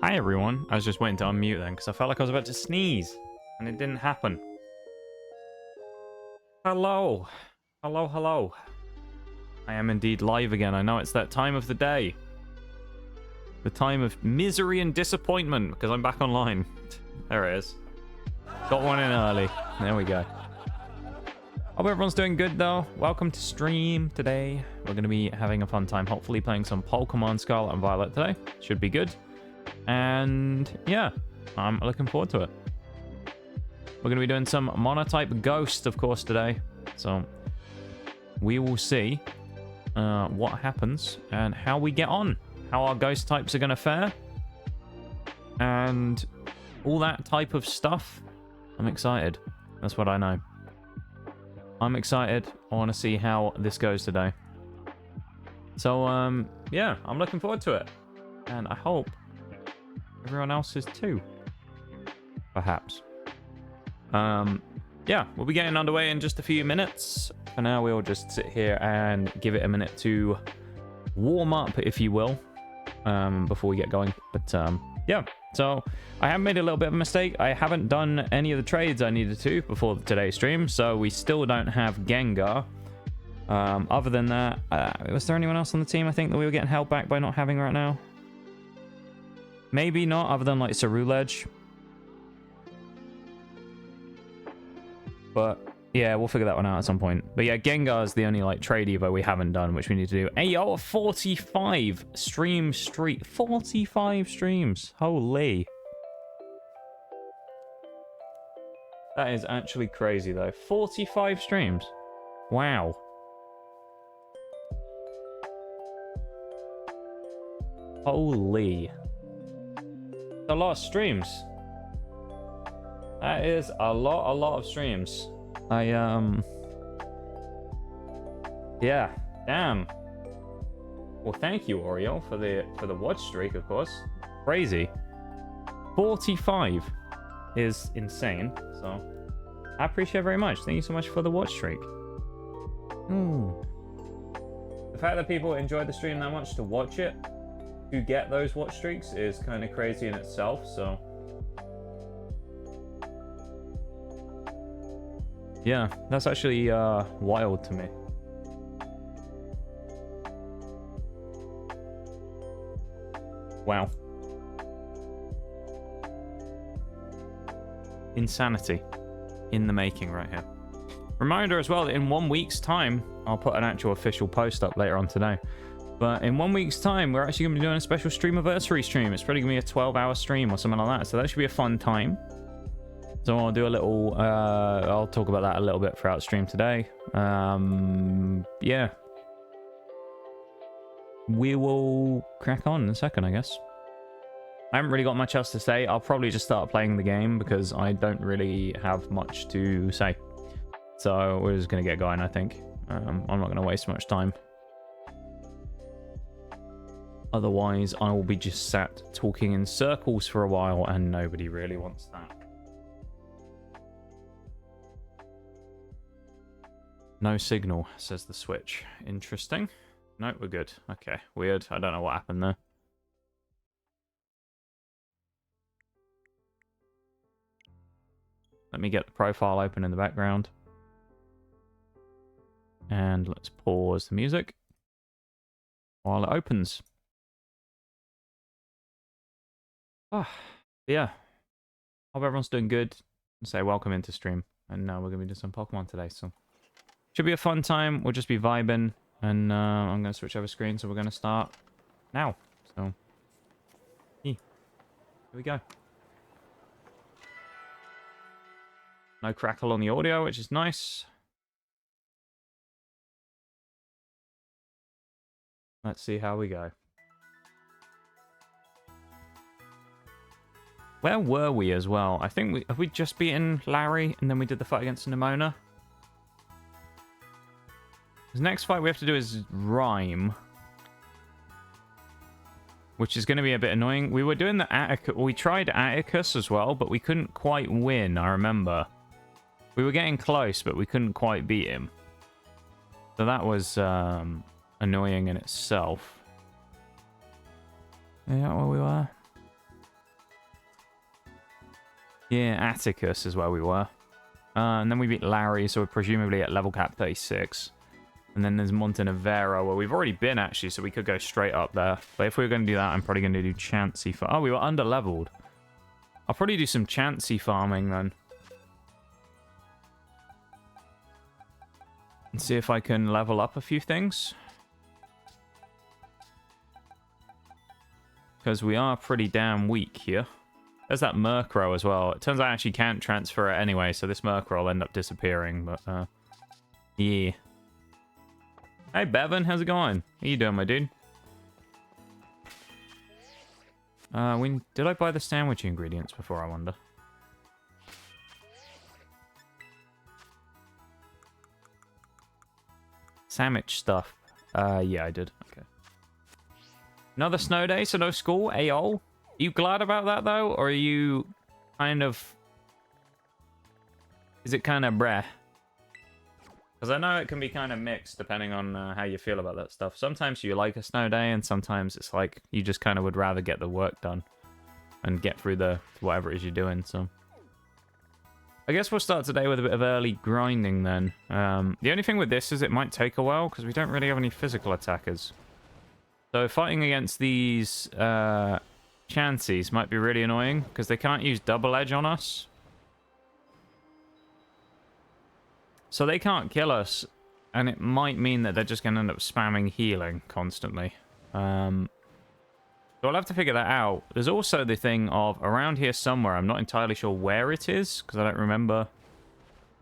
Hi everyone. I was just waiting to unmute then because I felt like I was about to sneeze and it didn't happen. Hello. Hello, hello. I am indeed live again. I know it's that time of the day. The time of misery and disappointment because I'm back online. There it is. Got one in early. There we go. Hope everyone's doing good though. Welcome to stream today. We're going to be having a fun time. Hopefully playing some Pokemon Scarlet and Violet today. Should be good. And yeah, I'm looking forward to it. We're going to be doing some monotype ghost, of course, today. So we will see what happens and how we get on. How our ghost types are going to fare. And all that type of stuff. I'm excited. That's what I know. I'm excited. I want to see how this goes today. So, yeah, I'm looking forward to it. And I hope everyone else is too. Perhaps. Yeah, we'll be getting underway in just a few minutes. For now, we'll just sit here and give it a minute to warm up, if you will, before we get going. But, yeah. So, I have made a little bit of a mistake. I haven't done any of the trades I needed to before today's stream, so we still don't have Gengar. Other than that, was there anyone else on the team I think that we were getting held back by not having right now? Maybe not, other than like Cerulege. But yeah, we'll figure that one out at some point. But yeah, Gengar is the only like trade Evo we haven't done, which we need to do. Hey, yo, 45 stream streak. 45 streams. Holy. That is actually crazy though. 45 streams. Wow. Holy. A lot of streams. That is a lot of streams. Yeah, damn. Well, thank you, Oreo, for the watch streak, of course. Crazy. 45 is insane. So I appreciate it very much. Thank you so much for the watch streak. The fact that people enjoyed the stream that much to watch it, to get those watch streaks, is kind of crazy in itself. So yeah, that's actually wild to me. Wow. Insanity in the making right here. Reminder as well that in 1 week's time, I'll put an actual official post up later on today. But in 1 week's time, we're actually going to be doing a special streamiversary stream. It's probably going to be a 12-hour stream or something like that. So that should be a fun time. So I'll do a little, I'll talk about that a little bit throughout the stream today. Yeah. We will crack on in a second, I guess. I haven't really got much else to say. I'll probably just start playing the game because I don't really have much to say. So we're just going to get going, I think. I'm not going to waste much time. Otherwise, I will be just sat talking in circles for a while and nobody really wants that. No signal, says the Switch. Interesting. No, we're good. Okay, weird. I don't know what happened there. Let me get the profile open in the background. And let's pause the music while it opens. Ah, yeah. Hope everyone's doing good. Say welcome into stream. And we're going to be doing some Pokemon today, so should be a fun time. We'll just be vibing. And I'm going to switch over screen, so we're going to start now. So, here we go. No crackle on the audio, which is nice. Let's see how we go. Where were we as well? I think have we just beaten Larry and then we did the fight against Nimona? The next fight we have to do is Rhyme, which is going to be a bit annoying. We were doing the Atticus. We tried Atticus as well, but we couldn't quite win, I remember. We were getting close, but we couldn't quite beat him. So that was annoying in itself. Yeah, where we were. Yeah, Atticus is where we were. And then we beat Larry, so we're presumably at level cap 36. And then there's Montenevero, where we've already been, actually, so we could go straight up there. But if we were going to do that, I'm probably going to do Chansey farm. Oh, we were under-leveled. I'll probably do some Chansey farming, then. And see if I can level up a few things. Because we are pretty damn weak here. There's that Murkrow as well. It turns out I actually can't transfer it anyway, so this Murkrow will end up disappearing, but, yeah. Hey, Bevan, how's it going? How you doing, my dude? Did I buy the sandwich ingredients before, I wonder? Sandwich stuff. Yeah, I did. Okay. Another snow day, so no school. Ayol. Are you glad about that, though? Or are you kind of... Is it kind of breh? Because I know it can be kind of mixed depending on how you feel about that stuff. Sometimes you like a snow day, and sometimes it's like you just kind of would rather get the work done and get through the whatever it is you're doing. So I guess we'll start today with a bit of early grinding then. The only thing with this is it might take a while because we don't really have any physical attackers. So fighting against these Chanseys might be really annoying because they can't use double edge on us. So they can't kill us, and it might mean that they're just going to end up spamming healing constantly. So I'll have to figure that out. There's also the thing of around here somewhere, I'm not entirely sure where it is, because I don't remember.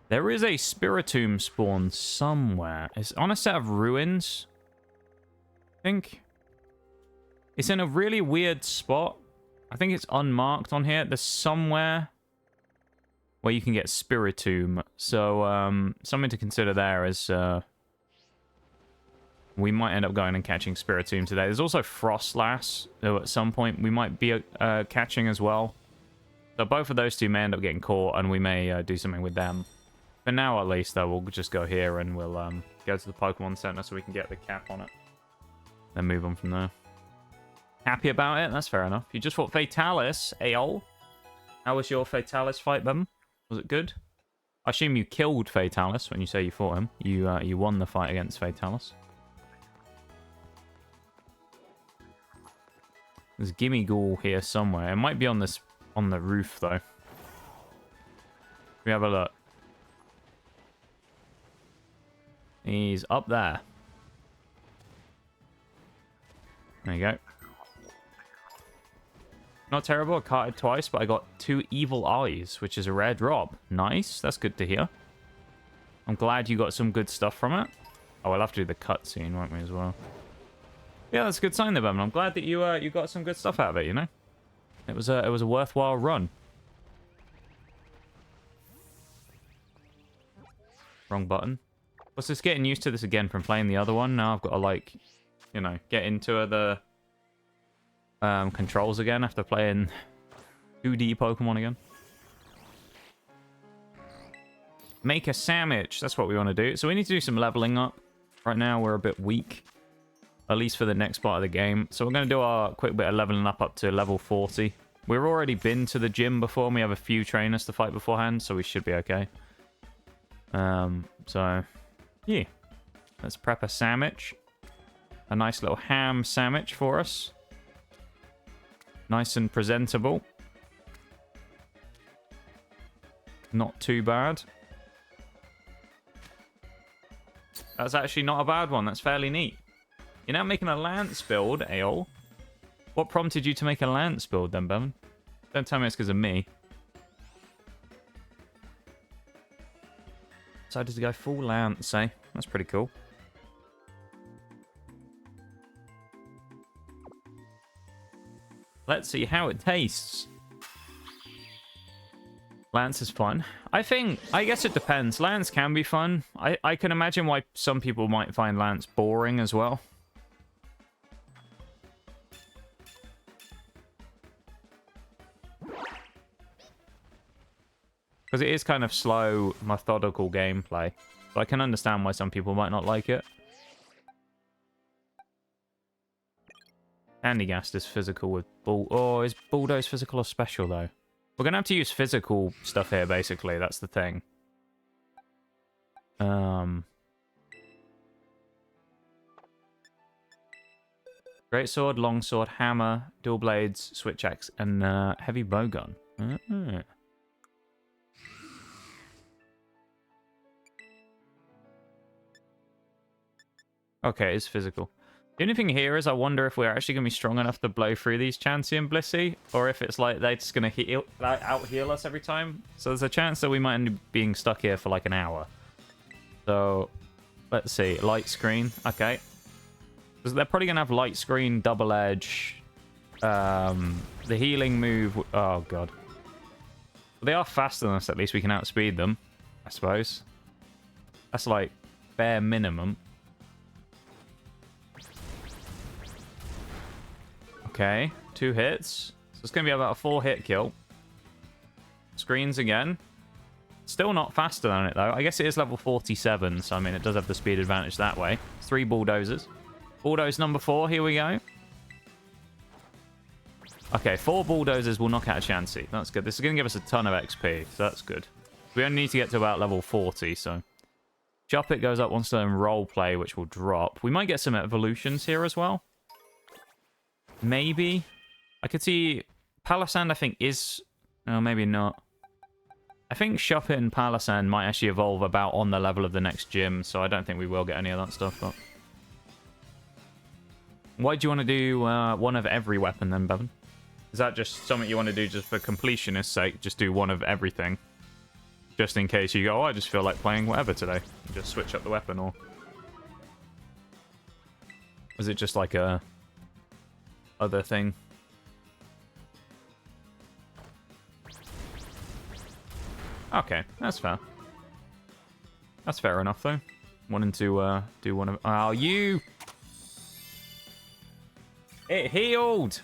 There is a Spiritomb spawn somewhere. It's on a set of ruins, I think. It's in a really weird spot. I think it's unmarked on here. There's somewhere where you can get Spiritomb. So, something to consider there is we might end up going and catching Spiritomb today. There's also Frostlass, though at some point we might be catching as well. So both of those two may end up getting caught, and we may do something with them. For now, at least, though, we'll just go here and we'll go to the Pokemon Center so we can get the cap on it. Then move on from there. Happy about it? That's fair enough. You just fought Fatalis, Aol. How was your Fatalis fight, Bum? Was it good? I assume you killed Fatalis when you say you fought him. You won the fight against Fatalis. There's Gimmighoul here somewhere. It might be on the roof though. We have a look. He's up there. There you go. Not terrible. I caught it twice, but I got 2 evil eyes, which is a rare drop. Nice. That's good to hear. I'm glad you got some good stuff from it. Oh, we'll have to do the cutscene, won't we, as well? Yeah, that's a good sign there, Bum. I'm glad that you got some good stuff out of it, you know? It was a worthwhile run. Wrong button. What's this, getting used to this again from playing the other one? Now I've got to, like, you know, get into the controls again after playing 2D Pokemon again. Make a sandwich. That's what we want to do. So we need to do some leveling up. Right now we're a bit weak, at least for the next part of the game. So we're going to do our quick bit of leveling up to level 40. We've already been to the gym before, and we have a few trainers to fight beforehand, so we should be okay. So, yeah. Let's prep a sandwich. A nice little ham sandwich for us. Nice and presentable. Not too bad. That's actually not a bad one. That's fairly neat. You're now making a Lance build, Aol. What prompted you to make a Lance build then, Bevan? Don't tell me it's because of me. Decided to go full Lance, eh? That's pretty cool. Let's see how it tastes. Lance is fun. I guess it depends. Lance can be fun. I can imagine why some people might find Lance boring as well. Because it is kind of slow, methodical gameplay. So I can understand why some people might not like it. Sandyghast is physical with Bull... Oh, is Bulldoze physical or special, though? We're going to have to use physical stuff here, basically. That's the thing. Great sword, long sword, hammer, dual blades, switch axe, and heavy bowgun. Okay, it's physical. The only thing here is I wonder if we're actually going to be strong enough to blow through these Chansey and Blissey, or if it's like they're just going to out-heal us every time. So there's a chance that we might end up being stuck here for like an hour. So, let's see. Light screen. Okay. Because they're probably going to have light screen, double edge, the healing move. Oh, God. They are faster than us, at least we can outspeed them, I suppose. That's like bare minimum. Okay, 2 hits. So it's going to be about a 4-hit kill. Screens again. Still not faster than it, though. I guess it is level 47, so I mean, it does have the speed advantage that way. 3 bulldozers. Bulldoze number 4, here we go. Okay, 4 bulldozers will knock out a Chansey. That's good. This is going to give us a ton of XP, so that's good. We only need to get to about level 40, so... Chop it goes up once in roleplay, which will drop. We might get some evolutions here as well. Maybe. I could see Palisand, I think, is... No, maybe not. I think Shuppet and Palisand might actually evolve about on the level of the next gym, so I don't think we will get any of that stuff. But why do you want to do one of every weapon then, Bevan? Is that just something you want to do just for completionist's sake? Just do one of everything? Just in case you go, oh, I just feel like playing whatever today. Just switch up the weapon, or... is it just like a... other thing? Okay, that's fair. That's fair enough, though. Wanting to do one of... Oh, you! It healed!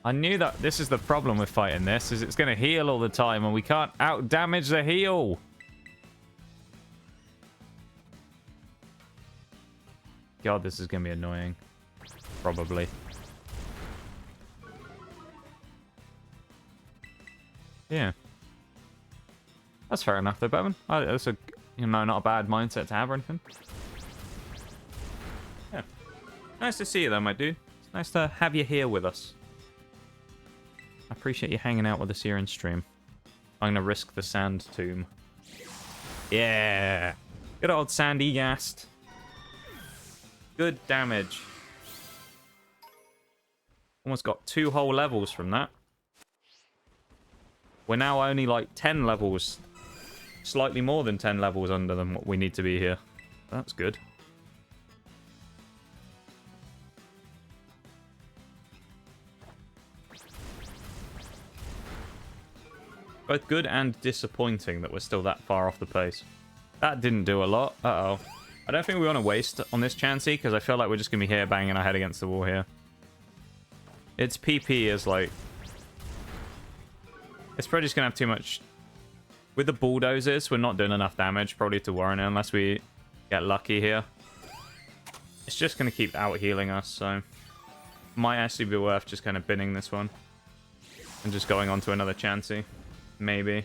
I knew that this is the problem with fighting this, is it's going to heal all the time, and we can't out-damage the heal! God, this is going to be annoying. Probably. Yeah. That's fair enough, though, Bevan. That's a, not a bad mindset to have or anything. Yeah. Nice to see you, though, my dude. It's nice to have you here with us. I appreciate you hanging out with us here in stream. I'm going to risk the sand tomb. Yeah! Good old sandyghast. Good damage. Almost got 2 whole levels from that. We're now only like 10 levels. Slightly more than 10 levels under than what we need to be here. That's good. Both good and disappointing that we're still that far off the pace. That didn't do a lot. Uh-oh. I don't think we want to waste on this Chansey, because I feel like we're just going to be here banging our head against the wall here. Its PP is like... it's probably just going to have too much... with the bulldozers, we're not doing enough damage probably to warrant it unless we get lucky here. It's just going to keep out-healing us, so... might actually be worth just kind of binning this one. And just going on to another Chansey. Maybe.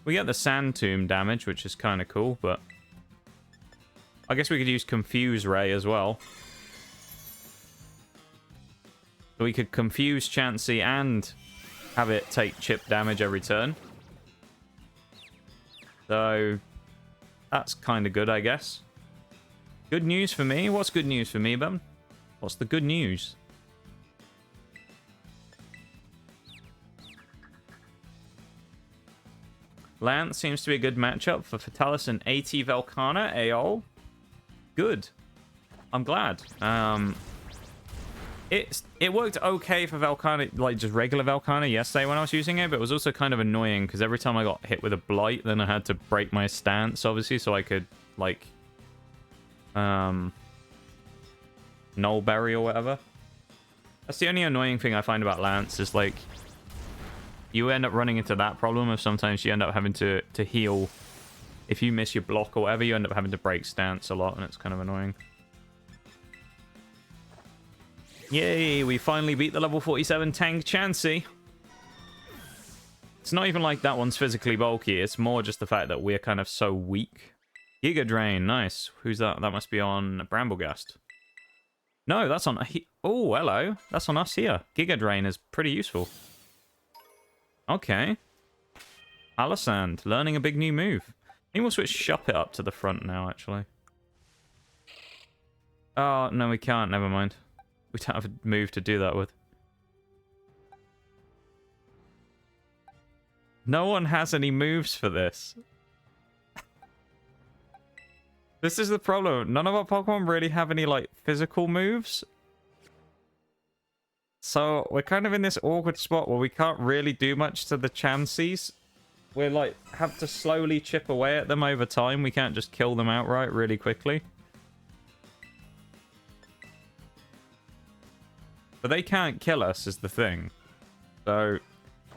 We get the Sand Tomb damage, which is kind of cool, but... I guess we could use Confuse Ray as well. So we could confuse Chansey and have it take chip damage every turn. So... that's kind of good, I guess. Good news for me? What's good news for me, Ben? What's the good news? Lance seems to be a good matchup for Fatalis and AT Velkhana. Aol. Good. I'm glad. It worked okay for Velkhana, like just regular Velkhana yesterday when I was using it, but it was also kind of annoying because every time I got hit with a blight, then I had to break my stance, obviously, so I could, like, Nullberry or whatever. That's the only annoying thing I find about Lance is, like, you end up running into that problem of sometimes you end up having to heal. If you miss your block or whatever, you end up having to break stance a lot, and it's kind of annoying. Yay, we finally beat the level 47 tank Chansey. It's not even like that one's physically bulky. It's more just the fact that we're kind of so weak. Giga Drain, nice. Who's that? That must be on Bramblegast. No, that's on... Oh, hello. That's on us here. Giga Drain is pretty useful. Okay. Alisand, learning a big new move. I think we'll switch Shop It up to the front now, actually. Oh, no, we can't. Never mind. We don't have a move to do that with. No one has any moves for this. This is the problem. None of our Pokemon really have any, like, physical moves. So, we're kind of in this awkward spot where we can't really do much to the Chanseys. We're, like, have to slowly chip away at them over time. We can't just kill them outright really quickly. But they can't kill us, is the thing. So,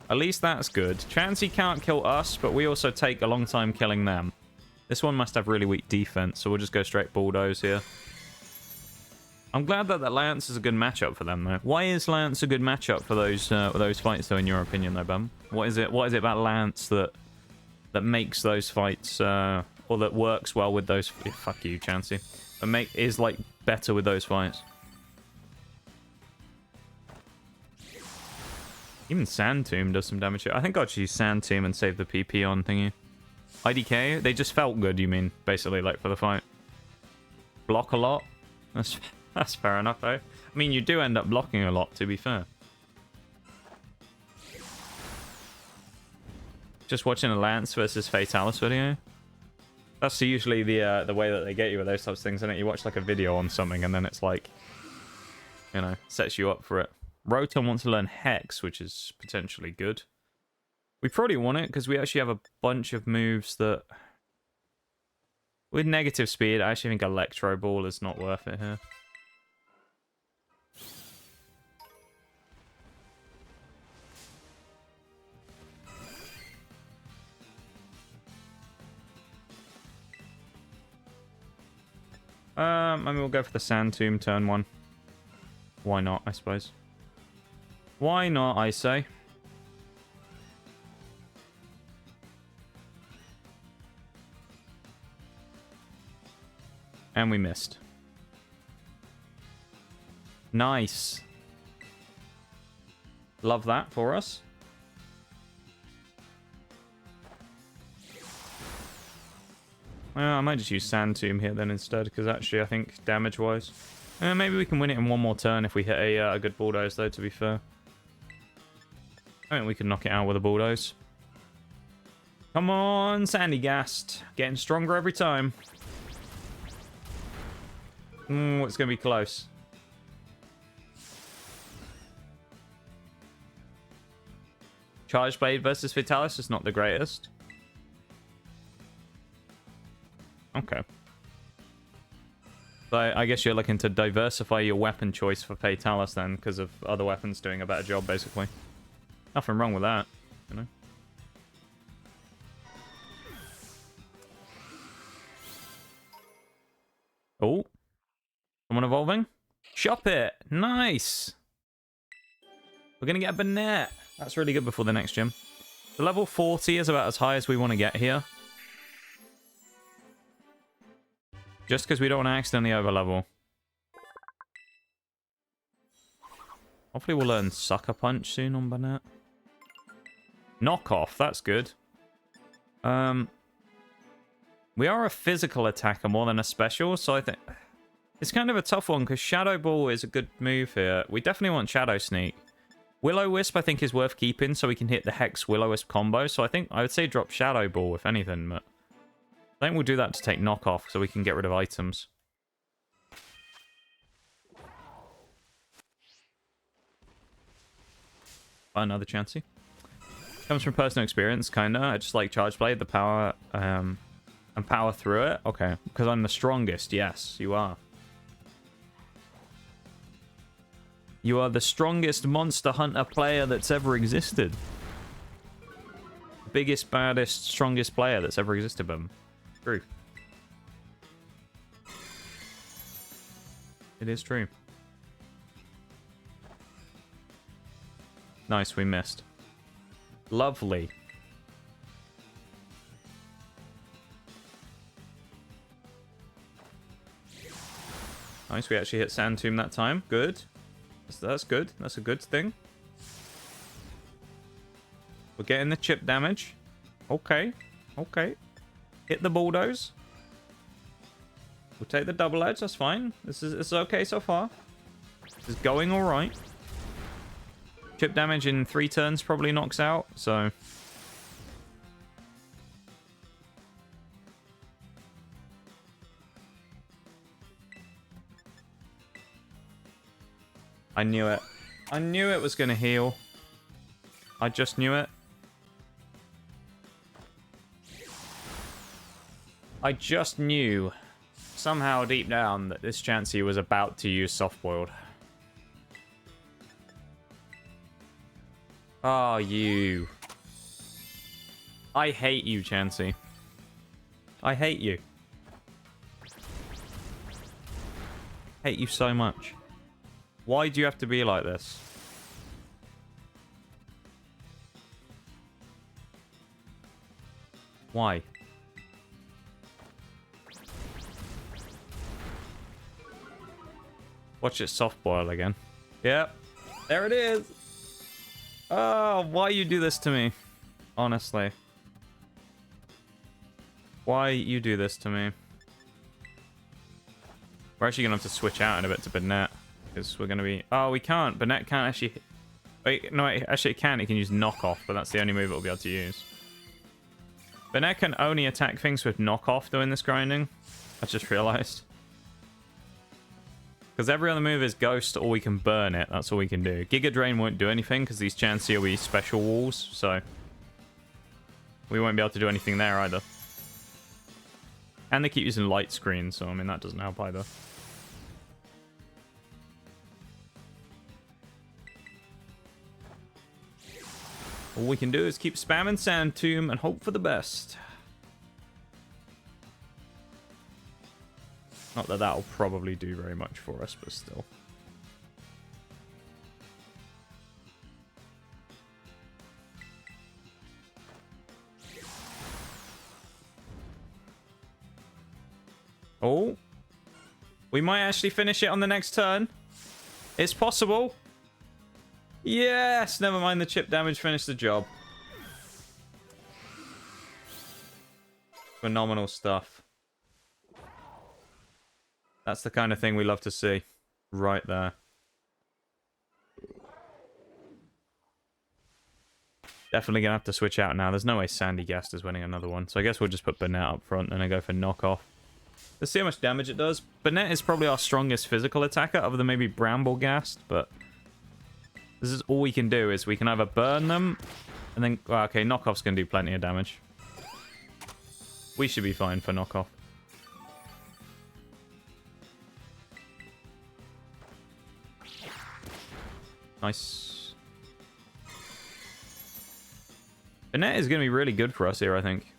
at least that's good. Chansey can't kill us, but we also take a long time killing them. This one must have really weak defense, so we'll just go straight Bulldoze here. I'm glad that Lance is a good matchup for them, though. Why is Lance a good matchup for those fights, though, in your opinion, though, Bum? What is it about Lance that makes those fights, or that works well with those... Yeah, fuck you, Chansey. But is, like, better with those fights? Even Sand Tomb does some damage here. I think I'll just use Sand Tomb and save the PP on thingy. IDK? They just felt good, you mean, basically, like, for the fight. Block a lot? That's fair enough, though. I mean, you do end up blocking a lot, to be fair. Just watching a Lance versus Fatalis video. That's usually the way that they get you with those types of things, isn't it? You watch, like, a video on something, and then it's like, you know, sets you up for it. Rotom wants to learn Hex, which is potentially good. We probably want it, because we actually have a bunch of moves that... With negative speed, I actually think Electro Ball is not worth it here. I mean, we'll go for the Sand Tomb turn 1. Why not, I suppose. Why not, I say. And we missed. Nice. Love that for us. Well, I might just use Sand Tomb here then instead, because actually I think damage-wise... maybe we can win it in one more turn if we hit a good Bulldoze, though, to be fair. I think we can knock it out with a Bulldoze. Come on, Sandyghast. Getting stronger every time. It's going to be close. Charge Blade versus Vitalis is not the greatest. Okay. So I guess you're looking to diversify your weapon choice for Fatalis then, because of other weapons doing a better job, basically. Nothing wrong with that, you know. Oh. Someone evolving? Shop It! Nice! We're going to get a Banette. That's really good before the next gym. The level 40 is about as high as we want to get here. Just because we don't want to accidentally overlevel. Hopefully we'll learn Sucker Punch soon on Banette. Knockoff, that's good. We are a physical attacker more than a special, so I think... It's kind of a tough one, because Shadow Ball is a good move here. We definitely want Shadow Sneak. Will-O-Wisp, I think, is worth keeping, so we can hit the Hex Will-O-Wisp combo. So I would say drop Shadow Ball, if anything, but... I think we'll do that to take Knockoff, so we can get rid of items. Another Chansey. Comes from personal experience, kinda. I just like Charge Blade, the power, and power through it. Okay, because I'm the strongest. Yes, you are. You are the strongest Monster Hunter player that's ever existed. Biggest, baddest, strongest player that's ever existed, Bum. True. It is true. Nice, we missed. Lovely. Nice, we actually hit Sand Tomb that time. Good. That's good. That's a good thing. We're getting the chip damage. Okay. Okay. Hit the bulldoze. We'll take the double edge. That's fine. This is okay so far. This is going all right. Chip damage in 3 turns probably knocks out, so... I knew it. I knew it was going to heal. I just knew it. I just knew, somehow deep down, that this Chansey was about to use soft-boiled. Oh, you. I hate you, Chansey. I hate you. Hate you so much. Why do you have to be like this? Why? Watch it soft boil again. Yep. There it is. Oh, why you do this to me? Honestly. Why you do this to me? We're actually going to have to switch out in a bit to Bennett. Because we're going to be... Oh, we can't. Bennett can't actually... Wait, no, actually it can. It can use knockoff, but that's the only move it'll be able to use. Bennett can only attack things with knockoff doing this grinding. I just realized. Because every other move is Ghost, or we can burn it. That's all we can do. Giga Drain won't do anything, because these Chansey will be special walls, so... We won't be able to do anything there either. And they keep using light screen, so I mean that doesn't help either. All we can do is keep spamming Sand Tomb and hope for the best. Not that that'll probably do very much for us, but still. Oh. We might actually finish it on the next turn. It's possible. Yes! Never mind, the chip damage finished the job. Phenomenal stuff. That's the kind of thing we love to see. Right there. Definitely going to have to switch out now. There's no way sandyghast is winning another one. So I guess we'll just put Bennett up front and then go for knockoff. Let's see how much damage it does. Bennett is probably our strongest physical attacker, other than maybe Brambleghast, but... This is all we can do, is we can either burn them, and then... Well, okay, knockoff's going to do plenty of damage. We should be fine for knockoff. Nice. Bennett is going to be really good for us here, I think.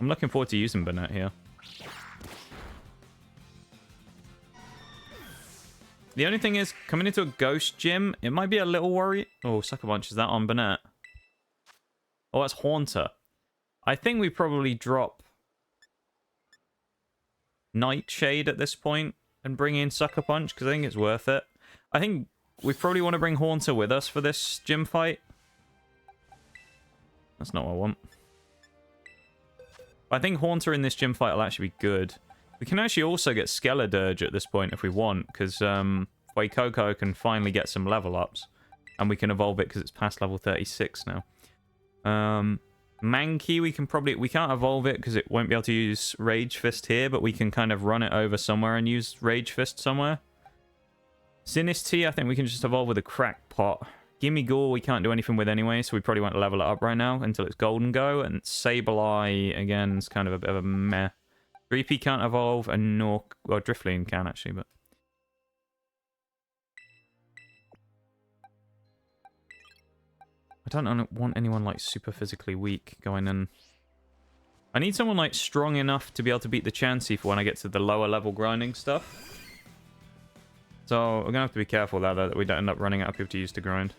I'm looking forward to using Bennett here. The only thing is, coming into a ghost gym, it might be a little worry. Oh, Sucker Punch, is that on Bennett? Oh, that's Haunter. I think we probably drop Nightshade at this point and bring in Sucker Punch, because I think it's worth it. I think we probably want to bring Haunter with us for this gym fight. That's not what I want. I think Haunter in this gym fight will actually be good. We can actually also get Skeledirge at this point if we want, because Coco can finally get some level ups. And we can evolve it because it's past level 36 now. Mankey, we can't evolve it because it won't be able to use Rage Fist here, but we can kind of run it over somewhere and use Rage Fist somewhere. Sinistea, I think we can just evolve with a Crackpot. Gimme Gore, we can't do anything with anyway, so we probably won't level it up right now until it's Golden Go. And Sableye, again, is kind of a bit of a meh. Dreepy can't evolve, and well, Drifloon can actually, but... I don't want anyone, like, super physically weak going in. I need someone, like, strong enough to be able to beat the Chansey for when I get to the lower level grinding stuff. So, we're gonna have to be careful that we don't end up running out of people to use to grind.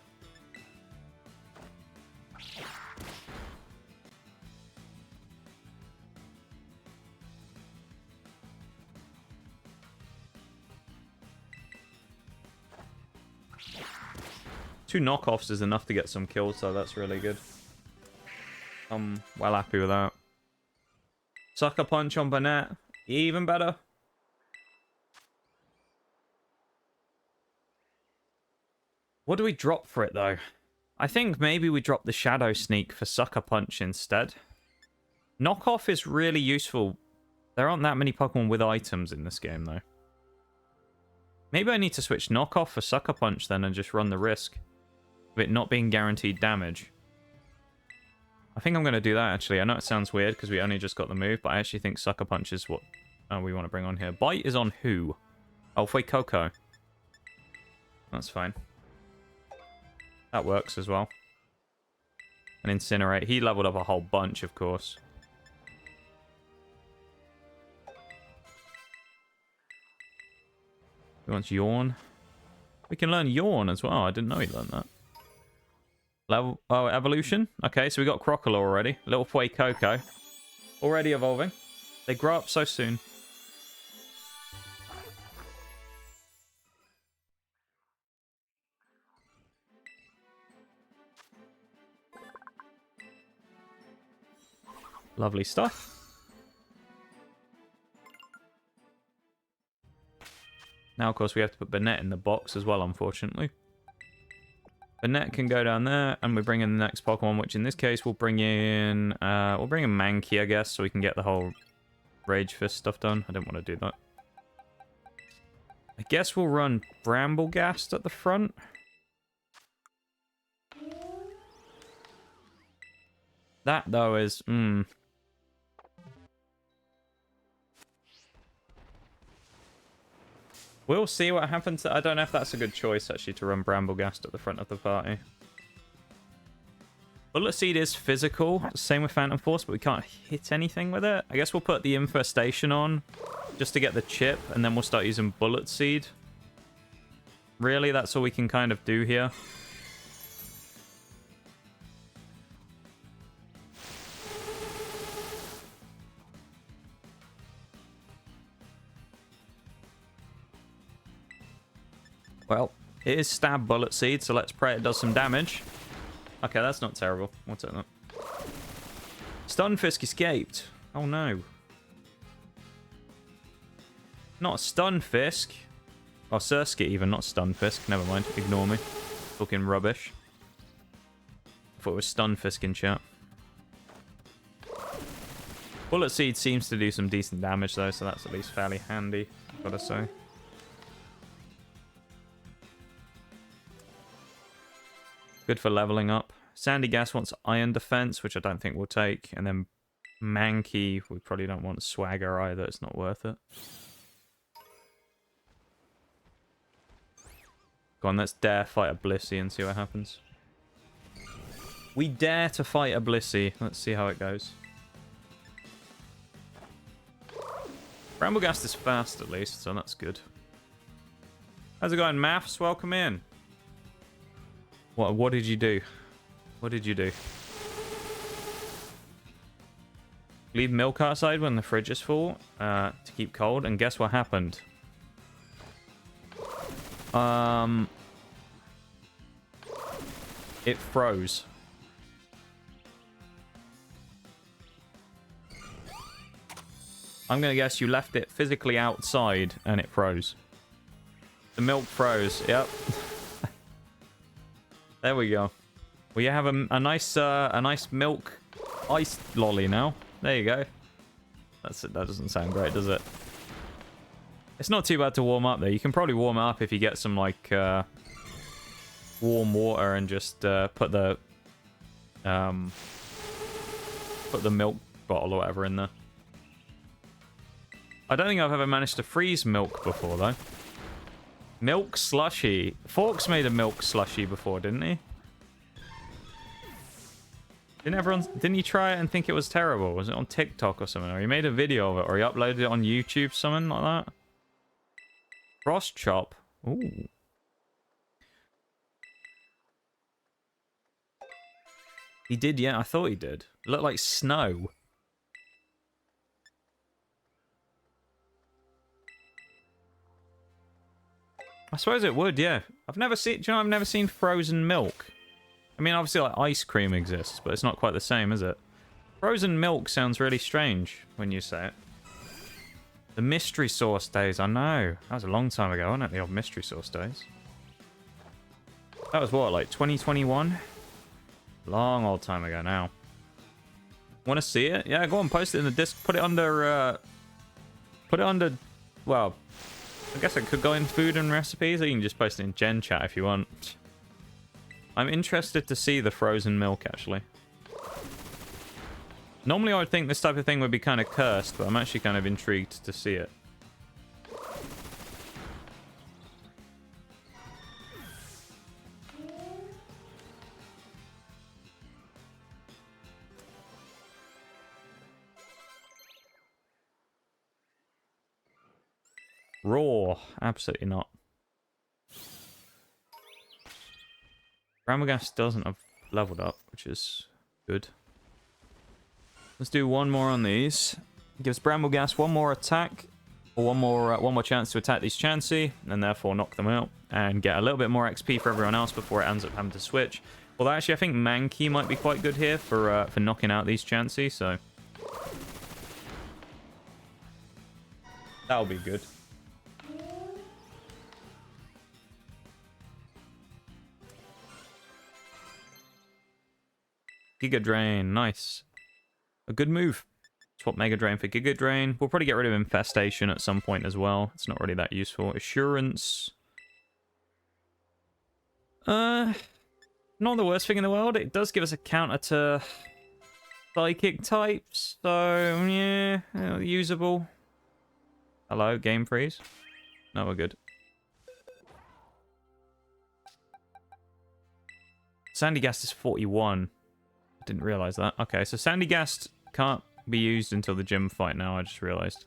2 knockoffs is enough to get some kills, so that's really good. I'm well happy with that. Sucker Punch on Burnett. Even better. What do we drop for it, though? I think maybe we drop the Shadow Sneak for Sucker Punch instead. Knockoff is really useful. There aren't that many Pokemon with items in this game, though. Maybe I need to switch Knockoff for Sucker Punch then and just run the risk of it not being guaranteed damage. I think I'm going to do that, actually. I know it sounds weird because we only just got the move, but I actually think Sucker Punch is what we want to bring on here. Bite is on who? Oh, Fuecoco. That's fine. That works as well. And Incinerate. He leveled up a whole bunch, of course. He wants Yawn. We can learn Yawn as well. I didn't know he learned that. Level... Oh, Evolution? Okay, so we got Crocodile already. Little Fuecoco. Already evolving. They grow up so soon. Lovely stuff. Now, of course, we have to put Burnett in the box as well, unfortunately. Burnett can go down there, and we bring in the next Pokemon, which in this case we'll bring in Mankey, I guess, so we can get the whole Rage Fist stuff done. I didn't want to do that. I guess we'll run Bramblegast at the front. That, though, is... We'll see what happens. I don't know if that's a good choice, actually, to run Bramblegast at the front of the party. Bullet Seed is physical. Same with Phantom Force, but we can't hit anything with it. I guess we'll put the Infestation on just to get the chip, and then we'll start using Bullet Seed. Really, that's all we can kind of do here. Well, it is Stab Bullet Seed, so let's pray it does some damage. Okay, that's not terrible. We'll take that. Stunfisk escaped. Oh no. Not Stunfisk. Or Surskit even, not Stunfisk. Never mind, ignore me. Fucking rubbish. I thought it was Stunfisk in chat. Bullet Seed seems to do some decent damage though, so that's at least fairly handy, I've gotta say. Good for leveling up. Sandyghast wants Iron Defense, which I don't think we'll take. And then Mankey, we probably don't want Swagger either. It's not worth it. Go on, let's dare fight a Blissey and see what happens. We dare to fight a Blissey. Let's see how it goes. Bramblegast is fast at least, so that's good. How's it going, Maths? Welcome in. What did you do? What did you do? Leave milk outside when the fridge is full to keep cold, and guess what happened? It froze. I'm gonna guess you left it physically outside and it froze. The milk froze. Yep. There we go. We have a nice milk ice lolly now. There you go. That's it. That doesn't sound great, does it? It's not too bad to warm up though. You can probably warm up if you get some like warm water and just put the milk bottle or whatever in there. I don't think I've ever managed to freeze milk before though. Milk slushy. Forks made a milk slushy before, didn't he? Didn't he try it and think it was terrible? Was it on TikTok or something? Or he made a video of it, or he uploaded it on YouTube, something like that? Frost Chop. Ooh. He did, yeah. I thought he did. It looked like snow. I suppose it would, yeah. I've never seen... Do you know, I've never seen frozen milk. I mean, obviously, like, ice cream exists, but it's not quite the same, is it? Frozen milk sounds really strange when you say it. The mystery sauce days, I know. That was a long time ago, wasn't it? The old mystery sauce days. That was what, like 2021? Long old time ago now. Want to see it? Yeah, go on, post it in the disc. Put it under... Well, I guess it could go in food and recipes, or you can just post it in Gen Chat if you want. I'm interested to see the frozen milk, actually. Normally I would think this type of thing would be kind of cursed, but I'm actually kind of intrigued to see it. Raw. Absolutely not. Bramblegast doesn't have leveled up, which is good. Let's do one more on these. Gives Bramblegast one more attack, or one more chance to attack these Chansey, and therefore knock them out, and get a little bit more XP for everyone else before it ends up having to switch. Although actually I think Mankey might be quite good here for knocking out these Chansey, so that'll be good. Giga Drain, nice. A good move. Swap Mega Drain for Giga Drain. We'll probably get rid of Infestation at some point as well. It's not really that useful. Assurance. Not the worst thing in the world. It does give us a counter to Psychic types. So, yeah, usable. Hello, game freeze. No, we're good. Sandyghast is 41. Didn't realize that. Okay, so Sandyghast can't be used until the gym fight now, I just realized.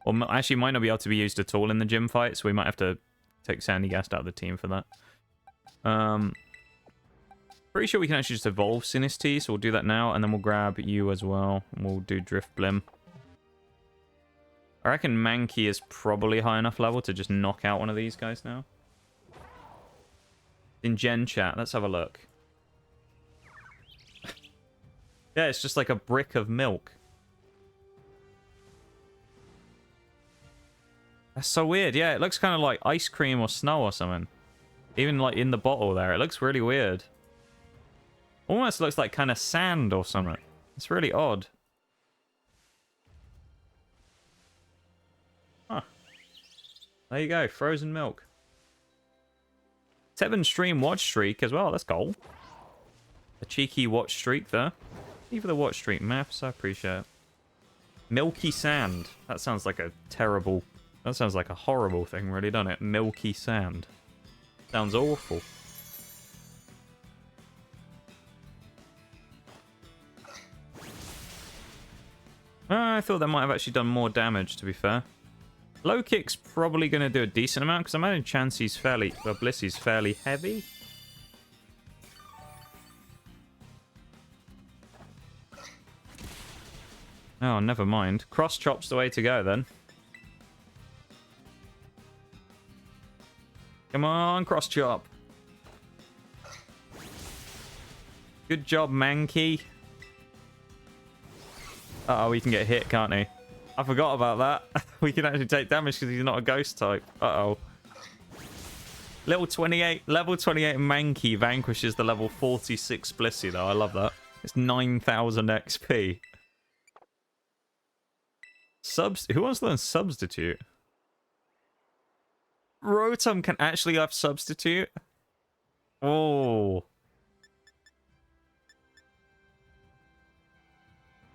Or actually might not be able to be used at all in the gym fight, so we might have to take Sandyghast out of the team for that. Pretty sure we can actually just evolve Sinistea, so we'll do that now, and then we'll grab you as well, and we'll do Drift Blim. I reckon Mankey is probably high enough level to just knock out one of these guys now. In Gen Chat, let's have a look. Yeah, it's just like a brick of milk. That's so weird. Yeah, it looks kind of like ice cream or snow or something. Even like in the bottle there, it looks really weird. Almost looks like kind of sand or something. It's really odd. Huh. There you go, frozen milk. 7-stream watch streak as well, that's cool. A cheeky watch streak there. Even the watch streak maps, I appreciate it. Milky sand. That sounds like a terrible... That sounds like a horrible thing, really, doesn't it? Milky sand. Sounds awful. I thought that might have actually done more damage, to be fair. Low kick's probably going to do a decent amount, because I imagine Chansey's fairly... Well, Blissy's fairly heavy. Oh, never mind. Cross chop's the way to go, then. Come on, cross chop. Good job, Mankey. Uh-oh, he can get hit, can't he? I forgot about that. We can actually take damage because he's not a ghost type. Uh-oh. Level 28 Mankey vanquishes the level 46 Blissey, though. I love that. It's 9,000 XP. Who wants to learn Substitute? Rotom can actually have Substitute? Oh.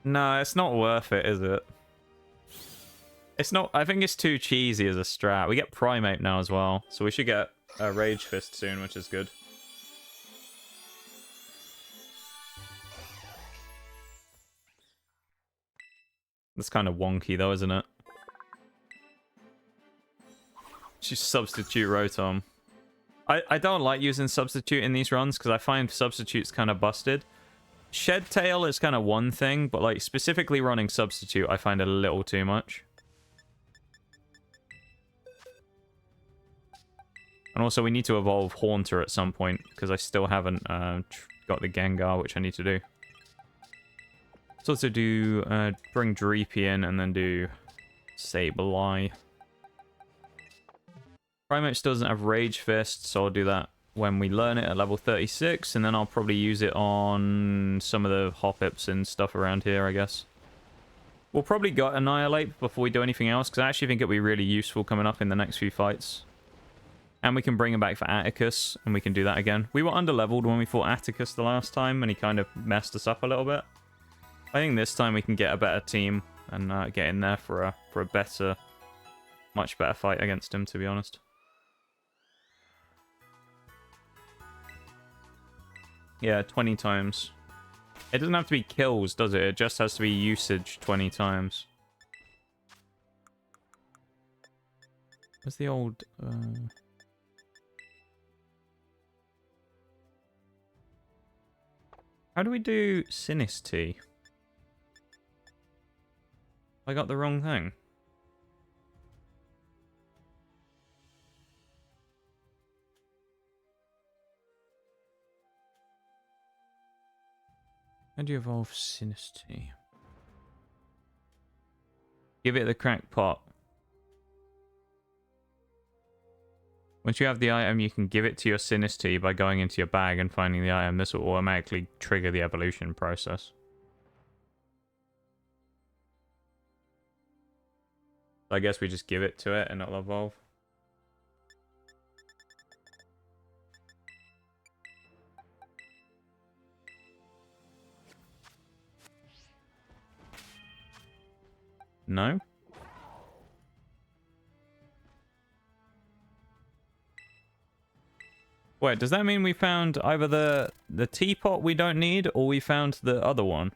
No, it's not worth it, is it? It's not... I think it's too cheesy as a strat. We get Primeape now as well, so we should get a Rage Fist soon, which is good. That's kind of wonky, though, isn't it? Just substitute Rotom. I don't like using Substitute in these runs, because I find Substitute's kind of busted. Shed Tail is kind of one thing, but like specifically running Substitute, I find a little too much. And also we need to evolve Haunter at some point, because I still haven't got the Gengar, which I need to do. Let's also do, bring Dreepy in, and then do Sableye. Primeape still doesn't have Rage Fist, so I'll do that when we learn it at level 36, and then I'll probably use it on some of the Hoppips and stuff around here, I guess. We'll probably go Annihilate before we do anything else, because I actually think it'll be really useful coming up in the next few fights. And we can bring him back for Atticus, and we can do that again. We were underleveled when we fought Atticus the last time, and he kind of messed us up a little bit. I think this time we can get a better team and get in there for a better, much better fight against him, to be honest. Yeah, 20 times. It doesn't have to be kills, does it? It just has to be usage 20 times. Where's the old... How do we do Sinisty? I got the wrong thing. How do you evolve Sinisty? Give it the crackpot. Once you have the item, you can give it to your Sinisty by going into your bag and finding the item. This will automatically trigger the evolution process. I guess we just give it to it and it'll evolve. No? Wait, does that mean we found either the teapot we don't need, or we found the other one?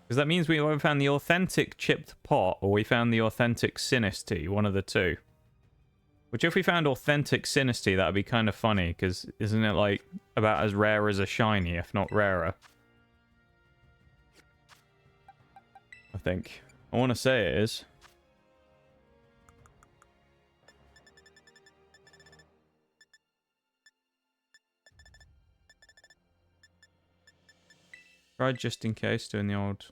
Because that means we either found the authentic chipped pot, or we found the authentic Sinisty, one of the two. Which if we found authentic Sinisty, that would be kind of funny, because isn't it like about as rare as a shiny, if not rarer? I think. I want to say it is. Try just in case doing the old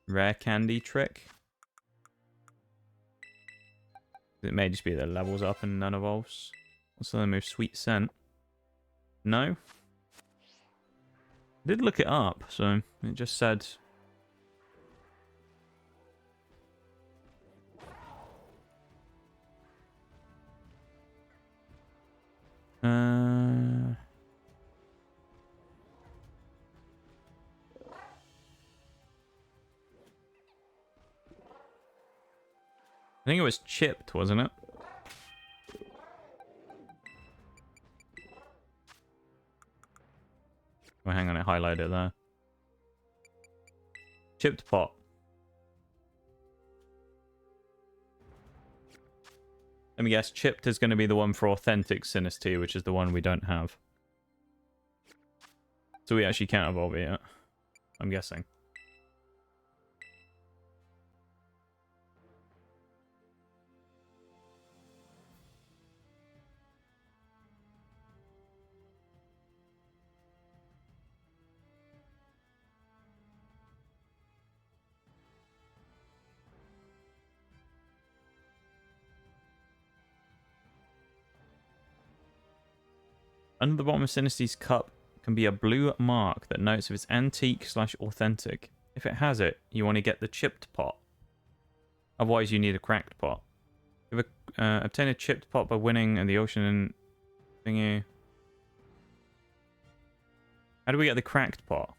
rare candy trick. It may just be that levels up and none evolves. Also, they move Sweet Scent. No? I did look it up, so it just said. I think it was chipped, wasn't it? Oh, hang on, it highlighted there. Chipped pot. Let me guess, chipped is going to be the one for authentic Sinisty, which is the one we don't have. So we actually can't evolve it yet, I'm guessing. Under the bottom of Sinisty's cup can be a blue mark that notes if it's antique/authentic. If it has it, you want to get the chipped pot. Otherwise, you need a cracked pot. Obtain a chipped pot by winning in the ocean thingy. How do we get the cracked pot?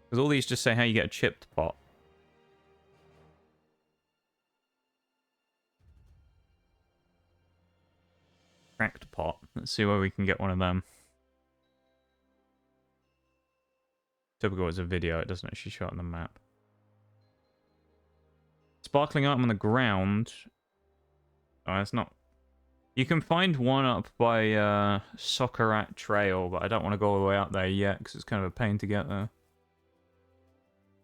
Because all these just say how you get a chipped pot. Cracked pot. Let's see where we can get one of them. Typical as a video, it doesn't actually show it on the map. Sparkling item on the ground. Oh, it's not. You can find one up by Soccerat Trail, but I don't want to go all the way out there yet because it's kind of a pain to get there.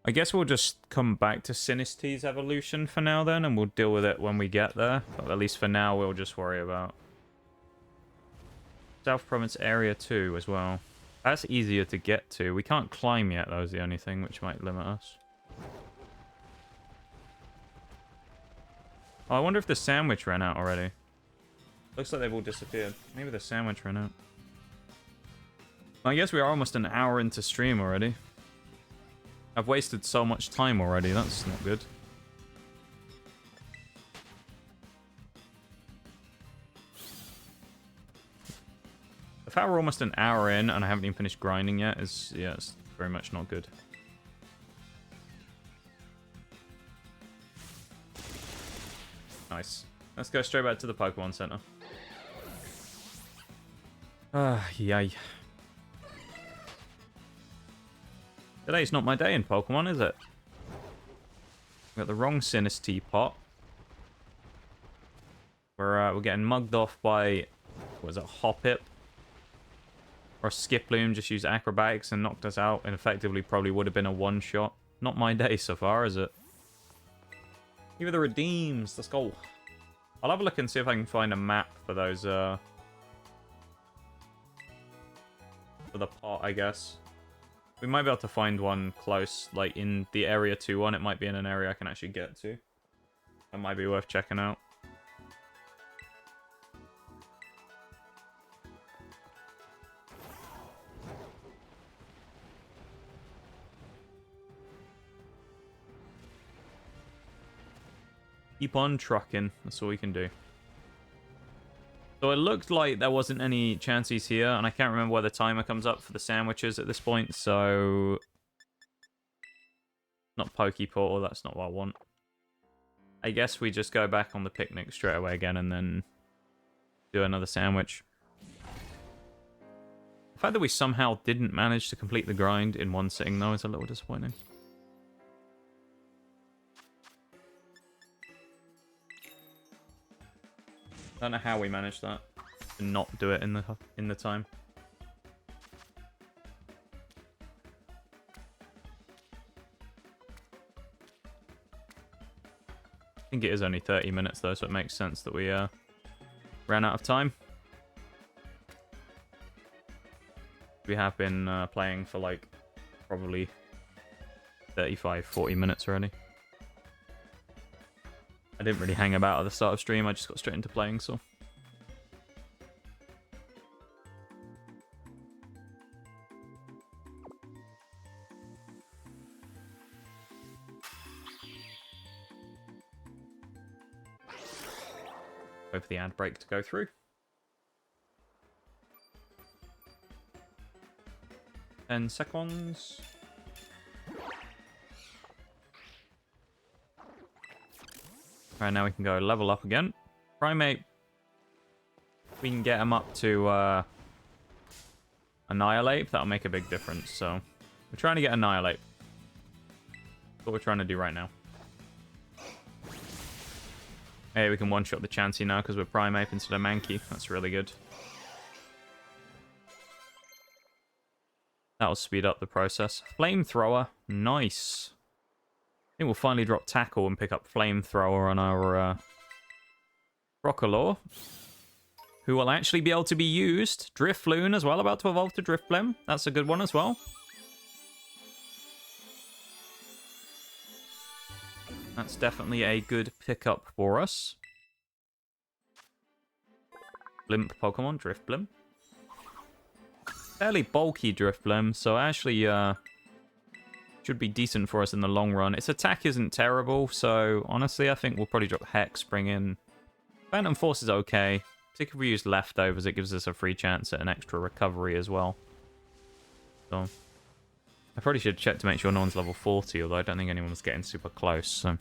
I guess we'll just come back to Sinisty's evolution for now then, and we'll deal with it when we get there. But at least for now, we'll just worry about South Province Area 2 as well. That's easier to get to. We can't climb yet, though, is the only thing, which might limit us. Oh, I wonder if the sandwich ran out already. Looks like they've all disappeared. Maybe the sandwich ran out. I guess we are almost an hour into stream already. I've wasted so much time already, that's not good. The fact we're almost an hour in and I haven't even finished grinding yet is, yeah, it's very much not good. Nice. Let's go straight back to the Pokemon Center. Yay. Today's not my day in Pokemon, is it? Got the wrong Sinistea pot. We're getting mugged off by, what was it, Hoppip? Or Skiploom just used acrobatics and knocked us out, and effectively probably would have been a one-shot. Not my day so far, is it? Give me the redeems. Let's go. I'll have a look and see if I can find a map for those, for the pot, I guess. We might be able to find one close, like in the Area 2 one. It might be in an area I can actually get to. That might be worth checking out. Keep on trucking. That's all we can do. So it looked like there wasn't any chances here, and I can't remember where the timer comes up for the sandwiches at this point, so... Not Pokeportal, that's not what I want. I guess we just go back on the picnic straight away again and then do another sandwich. The fact that we somehow didn't manage to complete the grind in one sitting, though, is a little disappointing. I don't know how we managed that. To not do it in the time. I think it is only 30 minutes though, so it makes sense that we ran out of time. We have been playing for like probably 35-40 minutes already. I didn't really hang about at the start of stream, I just got straight into playing, so... Wait for the ad break to go through. 10 seconds. Right, now we can go level up again. Primate. We can get him up to Annihilate. That'll make a big difference. So we're trying to get Annihilate. That's what we're trying to do right now. Hey, we can one-shot the Chansey now because we're Primeape instead of Mankey. That's really good. That'll speed up the process. Flamethrower. Nice. I think we'll finally drop Tackle and pick up Flamethrower on our Rockalaw, who will actually be able to be used. Drifloon as well, about to evolve to Drifblim. That's a good one as well. That's definitely a good pickup for us. Blimp Pokemon, Drifblim. Fairly bulky Drifblim, so actually should be decent for us in the long run. Its attack isn't terrible, so honestly I think we'll probably drop Hex, bring in... Phantom Force is okay. Particularly if we use Leftovers, it gives us a free chance at an extra recovery as well. So... I probably should check to make sure no one's level 40, although I don't think anyone's getting super close, so...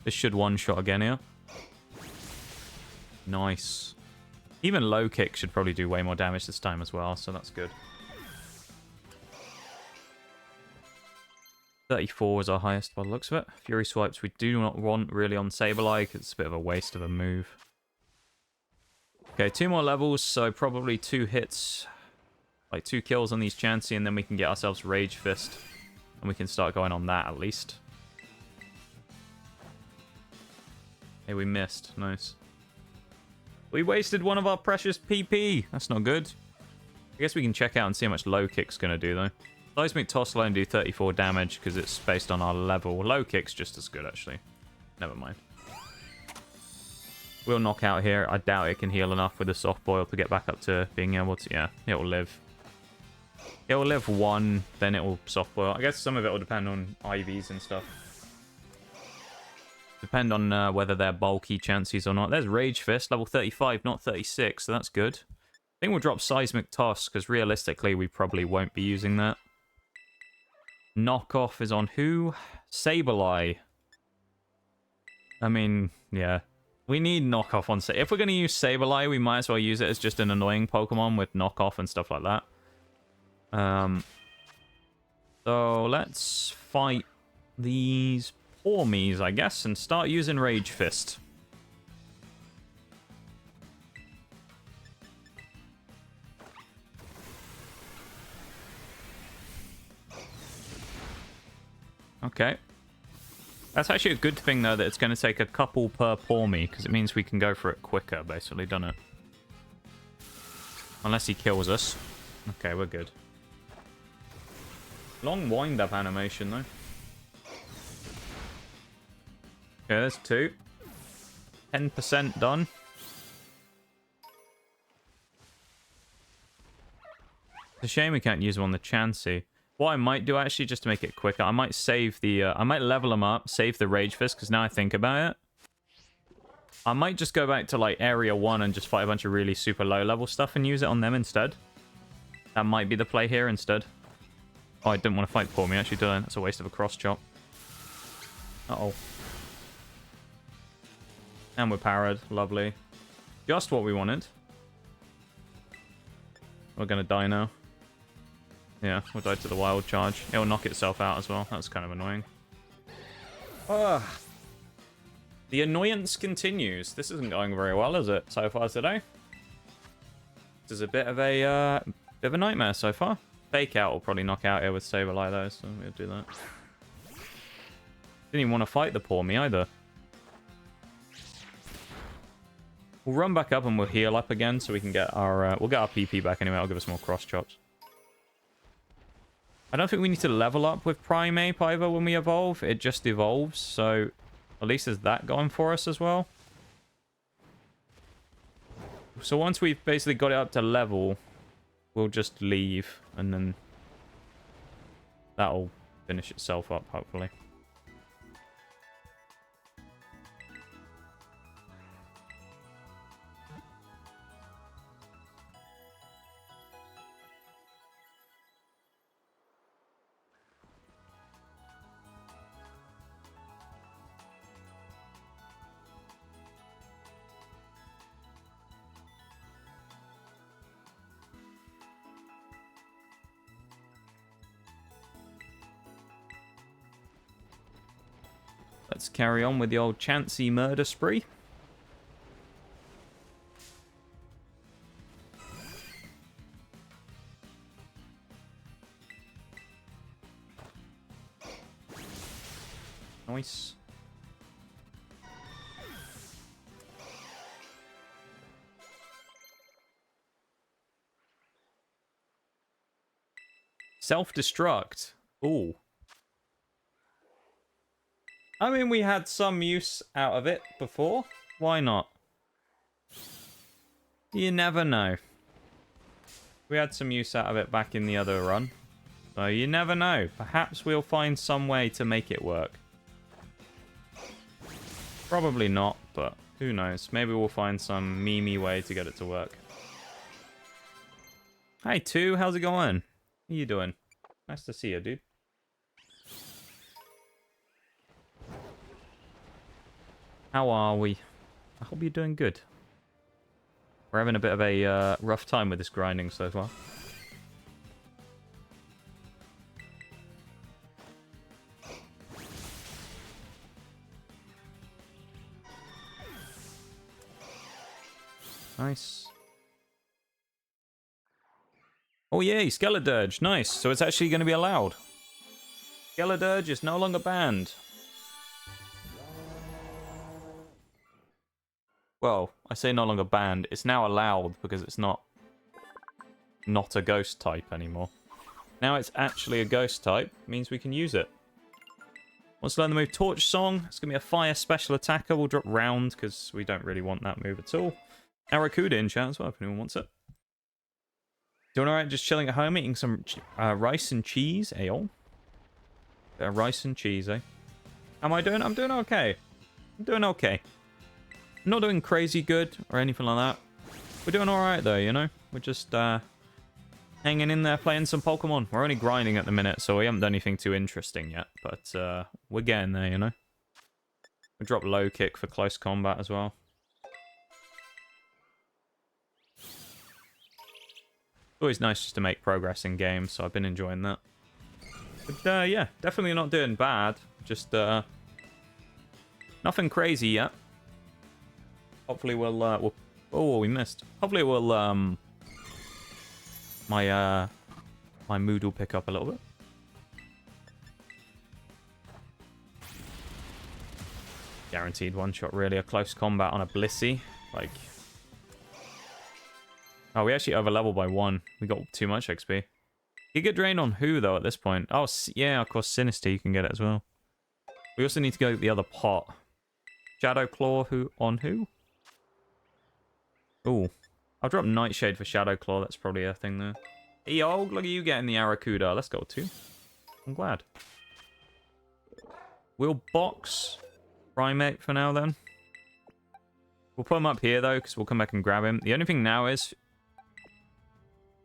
This should one-shot again here. Nice. Even Low Kick should probably do way more damage this time as well, so that's good. 34 is our highest by the looks of it. Fury Swipes we do not want really on Sableye, because it's a bit of a waste of a move. Okay, 2 more levels, so probably 2 hits, like 2 kills on these Chansey, and then we can get ourselves Rage Fist. And we can start going on that, at least. Hey, we missed. Nice. We wasted one of our precious PP. That's not good. I guess we can check out and see how much low kick's going to do, though. Seismic Toss alone do 34 damage because it's based on our level. Low kick's just as good, actually. Never mind. We'll knock out here. I doubt it can heal enough with a soft boil to get back up to being able to... Yeah, it will live. It will live 1, then it will soft boil. I guess some of it will depend on IVs and stuff. Depend on whether they're bulky Chanseys or not. There's Rage Fist, level 35, not 36, so that's good. I think we'll drop Seismic Toss, because realistically we probably won't be using that. Knockoff is on who? Sableye. I mean, yeah. We need Knockoff on... If we're going to use Sableye, we might as well use it as just an annoying Pokemon with Knockoff and stuff like that. So let's fight these Pormies, I guess, and start using Rage Fist. Okay. That's actually a good thing, though, that it's going to take a couple per Pormy, because it means we can go for it quicker, basically, doesn't it? Unless he kills us. Okay, we're good. Long wind-up animation, though. Okay, there's 2. 10% done. It's a shame we can't use them on the Chansey. What I might do, actually, just to make it quicker, I might save the... I might level them up, save the Rage Fist, because now I think about it, I might just go back to, like, Area 1 and just fight a bunch of really super low-level stuff and use it on them instead. That might be the play here instead. Oh, I didn't want to fight Pormy, actually, did I? That's a waste of a cross-chop. Uh-oh. And we're parried. Lovely. Just what we wanted. We're going to die now. Yeah, we'll die to the wild charge. It'll knock itself out as well. That's kind of annoying. Ugh. The annoyance continues. This isn't going very well, is it, so far today? This is a bit of a nightmare so far. Fake Out will probably knock out here with Sableye, though, so we'll do that. Didn't even want to fight the Pormy either. We'll run back up and we'll heal up again so we can get our... we'll get our PP back anyway. It'll give us more cross chops. I don't think we need to level up with Primeape either when we evolve. It just evolves, so at least there's that going for us as well. So once we've basically got it up to level, we'll just leave, and then that'll finish itself up, hopefully. Let's carry on with the old Chansey murder spree. Nice. Self-destruct. Ooh. I mean, we had some use out of it before. Why not? You never know. We had some use out of it back in the other run. So you never know. Perhaps we'll find some way to make it work. Probably not, but who knows. Maybe we'll find some memey way to get it to work. Hey, 2. How's it going? How you doing? Nice to see you, dude. How are we? I hope you're doing good. We're having a bit of a rough time with this grinding so far. Nice. Oh yay, Skeledirge. Nice. So it's actually going to be allowed. Skeledirge is no longer banned. Well, I say no longer banned. It's now allowed because it's not a ghost type anymore. Now it's actually a ghost type. Means we can use it. Wants to learn the move Torch Song. It's going to be a fire special attacker. We'll drop round because we don't really want that move at all. Aracuda in chat as well if anyone wants it. Doing alright, just chilling at home, eating some rice and cheese. Ayo. Rice and cheese, eh? How am I doing? I'm doing okay. I'm doing okay. I'm not doing crazy good or anything like that. We're doing alright though, you know? We're just hanging in there playing some Pokemon. We're only grinding at the minute, so we haven't done anything too interesting yet. But we're getting there, you know? We drop low kick for close combat as well. It's always nice just to make progress in games, so I've been enjoying that. But yeah, definitely not doing bad. Just nothing crazy yet. Hopefully we'll oh, we missed. Hopefully we'll my mood will pick up a little bit. Guaranteed one shot, really. A close combat on a Blissey, like. Oh, we actually over leveled by 1. We got too much XP. You get drained on who, though, at this point? Oh, yeah, of course, Sinister, you can get it as well. We also need to go to the other pot. Shadow Claw, on who? Ooh. I'll drop Nightshade for Shadow Claw. That's probably a thing there. Hey, yo, look at you getting the Aracuda. Let's go, too. I'm glad. We'll box Primate for now, then. We'll put him up here, though, because we'll come back and grab him. The only thing now is...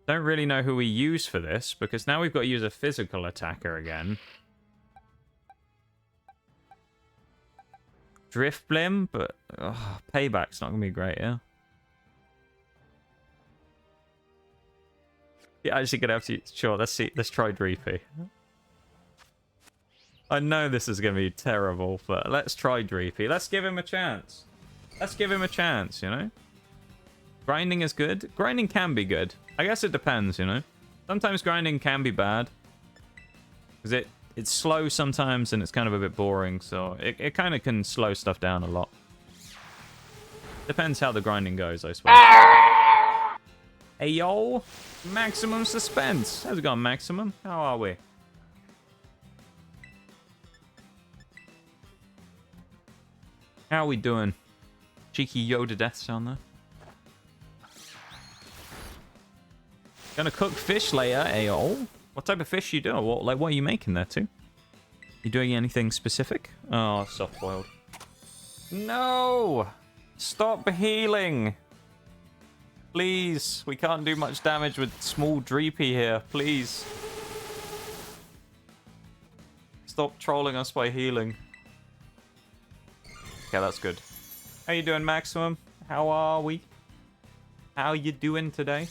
Don't really know who we use for this, because now we've got to use a physical attacker again. Driftblim, but payback's not going to be great, yeah? Yeah, actually going to have to... Sure, let's see. Let's try Dreepy. I know this is going to be terrible, but let's try Dreepy. Let's give him a chance. Let's give him a chance, you know? Grinding is good. Grinding can be good. I guess it depends, you know? Sometimes grinding can be bad. Because it's slow sometimes and it's kind of a bit boring, so it kind of can slow stuff down a lot. Depends how the grinding goes, I suppose. Hey, yo! Maximum suspense! How's it going, Maximum? How are we? How are we doing? Cheeky Yoda death sound there. Gonna cook fish later, Ayo. What type of fish you doing? What are you making there too? You doing anything specific? Oh, soft boiled. No! Stop healing! Please, we can't do much damage with small Dreepy here. Please. Stop trolling us by healing. Okay, that's good. How you doing, Maximum? How are we? How you doing today?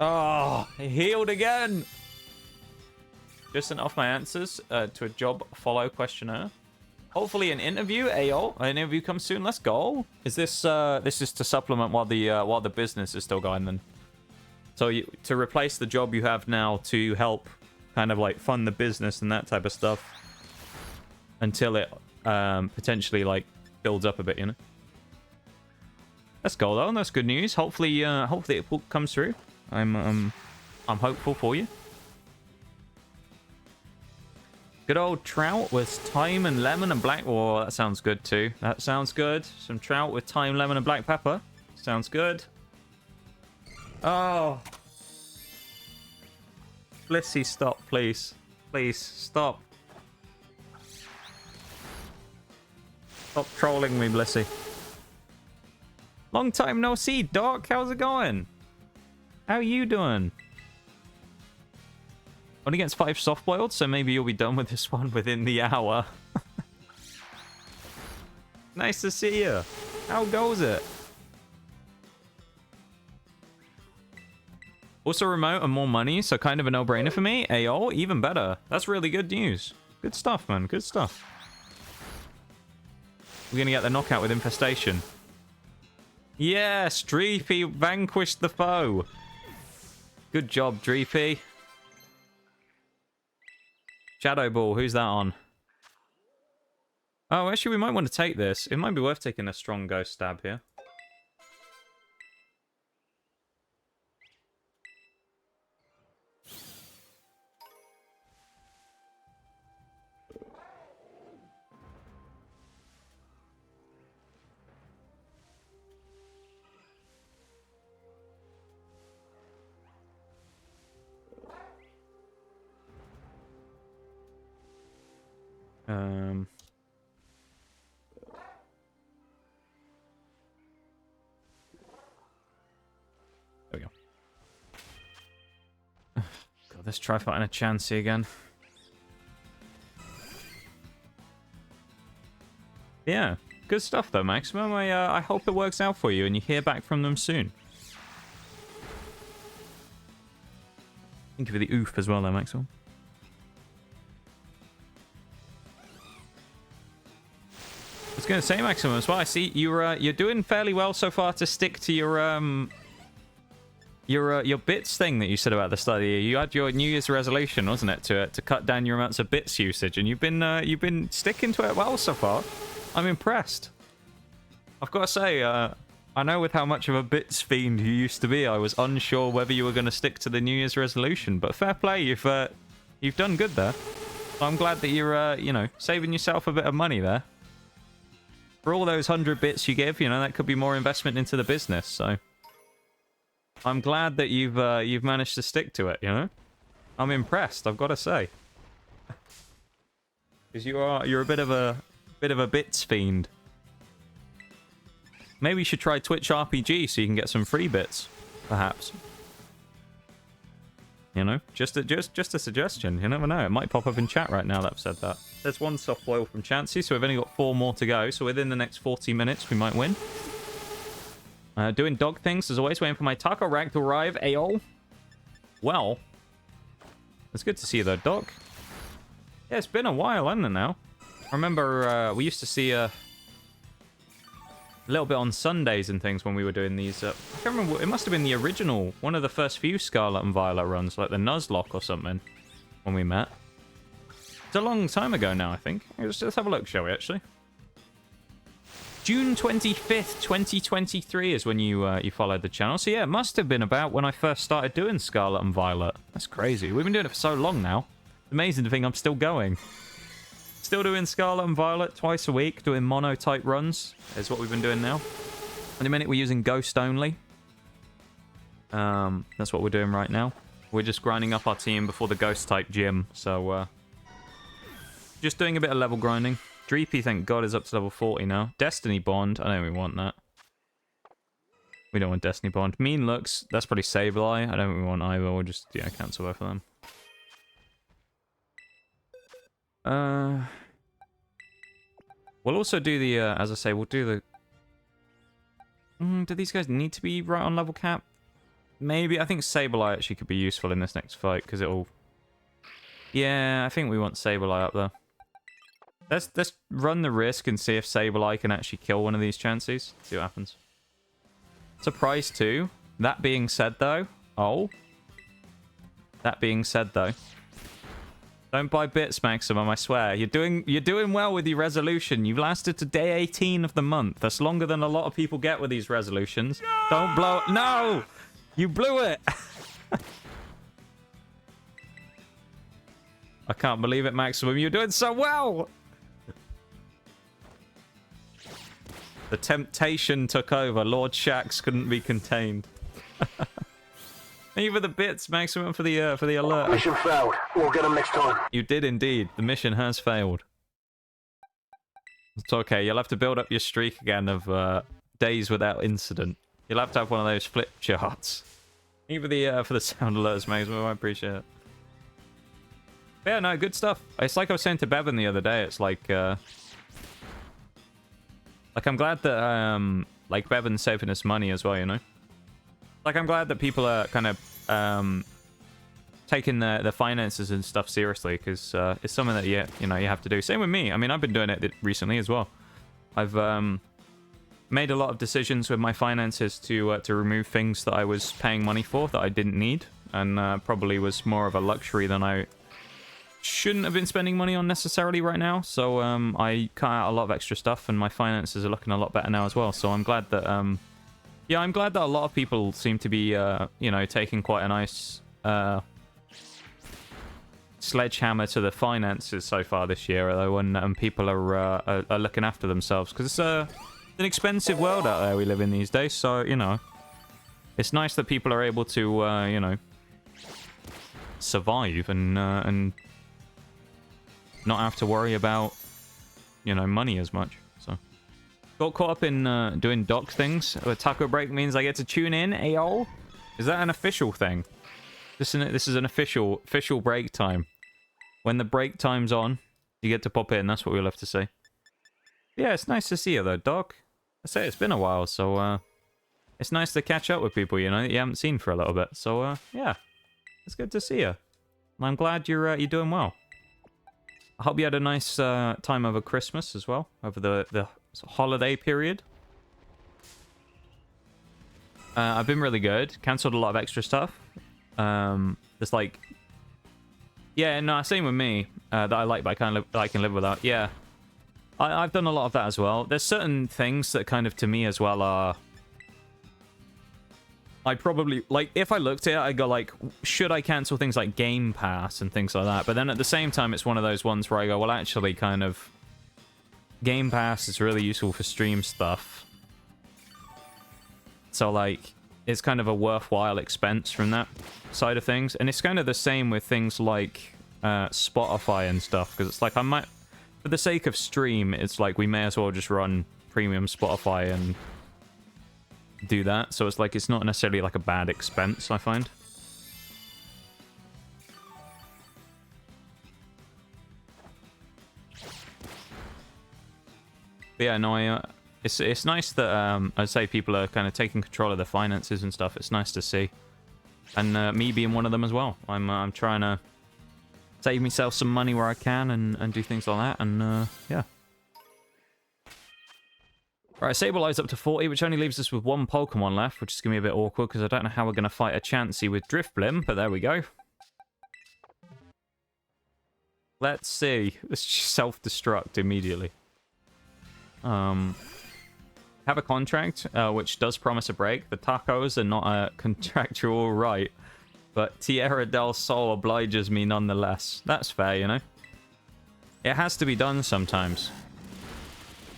Oh, he healed again. Just sent off my answers to a job follow questionnaire. Hopefully an interview, Ayo. An interview comes soon. Let's go. Is this this is to supplement while the business is still going then? So to replace the job you have now to help kind of like fund the business and that type of stuff until it potentially like builds up a bit, you know. Let's go though. That's good news. Hopefully hopefully it comes through. I'm hopeful for you. Good old trout with thyme and lemon and black. Oh, that sounds good too. That sounds good. Some trout with thyme, lemon, and black pepper. Sounds good. Oh. Blissey, stop, please. Please, stop. Stop trolling me, Blissey. Long time no see, Doc. How's it going? How you doing? Only gets 5 soft-boiled, so maybe you'll be done with this one within the hour. Nice to see you. How goes it? Also remote and more money, so kind of a no-brainer for me. Ayo, even better. That's really good news. Good stuff, man. Good stuff. We're gonna get the knockout with Infestation. Yes, Dreepy vanquished the foe. Good job, Dreepy. Shadow Ball, who's that on? Oh, actually, we might want to take this. It might be worth taking a strong ghost stab here. There we go. God, let's try fighting a Chansey again. Yeah, good stuff though, Maximum. I hope it works out for you and you hear back from them soon. Thank you for the oof as well though, Maximum. I was going to say, Maximum, as well. I see you're doing fairly well so far to stick to your bits thing that you said about the study. You had your New Year's resolution, wasn't it, to cut down your amounts of bits usage, and you've been sticking to it well so far. I'm impressed. I've got to say, I know with how much of a bits fiend you used to be, I was unsure whether you were going to stick to the New Year's resolution. But fair play, you've done good there. So I'm glad that you're you know, saving yourself a bit of money there. For all those 100 bits you give, you know, that could be more investment into the business. So I'm glad that you've managed to stick to it. You know, I'm impressed. I've got to say, because you're a bit of a bits fiend. Maybe you should try Twitch RPG so you can get some free bits, perhaps. You know, just a suggestion. You never know. It might pop up in chat right now that I've said that. There's one soft boil from Chansey, so we've only got 4 more to go. So within the next 40 minutes, we might win. Doing dog things, as always, waiting for my taco rack to arrive. Ayo. Well, it's good to see you though, Doc. Yeah, it's been a while, hasn't it now? I remember we used to see a little bit on Sundays and things when we were doing these. I can't remember. It must have been the original, one of the first few Scarlet and Violet runs, like the nuzlocke or something, when we met. It's a long time ago now, I think. Let's have a look, shall we, actually? June 25th, 2023 is when you followed the channel. So yeah, it must have been about when I first started doing Scarlet and Violet. That's crazy. We've been doing it for so long now. Amazing to think I'm still going. Still doing Scarlet and Violet twice a week, doing monotype runs is what we've been doing now. In a minute, we're using Ghost only. That's what we're doing right now. We're just grinding up our team before the Ghost type gym, so just doing a bit of level grinding. Dreepy, thank God, is up to level 40 now. Destiny Bond, I don't really want that. We don't want Destiny Bond. Mean Looks, that's probably Sableye. I don't really want either. We'll just, yeah, cancel both of them. We'll also do the, as I say, we'll do the... do these guys need to be right on level cap? Maybe. I think Sableye actually could be useful in this next fight, because it'll... Yeah, I think we want Sableye up there. Let's run the risk and see if Sableye can actually kill one of these Chanseys. See what happens. It's a price too. That being said, though... Oh. That being said, though... Don't buy bits, Maximum, I swear. You're doing well with your resolution. You've lasted to day 18 of the month. That's longer than a lot of people get with these resolutions. No! Don't blow it. No! You blew it! I can't believe it, Maximum. You're doing so well! The temptation took over. Lord Shax couldn't be contained. Thank you for the bits, Maximum, for the alert. Mission failed. We'll get them next time. You did indeed. The mission has failed. It's okay. You'll have to build up your streak again of days without incident. You'll have to have one of those flip charts. Thank you for the sound alerts, Maximum. I appreciate it. But yeah, no, good stuff. It's like I was saying to Bevan the other day. It's like I'm glad that like Bevan's saving us money as well, you know. Like, I'm glad that people are kind of taking the finances and stuff seriously, because it's something that you have to do. Same with me. I mean, I've been doing it recently as well. I've made a lot of decisions with my finances to remove things that I was paying money for that I didn't need, and probably was more of a luxury than I shouldn't have been spending money on necessarily right now. So I cut out a lot of extra stuff, and my finances are looking a lot better now as well. So I'm glad that yeah, I'm glad that a lot of people seem to be you know, taking quite a nice sledgehammer to the finances so far this year, though, and people are looking after themselves, because it's an expensive world out there we live in these days. So, you know, it's nice that people are able to you know, survive and not have to worry about, you know, money as much. So got caught up in doing doc things. Taco break means I get to tune in. Ayo, is that an official thing? This is an official break time. When the break time's on, you get to pop in. That's what we'll have to say. Yeah, it's nice to see you though, Doc. I say it's been a while, so it's nice to catch up with people, you know, that you haven't seen for a little bit. So yeah, it's good to see you. And I'm glad you're doing well. I hope you had a nice time over Christmas as well, over the holiday period. I've been really good. Cancelled a lot of extra stuff. Just like, yeah, no, same with me. That I like, but I can live without. Yeah, I've done a lot of that as well. There's certain things that kind of, to me as well, are, I'd probably, like, if I looked at it, I'd go like, should I cancel things like Game Pass and things like that? But then at the same time, it's one of those ones where I go, well, actually, kind of, Game Pass is really useful for stream stuff. So, like, it's kind of a worthwhile expense from that side of things. And it's kind of the same with things like Spotify and stuff, because it's like, I might, for the sake of stream, it's like we may as well just run premium Spotify and do that. So it's like, it's not necessarily like a bad expense, I find. But yeah, no, it's nice that I'd say people are kind of taking control of their finances and stuff. It's nice to see, and me being one of them as well. I'm trying to save myself some money where I can and do things like that, and yeah. Right, stabilize up to 40, which only leaves us with one Pokemon left, which is going to be a bit awkward because I don't know how we're going to fight a Chansey with Drifblim, but there we go. Let's see. Let's just self-destruct immediately. Have a contract, which does promise a break. The tacos are not a contractual right, but Tierra del Sol obliges me nonetheless. That's fair, you know? It has to be done sometimes.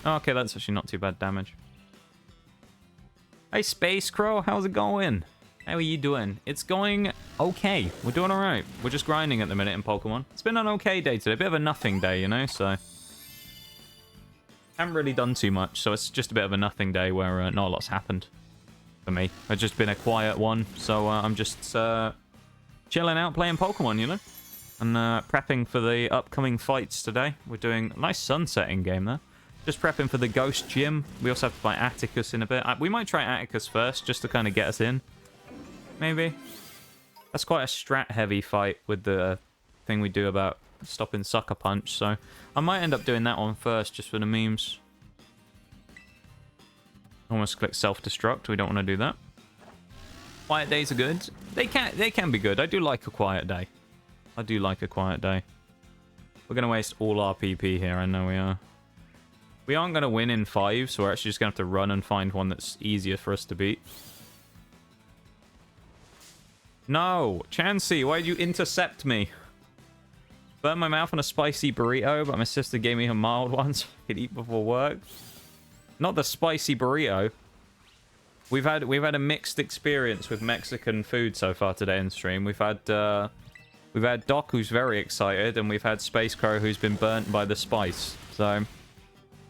Oh, okay, that's actually not too bad damage. Hey, Space Crow, how's it going? How are you doing? It's going okay. We're doing alright. We're just grinding at the minute in Pokemon. It's been an okay day today. A bit of a nothing day, you know, so... haven't really done too much, so it's just a bit of a nothing day where not a lot's happened for me. It's just been a quiet one, so I'm just chilling out playing Pokemon, you know? And prepping for the upcoming fights today. We're doing a nice sunsetting game there. Just prepping for the Ghost Gym. We also have to fight Atticus in a bit. We might try Atticus first, just to kind of get us in. Maybe. That's quite a strat-heavy fight with the thing we do about stopping Sucker Punch, so I might end up doing that one first, just for the memes. Almost click self-destruct. We don't want to do that. Quiet days are good. They can be good. I do like a quiet day. I do like a quiet day. We're going to waste all our PP here. I know we are. We aren't going to win in 5, so we're actually just going to have to run and find one that's easier for us to beat. No! Chansey, why did you intercept me? Burn my mouth on a spicy burrito, but my sister gave me a mild one so I could eat before work. Not the spicy burrito. We've had a mixed experience with Mexican food so far today in stream. We've had Doc, who's very excited, and we've had Space Crow, who's been burnt by the spice. So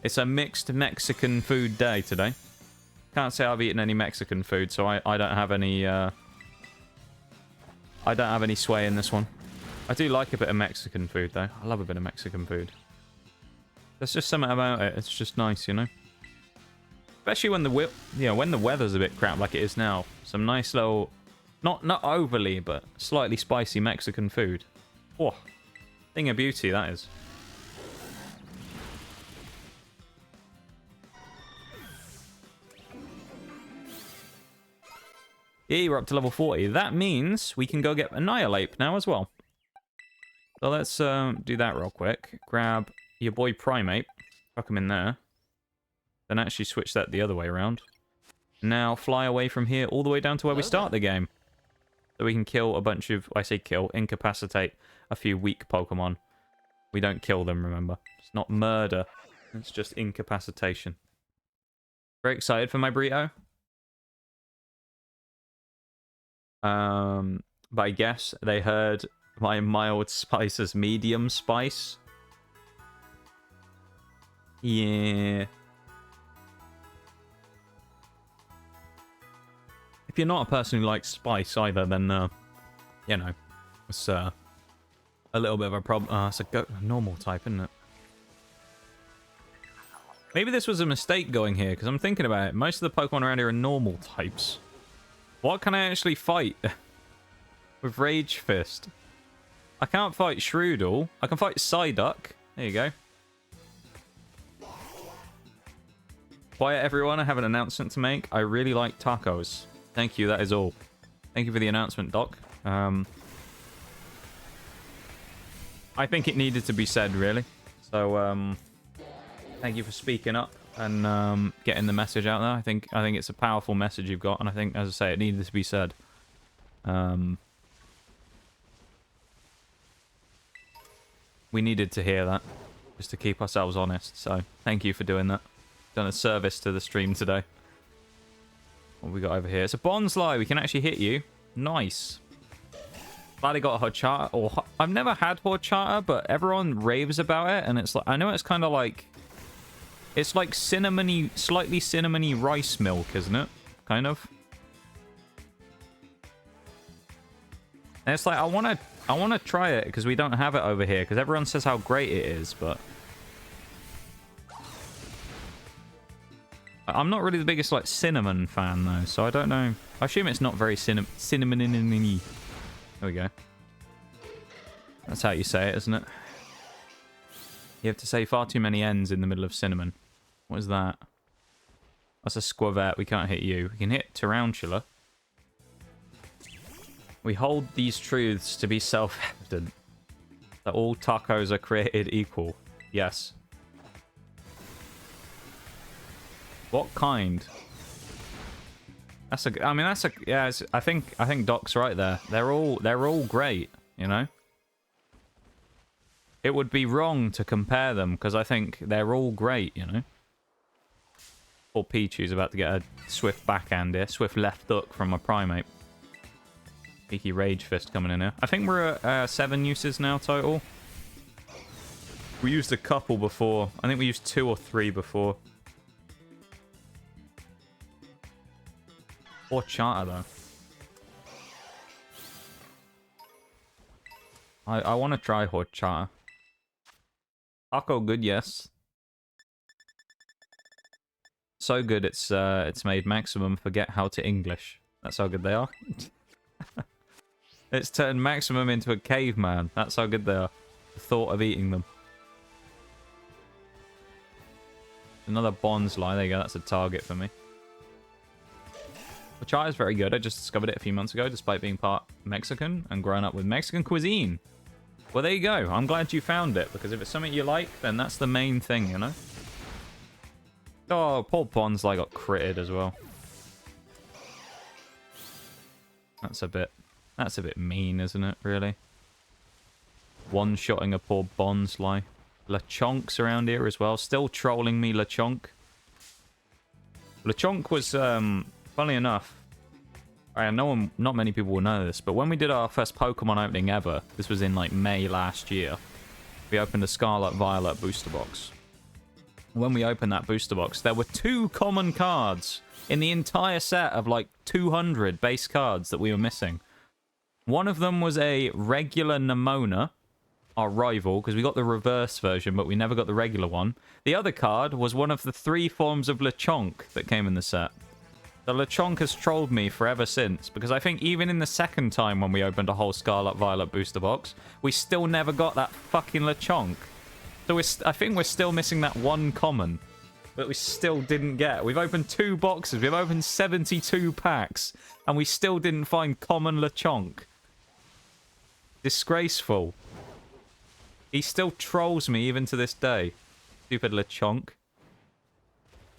it's a mixed Mexican food day today. Can't say I've eaten any Mexican food, so I don't have any sway in this one. I do like a bit of Mexican food, though. I love a bit of Mexican food. There's just something about it. It's just nice, you know? Especially when when the weather's a bit crap like it is now. Some nice little... Not overly, but slightly spicy Mexican food. Oh, thing of beauty, that is. Yeah, we're up to level 40. That means we can go get Annihilate now as well. So let's do that real quick. Grab your boy Primate. Fuck him in there. Then actually switch that the other way around. Now fly away from here all the way down to where we start the game. So we can kill a bunch of... I say kill. Incapacitate a few weak Pokemon. We don't kill them, remember. It's not murder. It's just incapacitation. Very excited for my burrito. But I guess they heard my mild spice as medium spice. Yeah. If you're not a person who likes spice either, then, you know, it's a little bit of a problem. It's a normal type, isn't it? Maybe this was a mistake going here, because I'm thinking about it. Most of the Pokemon around here are normal types. What can I actually fight with Rage Fist? I can't fight Shroodle. I can fight Psyduck. There you go. Quiet, everyone. I have an announcement to make. I really like tacos. Thank you. That is all. Thank you for the announcement, Doc. I think it needed to be said, really. So, thank you for speaking up and getting the message out there. I think it's a powerful message you've got, and I think, as I say, it needed to be said. We needed to hear that, just to keep ourselves honest. So, thank you for doing that. Done a service to the stream today. What have we got over here? It's a Bonsly. We can actually hit you. Nice. Glad I got a Horchata. I've never had Horchata, but everyone raves about it, and it's like, I know it's kind of like, it's like cinnamony, slightly cinnamony rice milk, isn't it? Kind of. And it's like, I want to try it because we don't have it over here, because everyone says how great it is, but I'm not really the biggest like cinnamon fan though, so I don't know. I assume it's not very cinnamon-y. There we go. That's how you say it, isn't it? You have to say far too many N's in the middle of cinnamon. What is that? That's a Squavette. We can't hit you. We can hit Tarantula. We hold these truths to be self-evident. That all tacos are created equal. Yes. What kind? That's a. I mean, that's a. Yeah. I think Doc's right there. They're all great. You know. It would be wrong to compare them because I think they're all great. You know. Poor Pichu's about to get a swift backhand here. Swift left hook from a Primate. Cheeky Rage Fist coming in here. I think we're at 7 uses now total. We used a couple before. I think we used 2 or 3 before. Horchata, though. I want to try Horchata. Taco good, yes. So good it's made Maximum forget how to English. That's how good they are. It's turned Maximum into a caveman. That's how good they are. The thought of eating them. Another Bonsly. There you go. That's a target for me. Horchata is very good. I just discovered it a few months ago, despite being part Mexican and growing up with Mexican cuisine. Well, there you go. I'm glad you found it, because if it's something you like, then that's the main thing, you know? Oh, poor Bonsly got critted as well. That's a bit mean, isn't it, really? One-shotting a poor Bonsly. Lechonk's around here as well. Still trolling me, Lechonk. Lechonk was, funny enough, not many people will know this, but when we did our first Pokemon opening ever, this was in like May last year, we opened a Scarlet Violet booster box. When we opened that booster box, there were 2 common cards in the entire set of like 200 base cards that we were missing. One of them was a regular Nemona, our rival, because we got the reverse version, but we never got the regular one. The other card was one of the 3 forms of Lechonk that came in the set. The Lechonk has trolled me forever since, because I think even in the second time when we opened a whole Scarlet Violet booster box, we still never got that fucking Lechonk. So I think we're still missing that one common. that we still didn't get. We've opened 2 boxes. We've opened 72 packs. And we still didn't find common Lechonk. Disgraceful. He still trolls me even to this day. Stupid Lechonk.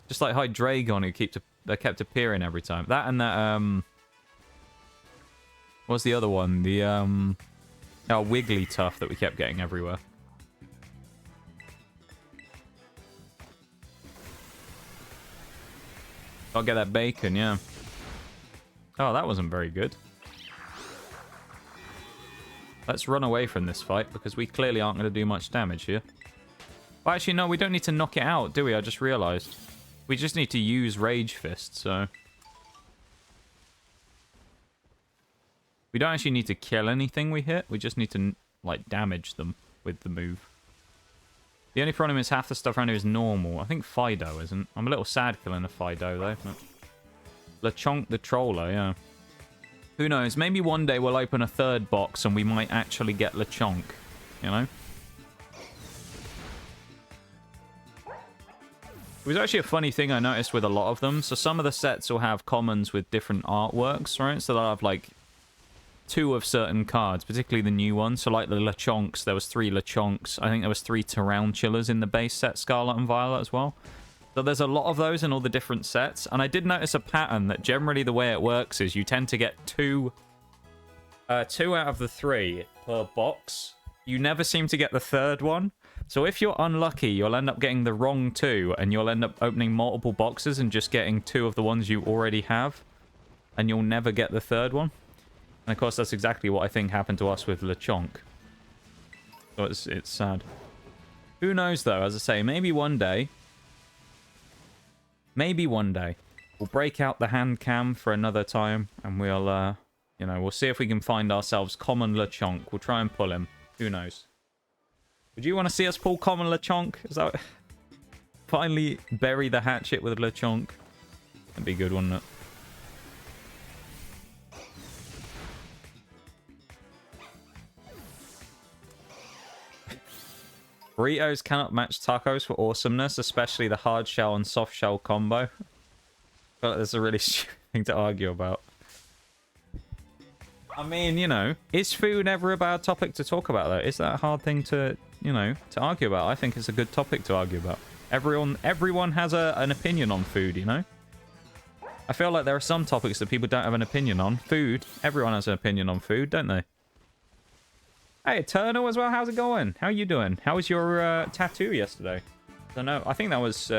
Just like Hydreigon who kept appearing every time. That and that, what's the other one? The, Wigglytuff that we kept getting everywhere. I'll get that bacon, yeah. Oh, that wasn't very good. Let's run away from this fight, because we clearly aren't going to do much damage here. Well, actually, no, we don't need to knock it out, do we? I just realised. We just need to use Rage Fist, so... We don't actually need to kill anything we hit. We just need to, like, damage them with the move. The only problem is half the stuff around here is normal. I think Fido isn't. I'm a little sad killing a Fido, though. But... Lechonk the Troller, yeah. Who knows? Maybe one day we'll open a 3rd box and we might actually get Lechonk. You know? It was actually a funny thing I noticed with a lot of them. So some of the sets will have commons with different artworks, right? So they'll have, like, 2 of certain cards, particularly the new ones. So, like, the Lechonks, there was 3 Lechonks. I think there was 3 Tarountullas in the base set, Scarlet and Violet as well. So there's a lot of those in all the different sets. And I did notice a pattern that generally the way it works is you tend to get 2 out of the 3 per box. You never seem to get the 3rd one. So if you're unlucky, you'll end up getting the wrong 2, and you'll end up opening multiple boxes and just getting 2 of the ones you already have. And you'll never get the 3rd one. And of course, that's exactly what I think happened to us with Lechonk. So it's sad. Who knows, though? As I say, maybe one day, we'll break out the hand cam for another time, and we'll, you know, we'll see if we can find ourselves common Lechonk. We'll try and pull him. Who knows? Would you want to see us pull common Lechonk? Is that... Finally bury the hatchet with Lechonk? That'd be good, wouldn't it? Burritos cannot match tacos for awesomeness, especially the hard shell and soft shell combo. I feel like that's a really stupid thing to argue about. I mean, you know, is food ever a bad topic to talk about, though? Is that a hard thing to, you know, to argue about? I think it's a good topic to argue about. Everyone has an opinion on food, you know? I feel like there are some topics that people don't have an opinion on. Food, everyone has an opinion on food, don't they? Hey, Eternal as well, how's it going? How are you doing? How was your tattoo yesterday? I don't know, I think that was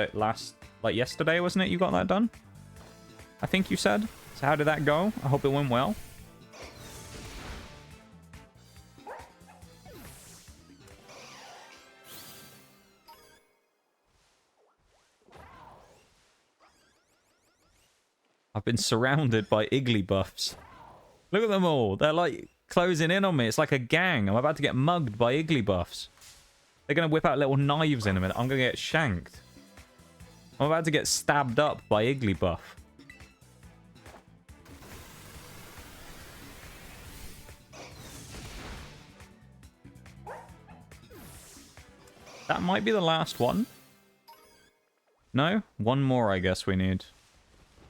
yesterday, wasn't it? You got that done? I think you said. So how did that go? I hope it went well. I've been surrounded by Igglybuffs. Look at them all. They're like closing in on me. It's like a gang. I'm about to get mugged by Igglybuffs. They're going to whip out little knives in a minute. I'm going to get shanked. I'm about to get stabbed up by Igglybuff. That might be the last one. No? One more, I guess we need.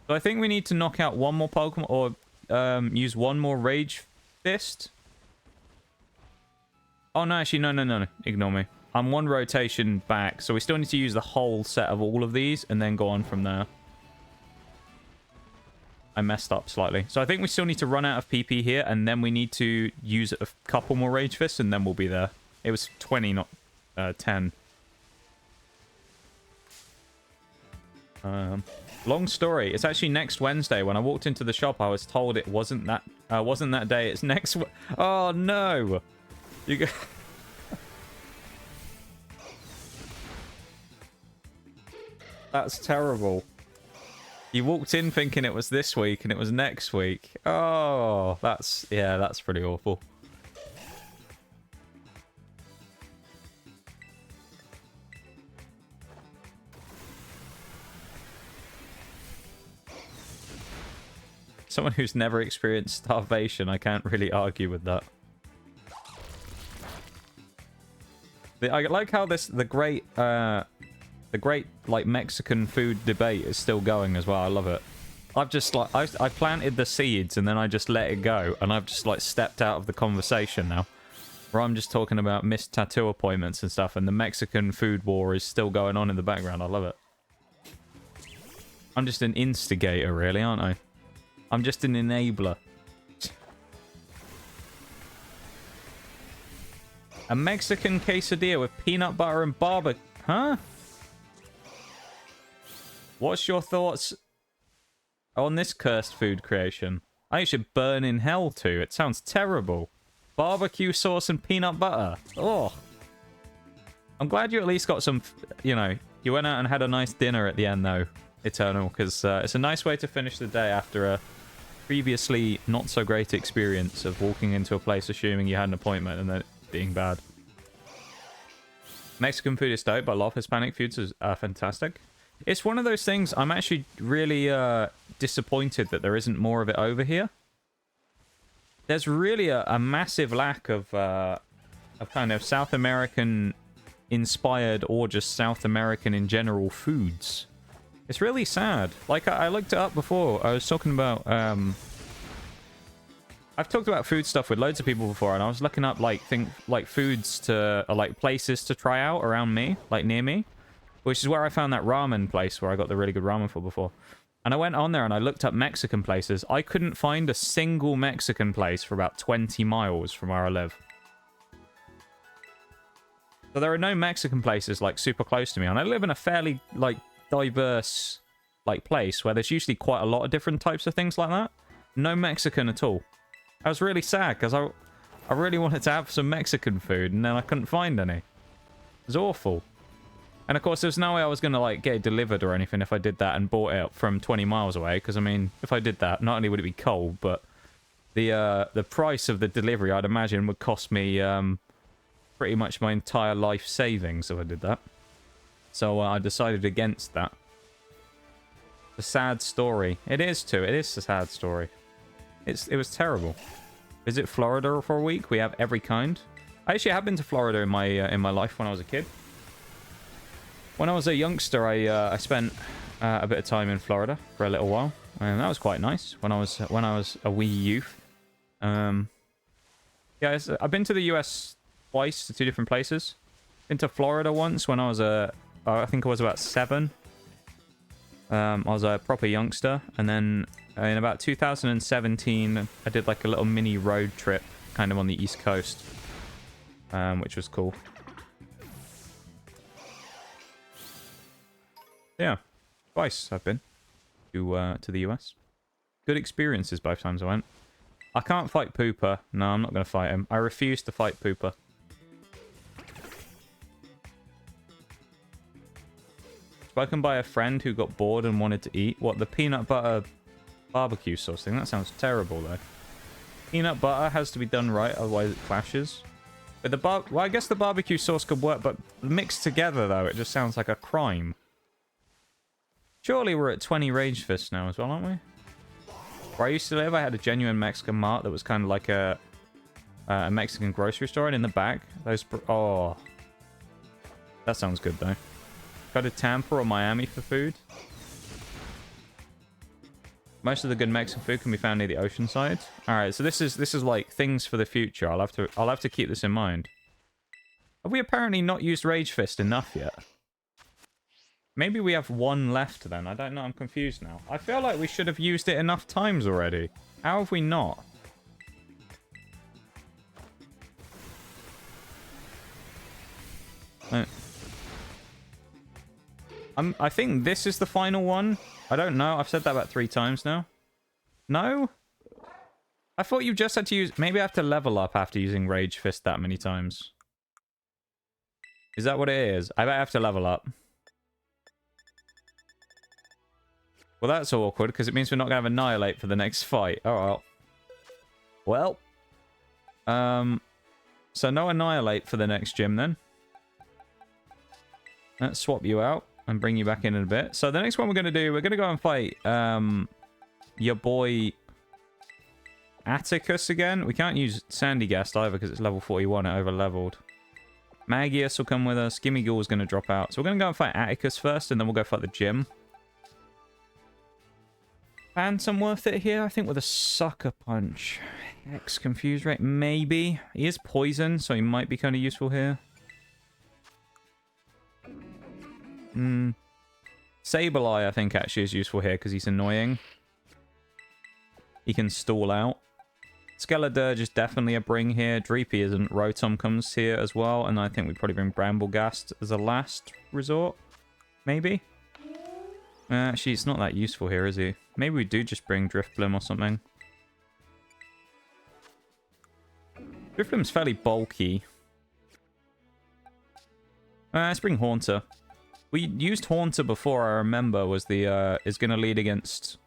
So I think we need to knock out one more Pokemon, or use one more Rage Fist. Oh, no, actually, no. Ignore me. I'm one rotation back, so we still need to use the whole set of all of these, and then go on from there. I messed up slightly. So I think we still need to run out of PP here, and then we need to use a couple more Rage Fists, and then we'll be there. It was 20, not 10. Long story. It's actually next Wednesday. When I walked into the shop, I was told it wasn't that day. It's next. Oh no! You go. That's terrible. You walked in thinking it was this week, and it was next week. Oh, that's pretty awful. Someone who's never experienced starvation, I can't really argue with that. I like how the great The great, like, Mexican food debate is still going as well. I love it. I've just, like, I planted the seeds and then I just let it go. And I've just, like, stepped out of the conversation now. Where I'm just talking about missed tattoo appointments and stuff. And the Mexican food war is still going on in the background. I love it. I'm just an instigator, really, aren't I? I'm just an enabler. A Mexican quesadilla with peanut butter and barbecue. Huh? What's your thoughts on this cursed food creation? I should burn in hell too. It sounds terrible. Barbecue sauce and peanut butter. Oh. I'm glad you at least got some, you know, you went out and had a nice dinner at the end though, Eternal, because it's a nice way to finish the day after a previously not so great experience of walking into a place assuming you had an appointment and then it being bad. Mexican food is dope, but a lot of Hispanic foods is fantastic. It's one of those things, I'm actually really disappointed that there isn't more of it over here. There's really a massive lack of kind of South American inspired or just South American in general foods. It's really sad. Like, I looked it up before. I was talking about... I've talked about food stuff with loads of people before, and I was looking up, like, foods to... Or, like, places to try out around me, like, near me. Which is where I found that ramen place where I got the really good ramen for before. And I went on there and I looked up Mexican places. I couldn't find a single Mexican place for about 20 miles from where I live. So there are no Mexican places, like, super close to me. And I live in a fairly, like, diverse, like, place where there's usually quite a lot of different types of things like that. No Mexican at all. I was really sad because I really wanted to have some Mexican food and then I couldn't find any. It was awful. And of course, there's no way I was going to, like, get it delivered or anything if I did that and bought it from 20 miles away. Because, I mean, if I did that, not only would it be cold, but the price of the delivery, I'd imagine, would cost me pretty much my entire life savings if I did that. So I decided against that. A sad story. It is, too. It is a sad story. It was terrible. Visit Florida for a week. We have every kind. I actually have been to Florida in my life when I was a kid. When I was a youngster, I spent a bit of time in Florida for a little while, and that was quite nice. When I was a wee youth, yeah, I've been to the US twice to 2 different places. Been to Florida once when I was I think I was about 7. I was a proper youngster, and then in about 2017, I did like a little mini road trip, kind of on the East Coast, which was cool. Yeah, twice I've been to the US. Good experiences both times I went. I can't fight Pooper. No, I'm not going to fight him. I refuse to fight Pooper. Spoken by a friend who got bored and wanted to eat. What, the peanut butter barbecue sauce thing? That sounds terrible, though. Peanut butter has to be done right, otherwise it clashes. But well, I guess the barbecue sauce could work, but mixed together, though, it just sounds like a crime. Surely we're at 20 Rage Fists now as well, aren't we? Where I used to live, I had a genuine Mexican mart that was kind of like a Mexican grocery store, and in the back, those... Oh. That sounds good, though. Go to Tampa or Miami for food. Most of the good Mexican food can be found near the ocean side. Alright, so this is like things for the future. I'll have to keep this in mind. Have we apparently not used Rage Fist enough yet? Maybe we have 1 left then. I don't know. I'm confused now. I feel like we should have used it enough times already. How have we not? I think this is the final one. I don't know. I've said that about 3 times now. No? I thought you just had to use... Maybe I have to level up after using Rage Fist that many times. Is that what it is? I bet I have to level up. Well, that's awkward, because it means we're not going to have Annihilate for the next fight. Oh, well. So no Annihilate for the next gym, then. Let's swap you out and bring you back in a bit. So the next one we're going to do, we're going to go and fight your boy Atticus again. We can't use sandyghast either, because it's level 41. It over-leveled. Mismagious will come with us. Gimme Ghoul is going to drop out. So we're going to go and fight Atticus first, and then we'll go fight the gym. Phantom worth it here? I think with a Sucker Punch. X Confuse Rate? Maybe. He is poison, so he might be kind of useful here. Sableye, I think, actually is useful here because he's annoying. He can stall out. Skeledirge is definitely a bring here. Dreepy isn't. Rotom comes here as well. And I think we probably bring Bramblegast as a last resort. Maybe? Actually, it's not that useful here, is he? Maybe we do just bring Drifblim or something. Drifblim's fairly bulky. Let's bring Haunter. We used Haunter before, I remember, was the, is going to lead against...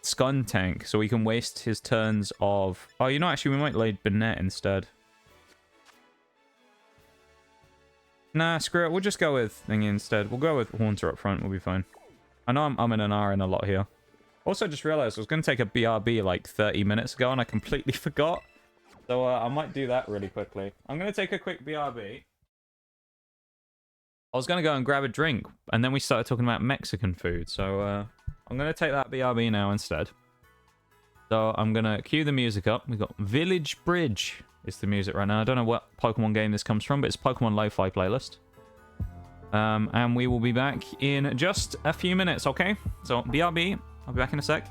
Skuntank, so we can waste his turns of... Oh, you know, actually, we might lead Banette instead. Nah, screw it. We'll just go with Thingy instead. We'll go with Haunter up front. We'll be fine. I know I'm in an RN a lot here. Also, just realized I was going to take a BRB like 30 minutes ago, and I completely forgot. So I might do that really quickly. I'm going to take a quick BRB. I was going to go and grab a drink, and then we started talking about Mexican food. So I'm going to take that BRB now instead. So I'm going to cue the music up. We've got Village Bridge is the music right now. I don't know what Pokemon game this comes from, but it's Pokemon Lo-Fi playlist. And we will be back in just a few minutes, okay? So BRB, I'll be back in a sec.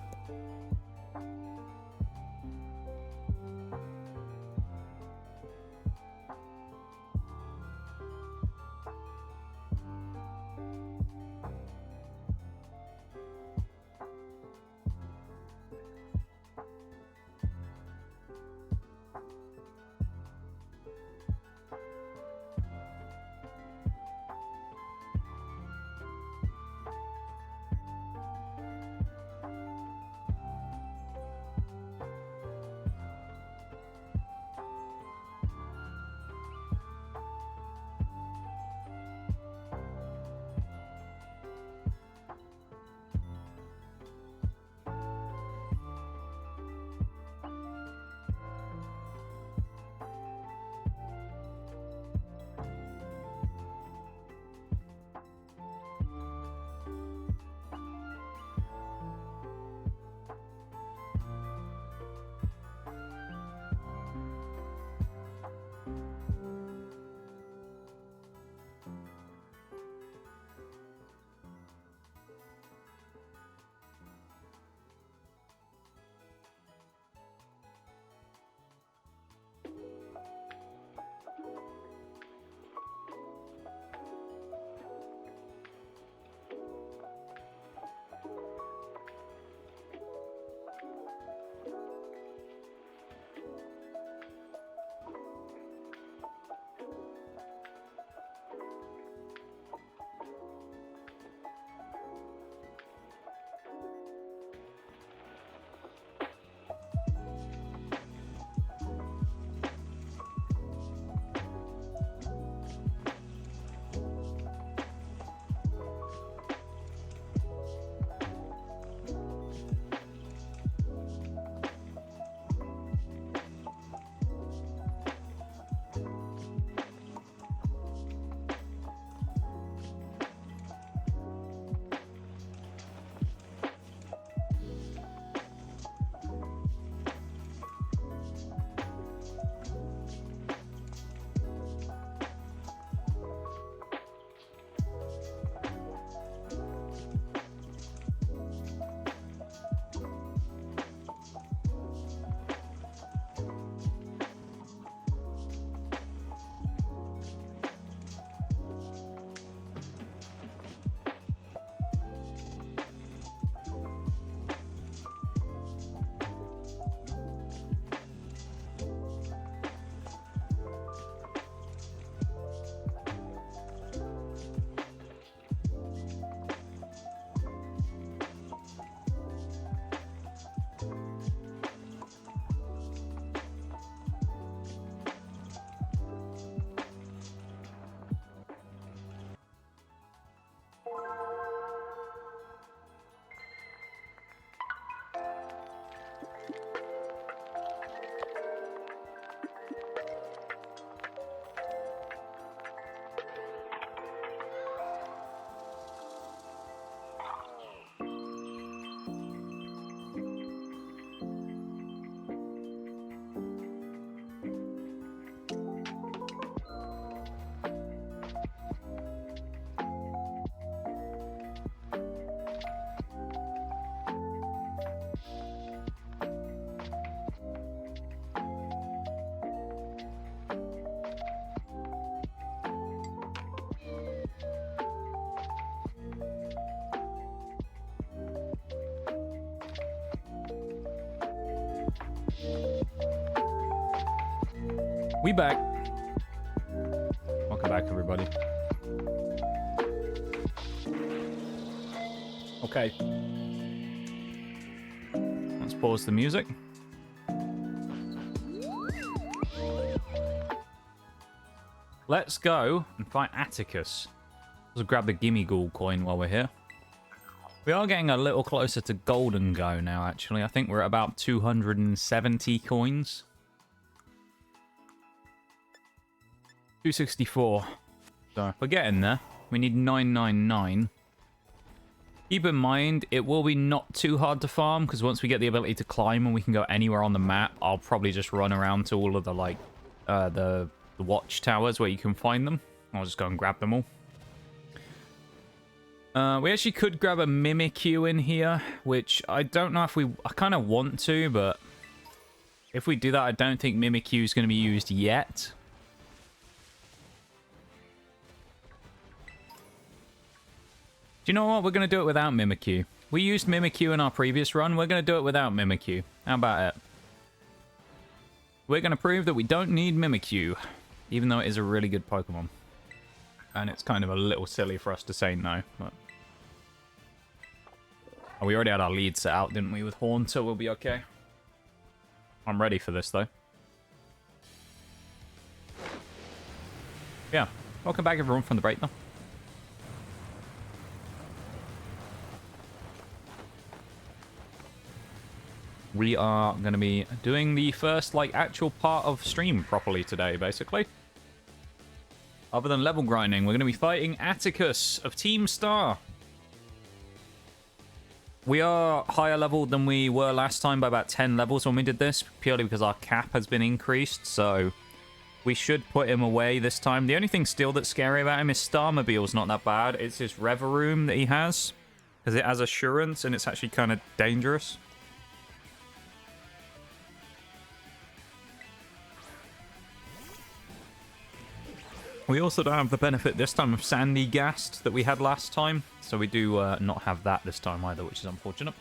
We back. Welcome back, everybody. Okay. Let's pause the music. Let's go and fight Atticus. Let's grab the Gimme Ghoul coin while we're here. We are getting a little closer to Golden Go now, actually. I think we're at about 270 coins. 264. So we're getting there. We need 999. Keep in mind, it will be not too hard to farm, because once we get the ability to climb and we can go anywhere on the map, I'll probably just run around to all of the, like, the watchtowers where you can find them. I'll just go and grab them all. We actually could grab a Mimikyu in here, which I don't know if I kind of want to, but if we do that, I don't think Mimikyu is going to be used yet. Do you know what? We're going to do it without Mimikyu. We used Mimikyu in our previous run. We're going to do it without Mimikyu. How about it? We're going to prove that we don't need Mimikyu, even though it is a really good Pokemon. And it's kind of a little silly for us to say no, but... Oh, we already had our lead set out, didn't we, with Haunter? We'll be okay. I'm ready for this, though. Yeah. Welcome back, everyone, from the break, though. We are going to be doing the first, like, actual part of stream properly today, basically. Other than level grinding, we're going to be fighting Atticus of Team Star. We are higher level than we were last time by about 10 levels when we did this, purely because our cap has been increased, so we should put him away this time. The only thing still that's scary about him is Starmobile's not that bad. It's his Reveroom that he has, because it has Assurance, and it's actually kind of dangerous. We also don't have the benefit this time of sandyghast that we had last time, so we do not have that this time either, which is unfortunate.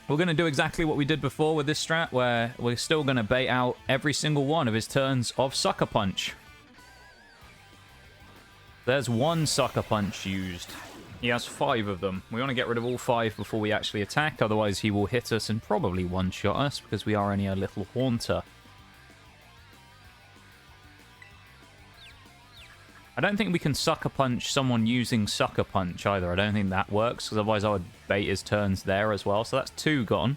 We're going to do exactly what we did before with this strat, where we're still going to bait out every single one of his turns of Sucker Punch. There's one Sucker Punch used. He has 5 of them. We want to get rid of all 5 before we actually attack, otherwise he will hit us and probably one-shot us, because we are only a little Haunter. I don't think we can Sucker Punch someone using Sucker Punch either. I don't think that works, because otherwise I would bait his turns there as well. So that's 2 gone.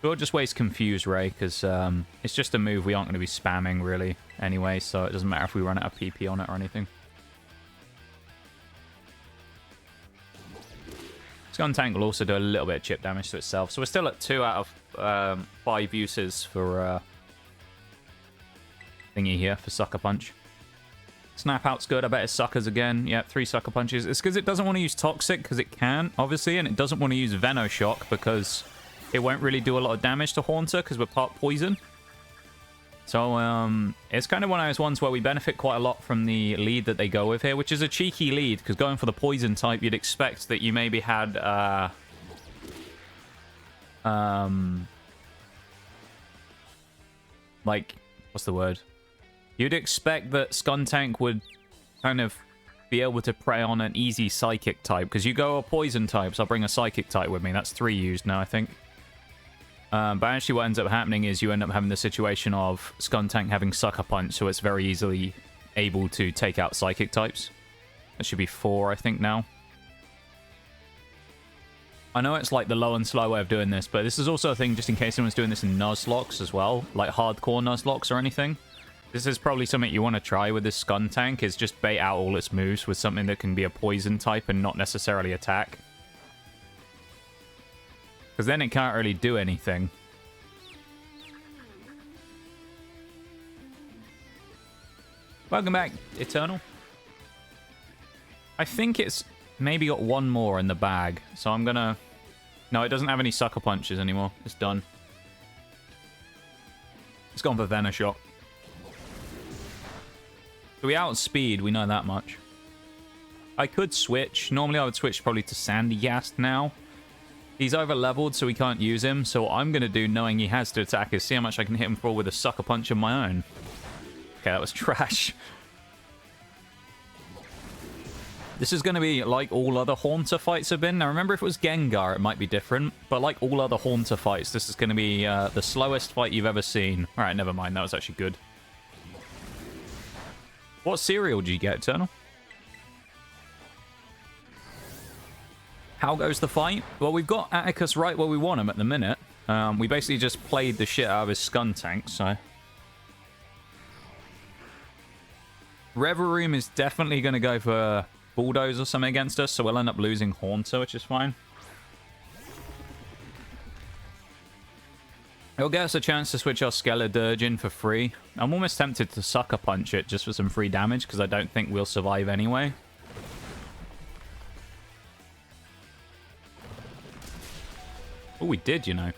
We'll just waste Confuse Ray, because it's just a move we aren't going to be spamming, really, anyway. So it doesn't matter if we run out of PP on it or anything. Skuntank will also do a little bit of chip damage to itself. So we're still at 2 out of 5 uses for thingy here, for Sucker Punch. Snap Out's good. I bet it suckers again. Yep, 3 Sucker Punches. It's because it doesn't want to use Toxic, because it can, obviously, and it doesn't want to use Venoshock, because it won't really do a lot of damage to Haunter, because we're part Poison. So, it's kind of one of those ones where we benefit quite a lot from the lead that they go with here, which is a cheeky lead, because going for the Poison type, you'd expect that you maybe had, like, what's the word? You'd expect that Skuntank would kind of be able to prey on an easy Psychic type, because you go a Poison type, so I'll bring a Psychic type with me. That's 3 used now, I think. But actually what ends up happening is you end up having the situation of Skuntank having Sucker Punch, so it's very easily able to take out Psychic types. That should be 4, I think, now. I know it's like the low and slow way of doing this, but this is also a thing just in case someone's doing this in Nuzlocks as well, like hardcore Nuzlocks or anything. This is probably something you want to try with this Skuntank, is just bait out all its moves with something that can be a Poison type and not necessarily attack. Because then it can't really do anything. Welcome back, Eternal. I think it's maybe got 1 more in the bag, so I'm gonna... No, it doesn't have any Sucker Punches anymore. It's done. It's gone for Venoshock. So we outspeed, we know that much. I could switch. Normally I would switch probably to sandyghast now. He's over-leveled, so we can't use him. So what I'm going to do, knowing he has to attack, is see how much I can hit him for with a sucker punch of my own. Okay, that was trash. This is going to be like all other Haunter fights have been. Now, remember, if it was Gengar, it might be different. But like all other Haunter fights, this is going to be the slowest fight you've ever seen. All right, never mind. That was actually good. What cereal do you get, Eternal? How goes the fight? Well, we've got Atticus right where we want him at the minute. We basically just played the shit out of his Skuntank, so... Reveroom is definitely going to go for Bulldoze or something against us, so we'll end up losing Haunter, which is fine. It'll get us a chance to switch our Skeledirge in for free. I'm almost tempted to Sucker Punch it just for some free damage, because I don't think we'll survive anyway. Oh, we did, you know.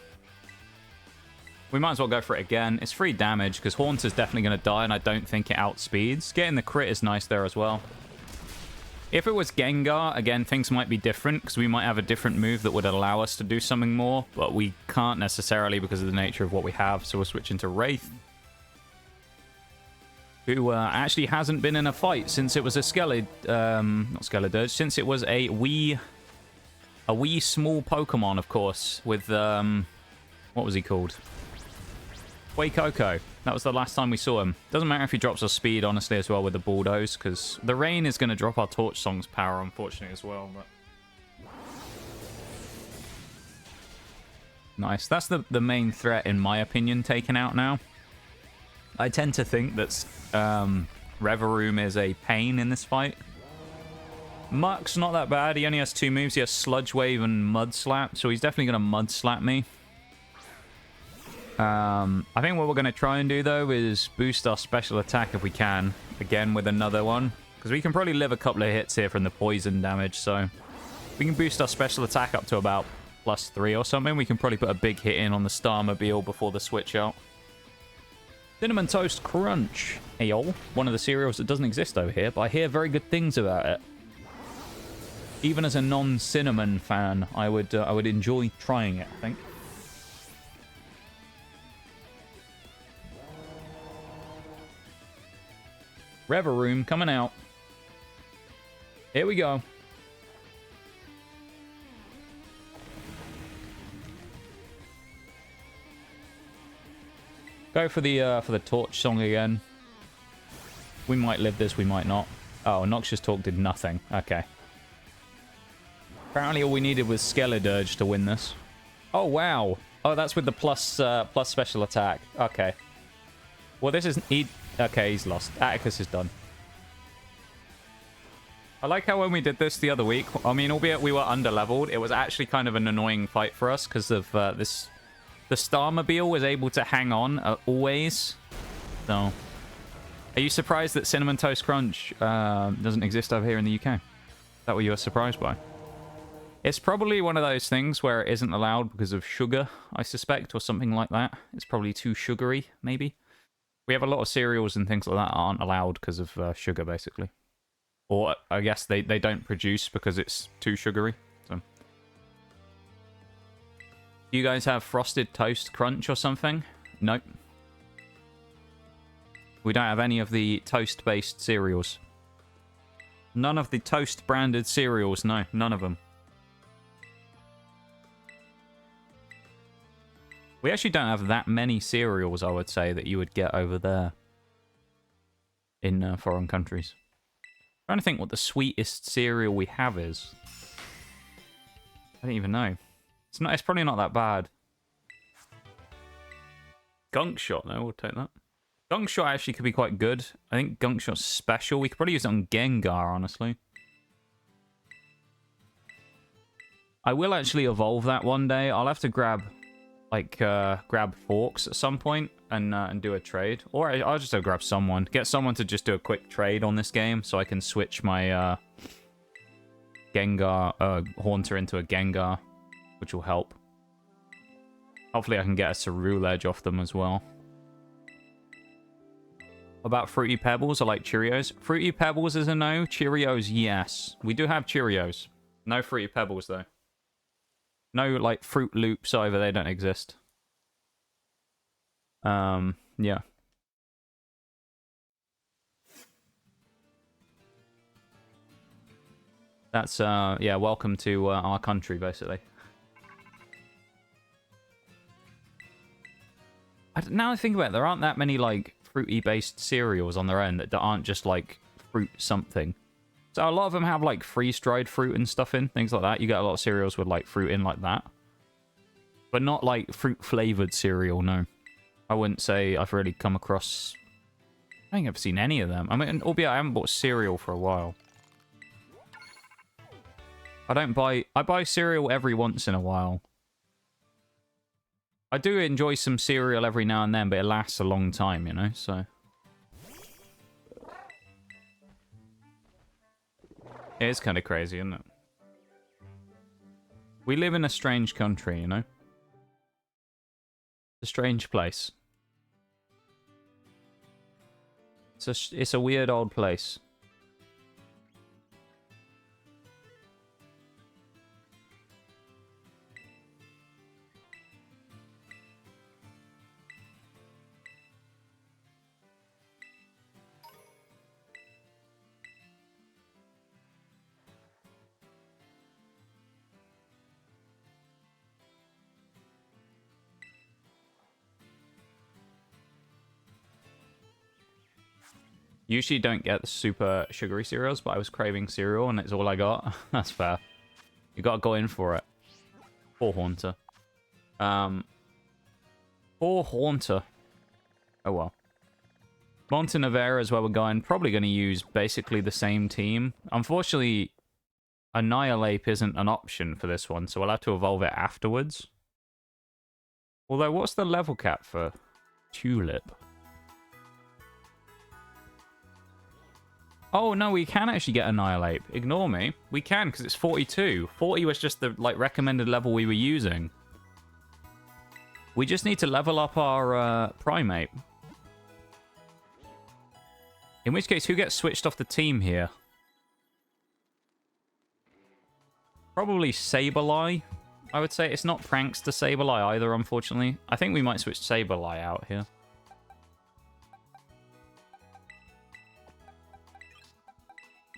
We might as well go for it again. It's free damage, because Haunter's definitely going to die, and I don't think it outspeeds. Getting the crit is nice there as well. If it was Gengar, again, things might be different, because we might have a different move that would allow us to do something more, but we can't necessarily because of the nature of what we have, so we'll switch into Wraith, who actually hasn't been in a fight since it was a not Skeledirge, since it was a wee small Pokemon, of course, with, what was he called? Waikoko. That was the last time we saw him. Doesn't matter if he drops our speed, honestly, as well, with the Bulldoze, because the rain is going to drop our Torch Song's power, unfortunately, as well. But nice. That's the main threat, in my opinion, taken out now. I tend to think that Reveroom is a pain in this fight. Muck's not that bad. He only has 2 moves. He has Sludge Wave and Mud Slap, so he's definitely going to Mud Slap me. I think what we're going to try and do, though, is boost our special attack if we can. Again, with another one. Because we can probably live a couple of hits here from the poison damage, so... we can boost our special attack up to about +3 or something. We can probably put a big hit in on the Starmobile before the switch out. Cinnamon Toast Crunch. Hey, y'all. One of the cereals that doesn't exist over here, but I hear very good things about it. Even as a non-cinnamon fan, I would enjoy trying it, I think. Reveroom coming out. Here we go. Go for the Torch Song again. We might live this, we might not. Oh, Noxious Talk did nothing. Okay. Apparently all we needed was Skeledirge to win this. Oh, wow. Oh, that's with the plus special attack. Okay. Well, this is... okay, he's lost. Atticus is done. I like how when we did this the other week, I mean, albeit we were under-leveled, it was actually kind of an annoying fight for us because of this... the Starmobile was able to hang on always. So... are you surprised that Cinnamon Toast Crunch doesn't exist over here in the UK? Is that what you were surprised by? It's probably one of those things where it isn't allowed because of sugar, I suspect, or something like that. It's probably too sugary, maybe. We have a lot of cereals and things like that aren't allowed because of sugar, basically. Or, I guess, they don't produce because it's too sugary. So. Do you guys have Frosted Toast Crunch or something? Nope. We don't have any of the toast-based cereals. None of the toast-branded cereals, no. None of them. We actually don't have that many cereals, I would say, that you would get over there in foreign countries. I'm trying to think what the sweetest cereal we have is. I don't even know. It's probably not that bad. Gunk Shot, though, we'll take that. Gunk Shot actually could be quite good. I think Gunk Shot's special. We could probably use it on Gengar, honestly. I will actually evolve that one day. I'll have to grab Forks at some point and do a trade. Or I'll just go grab someone. Get someone to just do a quick trade on this game so I can switch my Haunter into a Gengar, which will help. Hopefully I can get a Ceruledge off them as well. About Fruity Pebbles? I like Cheerios. Fruity Pebbles is a no. Cheerios, yes. We do have Cheerios. No Fruity Pebbles, though. No, like, Fruit Loops either. They don't exist. Yeah. That's, yeah, welcome to our country, basically. Now I think about it, there aren't that many, like, fruity-based cereals on their own that aren't just, like, fruit something. So a lot of them have, like, freeze-dried fruit and stuff in, things like that. You get a lot of cereals with, like, fruit in like that. But not, like, fruit-flavored cereal, no. I wouldn't say I've really come across... I think I've seen any of them. I mean, albeit I haven't bought cereal for a while. I buy cereal every once in a while. I do enjoy some cereal every now and then, but it lasts a long time, you know, so... It is kind of crazy, isn't it? We live in a strange country, you know? It's a strange place. It's a weird old place. Usually don't get the super sugary cereals, but I was craving cereal and it's all I got. That's fair. You gotta go in for it. Poor Haunter. Poor Haunter. Oh well. Montenevera is where we're going. Probably going to use basically the same team. Unfortunately, Annihilate isn't an option for this one, so we'll have to evolve it afterwards. Although, what's the level cap for Tulip? Oh, no, we can actually get Annihilate. Ignore me. We can, because it's 42. 40 was just the like recommended level we were using. We just need to level up our Primate. In which case, who gets switched off the team here? Probably Sableye, I would say. It's not Prankster Sableye either, unfortunately. I think we might switch Sableye out here.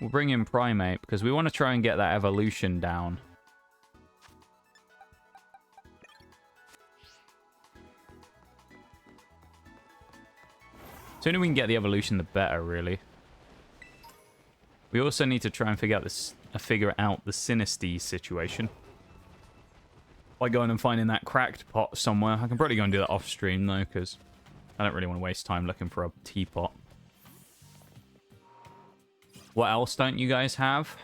We'll bring in Primate, because we want to try and get that evolution down. The sooner we can get the evolution, the better, really. We also need to try and figure out the Sinistea situation. By going and finding that cracked pot somewhere. I can probably go and do that off stream, though, because I don't really want to waste time looking for a teapot. What else don't you guys have?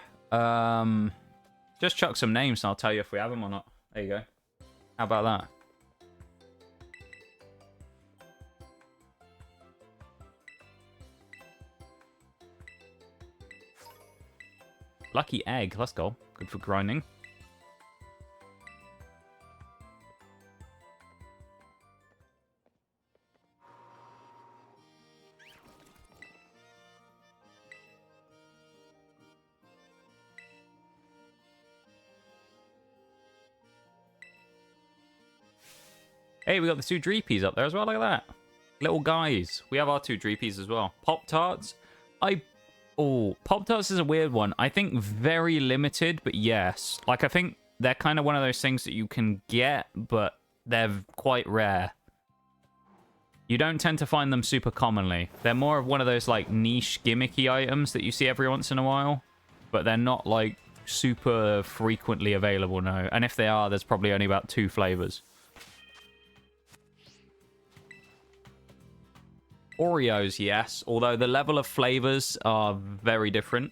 Just chuck some names and I'll tell you if we have them or not. There you go. How about that? Lucky egg. Let's go. Good for grinding. Hey, we got the two Dreepies up there as well. Look at that. Little guys. We have our two Dreepies as well. Pop-Tarts. Oh, Pop-Tarts is a weird one. I think very limited, but yes. Like, I think they're kind of one of those things that you can get, but they're quite rare. You don't tend to find them super commonly. They're more of one of those, like, niche, gimmicky items that you see every once in a while. But they're not, like, super frequently available, no. And if they are, there's probably only about 2 flavors. Oreos, yes. Although the level of flavors are very different.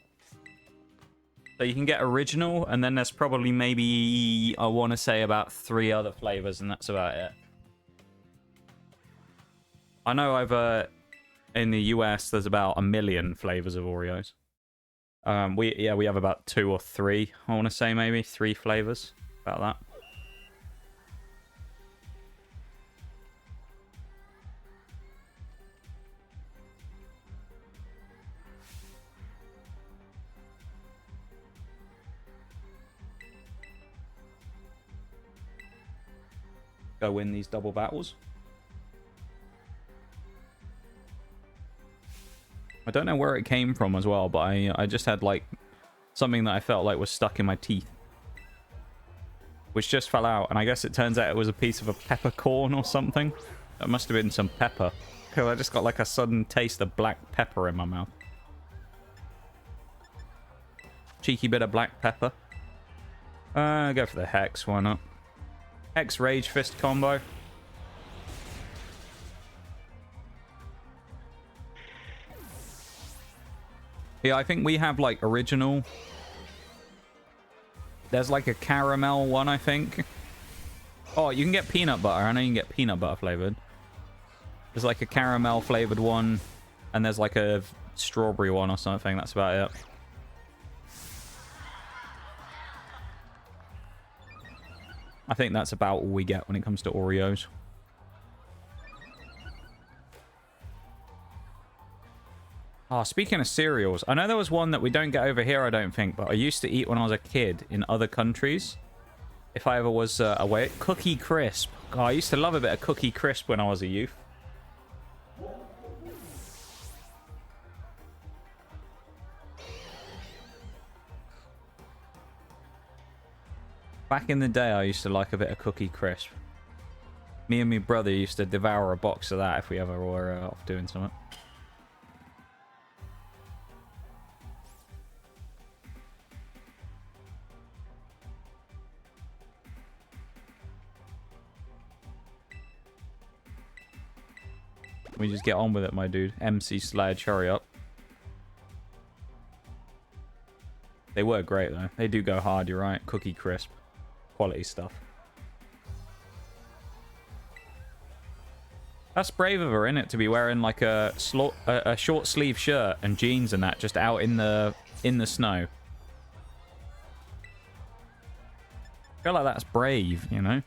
So you can get original, and then there's probably maybe, I want to say, about 3 other flavors, and that's about it. I know in the US, there's about 1 million flavors of Oreos. We have about 2 or 3, I want to say, maybe 3 flavors. About that. go win these double battles. I don't know where it came from as well, but I just had like something that I felt like was stuck in my teeth, which just fell out, and I guess it turns out it was a piece of a peppercorn or something. That must have been some pepper, because I just got like a sudden taste of black pepper in my mouth. Cheeky bit of black pepper. Go for the Hex, why not? Hex Rage Fist combo. Yeah, I think we have like original. There's like a caramel one, I think. Oh, you can get peanut butter. I know you can get peanut butter flavored. There's like a caramel flavored one, and there's like a strawberry one or something. That's about it. I think that's about all we get when it comes to Oreos. Oh, speaking of cereals, I know there was one that we don't get over here, I don't think, but I used to eat when I was a kid in other countries. If I ever was away. Cookie Crisp. Oh, I used to love a bit of Cookie Crisp when I was a youth. Back in the day, I used to like a bit of Cookie Crisp. Me and my brother used to devour a box of that if we ever were off doing something. We just get on with it, my dude. MC Sledge, hurry up. They were great, though. They do go hard, you're right. Cookie Crisp. Quality stuff. That's brave of her, innit? To be wearing like a short sleeve shirt and jeans and that just out in the snow. I feel like that's brave, you know?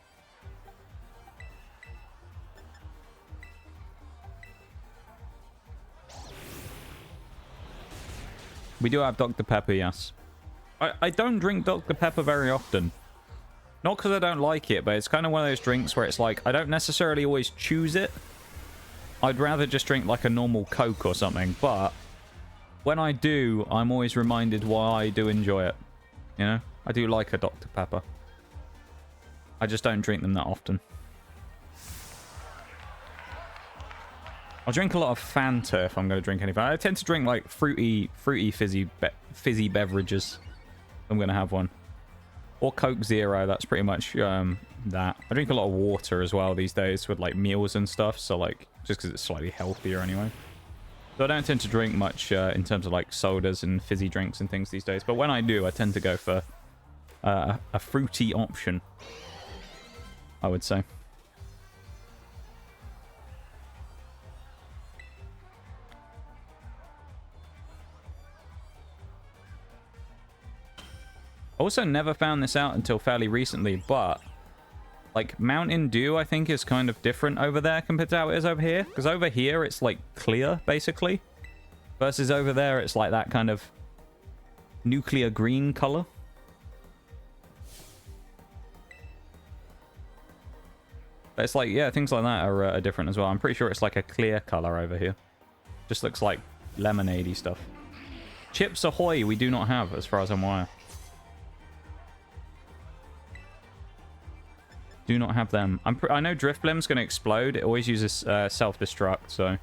We do have Dr. Pepper, yes. I don't drink Dr. Pepper very often. Not because I don't like it, but it's kind of one of those drinks where it's like, I don't necessarily always choose it. I'd rather just drink like a normal Coke or something, but when I do, I'm always reminded why I do enjoy it. You know? I do like a Dr. Pepper. I just don't drink them that often. I'll drink a lot of Fanta if I'm going to drink anything. I tend to drink like fruity fizzy beverages. I'm going to have one. Or Coke Zero, that's pretty much that. I drink a lot of water as well these days with like meals and stuff, so like just because it's slightly healthier anyway. So I don't tend to drink much in terms of like sodas and fizzy drinks and things these days, but when I do, I tend to go for a fruity option, I would say. Also never found this out until fairly recently, but like Mountain Dew I think is kind of different over there compared to how it is over here, because over here it's like clear basically, versus over there it's like that kind of nuclear green color. But it's like, yeah, things like that are different as well. I'm pretty sure it's like a clear color over here. Just looks like lemonade-y stuff. Chips Ahoy we do not have as far as I'm aware. Do not have them. I know Drift Blim's going to explode. It always uses self-destruct, so...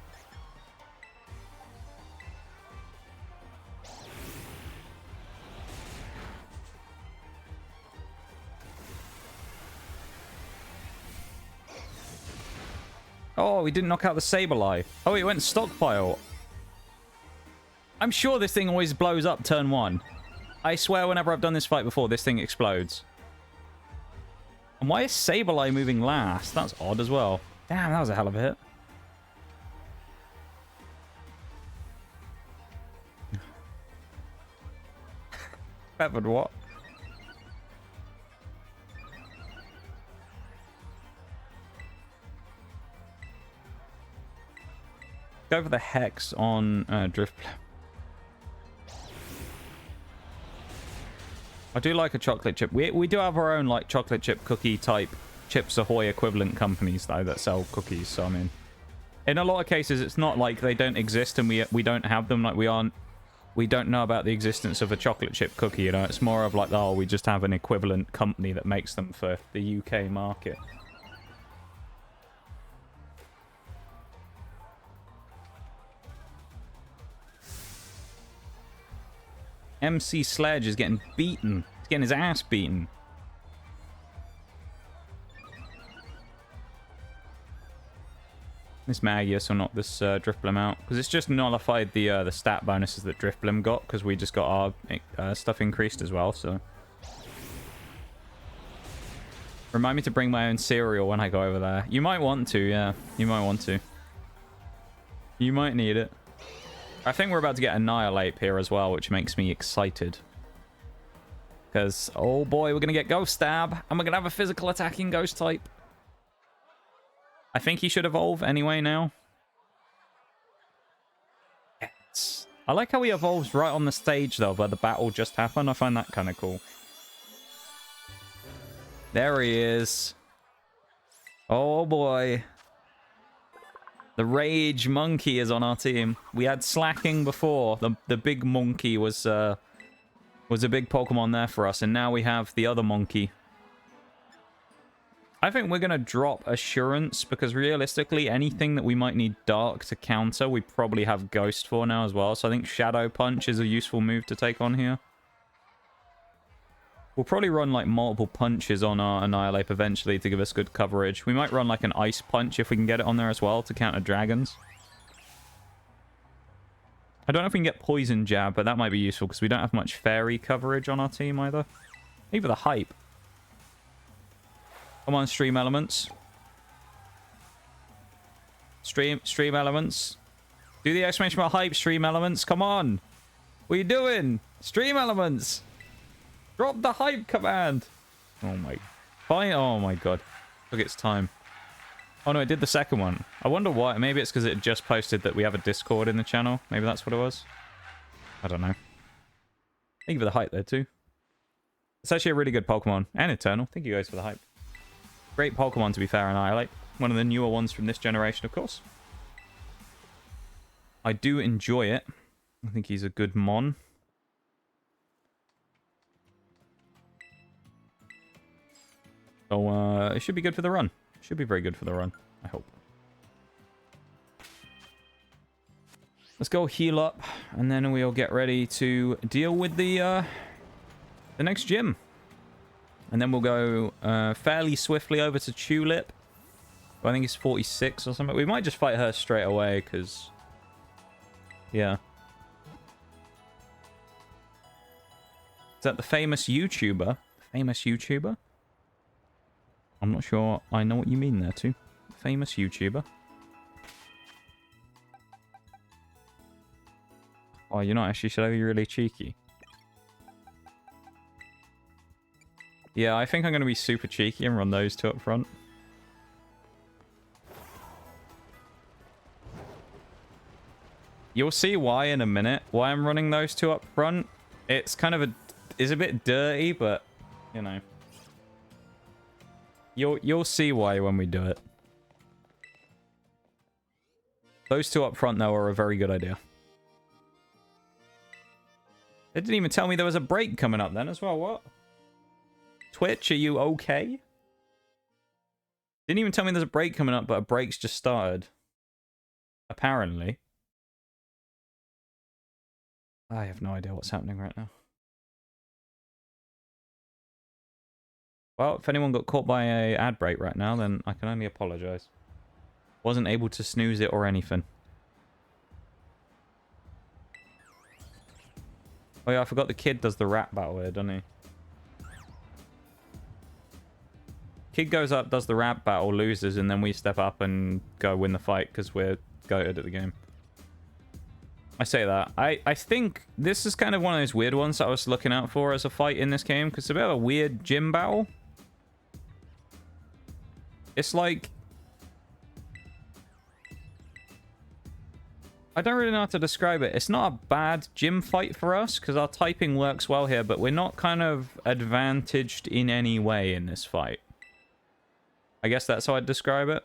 Oh, we didn't knock out the Sableye. Oh, it went stockpile. I'm sure this thing always blows up turn 1. I swear whenever I've done this fight before, this thing explodes. And why is Sableye moving last? That's odd as well. Damn, that was a hell of a hit. Peppered what? Go for the Hex on Drift. I do like a chocolate chip. We do have our own like chocolate chip cookie type Chips Ahoy equivalent companies, though, that sell cookies. So, I mean, in a lot of cases, it's not like they don't exist and we don't have them. Like, we don't know about the existence of a chocolate chip cookie, you know? It's more of like, oh, we just have an equivalent company that makes them for the UK market. MC Sledge is getting beaten. He's getting his ass beaten. Mismagious will knock this Drifblim out. Because it's just nullified the stat bonuses that Drifblim got. Because we just got our stuff increased as well, so... Remind me to bring my own cereal when I go over there. You might want to, yeah. You might want to. You might need it. I think we're about to get Annihilate here as well, which makes me excited. Because, oh boy, we're going to get Ghost Stab. And we're going to have a physical attacking Ghost type. I think he should evolve anyway now. Yes. I like how he evolves right on the stage, though, where the battle just happened. I find that kind of cool. There he is. Oh boy. The Rage Monkey is on our team. We had Slacking before. The big monkey was a big Pokemon there for us, and now we have the other monkey. I think we're going to drop Assurance, because realistically, anything that we might need Dark to counter, we probably have Ghost for now as well. So I think Shadow Punch is a useful move to take on here. We'll probably run like multiple punches on our Annihilate eventually to give us good coverage. We might run like an Ice Punch if we can get it on there as well to counter dragons. I don't know if we can get Poison Jab, but that might be useful because we don't have much Fairy coverage on our team either. Maybe the Hype. Come on, Stream Elements. Stream Elements. Do the exclamation mark Hype, Stream Elements. Come on. What are you doing? Stream Elements. Drop the Hype command. Oh my. Fine. Oh my god. Look, it's time. Oh no, it did the second one. I wonder why. Maybe it's because it just posted that we have a Discord in the channel. Maybe that's what it was. I don't know. Thank you for the Hype there too. It's actually a really good Pokemon. And Eternal. Thank you guys for the Hype. Great Pokemon, to be fair, Annihilate. One of the newer ones from this generation, of course. I do enjoy it. I think he's a good Mon. So, it should be good for the run. Should be very good for the run, I hope. Let's go heal up, and then we'll get ready to deal with the next gym. And then we'll go fairly swiftly over to Tulip. I think it's 46 or something. We might just fight her straight away, because... Yeah. Is that the famous YouTuber? Famous YouTuber? I'm not sure I know what you mean there, too. Famous YouTuber. Oh, you're not actually, should I be really cheeky? Yeah, I think I'm going to be super cheeky and run those two up front. You'll see why in a minute, why I'm running those two up front. It's kind of it's a bit dirty, but, you know. You'll see why when we do it. Those two up front, though, are a very good idea. It didn't even tell me there was a break coming up then as well. What? Twitch, are you okay? Didn't even tell me there's a break coming up, but a break's just started. Apparently. I have no idea what's happening right now. Well, if anyone got caught by a ad break right now, then I can only apologize. Wasn't able to snooze it or anything. Oh yeah, I forgot the kid does the rap battle here, doesn't he? Kid goes up, does the rap battle, loses, and then we step up and go win the fight because we're goated at the game. I say that. I think this is kind of one of those weird ones that I was looking out for as a fight in this game, because it's a bit of a weird gym battle. It's like... I don't really know how to describe it. It's not a bad gym fight for us, because our typing works well here, but we're not kind of advantaged in any way in this fight. I guess that's how I'd describe it.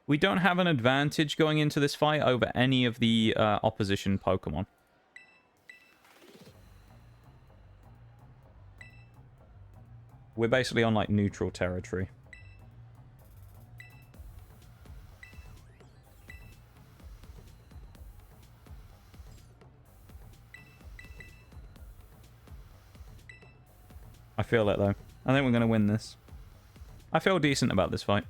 We don't have an advantage going into this fight over any of the opposition Pokemon. We're basically on, like, neutral territory. I feel it, though. I think we're going to win this. I feel decent about this fight.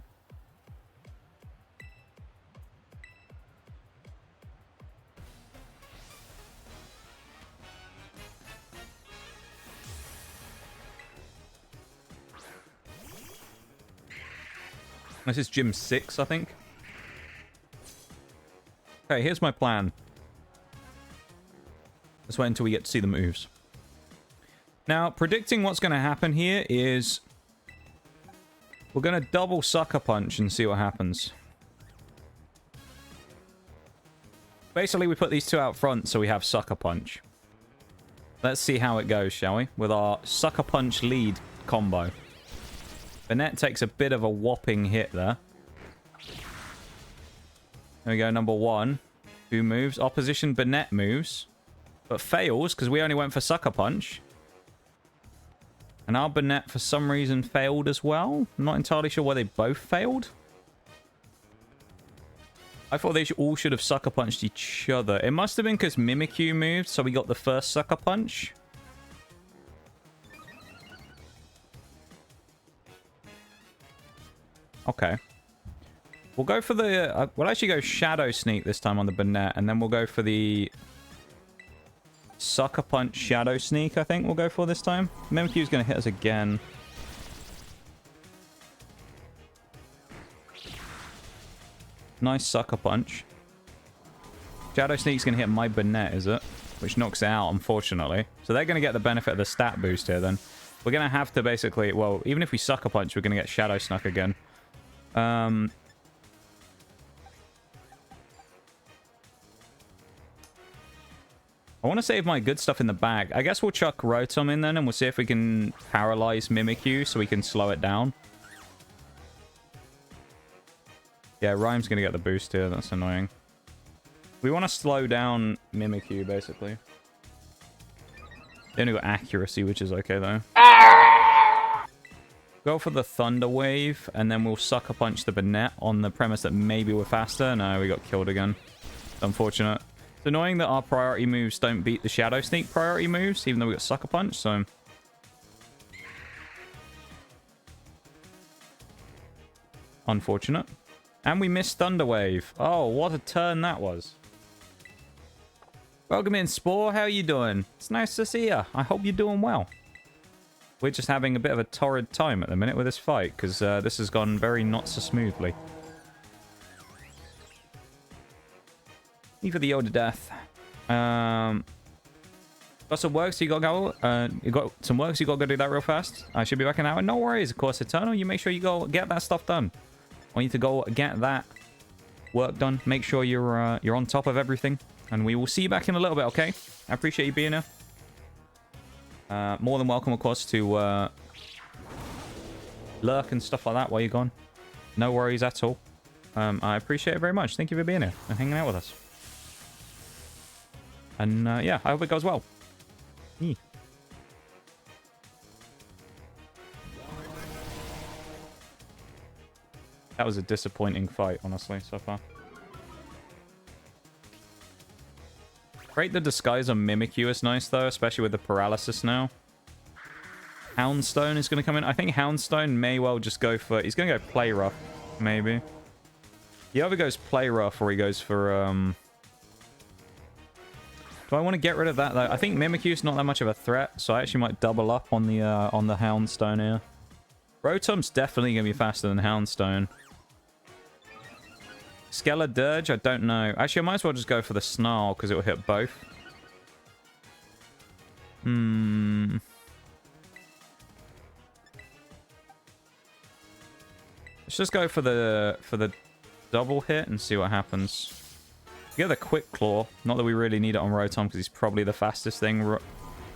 This is Gym 6, I think. Okay, here's my plan. Let's wait until we get to see the moves. Now, predicting what's going to happen here is... we're going to double Sucker Punch and see what happens. Basically, we put these two out front so we have Sucker Punch. Let's see how it goes, shall we? With our Sucker Punch lead combo. Banette takes a bit of a whopping hit there. There we go, number 1. Who moves? Opposition Banette moves. But fails, because we only went for Sucker Punch. And our Banette, for some reason, failed as well. I'm not entirely sure why they both failed. I thought they all should have Sucker Punched each other. It must have been because Mimikyu moved, so we got the first Sucker Punch. Okay. We'll go for the... we'll actually go Shadow Sneak this time on the Banette, and then we'll go for the... Sucker Punch Shadow Sneak, I think we'll go for this time. Mimikyu's going to hit us again. Nice Sucker Punch. Shadow Sneak's going to hit my Banette, is it? Which knocks it out, unfortunately. So they're going to get the benefit of the stat boost here, then. We're going to have to basically... well, even if we Sucker Punch, we're going to get Shadow Snuck again. I want to save my good stuff in the bag. I guess we'll chuck Rotom in then, and we'll see if we can paralyze Mimikyu so we can slow it down. Yeah, Rhyme's going to get the boost here. That's annoying. We want to slow down Mimikyu, basically. They only got accuracy, which is okay, though. Go for the Thunder Wave, and then we'll Sucker Punch the Banette on the premise that maybe we're faster. No, we got killed again. Unfortunate. It's annoying that our priority moves don't beat the Shadow Sneak priority moves, even though we got Sucker Punch, so... unfortunate. And we missed Thunder Wave. Oh, what a turn that was. Welcome in, Spore. How are you doing? It's nice to see you. I hope you're doing well. We're just having a bit of a torrid time at the minute with this fight, because this has gone very not so smoothly. For the Yoda death. Got some work, so you gotta go. You got some work, so you gotta go do that real fast. I should be back in an hour. No worries, of course, Eternal. You make sure you go get that stuff done. I want you to go get that work done. Make sure you're on top of everything, and we will see you back in a little bit. Okay? I appreciate you being here. More than welcome, of course, to lurk and stuff like that while you're gone. No worries at all. I appreciate it very much. Thank you for being here and hanging out with us. And, yeah, I hope it goes well. That was a disappointing fight, honestly, so far. Great, the disguise on Mimikyu is nice, though, especially with the paralysis now. Houndstone is going to come in. I think Houndstone may well just go for... he's going to go Play Rough, maybe. He either goes Play Rough or he goes for... do I want to get rid of that, though? I think Mimikyu's not that much of a threat, so I actually might double up on the Houndstone here. Rotom's definitely going to be faster than Houndstone. Skeledirge, I don't know. Actually, I might as well just go for the Snarl, because it will hit both. Let's just go for the double hit and see what happens. Get the Quick Claw. Not that we really need it on Rotom, because he's probably the fastest thing.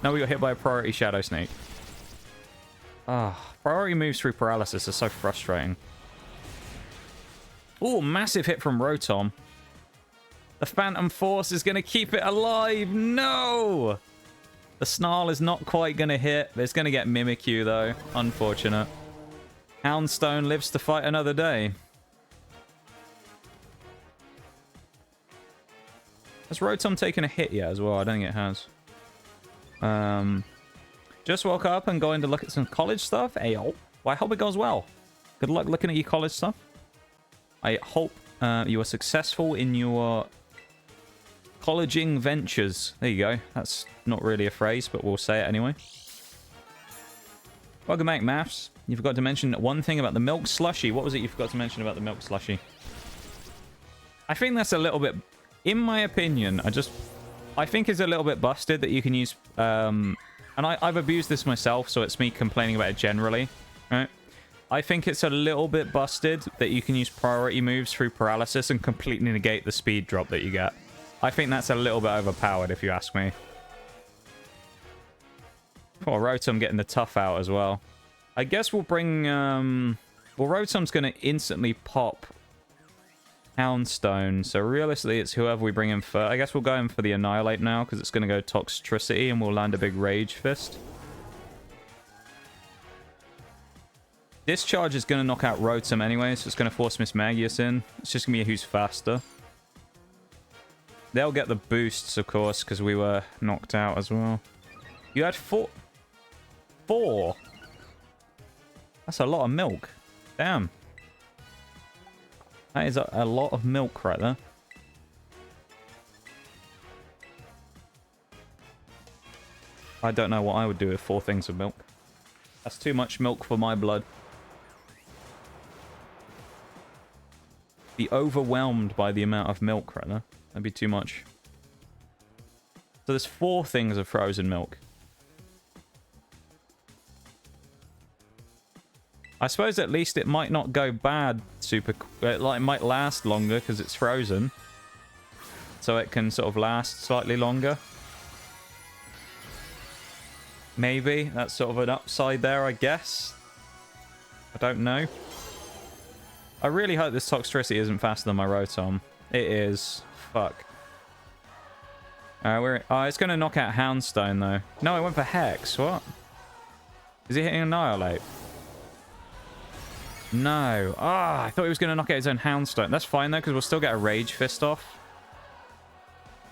No, we got hit by a priority Shadow Snake. Ah, priority moves through paralysis are so frustrating. Oh, massive hit from Rotom. The Phantom Force is going to keep it alive. No! The Snarl is not quite going to hit. It's going to get Mimikyu, though. Unfortunate. Houndstone lives to fight another day. Has Rotom taken a hit yet as well? I don't think it has. Just woke up and going to look at some college stuff. Ayo. Well, I hope it goes well. Good luck looking at your college stuff. I hope you are successful in your colleging ventures. There you go. That's not really a phrase, but we'll say it anyway. Welcome back, Maths. You forgot to mention one thing about the milk slushy. What was it you forgot to mention about the milk slushy? I think that's a little bit... In my opinion, I think it's a little bit busted that you can use... and I've abused this myself, so it's me complaining about it generally. Right? I think it's a little bit busted that you can use priority moves through paralysis and completely negate the speed drop that you get. I think that's a little bit overpowered, if you ask me. Poor Rotom getting the tough out as well. I guess we'll bring... well, Rotom's going to instantly pop Houndstone, so realistically it's whoever we bring in first. I guess we'll go in for the Annihilate now, because it's going to go Toxtricity, and we'll land a big Rage Fist. Discharge is going to knock out Rotom anyway, so it's going to force Mismagious in. It's just going to be who's faster. They'll get the boosts, of course, because we were knocked out as well. You had four? That's a lot of milk. Damn. That is a lot of milk right there. I don't know what I would do with 4 things of milk. That's too much milk for my blood. Be overwhelmed by the amount of milk right there. That'd be too much. So there's 4 things of frozen milk. I suppose at least it might not go bad super... It might last longer because it's frozen. So it can sort of last slightly longer. Maybe. That's sort of an upside there, I guess. I don't know. I really hope this Toxtricity isn't faster than my Rotom. It is. Fuck. It's going to knock out Houndstone, though. No, it went for Hex. What? Is he hitting Annihilate? No. Ah, I thought he was going to knock out his own Houndstone. That's fine, though, because we'll still get a Rage Fist off.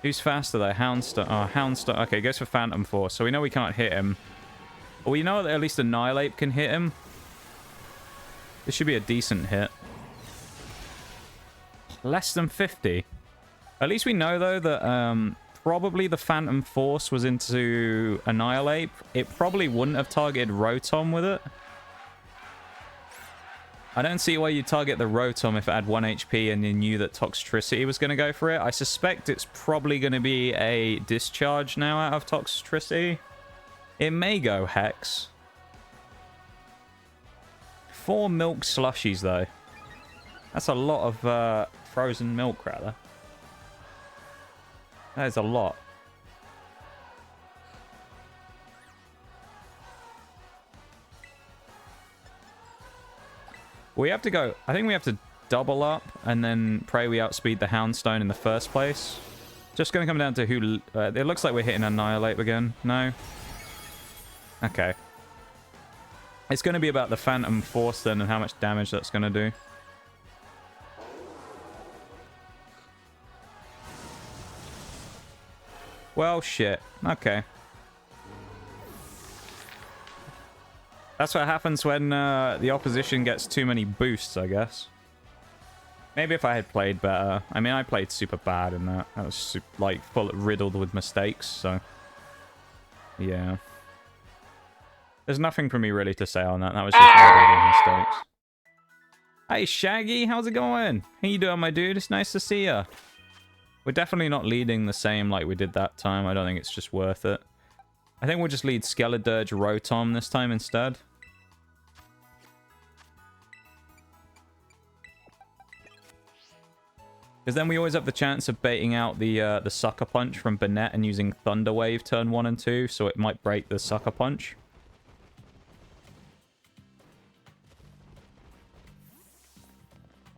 Who's faster, though? Houndstone. Oh, Houndstone. Okay, goes for Phantom Force, so we know we can't hit him. But we know that at least Annihilate can hit him. This should be a decent hit. Less than 50. At least we know, though, that probably the Phantom Force was into Annihilate. It probably wouldn't have targeted Rotom with it. I don't see why you target the Rotom if it had 1 HP and you knew that Toxtricity was going to go for it. I suspect it's probably going to be a Discharge now out of Toxtricity. It may go Hex. 4 milk slushies, though. That's a lot of frozen milk, rather. That is a lot. We have to go... I think we have to double up and then pray we outspeed the Houndstone in the first place. Just going to come down to who... it looks like we're hitting Annihilate again. No? Okay. It's going to be about the Phantom Force then and how much damage that's going to do. Well, shit. Okay. That's what happens when the opposition gets too many boosts, I guess. Maybe if I had played better. I mean, I played super bad in that. I was, like, riddled with mistakes, so... Yeah. There's nothing for me really to say on that. That was just riddled with mistakes. Hey, Shaggy, how's it going? How you doing, my dude? It's nice to see ya. We're definitely not leading the same like we did that time. I don't think it's just worth it. I think we'll just lead Skeledirge Rotom this time instead. Because then we always have the chance of baiting out the Sucker Punch from Banette and using Thunder Wave turn 1 and 2, so it might break the Sucker Punch.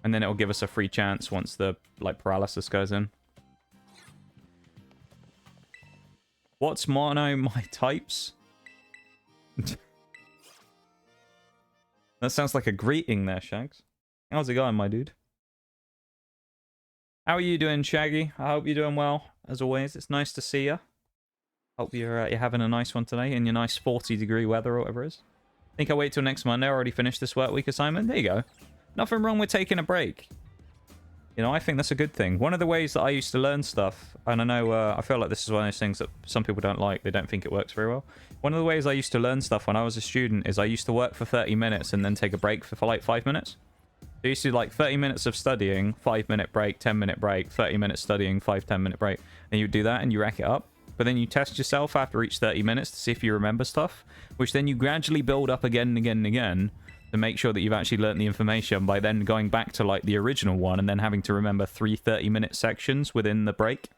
And then it'll give us a free chance once the, like, paralysis goes in. What's mono my types? That sounds like a greeting there, Shags. How's it going, my dude? How are you doing, Shaggy? I hope you're doing well. As always, it's nice to see you. Hope you're having a nice one today in your nice 40-degree weather or whatever it is. Think I'll wait till next Monday. I already finished this work week assignment. There you go. Nothing wrong with taking a break. You know, I think that's a good thing. One of the ways that I used to learn stuff, and I know I feel like this is one of those things that some people don't like. They don't think it works very well. One of the ways I used to learn stuff when I was a student is I used to work for 30 minutes and then take a break for like 5 minutes. So you used to do like 30 minutes of studying, 5-minute break, 10-minute break, 30 minutes studying, 5-10-minute break. And you do that and you rack it up. But then you test yourself after each 30 minutes to see if you remember stuff, which then you gradually build up again and again and again to make sure that you've actually learnt the information by then going back to like the original one and then having to remember 3 30-minute sections within the break.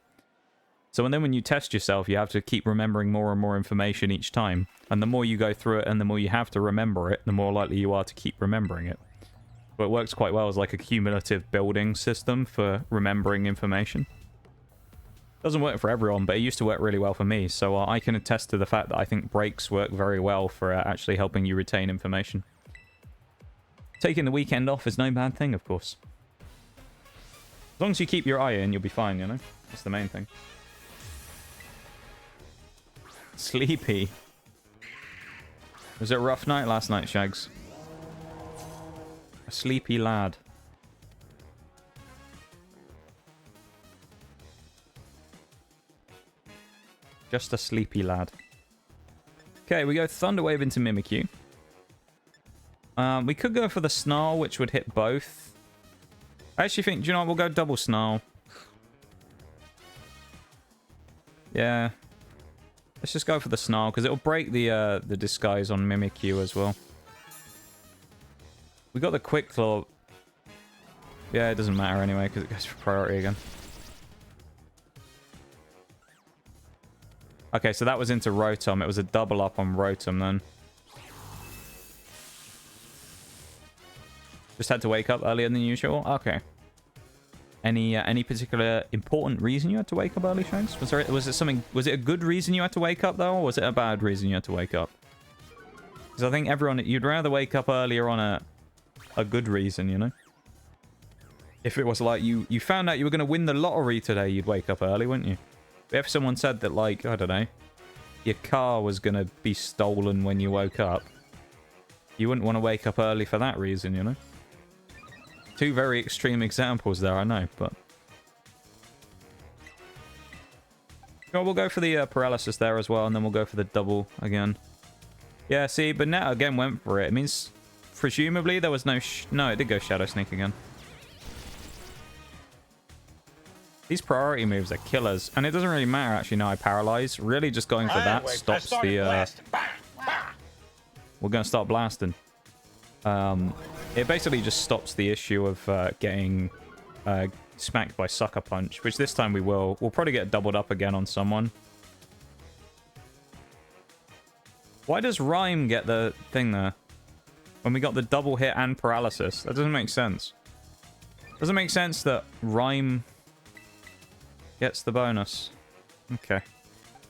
So and then when you test yourself, you have to keep remembering more and more information each time. And the more you go through it and the more you have to remember it, the more likely you are to keep remembering it. But it works quite well as like a cumulative building system for remembering information. Doesn't work for everyone, but it used to work really well for me. So I can attest to the fact that I think breaks work very well for actually helping you retain information. Taking the weekend off is no bad thing, of course. As long as you keep your eye in, you'll be fine, you know? That's the main thing. Sleepy. Was it a rough night last night, Shags? A sleepy lad. Just a sleepy lad. Okay, we go Thunderwave into Mimikyu. We could go for the Snarl, which would hit both. I actually think, do you know what? We'll go double Snarl. Yeah. Let's just go for the Snarl, because it'll break the disguise on Mimikyu as well. We got the Quick Claw. Yeah, it doesn't matter anyway, because it goes for priority again. Okay, so that was into Rotom. It was a double up on Rotom then. Just had to wake up earlier than usual? Okay. Any particular important reason you had to wake up early, Shanks? Was it a good reason you had to wake up though, or was it a bad reason you had to wake up? Because I think you'd rather wake up earlier on a good reason, you know? If it was like you found out you were going to win the lottery today, you'd wake up early, wouldn't you? If someone said that, like, I don't know, your car was going to be stolen when you woke up, you wouldn't want to wake up early for that reason, you know? Two very extreme examples there, I know, but... Oh, we'll go for the paralysis there as well, and then we'll go for the double again. Yeah, see, but Net again went for it. It means, presumably, there was no... No, it did go Shadow Sneak again. These priority moves are killers. And it doesn't really matter, actually, now I paralyze. Really, just going for that stops the... We're going to start blasting. It basically just stops the issue of getting smacked by Sucker Punch, which this time we will. We'll probably get doubled up again on someone. Why does Rhyme get the thing there? When we got the double hit and paralysis? That doesn't make sense. Doesn't make sense that Rhyme... gets the bonus. Okay.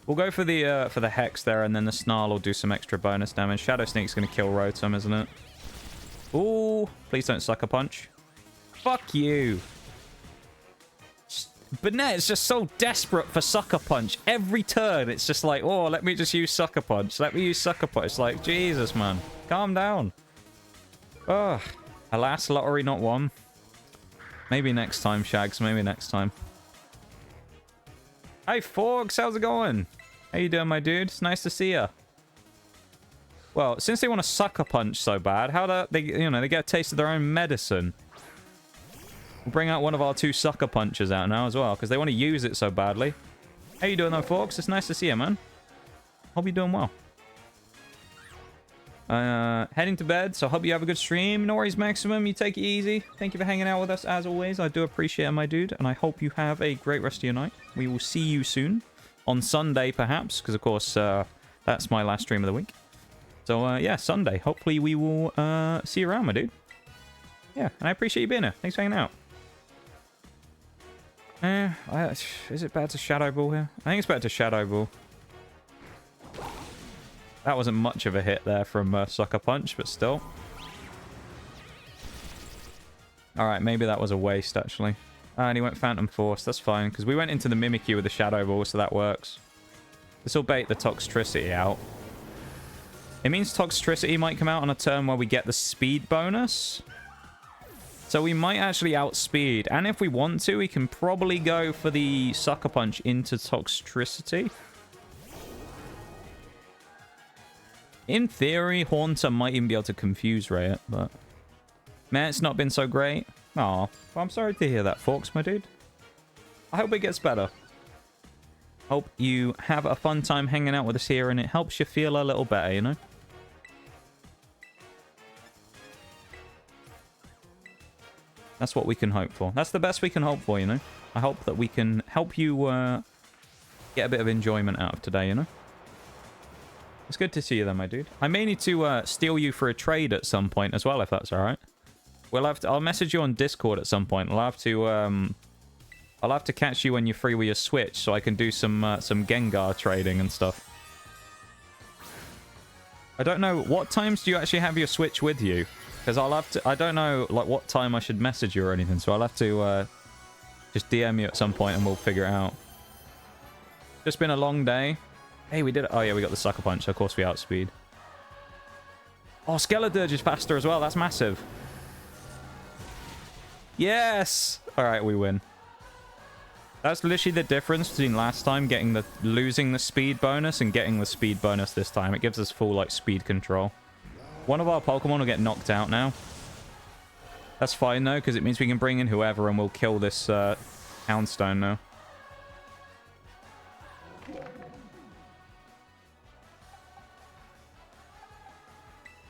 We'll go for the Hex there, and then the Snarl will do some extra bonus damage. Shadow Sneak's going to kill Rotom, isn't it? Ooh. Please don't Sucker Punch. Fuck you. But no, it's just so desperate for Sucker Punch. Every turn, it's just like, oh, let me just use Sucker Punch. Let me use Sucker Punch. It's like, Jesus, man. Calm down. Ugh. Alas, lottery not won. Maybe next time, Shags. Maybe next time. Hey, Forks, how's it going? How you doing, my dude? It's nice to see ya. Well, since they want to Sucker Punch so bad, how do they, they get a taste of their own medicine? We'll bring out one of our 2 Sucker Punches out now as well, because they want to use it so badly. How you doing, though, Forks? It's nice to see you, man. Hope you're doing well. Heading to bed, so hope you have a good stream. No worries, Maximum. You take it easy. Thank you for hanging out with us, as always. I do appreciate it, my dude, and I hope you have a great rest of your night. We will see you soon. On Sunday, perhaps, because, of course, that's my last stream of the week. So, yeah, Sunday. Hopefully we will see you around, my dude. Yeah, and I appreciate you being here. Thanks for hanging out. Is it better to Shadow Ball here? I think it's better to Shadow Ball. That wasn't much of a hit there from Sucker Punch, but still. Alright, maybe that was a waste, actually. And he went Phantom Force. That's fine, because we went into the Mimikyu with the Shadow Ball, so that works. This will bait the Toxtricity out. It means Toxtricity might come out on a turn where we get the speed bonus. So we might actually outspeed. And if we want to, we can probably go for the Sucker Punch into Toxtricity. In theory, Haunter might even be able to Confuse Ray it, but... Man, it's not been so great. Aw, well, I'm sorry to hear that, Forks, my dude. I hope it gets better. Hope you have a fun time hanging out with us here and it helps you feel a little better, you know? That's what we can hope for. That's the best we can hope for, you know? I hope that we can help you get a bit of enjoyment out of today, you know? It's good to see you then, my dude. I may need to steal you for a trade at some point as well, if that's alright. We'll have to... I'll message you on Discord at some point. I'll have to catch you when you're free with your Switch so I can do some Gengar trading and stuff. I don't know, what times do you actually have your Switch with you? Because I'll have to... I don't know, like, what time I should message you or anything, so I'll have to just DM you at some point and we'll figure it out. Just been a long day. Hey, we did it. Oh, yeah, we got the Sucker Punch, so of course we outspeed. Oh, Skeledirge is faster as well. That's massive. Yes! Alright, we win. That's literally the difference between last time losing the speed bonus and getting the speed bonus this time. It gives us full, like, speed control. One of our Pokemon will get knocked out now. That's fine, though, because it means we can bring in whoever and we'll kill this Houndstone now.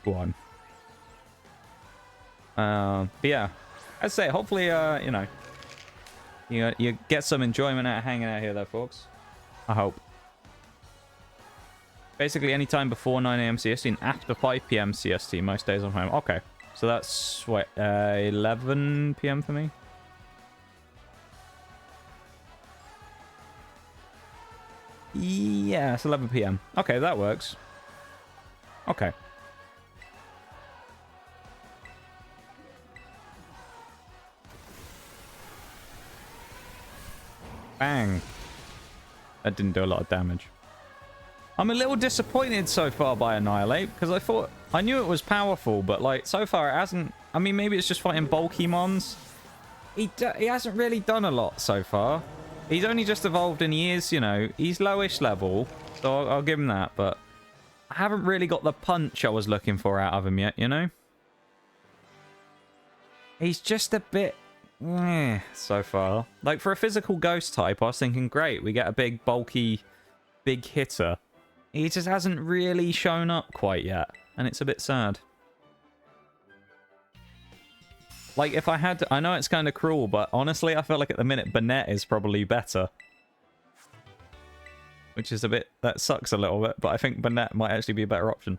Go on. But yeah, I'd say hopefully, you know, you get some enjoyment out of hanging out here, though, folks. I hope. Basically, anytime before 9 AM CST and after 5 PM CST, most days I'm home. Okay, so that's what 11 PM for me. Yeah, it's 11 PM. Okay, that works. Okay. Bang. That didn't do a lot of damage. I'm a little disappointed so far by Annihilate, because I knew it was powerful, but like so far it hasn't... I mean, maybe it's just fighting bulky mons. He hasn't really done a lot so far. He's only just evolved and he is, you know, he's lowish level, so I'll give him that, but I haven't really got the punch I was looking for out of him yet, you know? He's just a bit... so far. Like, for a physical ghost type, I was thinking, great, we get a big, bulky, big hitter. He just hasn't really shown up quite yet, and it's a bit sad. Like, if I had to... I know it's kind of cruel, but honestly, I feel like at the minute, Banette is probably better. Which is a bit... That sucks a little bit, but I think Banette might actually be a better option.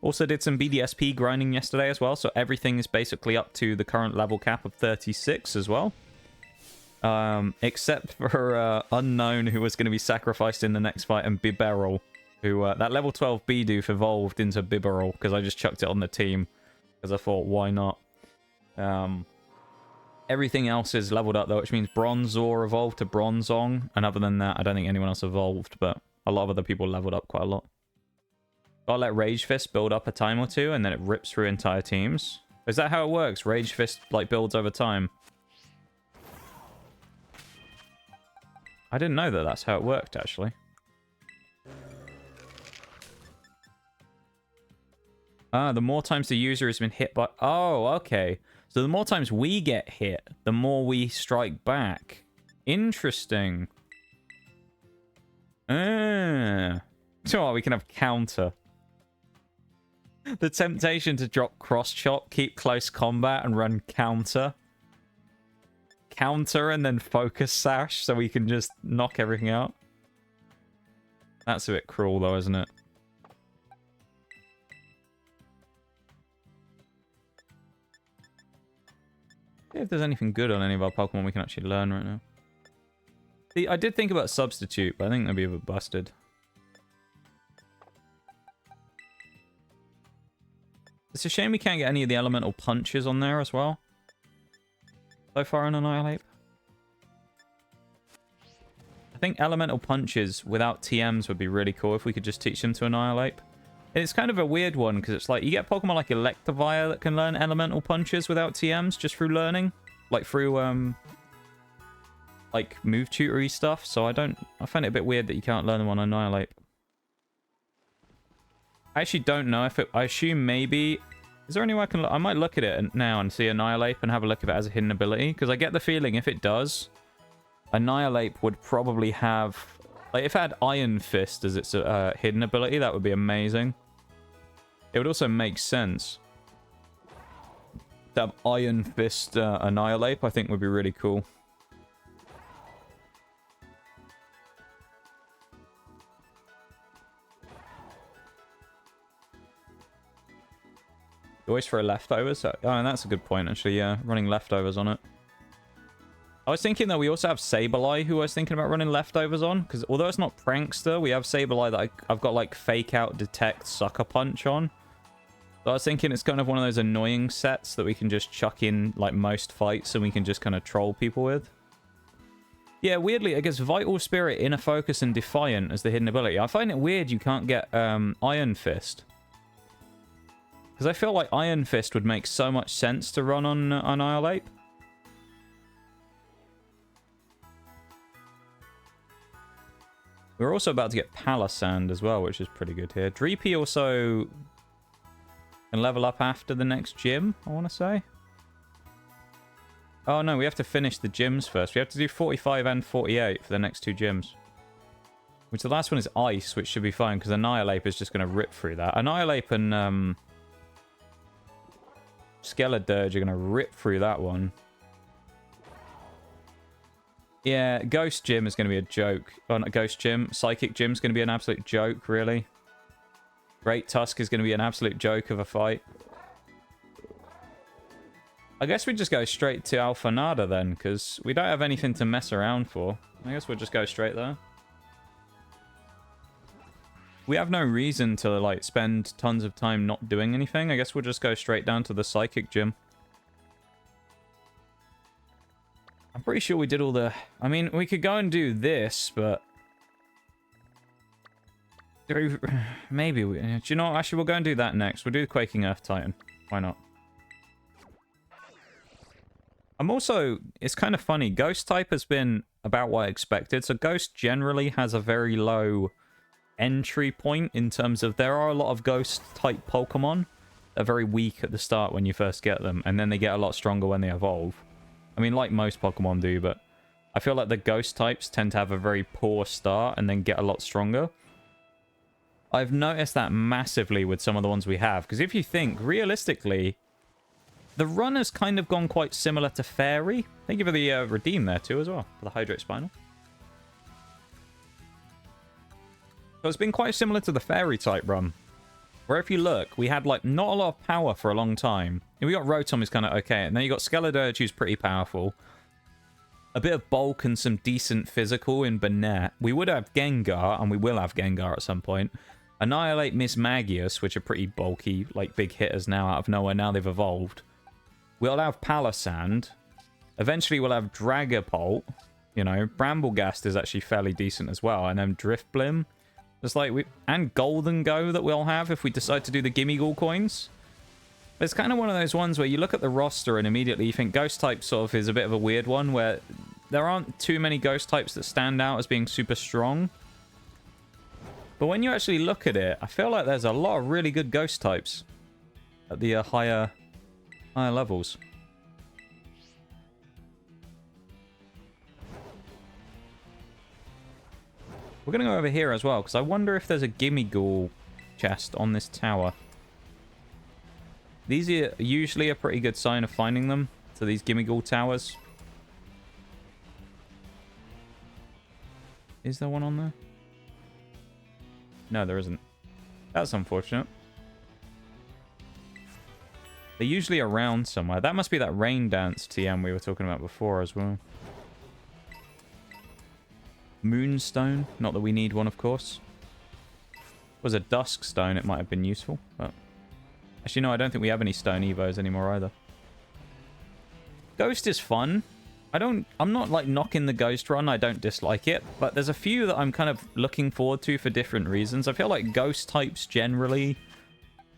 Also did some BDSP grinding yesterday as well, so everything is basically up to the current level cap of 36 as well. Except for Unknown, who was going to be sacrificed in the next fight, and Bibarel, who that level 12 Bidoof evolved into Bibarel, because I just chucked it on the team, because I thought, why not? Everything else is leveled up, though, which means Bronzor evolved to Bronzong, and other than that, I don't think anyone else evolved, but a lot of other people leveled up quite a lot. Gotta let Rage Fist build up a time or two, and then it rips through entire teams. Is that how it works? Rage Fist, like, builds over time? I didn't know that that's how it worked, actually. Ah, the more times the user has been hit by... Oh, okay. So the more times we get hit, the more we strike back. Interesting. So we can have counter. The temptation to drop cross chop, keep close combat, and run counter. Counter and then focus sash so we can just knock everything out. That's a bit cruel, though, isn't it? See if there's anything good on any of our Pokemon we can actually learn right now. See, I did think about Substitute, but I think that'd be a bit busted. It's a shame we can't get any of the elemental punches on there as well. So far on Annihilate. I think elemental punches without TMs would be really cool if we could just teach them to Annihilate. And it's kind of a weird one because it's like you get Pokemon like Electivire that can learn elemental punches without TMs just through learning. Like through like move tutory stuff. So I find it a bit weird that you can't learn them on Annihilate. I actually don't know if it... I assume maybe... Is there any way I can... I might look at it now and see Annihilate and have a look if it has a hidden ability. Because I get the feeling if it does, Annihilate would probably have... Like, if it had Iron Fist as its hidden ability, that would be amazing. It would also make sense. To have Iron Fist Annihilate, I think would be really cool. You always throw leftovers? Oh, and that's a good point, actually, yeah. Running leftovers on it. I was thinking that we also have Sableye, who I was thinking about running leftovers on. Because although it's not Prankster, we have Sableye that I've got, like, Fake Out, Detect, Sucker Punch on. So I was thinking it's kind of one of those annoying sets that we can just chuck in, like, most fights and we can just kind of troll people with. Yeah, weirdly, I guess Vital Spirit, Inner Focus, and Defiant as the hidden ability. I find it weird you can't get Iron Fist. Because I feel like Iron Fist would make so much sense to run on Annihilate. We're also about to get Palisand as well, which is pretty good here. Dreepy also can level up after the next gym, I want to say. Oh no, we have to finish the gyms first. We have to do 45 and 48 for the next two gyms. Which the last one is Ice, which should be fine, because Annihilate is just going to rip through that. Annihilate and... Skeledirge are going to rip through that one. Yeah, Ghost Gym is going to be a joke. Oh, not Ghost Gym. Psychic Gym is going to be an absolute joke, really. Great Tusk is going to be an absolute joke of a fight. I guess we just go straight to Alphanada then, because we don't have anything to mess around for. I guess we'll just go straight there. We have no reason to, like, spend tons of time not doing anything. I guess we'll just go straight down to the Psychic Gym. I'm pretty sure we did all the... I mean, we could go and do this, but... Maybe we... Do you know what? Actually, we'll go and do that next. We'll do the Quaking Earth Titan. Why not? I'm also... It's kind of funny. Ghost type has been about what I expected. So Ghost generally has a very low... entry point in terms of there are a lot of ghost type Pokemon that are very weak at the start when you first get them, and then they get a lot stronger when they evolve. I mean, like most Pokemon do, but I feel like the ghost types tend to have a very poor start and then get a lot stronger. I've noticed that massively with some of the ones we have, because if you think realistically, the run has kind of gone quite similar to Fairy. Thank you for the redeem there too as well, for the Hydrate Spinal. So it's been quite similar to the Fairy type run. Where if you look, we had like not a lot of power for a long time. And we got Rotom is kind of okay. And then you got Skeledirge who's pretty powerful. A bit of bulk and some decent physical in Banette. We would have Gengar, and we will have Gengar at some point. Annihilate, Mismagious, which are pretty bulky, like big hitters now out of nowhere. Now they've evolved. We'll have Palisand. Eventually we'll have Dragapult. You know, Bramblegast is actually fairly decent as well. And then Driftblim. It's like and Golden Go that we'll have if we decide to do the Gimmighoul coins. It's kind of one of those ones where you look at the roster and immediately you think Ghost type sort of is a bit of a weird one where there aren't too many Ghost types that stand out as being super strong. But when you actually look at it, I feel like there's a lot of really good Ghost types at the higher levels. We're going to go over here as well, because I wonder if there's a Gimmighoul chest on this tower. These are usually a pretty good sign of finding them, so these Gimmighoul towers. Is there one on there? No, there isn't. That's unfortunate. They're usually around somewhere. That must be that rain dance TM we were talking about before as well. Moonstone. Not that we need one, of course. If it was a dusk stone, it might have been useful. But actually, no, I don't think we have any stone evos anymore either. Ghost is fun. I'm not like knocking the ghost run. I don't dislike it, but there's a few that I'm kind of looking forward to for different reasons. I feel like ghost types generally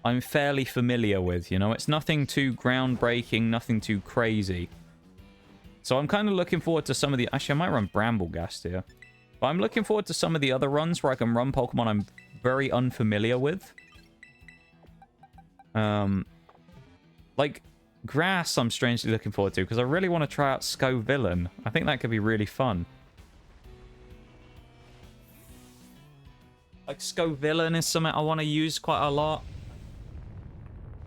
I'm fairly familiar with, you know? It's nothing too groundbreaking, nothing too crazy. So I'm kind of looking forward to some of the... Actually, I might run Bramblegast here. But I'm looking forward to some of the other runs where I can run Pokemon I'm very unfamiliar with. Like... Grass, I'm strangely looking forward to, because I really want to try out Scovillain. I think that could be really fun. Like, Scovillain is something I want to use quite a lot.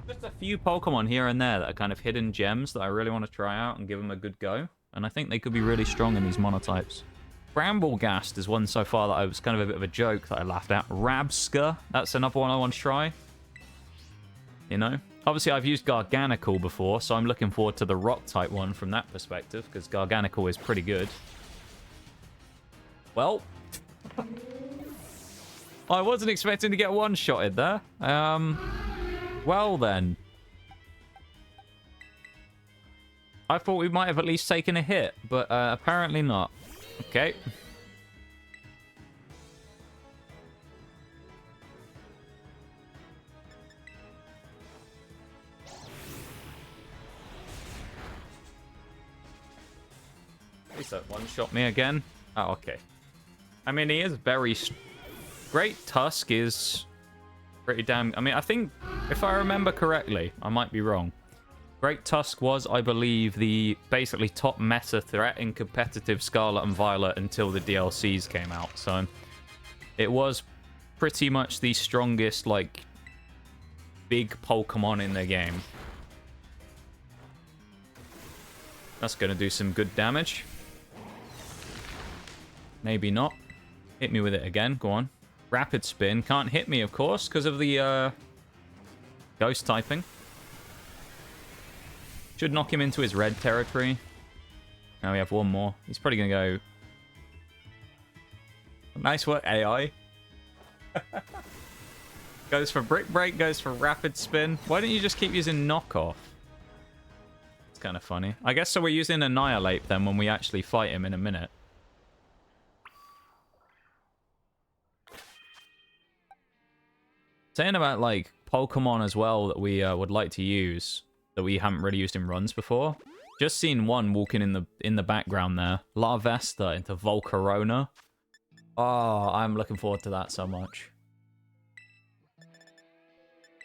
Just a few Pokemon here and there that are kind of hidden gems that I really want to try out and give them a good go. And I think they could be really strong in these monotypes. Bramblegast is one so far that I was kind of a bit of a joke that I laughed at. Rabska, that's another one I want to try. You know? Obviously, I've used Garganical before, so I'm looking forward to the Rock-type one from that perspective, because Garganical is pretty good. Well, I wasn't expecting to get one-shotted there. Well then. I thought we might have at least taken a hit, but apparently not. Okay. That one-shot me again. Oh, okay. I mean, he is very... Great Tusk is pretty damn... I mean, I think, if I remember correctly, I might be wrong. Great Tusk was, I believe, the basically top meta threat in competitive Scarlet and Violet until the DLCs came out. So, it was pretty much the strongest, like, big Pokemon in the game. That's going to do some good damage. Maybe not. Hit me with it again. Go on. Rapid Spin. Can't hit me, of course, because of the ghost typing. Should knock him into his red territory. Now we have one more. He's probably going to go... Nice work, AI. Goes for Brick Break, goes for Rapid Spin. Why don't you just keep using Knockoff? It's kind of funny. I guess so we're using Annihilate then when we actually fight him in a minute. Saying about, like, Pokemon as well that we would like to use, that we haven't really used in runs before. Just seen one walking in the background there. Larvesta into Volcarona. Oh, I'm looking forward to that so much.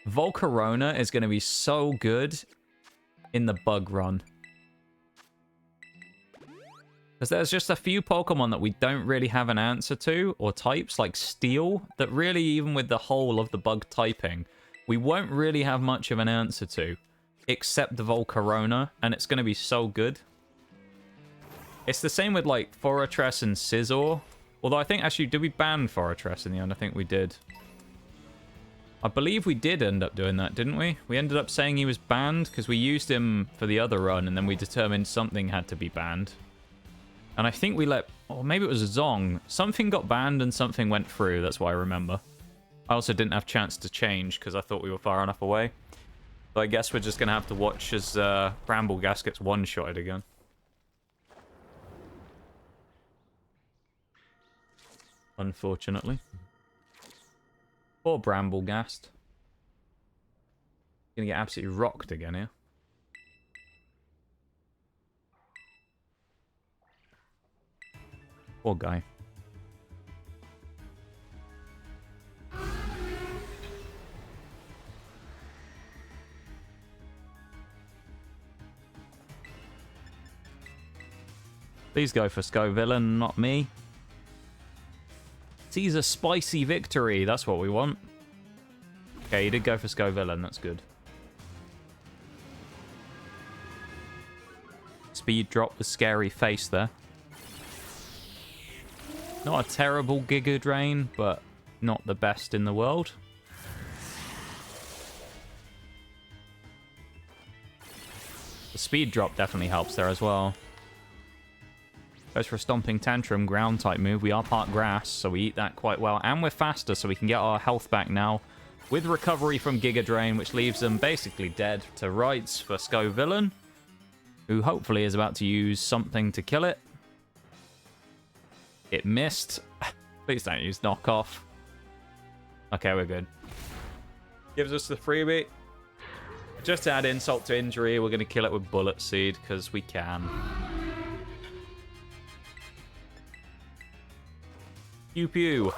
Volcarona is going to be so good in the bug run. Because there's just a few Pokemon that we don't really have an answer to, or types, like Steel, that really, even with the whole of the bug typing, we won't really have much of an answer to, except the Volcarona, and it's going to be so good. It's the same with, like, Fortress and Scizor. Although I think, actually, did we ban Fortress in the end? I think we did. I believe we did end up doing that, didn't we? We ended up saying he was banned, because we used him for the other run, and then we determined something had to be banned. And I think we let... Or maybe it was Zong. Something got banned and something went through. That's what I remember. I also didn't have a chance to change because I thought we were far enough away. So I guess we're just going to have to watch as Bramblegast gets one-shotted again. Unfortunately. Poor Bramblegast. Gonna get absolutely rocked again here. Poor guy. Please go for Scovillain, not me. Seize a spicy victory. That's what we want. Okay, you did go for Scovillain. That's good. Speed drop with scary face there. Not a terrible Giga Drain, but not the best in the world. The speed drop definitely helps there as well. Goes for a Stomping Tantrum, ground type move. We are part grass, so we eat that quite well. And we're faster, so we can get our health back now. With recovery from Giga Drain, which leaves them basically dead to rights for Sco Villain, who hopefully is about to use something to kill it. It missed. Please don't use knockoff. Okay, we're good. Gives us the freebie. Just to add insult to injury, we're going to kill it with Bullet Seed, because we can. Pew pew.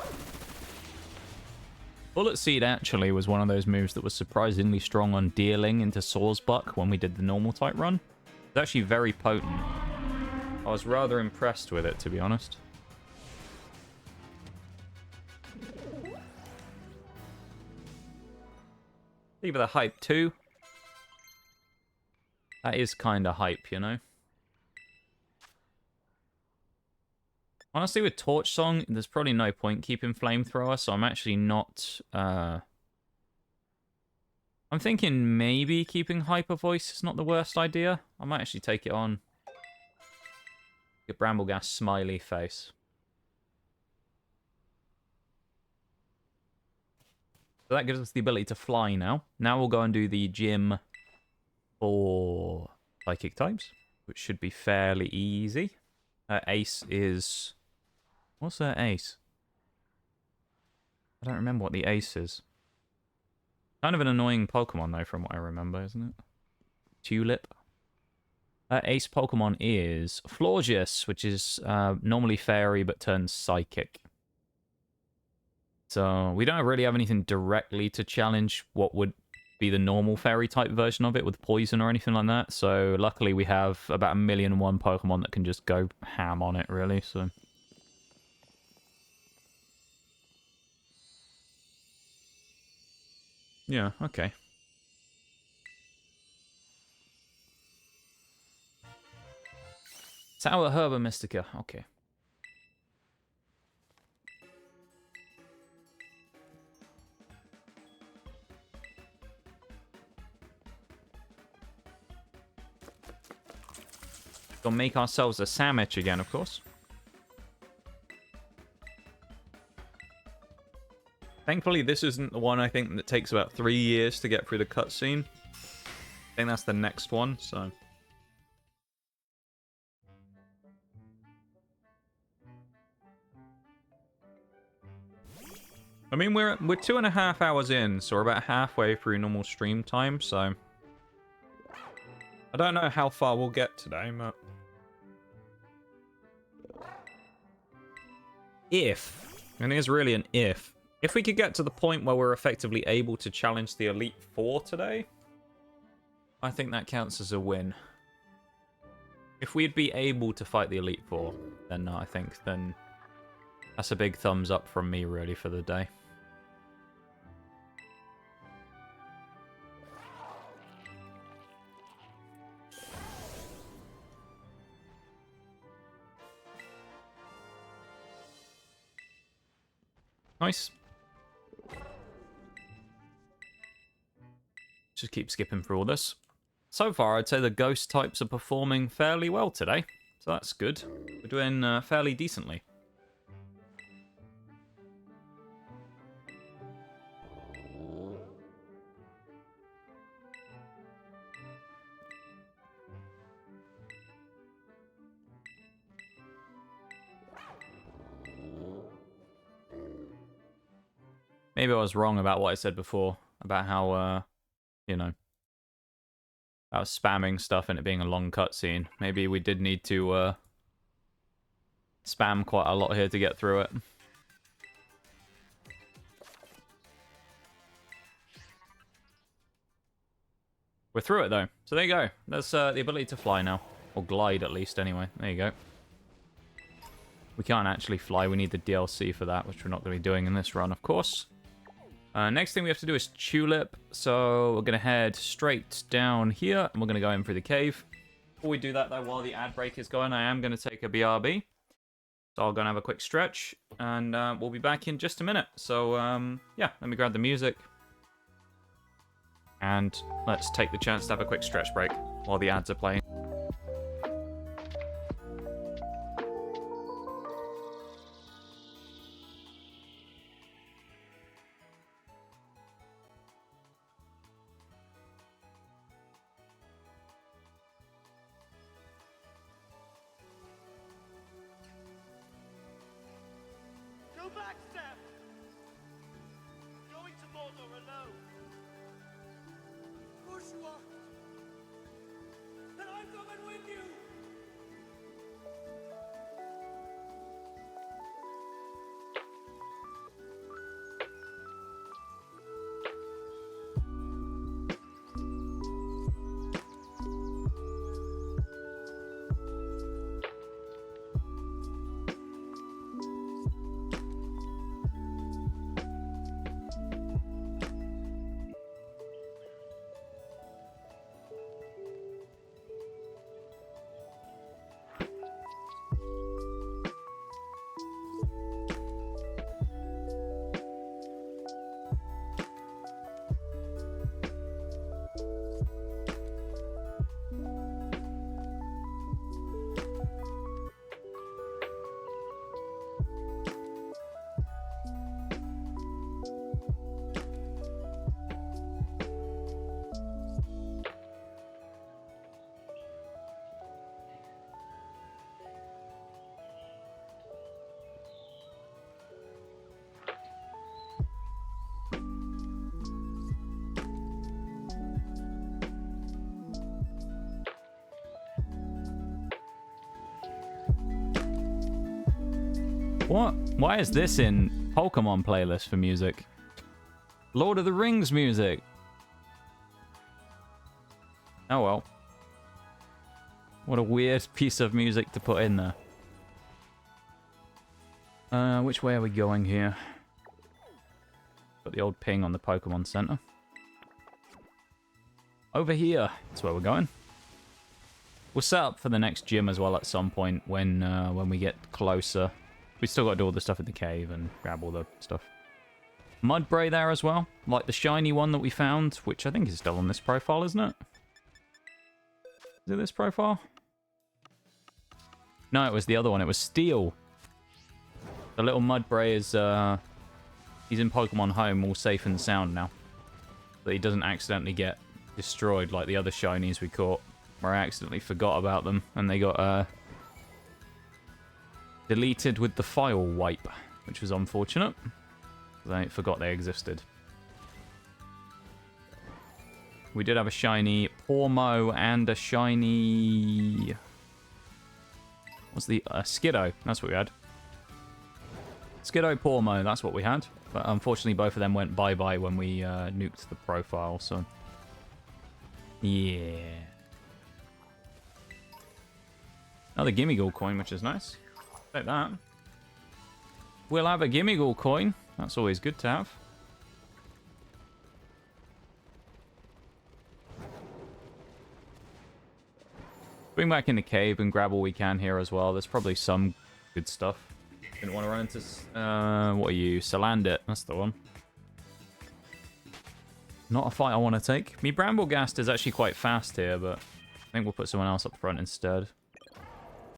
Bullet Seed actually was one of those moves that was surprisingly strong on dealing into Sawsbuck when we did the normal type run. It's actually very potent. I was rather impressed with it, to be honest. Leave it a hype too. That is kind of hype, you know? Honestly, with Torch Song, there's probably no point keeping Flamethrower, so I'm actually not... I'm thinking maybe keeping Hyper Voice is not the worst idea. I might actually take it on. Get Brambleghast smiley face. So that gives us the ability to fly now. Now we'll go and do the gym for Psychic types, which should be fairly easy. Ace is... What's their ace? I don't remember what the ace is. Kind of an annoying Pokemon, though, from what I remember, isn't it? Tulip. Ace Pokemon is Florges, which is normally Fairy, but turns Psychic. So we don't really have anything directly to challenge what would be the normal Fairy-type version of it with Poison or anything like that. So luckily we have about 1,000,001 Pokemon that can just go ham on it, really, so... Yeah, okay. Sour Herba Mystica, okay. Gonna make ourselves a sandwich again, of course. Thankfully, this isn't the one I think that takes about 3 years to get through the cutscene. I think that's the next one, so... I mean, we're 2.5 hours in, so we're about halfway through normal stream time, so... I don't know how far we'll get today, but... If, and it is really an if we could get to the point where we're effectively able to challenge the Elite Four today, I think that counts as a win. If we'd be able to fight the Elite Four, then I think then that's a big thumbs up from me, really, for the day. Nice. Just keep skipping through all this. So far, I'd say the ghost types are performing fairly well today. So that's good. We're doing fairly decently. Maybe I was wrong about what I said before. About how, you know, about spamming stuff and it being a long cutscene. Maybe we did need to spam quite a lot here to get through it. We're through it, though. So there you go. That's the ability to fly now. Or glide, at least, anyway. There you go. We can't actually fly. We need the DLC for that, which we're not going to be doing in this run, of course. Next thing we have to do is Tulip. So we're going to head straight down here, and we're going to go in through the cave. Before we do that, though, while the ad break is going, I am going to take a BRB. So I'll go and have a quick stretch, and we'll be back in just a minute. So, yeah, let me grab the music. And let's take the chance to have a quick stretch break while the ads are playing. Go back, Sam! Going to Mordor alone. Of course you are. And I'm coming with you! What? Why is this in Pokemon playlist for music? Lord of the Rings music. Oh well. What a weird piece of music to put in there. Which way are we going here? Got the old ping on the Pokemon Center. Over here. That's where we're going. We'll set up for the next gym as well at some point when we get closer. We still got to do all the stuff in the cave and grab all the stuff. Mudbray there as well. Like the shiny one that we found, which I think is still on this profile, isn't it? Is it this profile? No, it was the other one. It was Steel. The little Mudbray is, he's in Pokemon Home, all safe and sound now. That he doesn't accidentally get destroyed like the other shinies we caught, where I accidentally forgot about them, and they got, deleted with the file wipe, which was unfortunate. I forgot they existed. We did have a shiny Pormo and a shiny... What's the... Skiddo. That's what we had. Skiddo, Pormo, that's what we had. But unfortunately both of them went bye-bye when we nuked the profile, so... Yeah. Another Gimmighoul coin, which is nice. Take that. We'll have a Gimmighoul coin. That's always good to have. Bring back in the cave and grab all we can here as well. There's probably some good stuff. Didn't want to run into... what are you? Salandit. That's the one. Not a fight I want to take. Me Bramblegast is actually quite fast here, but I think we'll put someone else up front instead.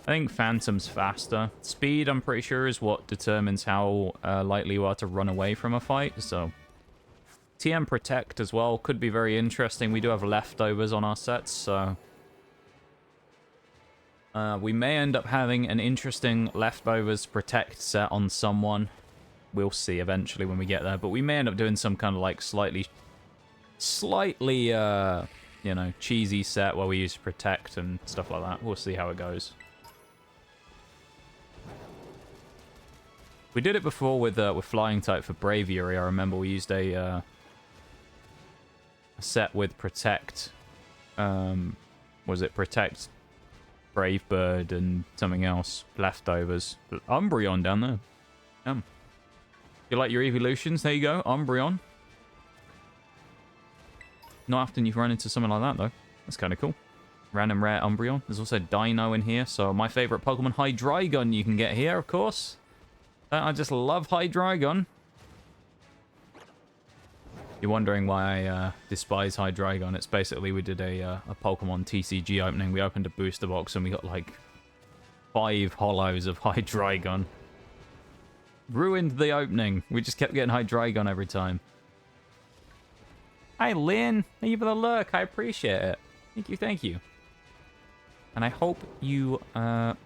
I think Phantom's faster. Speed, I'm pretty sure, is what determines how likely you are to run away from a fight, so... TM Protect as well could be very interesting. We do have leftovers on our sets, so... we may end up having an interesting leftovers Protect set on someone. We'll see eventually when we get there, but we may end up doing some kind of, like, slightly, you know, cheesy set where we use Protect and stuff like that. We'll see how it goes. We did it before with Flying type for Braviary. I remember we used a set with Protect. Was it Protect, Brave Bird, and something else? Leftovers. Umbreon down there. You like your evolutions? There you go, Umbreon. Not often you've run into something like that, though. That's kind of cool. Random rare Umbreon. There's also Dino in here. So my favorite Pokemon, Hydreigon, you can get here, of course. I just love Hydreigon. You're wondering why I despise Hydreigon. It's basically we did a Pokemon TCG opening. We opened a booster box and we got like 5 holos of Hydreigon. Ruined the opening. We just kept getting Hydreigon every time. Hi, Lynn. Thank you for the lurk. I appreciate it. Thank you, thank you. And I hope you are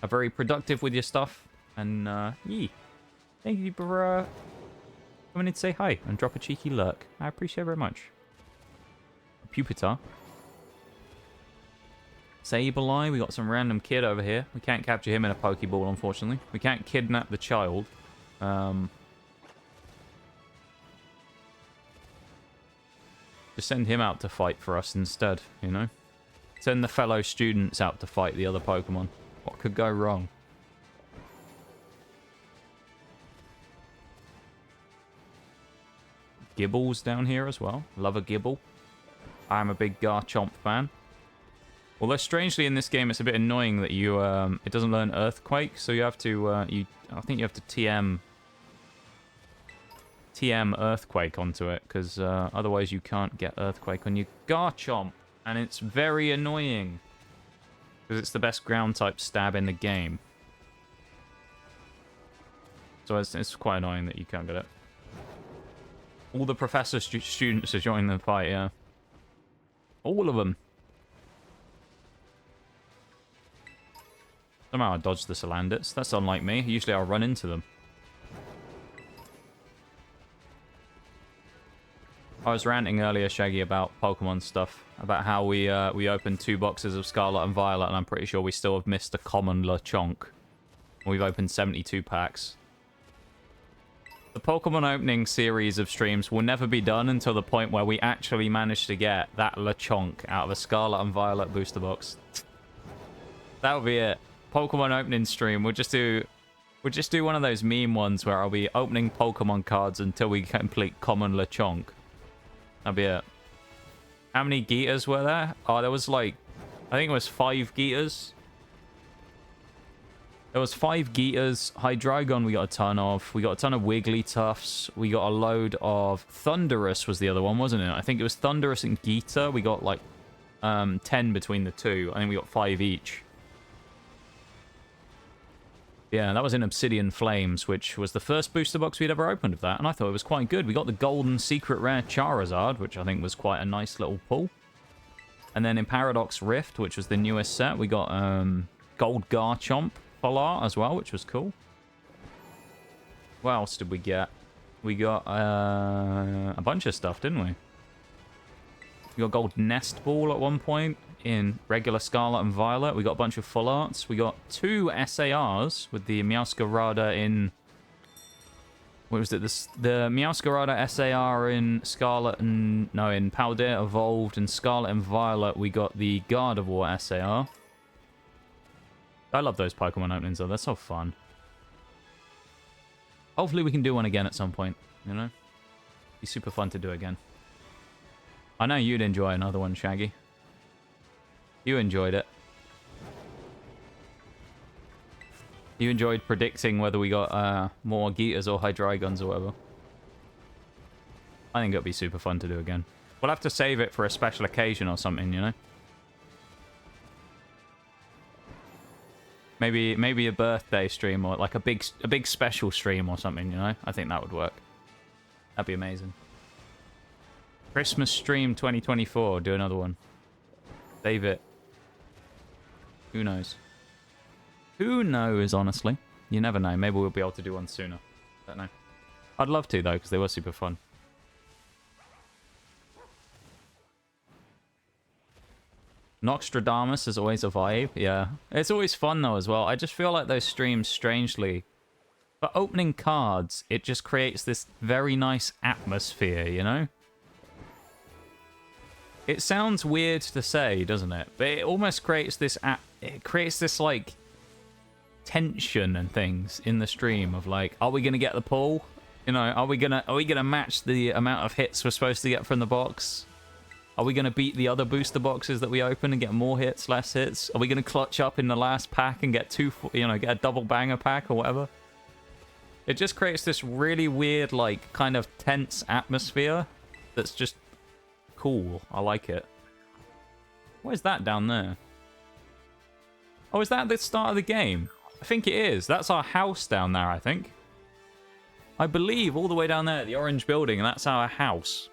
very productive with your stuff. And, yeah. Thank you for coming in to say hi and drop a cheeky lurk. I appreciate it very much. Pupitar. Sableye. We got some random kid over here. We can't capture him in a Pokeball, unfortunately. We can't kidnap the child. Just send him out to fight for us instead, you know? Send the fellow students out to fight the other Pokemon. What could go wrong? Gibble's down here as well. Love a Gibble. I'm a big Garchomp fan. Although strangely in this game it's a bit annoying that you it doesn't learn Earthquake, so you have to I think you have to TM Earthquake onto it, because otherwise you can't get Earthquake on your Garchomp, and it's very annoying because it's the best ground type stab in the game. So it's quite annoying that you can't get it. All the professor students are joining the fight, yeah. All of them. Somehow I dodged the Salandits. That's unlike me. Usually I'll run into them. I was ranting earlier, Shaggy, about Pokemon stuff. About how we opened 2 boxes of Scarlet and Violet, and I'm pretty sure we still have missed a common Lechonk. We've opened 72 packs. The Pokemon opening series of streams will never be done until the point where we actually manage to get that Lechonk out of a Scarlet and Violet booster box. That'll be it. Pokemon opening stream. We'll just do one of those meme ones where I'll be opening Pokemon cards until we complete common Lechonk. That'll be it. How many Geeters were there? Oh, there was like, I think it was 5 Geeters. There was 5 Geeters. Hydreigon we got a ton of. We got a ton of Wigglytuffs. We got a load of Thundurus was the other one, wasn't it? I think it was Thundurus and Geeta. We got like 10 between the two. I think we got 5 each. Yeah, that was in Obsidian Flames, which was the first booster box we'd ever opened of that, and I thought it was quite good. We got the golden secret rare Charizard, which I think was quite a nice little pull. And then in Paradox Rift, which was the newest set, we got gold Garchomp full art as well, which was cool. What else did we get? We got a bunch of stuff, didn't we? We got gold Nest Ball at one point in regular Scarlet and Violet. We got a bunch of full arts. We got 2 SARs with the Meowscarada in... What was it? The Meowscarada SAR in Scarlet and... No, in Paldea Evolved and Scarlet and Violet. We got the Gardevoir SAR. I love those Pokemon openings though. They're so fun. Hopefully we can do one again at some point, you know? Be super fun to do again. I know you'd enjoy another one, Shaggy. You enjoyed it. You enjoyed predicting whether we got more Geeters or Hydreigons or whatever. I think it'll be super fun to do again. We'll have to save it for a special occasion or something, you know? Maybe a birthday stream or like a big special stream or something, you know? I think that would work. That'd be amazing. Christmas stream 2024. Do another one. Save it. Who knows? Who knows, honestly? You never know. Maybe we'll be able to do one sooner. Don't know. I'd love to, though, because they were super fun. Noxtradamus is always a vibe. Yeah. It's always fun, though, as well. I just feel like those streams, strangely... For opening cards, it just creates this very nice atmosphere, you know? It sounds weird to say, doesn't it? But it almost creates this... It creates this, like... tension and things in the stream of, like, are we going to get the pull? You know, are we gonna match the amount of hits we're supposed to get from the box? Are we going to beat the other booster boxes that we open and get more hits, less hits? Are we going to clutch up in the last pack and get get a double banger pack or whatever? It just creates this really weird, like, kind of tense atmosphere that's just cool. I like it. What is that down there? Oh, is that the start of the game? I think it is. That's our house down there, I think. I believe all the way down there, the orange building, and that's our house.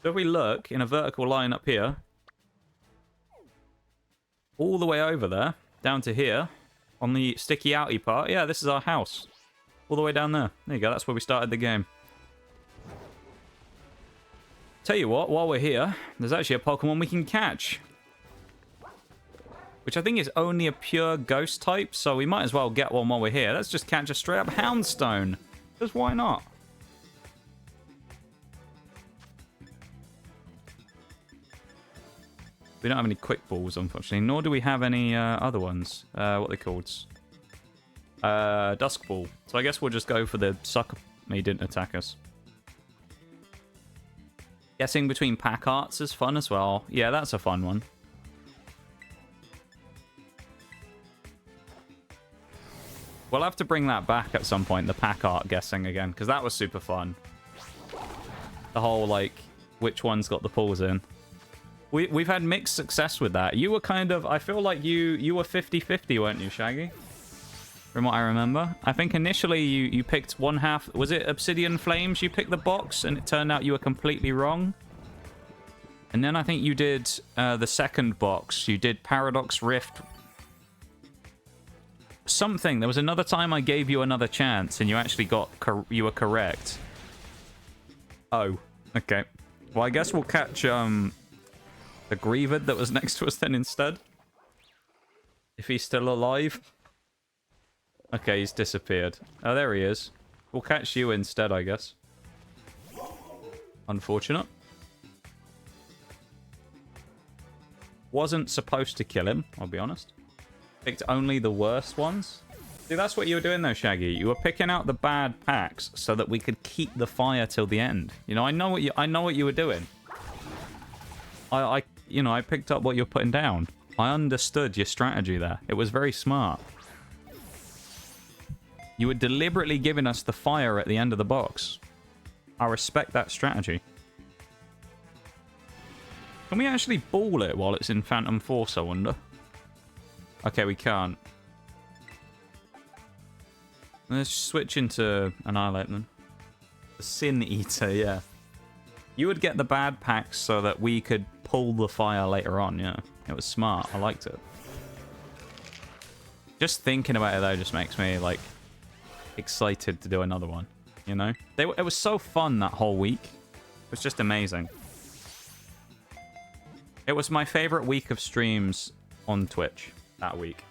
So if we look in a vertical line up here, all the way over there, down to here, on the sticky outy part, yeah, this is our house. All the way down there. There you go, that's where we started the game. Tell you what, while we're here, there's actually a Pokemon we can catch. Which I think is only a pure ghost type, so we might as well get one while we're here. Let's just catch a straight up Houndstone. Because why not? We don't have any quick balls, unfortunately, nor do we have any other ones. What are they called? Dusk Ball. So I guess we'll just go for the sucker. He didn't attack us. Guessing between pack arts is fun as well. Yeah, that's a fun one. We'll have to bring that back at some point, the pack art guessing again, because that was super fun. The whole, like, which one's got the pulls in. We've had mixed success with that. You were kind of... I feel like you were 50-50, weren't you, Shaggy? From what I remember. I think initially you picked one half... Was it Obsidian Flames you picked the box? And it turned out you were completely wrong. And then I think you did the second box. You did Paradox Rift. Something. There was another time I gave you another chance and you actually got... You were correct. Oh. Okay. Well, I guess we'll catch... the Greavid that was next to us then instead. If he's still alive. Okay, he's disappeared. Oh, there he is. We'll catch you instead, I guess. Unfortunate. Wasn't supposed to kill him, I'll be honest. Picked only the worst ones. See, that's what you were doing though, Shaggy. You were picking out the bad packs so that we could keep the fire till the end. You know, I know what you were doing. I picked up what you're putting down. I understood your strategy there. It was very smart. You were deliberately giving us the fire at the end of the box. I respect that strategy. Can we actually ball it while it's in Phantom Force, I wonder? Okay, we can't. Let's switch into Annihilate then. The Sin Eater, yeah. You would get the bad packs so that we could pull the fire later on, yeah. It was smart. I liked it. Just thinking about it, though, just makes me, like, excited to do another one, you know? It was so fun that whole week. It was just amazing. It was my favorite week of streams on Twitch that week.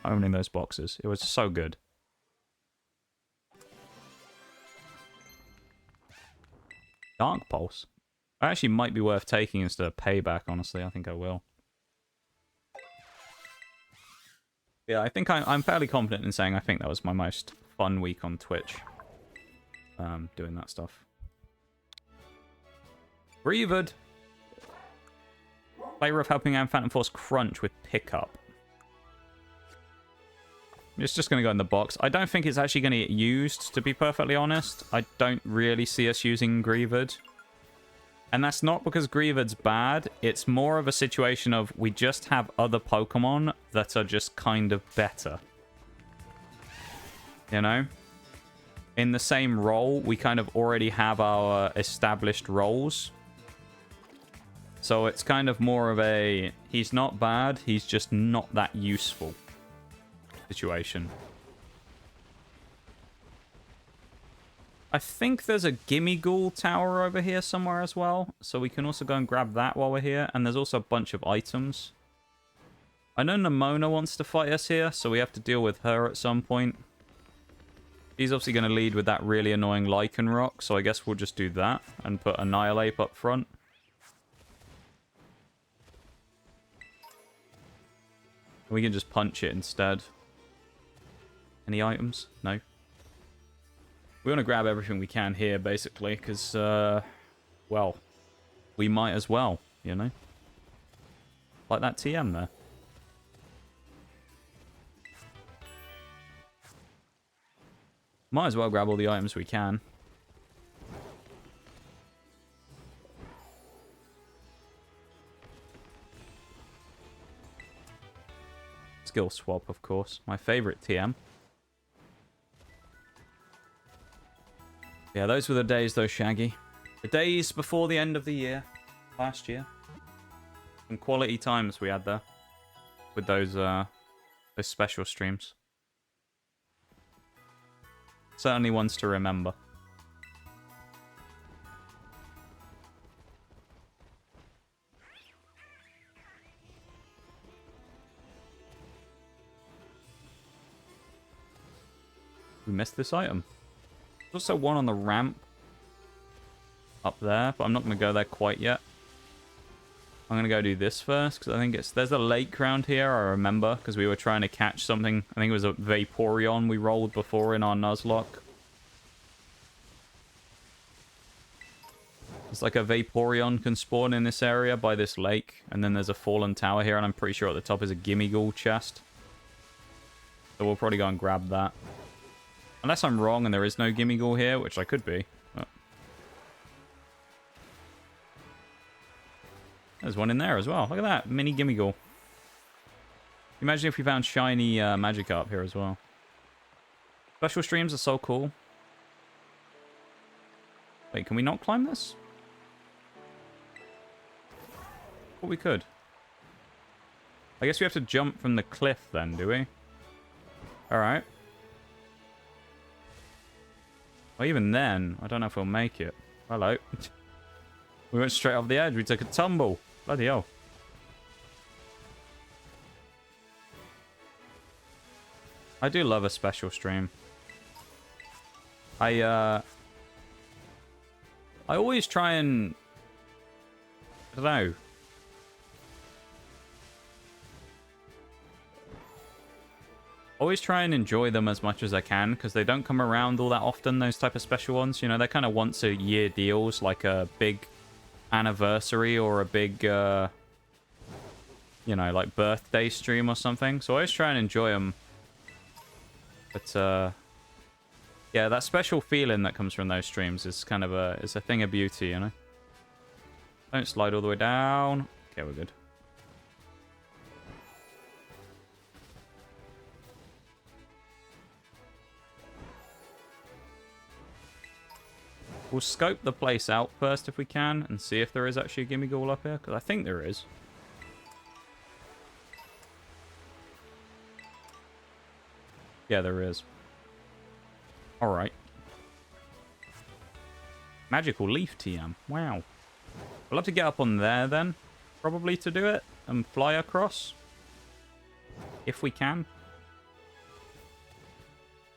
Owning those boxes. It was so good. Dark Pulse. Actually might be worth taking instead of Payback, honestly. I think I will. Yeah, I think I'm fairly confident in saying I think that was my most fun week on Twitch. Doing that stuff. Greavid. Flavor of helping out Phantom Force Crunch with pickup. It's just going to go in the box. I don't think it's actually going to get used, to be perfectly honest. I don't really see us using Greavid. And that's not because Greavid's bad. It's more of a situation of we just have other Pokemon that are just kind of better. You know? In the same role, we kind of already have our established roles. So it's kind of more of a, he's not bad, he's just not that useful situation. I think there's a Gimmighoul tower over here somewhere as well. So we can also go and grab that while we're here. And there's also a bunch of items. I know Nemona wants to fight us here, so we have to deal with her at some point. She's obviously going to lead with that really annoying Lycanroc, so I guess we'll just do that and put Annihilate up front. We can just punch it instead. Any items? No. We want to grab everything we can here, basically, because, well, we might as well, you know? Like that TM there. Might as well grab all the items we can. Skill swap, of course. My favorite TM. Yeah, those were the days, though, Shaggy. The days before the end of the year. Last year. Some quality times we had there. With those special streams. Certainly ones to remember. We missed this item. There's also one on the ramp up there, but I'm not going to go there quite yet. I'm going to go do this first, because I think there's a lake around here, I remember, because we were trying to catch something. I think it was a Vaporeon we rolled before in our nuzlocke. It's like a Vaporeon can spawn in this area by this lake, and then there's a fallen tower here, and I'm pretty sure at the top is a Gimmighoul chest. So we'll probably go and grab that. Unless I'm wrong and there is no Gimmighoul here, which I could be. But... there's one in there as well. Look at that. Mini Gimmighoul. Imagine if we found shiny Magikarp here as well. Special streams are so cool. Wait, can we not climb this? Well, we could. I guess we have to jump from the cliff then, do we? Alright. Well, even then, I don't know if we'll make it. Hello. We went straight off the edge. We took a tumble. Bloody hell. I do love a special stream. I always try and... I don't know. Always try and enjoy them as much as I can, because they don't come around all that often, those type of special ones. You know, they're kind of once a year deals, like a big anniversary or a big, you know, like birthday stream or something. So I always try and enjoy them. But, yeah, that special feeling that comes from those streams is kind of it's a thing of beauty, you know? Don't slide all the way down. Okay, we're good. We'll scope the place out first if we can and see if there is actually a Gimmighoul up here, because I think there is. Yeah, there is. Alright. Magical Leaf TM. Wow. We'll have to get up on there then, probably, to do it, and fly across. If we can.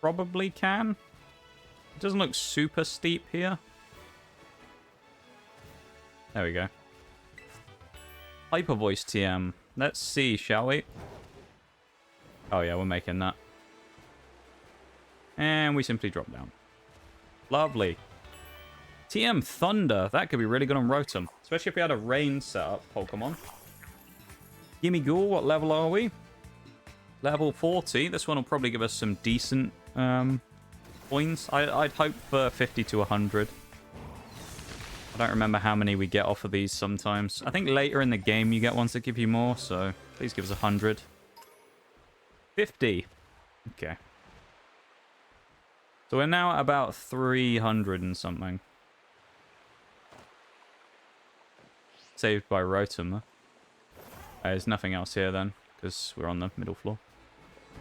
Probably can. It doesn't look super steep here. There we go. Hyper Voice TM. Let's see, shall we? Oh yeah, we're making that. And we simply drop down. Lovely. TM Thunder. That could be really good on Rotom. Especially if we had a rain setup Pokemon. Gimmighoul, what level are we? Level 40. This one will probably give us some decent points. I'd hope for 50 to 100. I don't remember how many we get off of these sometimes. I think later in the game you get ones that give you more, so please give us 100. 50. Okay. So we're now at about 300 and something. Saved by Rotom. There's nothing else here then, because we're on the middle floor.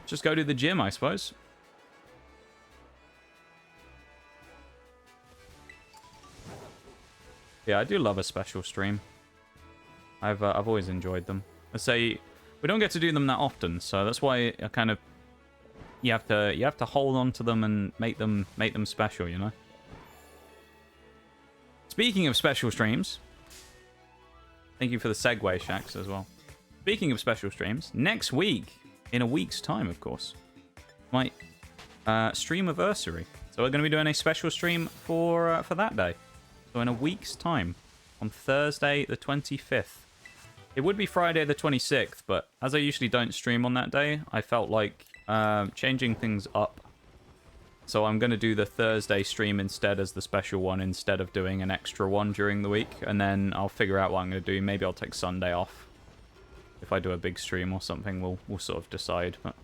Just go to the gym, I suppose. Yeah, I do love a special stream. I've always enjoyed them. I say we don't get to do them that often, so that's why I kind of you have to hold on to them and make them special, you know. Speaking of special streams, thank you for the segue, Shax, as well. Speaking of special streams, next week, in a week's time, of course, my stream anniversary. It's So we're going to be doing a special stream for that day. So in a week's time, on Thursday the 25th. It would be Friday the 26th, but as I usually don't stream on that day, I felt like changing things up. So I'm going to do the Thursday stream instead as the special one, instead of doing an extra one during the week. And then I'll figure out what I'm going to do. Maybe I'll take Sunday off. If I do a big stream or something, we'll sort of decide. But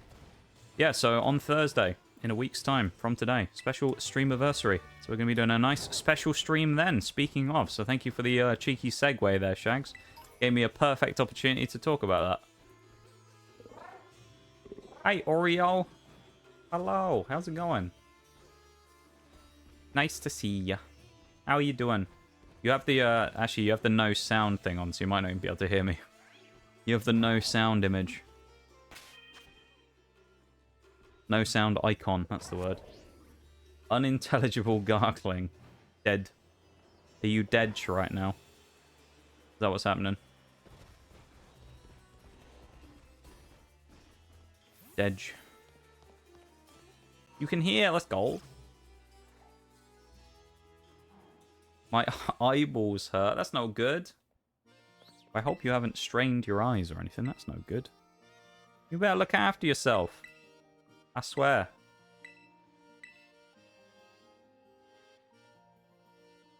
yeah, so on Thursday, in a week's time from today, special streamiversary. So we're going to be doing a nice special stream then, speaking of. So thank you for the cheeky segue there, Shags. Gave me a perfect opportunity to talk about that. Hey, Oreo. Hello. How's it going? Nice to see ya. How are you doing? You have the, actually, you have the no sound thing on, so you might not even be able to hear me. You have the no sound image. No sound icon, that's the word. Unintelligible gargling. Dead. Are you dead right now? Is that what's happening? Dead. You can hear, let's go. My eyeballs hurt. That's no good. I hope you haven't strained your eyes or anything. That's no good. You better look after yourself. I swear.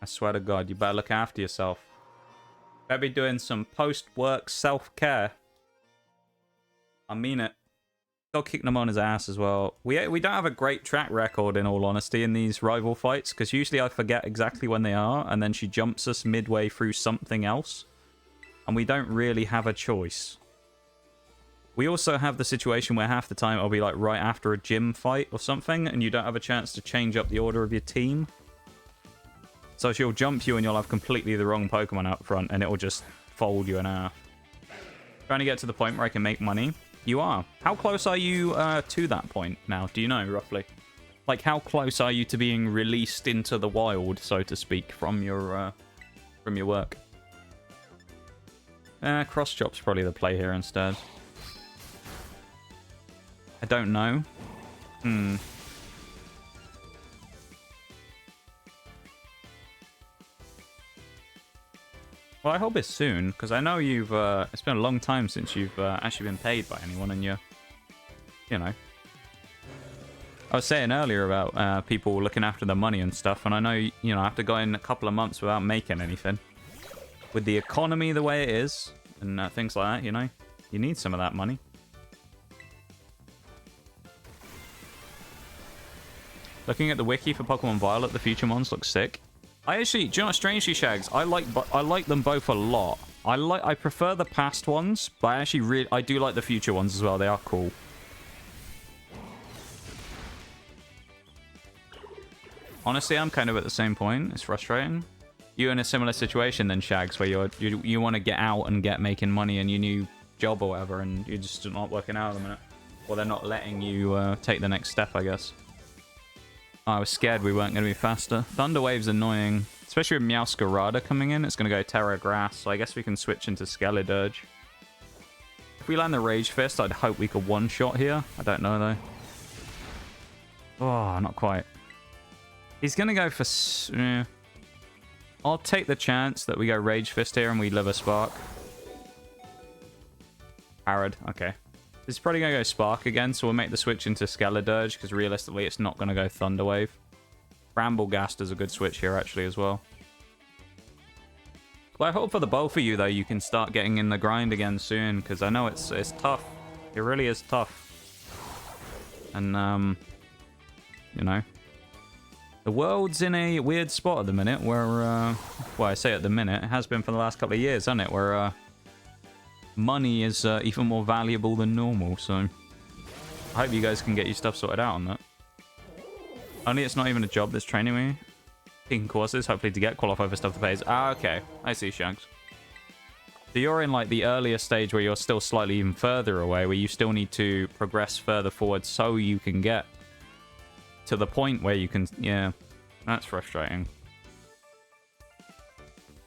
I swear to God, you better look after yourself. Better be doing some post-work self-care. I mean it. Go kick them on his ass as well. We don't have a great track record, in all honesty, in these rival fights, because usually I forget exactly when they are, and then she jumps us midway through something else, and we don't really have a choice. We also have the situation where half the time it'll be like right after a gym fight or something, and you don't have a chance to change up the order of your team. So she'll jump you and you'll have completely the wrong Pokemon out front, and it'll just fold you in half. Trying to get to the point where I can make money. You are. How close are you to that point now? Do you know, roughly? Like, how close are you to being released into the wild, so to speak, from your work? Cross chop's probably the play here instead. I don't know. Well, I hope it's soon, because I know you've, it's been a long time since you've actually been paid by anyone, and you know. I was saying earlier about people looking after their money and stuff, and I know, you know, after going a couple of months without making anything, with the economy the way it is, and things like that, you know, you need some of that money. Looking at the wiki for Pokemon Violet, the future mons look sick. I actually, do you know what, strangely, Shags, I like them both a lot. I prefer the past ones, but I do like the future ones as well. They are cool. Honestly, I'm kind of at the same point. It's frustrating. You're in a similar situation then, Shags, where you want to get out and get making money in your new job or whatever, and you're just not working out at the minute. Or they're not letting you take the next step, I guess. I was scared we weren't going to be faster. Thunder Wave's annoying. Especially with Meowscarada coming in. It's going to go Terra Grass, so I guess we can switch into Skeledirge. If we land the Rage Fist, I'd hope we could one-shot here. I don't know, though. Oh, not quite. He's going to go for... I'll take the chance that we go Rage Fist here and we live a Spark. Arad, okay. This is probably going to go Spark again, so we'll make the switch into Skeledirge, because realistically it's not going to go Thunder Wave. Bramblegast is a good switch here, actually, as well. But I hope for the both of you, though, you can start getting in the grind again soon, because I know it's tough. It really is tough. And, you know, the world's in a weird spot at the minute where, well, I say at the minute, it has been for the last couple of years, hasn't it, where, money is even more valuable than normal, so I hope you guys can get your stuff sorted out on that. Only it's not even a job that's training me. Taking courses, hopefully to get qualified for stuff that pays. Ah, okay. I see, Shags. So you're in, like, the earlier stage where you're still slightly even further away, where you still need to progress further forward so you can get to the point where you can... Yeah, that's frustrating.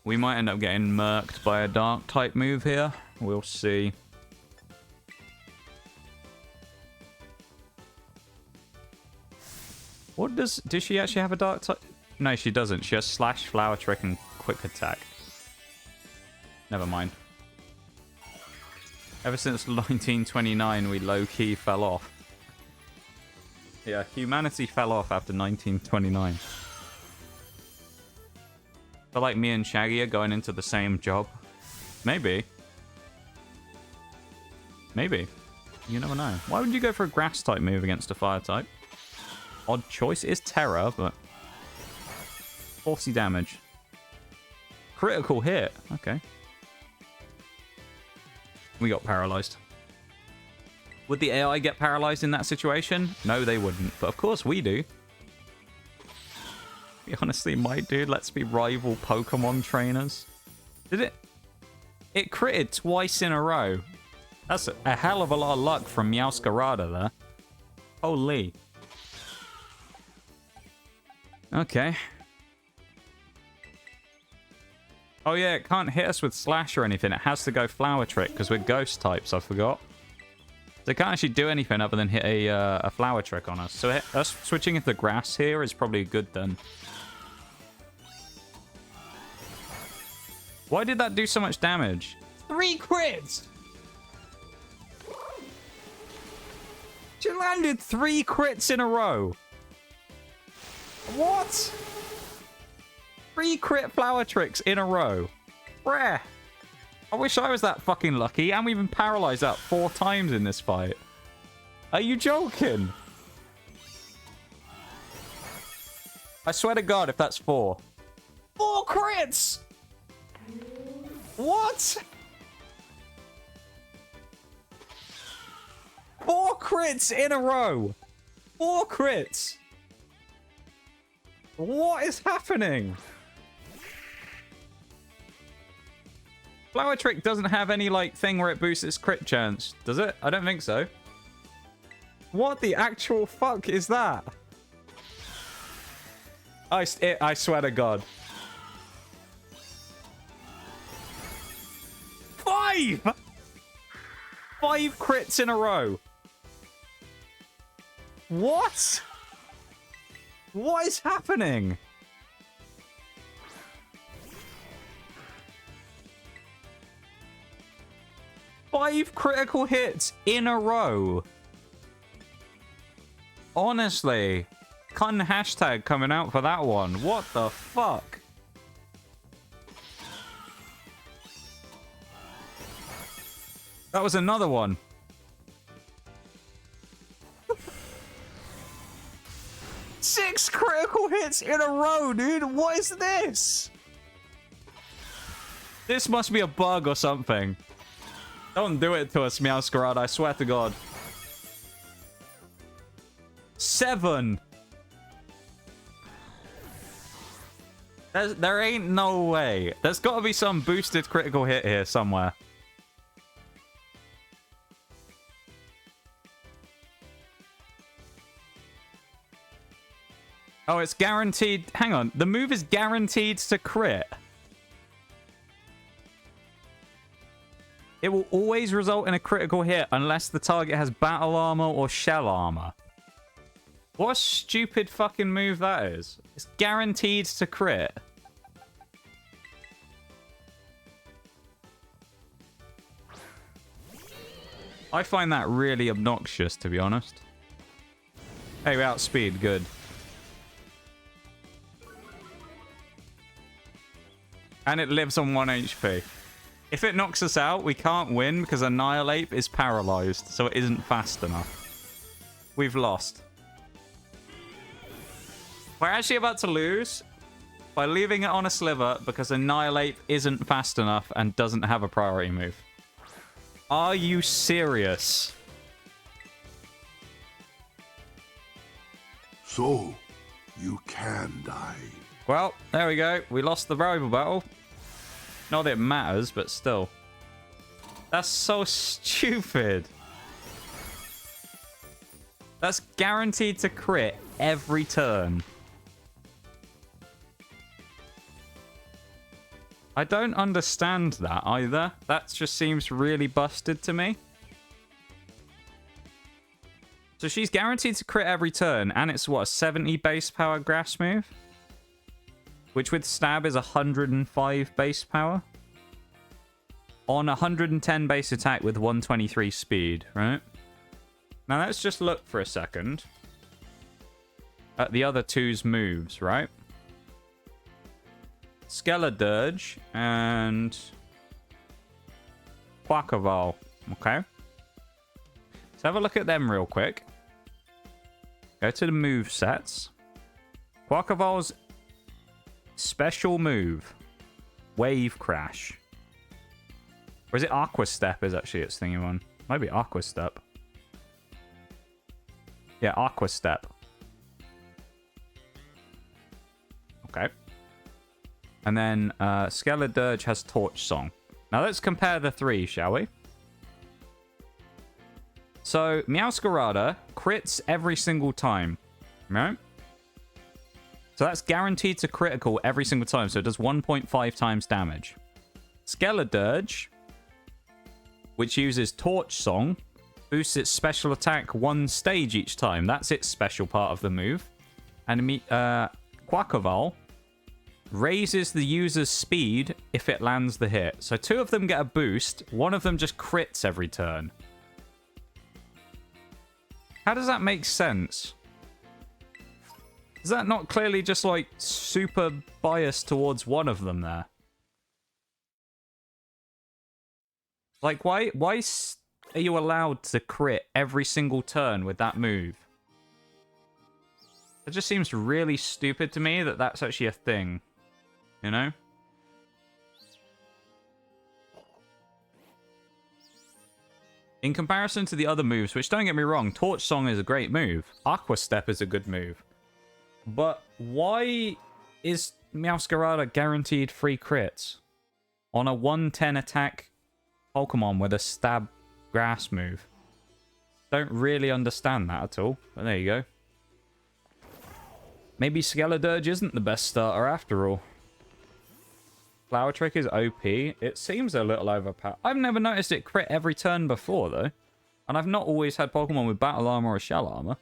We might end up getting murked by a Dark-type move here. We'll see. What does she actually have a dark type? No, she doesn't. She has slash, flower trick, and quick attack. Never mind. Ever since 1929, we low-key fell off. Yeah, humanity fell off after 1929. Feel like me and Shaggy are going into the same job. Maybe. Maybe. You never know. Why would you go for a grass type move against a fire type? Odd choice. It is terror, but... forcey damage. Critical hit. Okay. We got paralyzed. Would the AI get paralyzed in that situation? No, they wouldn't. But of course we do. We honestly might, dude. Let's be rival Pokemon trainers. Did it? It critted twice in a row. That's a hell of a lot of luck from Meowscarada there. Holy. Okay. Oh yeah, it can't hit us with Slash or anything. It has to go Flower Trick because we're Ghost types, I forgot. So it can't actually do anything other than hit a Flower Trick on us. So us switching into Grass here is probably good then. Why did that do so much damage? 3 crits! She landed 3 crits in a row. What? 3 crit Flower Tricks in a row. Rare. I wish I was that fucking lucky. And we even paralyzed that 4 times in this fight. Are you joking? I swear to God if that's 4. 4 crits! What? 4 crits in a row. 4 crits. What is happening? Flower Trick doesn't have any, like, thing where it boosts its crit chance, does it? I don't think so. What the actual fuck is that? I swear to God. 5! 5 crits in a row. What? What is happening? Five critical hits in a row. Honestly. Cun hashtag coming out for that one. What the fuck? That was another one. Six critical hits in a row, dude. What is this? This must be a bug or something. Don't do it to us, Meowscarada. I swear to God. 7. There ain't no way. There's got to be some boosted critical hit here somewhere. Oh, it's guaranteed. Hang on. The move is guaranteed to crit. It will always result in a critical hit unless the target has battle armor or shell armor. What a stupid fucking move that is. It's guaranteed to crit. I find that really obnoxious, to be honest. Hey, we outspeed. Good. And it lives on 1 HP. If it knocks us out, we can't win because Annihilate is paralyzed, so it isn't fast enough. We've lost. We're actually about to lose by leaving it on a sliver because Annihilate isn't fast enough and doesn't have a priority move. Are you serious? So, you can die. Well, there we go. We lost the rival battle. Not that it matters, but still. That's so stupid. That's guaranteed to crit every turn. I don't understand that either. That just seems really busted to me. So she's guaranteed to crit every turn, and it's what, a 70 base power grass move? Which with stab is 105 base power? On 110 base attack with 123 speed, right? Now let's just look for a second at the other two's moves, right? Skeledirge and Quackaval, okay? Let's have a look at them real quick. Go to the move sets. Quackaval's special move, Wave Crash. Or is it Aqua Step is actually its thingy one? Might be Aqua Step. Yeah, Aqua Step. Okay. And then Skeledirge has Torch Song. Now let's compare the three, shall we? So, Meowscarada crits every single time, right? So that's guaranteed to critical every single time, so it does 1.5 times damage. Skeledirge, which uses Torch Song, boosts its special attack one stage each time. That's its special part of the move. And Quackaval raises the user's speed if it lands the hit. So two of them get a boost, one of them just crits every turn. How does that make sense? Is that not clearly just, like, super biased towards one of them there? Like, why are you allowed to crit every single turn with that move? It just seems really stupid to me that that's actually a thing. You know? In comparison to the other moves, which don't get me wrong, Torch Song is a great move. Aqua Step is a good move. But why is Meowscarada guaranteed free crits on a 110 attack Pokemon with a stab grass move? Don't really understand that at all, but there you go. Maybe Skeledirge isn't the best starter after all. Flower Trick is OP. It seems a little overpowered. I've never noticed it crit every turn before, though. And I've not always had Pokemon with Battle Armor or Shell Armor.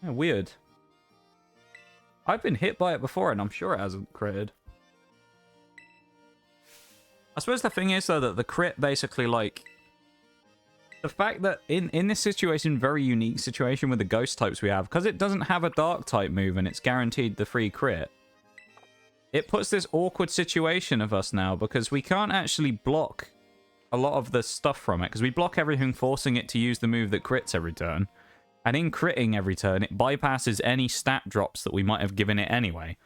Yeah, weird. I've been hit by it before, and I'm sure it hasn't critted. I suppose the thing is, though, that the crit basically, like... The fact that in this situation, very unique situation with the ghost types we have, because it doesn't have a dark type move and it's guaranteed the free crit, it puts this awkward situation of us now, because we can't actually block a lot of the stuff from it, because we block everything, forcing it to use the move that crits every turn. And in critting every turn, it bypasses any stat drops that we might have given it anyway.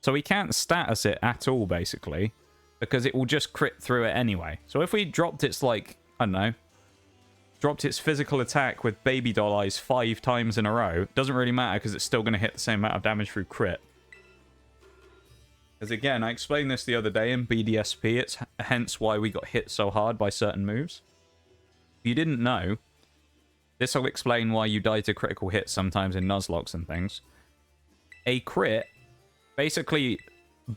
So we can't status it at all, basically, because it will just crit through it anyway. So if we dropped its, like, I don't know, dropped its physical attack with Baby Doll Eyes 5 times in a row, it doesn't really matter, because it's still going to hit the same amount of damage through crit. Because again, I explained this the other day in BDSP, it's hence why we got hit so hard by certain moves. If you didn't know, this will explain why you die to critical hits sometimes in nuzlocks and things. A crit basically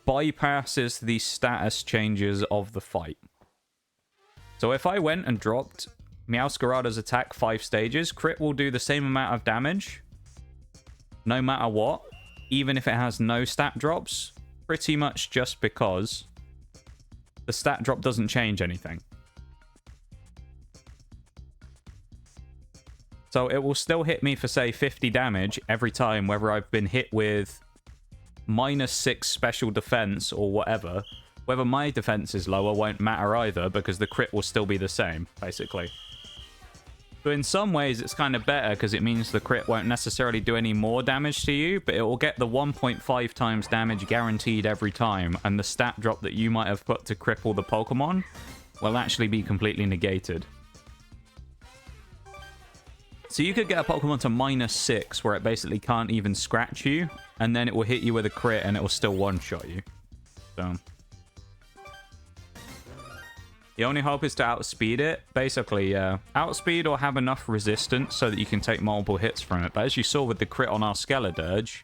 bypasses the status changes of the fight. So if I went and dropped Meowscarada's attack 5 stages, crit will do the same amount of damage, no matter what, even if it has no stat drops, pretty much just because the stat drop doesn't change anything. So it will still hit me for, say, 50 damage every time, whether I've been hit with -6 special defense or whatever. Whether my defense is lower won't matter either, because the crit will still be the same, basically. So in some ways, it's kind of better, because it means the crit won't necessarily do any more damage to you, but it will get the 1.5 times damage guaranteed every time, and the stat drop that you might have put to cripple the Pokemon will actually be completely negated. So you could get a Pokemon to -6, where it basically can't even scratch you, and then it will hit you with a crit, and it will still one-shot you. So the only hope is to outspeed it. Basically, outspeed or have enough resistance so that you can take multiple hits from it. But as you saw with the crit on our Skeledirge,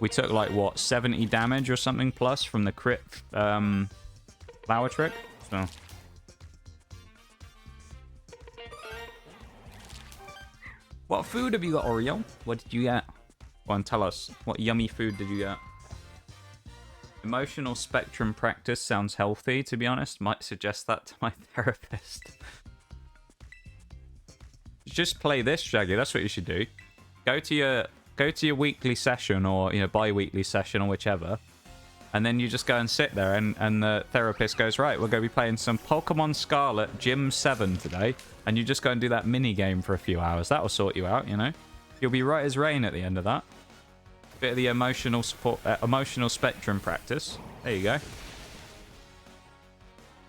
we took, like, what, 70 damage or something plus from the crit Flower Trick? So What food have you got, Oreo? What did you get? Go on, tell us. What yummy food did you get? Emotional spectrum practice sounds healthy, to be honest. Might suggest that to my therapist. Just play this, Shaggy. That's what you should do. Go to your weekly session or bi-weekly session or whichever, and then you just go and sit there, and the therapist goes, right, we're going to be playing some Pokemon Scarlet Gym 7 today, and you just go and do that mini game for a few hours. That'll sort you out, You'll be right as rain at the end of that. Bit of the emotional spectrum practice. There you go.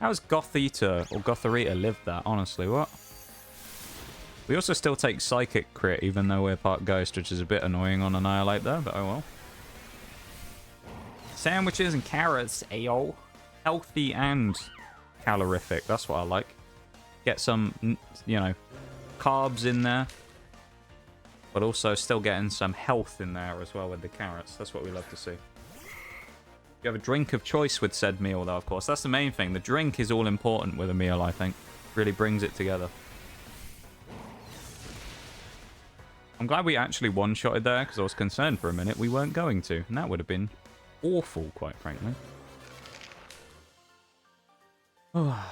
How's Gothita or Gotharita lived that? Honestly, what? We also still take Psychic Crit, even though we're part Ghost, which is a bit annoying on Annihilate there, but oh well. Sandwiches and carrots, ayo. Healthy and calorific, that's what I like. Get some, carbs in there, but also still getting some health in there as well with the carrots. That's what we love to see. You have a drink of choice with said meal, though, of course. That's the main thing. The drink is all important with a meal, I think. Really brings it together. I'm glad we actually one-shotted there, because I was concerned for a minute we weren't going to. And that would have been awful, quite frankly. Oh,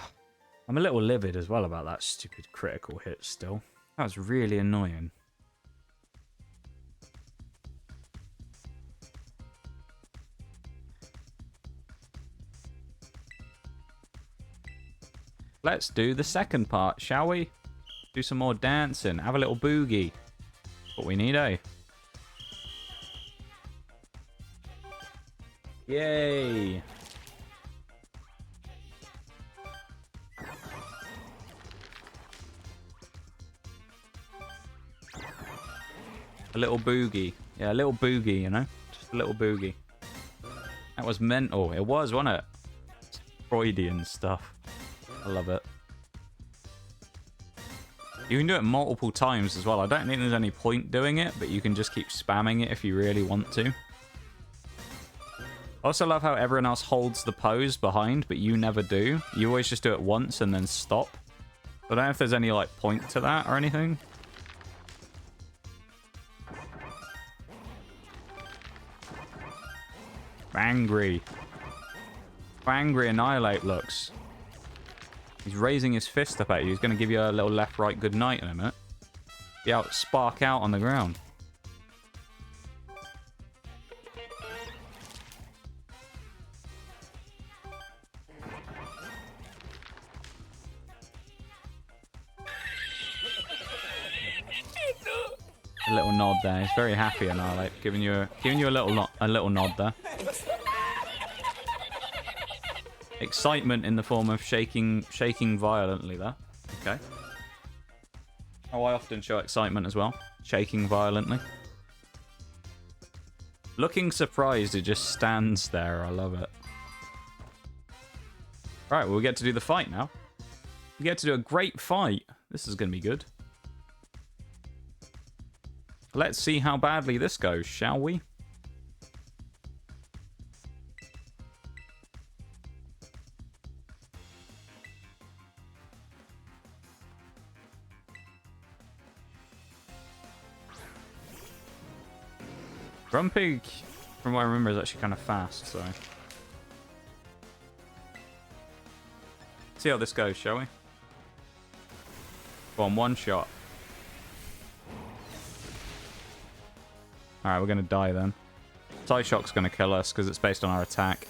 I'm a little livid as well about that stupid critical hit still. That was really annoying. Let's do the second part, shall we? Do some more dancing. Have a little boogie. What we need, eh? Yay! A little boogie. Yeah, a little boogie, Just a little boogie. That was mental. It was, wasn't it? It's Freudian stuff. I love it. You can do it multiple times as well. I don't think there's any point doing it, but you can just keep spamming it if you really want to. I also love how everyone else holds the pose behind, but you never do. You always just do it once and then stop. I don't know if there's any point to that or anything. Angry. Angry Annihilate looks. He's raising his fist up at you. He's going to give you a little left-right good night in a minute. Be out, spark out on the ground. A little nod there. He's very happy, Annihilate. Giving you a little nod there. Excitement in the form of shaking violently there. Okay. Oh, I often show excitement as well. Shaking violently. Looking surprised, it just stands there. I love it. Right, well, we get to do the fight now. We get to do a great fight. This is going to be good. Let's see how badly this goes, shall we? Grumpig, from what I remember, is actually kind of fast, so... See how this goes, shall we? Go on, one shot. Alright, we're going to die then. Psyshock's going to kill us because it's based on our attack.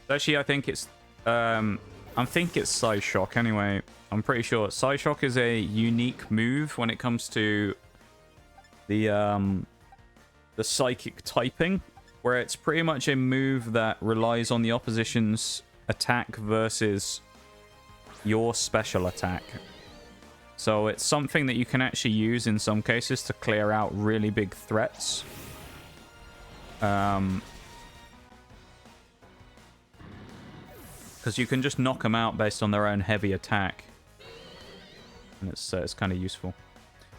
Actually, I think it's... I think it's Psyshock anyway. I'm pretty sure. Psyshock is a unique move when it comes to the psychic typing, where it's pretty much a move that relies on the opposition's attack versus your special attack. So it's something that you can actually use in some cases to clear out really big threats. Because you can just knock them out based on their own heavy attack. And it's kind of useful.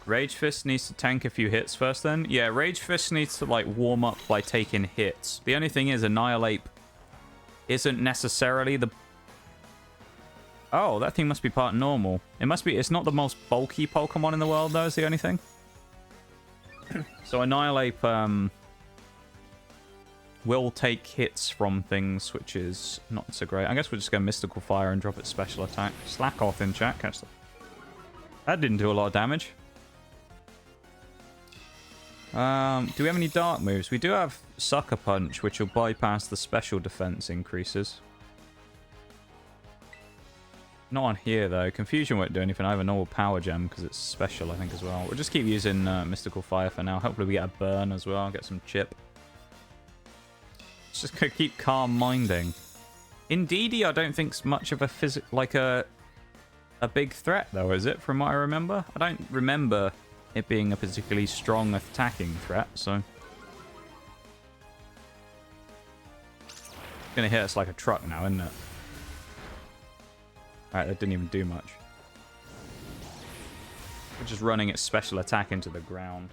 Rage Fist needs to tank a few hits first then. Yeah, Rage Fist needs to warm up by taking hits. The only thing is Annihilate isn't necessarily the Oh, that thing must be part normal. It must be... It's not the most bulky Pokemon in the world, though, is the only thing. So Annihilape will take hits from things, which is not so great. I guess we'll just go Mystical Fire and drop its special attack. Slack off in chat. Catch that. That didn't do a lot of damage. Do we have any dark moves? We do have Sucker Punch, which will bypass the special defense increases. Not on here, though. Confusion won't do anything. I have a normal Power Gem because it's special, I think, as well. We'll just keep using Mystical Fire for now. Hopefully we get a burn as well. Get some chip. Just gonna keep calm minding. Indeedee, I don't think's much of a a big threat, though, is it? From what I remember, I don't remember it being a particularly strong attacking threat. So it's gonna hit us like a truck now, isn't it? Alright, that didn't even do much. We're just running its special attack into the ground.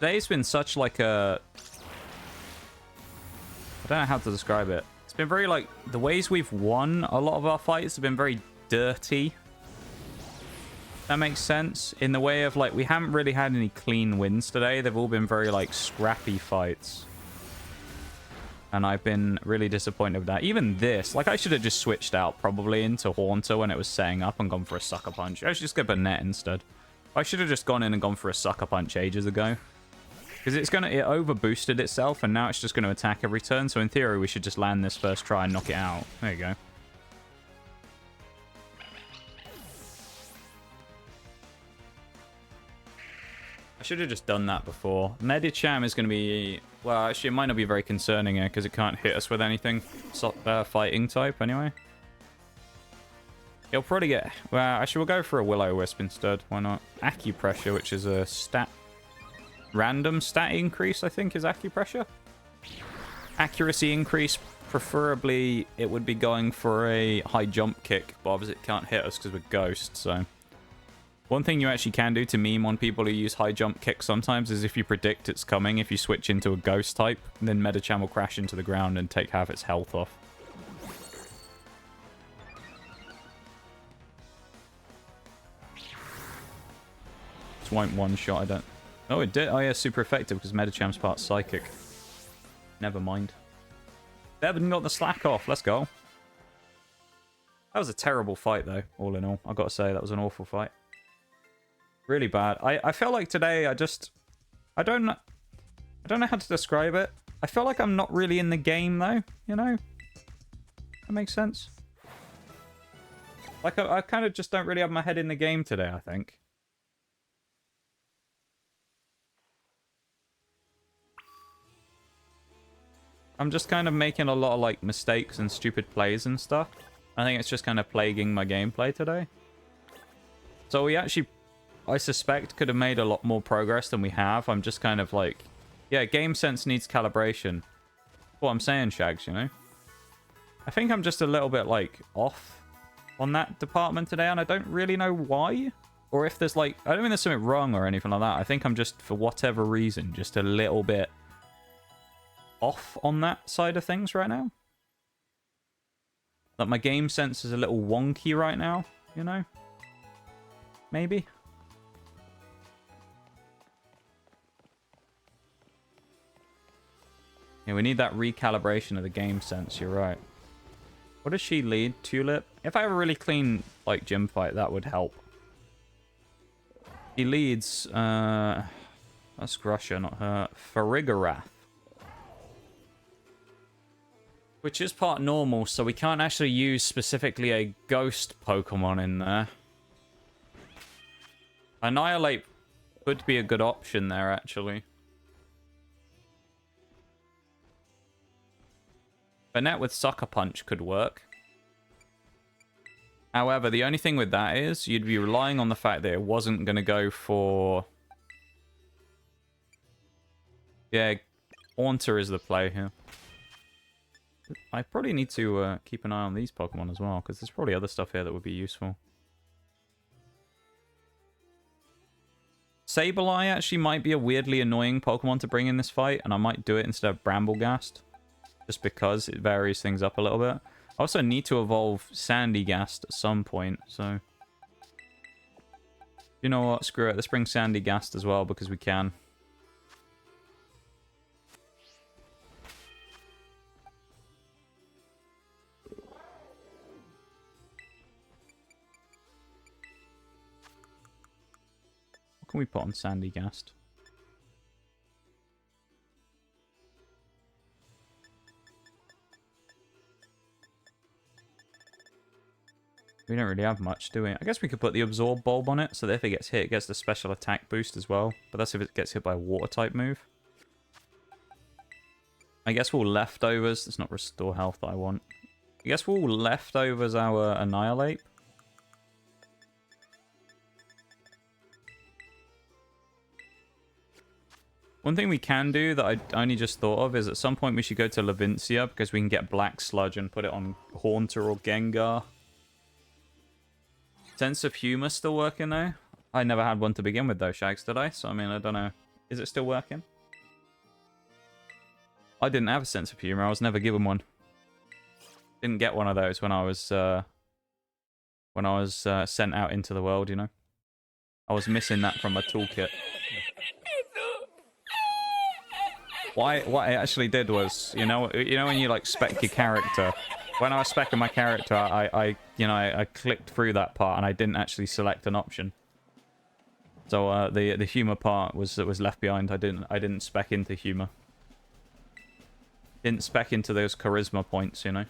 Today's been such like a... I don't know how to describe it. It's been very like... The ways we've won a lot of our fights have been very dirty. That makes sense. In the way of like... We haven't really had any clean wins today. They've all been very like scrappy fights. And I've been really disappointed with that. Even this. Like I should have just switched out probably into Haunter when it was setting up and gone for a Sucker Punch. I should just go Banette instead. I should have just gone in and gone for a Sucker Punch ages ago. Because it over boosted itself and now it's just going to attack every turn. So in theory, we should just land this first try and knock it out. There you go. I should have just done that before. Medicham is going to be... Well, actually, it might not be very concerning here because it can't hit us with anything. Fighting type, anyway. It'll probably get... Well, actually, we'll go for a Will-O-Wisp instead. Why not? Acupressure, which is a random stat increase, I think, is Acupressure. Accuracy increase, preferably it would be going for a high jump kick, but obviously it can't hit us because we're Ghost, so... One thing you actually can do to meme on people who use high jump kick sometimes is if you predict it's coming, if you switch into a Ghost type, then Medicham will crash into the ground and take half its health off. This won't one-shot, I don't... Oh, it did. Oh, yeah, super effective because Medicham's part Psychic. Never mind. Devin got the slack off. Let's go. That was a terrible fight, though, all in all. I've got to say, that was an awful fight. Really bad. I felt like today I don't know how to describe it. I feel like I'm not really in the game, though, you know? That makes sense. Like, I kind of just don't really have my head in the game today, I think. I'm just kind of making a lot of, like, mistakes and stupid plays and stuff. I think it's just kind of plaguing my gameplay today. So we actually, I suspect, could have made a lot more progress than we have. I'm just kind of like, yeah, game sense needs calibration. What I'm saying, Shags, you know? I think I'm just a little bit, like, off on that department today, and I don't really know why. Or if there's, like, I don't think there's something wrong or anything like that. I think I'm just, for whatever reason, just a little bit off on that side of things right now. Like, my game sense is a little wonky right now, you know? Maybe? Yeah, we need that recalibration of the game sense, you're right. What does she lead? Tulip? If I have a really clean, like, gym fight, that would help. He leads, that's Grusha, not her. Farigarath. Which is part normal, so we can't actually use specifically a ghost Pokemon in there. Annihilate could be a good option there, actually. Banette with Sucker Punch could work. However, the only thing with that is you'd be relying on the fact that it wasn't going to go for... Yeah, Haunter is the play here. I probably need to keep an eye on these Pokemon as well, because there's probably other stuff here that would be useful. Sableye actually might be a weirdly annoying Pokemon to bring in this fight, and I might do it instead of Bramblegast, just because it varies things up a little bit. I also need to evolve Sandyghast at some point, so... You know what? Screw it. Let's bring Sandyghast as well, because we can. What can we put on Sandyghast? We don't really have much, do we? I guess we could put the Absorb Bulb on it, so that if it gets hit, it gets the special attack boost as well. But that's if it gets hit by a Water-type move. I guess we'll Leftovers. It's not Restore Health that I want. I guess we'll Leftovers our Annihilate. One thing we can do that I only just thought of is at some point we should go to Levincia, because we can get Black Sludge and put it on Haunter or Gengar. Sense of Humor still working though? I never had one to begin with though, Shags, did I? So I mean, I don't know. Is it still working? I didn't have a sense of humor. I was never given one. Didn't get one of those when I was sent out into the world, you know. I was missing that from my toolkit. What I actually did was, you know when you like spec your character. When I was specing my character, I clicked through that part and I didn't actually select an option. So the humor part was left behind. I didn't spec into humor. Didn't spec into those charisma points, you know.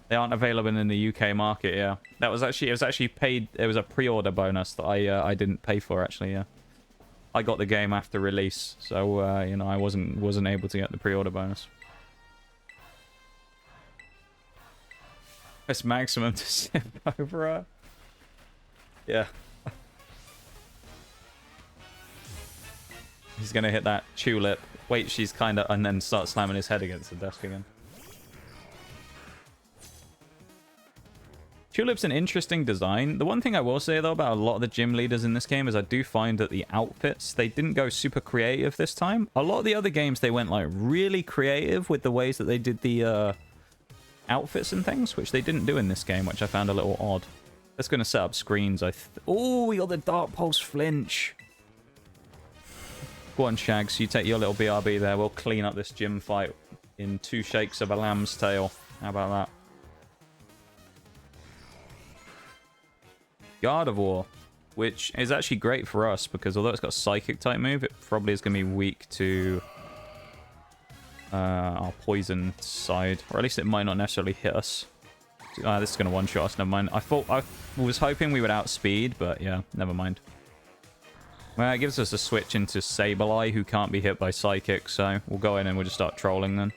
They aren't available in the UK market. Yeah, it was actually paid. It was a pre-order bonus that I didn't pay for actually. Yeah, I got the game after release, so you know I wasn't able to get the pre-order bonus. Press maximum to sip over her. Yeah. He's gonna hit that tulip. Wait, she's kinda... And then start slamming his head against the desk again. Tulip's an interesting design. The one thing I will say, though, about a lot of the gym leaders in this game is I do find that the outfits, they didn't go super creative this time. A lot of the other games, they went, like, really creative with the ways that they did the... outfits and things, which they didn't do in this game, which I found a little odd. That's going to set up screens. Oh, we got the Dark Pulse flinch. Go on, Shags. You take your little BRB there. We'll clean up this gym fight in 2 shakes of a lamb's tail. How about that? Gardevoir, which is actually great for us because although it's got a Psychic type move, it probably is going to be weak to... our poison side, or at least it might not necessarily hit us. This is going to one-shot us, never mind. I was hoping we would outspeed, but yeah, never mind. Well, it gives us a switch into Sableye, who can't be hit by Psychic, so we'll go in and we'll just start trolling then.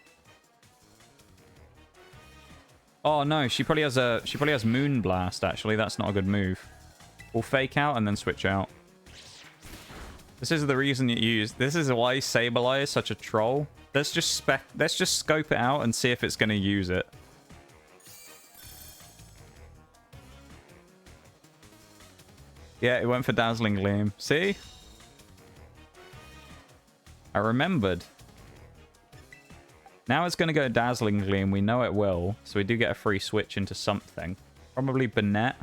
Oh no, she probably has Moonblast, actually. That's not a good move. We'll Fake Out and then switch out. This is the reason you use... This is why Sableye is such a troll. Let's just scope it out and see if it's going to use it. Yeah, it went for Dazzling Gleam. See? I remembered. Now it's going to go Dazzling Gleam. We know it will. So we do get a free switch into something. Probably Banette.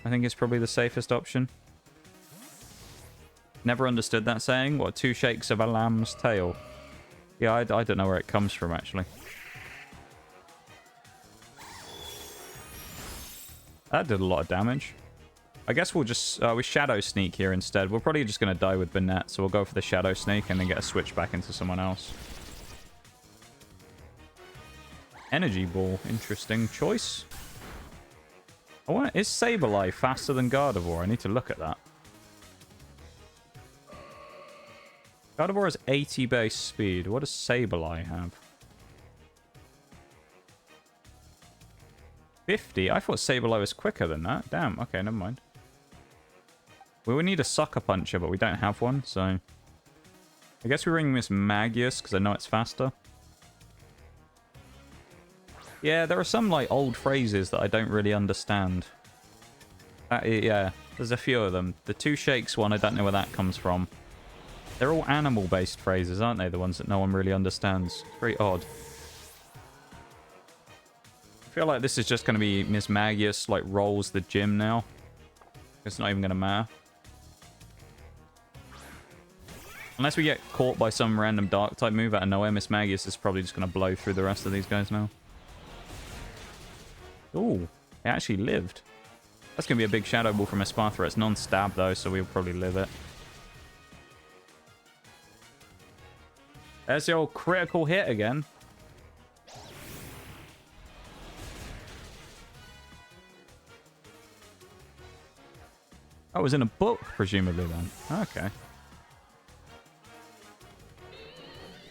I think it's probably the safest option. Never understood that saying. What, 2 shakes of a lamb's tail? Yeah, I don't know where it comes from, actually. That did a lot of damage. I guess we'll just... we Shadow Sneak here instead. We're probably just going to die with Banette, so we'll go for the Shadow Sneak and then get a switch back into someone else. Energy Ball. Interesting choice. Is Sableye faster than Gardevoir? I need to look at that. Gardevoir has 80 base speed. What does Sableye have? 50? I thought Sableye was quicker than that. Damn, okay, never mind. We would need a Sucker Puncher, but we don't have one, so... I guess we ring Mismagious, because I know it's faster. Yeah, there are some, like, old phrases that I don't really understand. Yeah, There's a few of them. The two shakes one, I don't know where that comes from. They're all animal-based phrases, aren't they? The ones that no one really understands. It's very odd. I feel like this is just going to be Mismagious, like, rolls the gym now. It's not even going to matter. Unless we get caught by some random dark-type move out of nowhere, Mismagious is probably just going to blow through the rest of these guys now. Ooh, it actually lived. That's going to be a big Shadow Ball from Esparthra. It's non-stab, though, so we'll probably live it. There's the old critical hit again. Oh, it was in a book, presumably, then. Okay.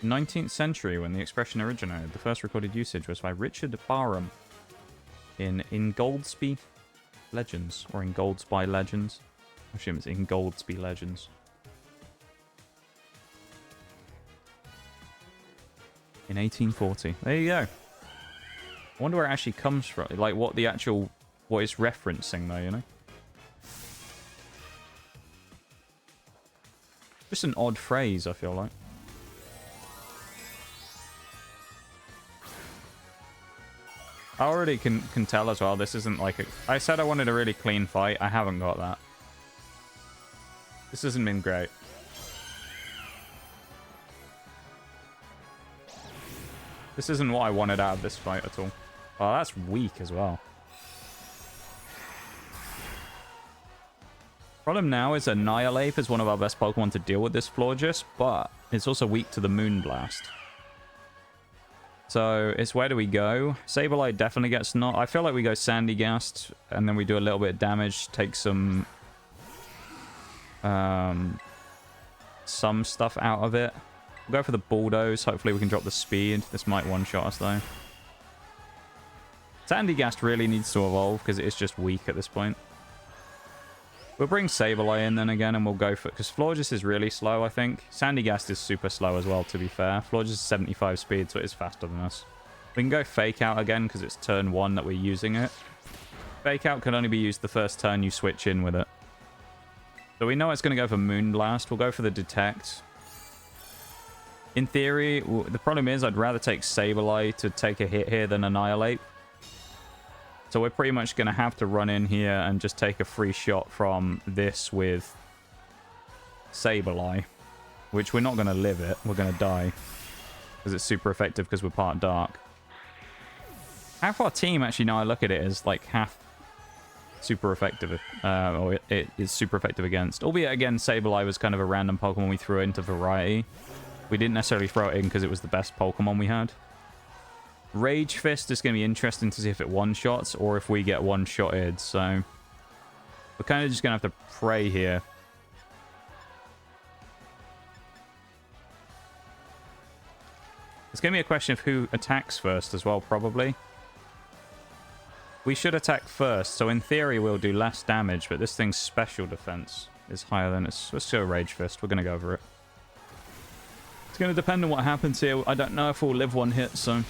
19th century, when the expression originated. The first recorded usage was by Richard Barham in Ingoldsby Legends, or Ingoldsby Legends. I assume it's Ingoldsby Legends. In 1840. There you go. I wonder where it actually comes from. Like, what the actual... what it's referencing, though, you know? Just an odd phrase, I feel like. I already can tell as well, this isn't like a... I said I wanted a really clean fight. I haven't got that. This hasn't been great. This isn't what I wanted out of this fight at all. Oh, that's weak as well. Problem now is Annihilate is one of our best Pokemon to deal with this Florges, but it's also weak to the Moonblast. So, it's where do we go? Sableye definitely gets not. I feel like we go Sandyghast, and then we do a little bit of damage, take some stuff out of it. We'll go for the Bulldoze. Hopefully we can drop the speed. This might one-shot us, though. Sandyghast really needs to evolve, because it is just weak at this point. We'll bring Sableye in then again, and we'll go for... because Florges is really slow, I think. Sandyghast is super slow as well, to be fair. Florges is 75 speed, so it is faster than us. We can go Fake Out again, because it's turn 1 that we're using it. Fake Out can only be used the first turn you switch in with it. So we know it's going to go for Moonblast. We'll go for the Detect. In theory, the problem is I'd rather take Sableye to take a hit here than Annihilate. So we're pretty much going to have to run in here and just take a free shot from this with Sableye. Which we're not going to live it. We're going to die. Because it's super effective because we're part Dark. Half our team, actually, now I look at it, is like half super effective. Or it is super effective against. Albeit, again, Sableye was kind of a random Pokemon we threw into Variety. We didn't necessarily throw it in because it was the best Pokemon we had. Rage Fist is going to be interesting to see if it one-shots or if we get one-shotted. So we're kind of just going to have to pray here. It's going to be a question of who attacks first as well, probably. We should attack first, so in theory we'll do less damage, but this thing's special defense is higher than its... let's go Rage Fist. We're going to go over it. It's going to depend on what happens here. I don't know if we'll live one hit, so...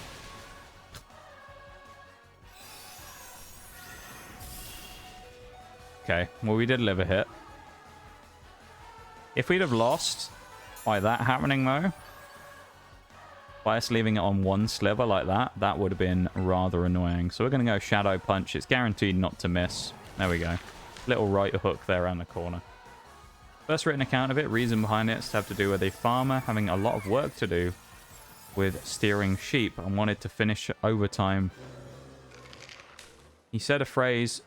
okay, well, we did live a hit. If we'd have lost by that happening, though, by us leaving it on one sliver like that, that would have been rather annoying. So we're going to go Shadow Punch. It's guaranteed not to miss. There we go. Little right hook there around the corner. First written account of it, reason behind it, is to have to do with a farmer having a lot of work to do with steering sheep and wanted to finish overtime. He said a phrase,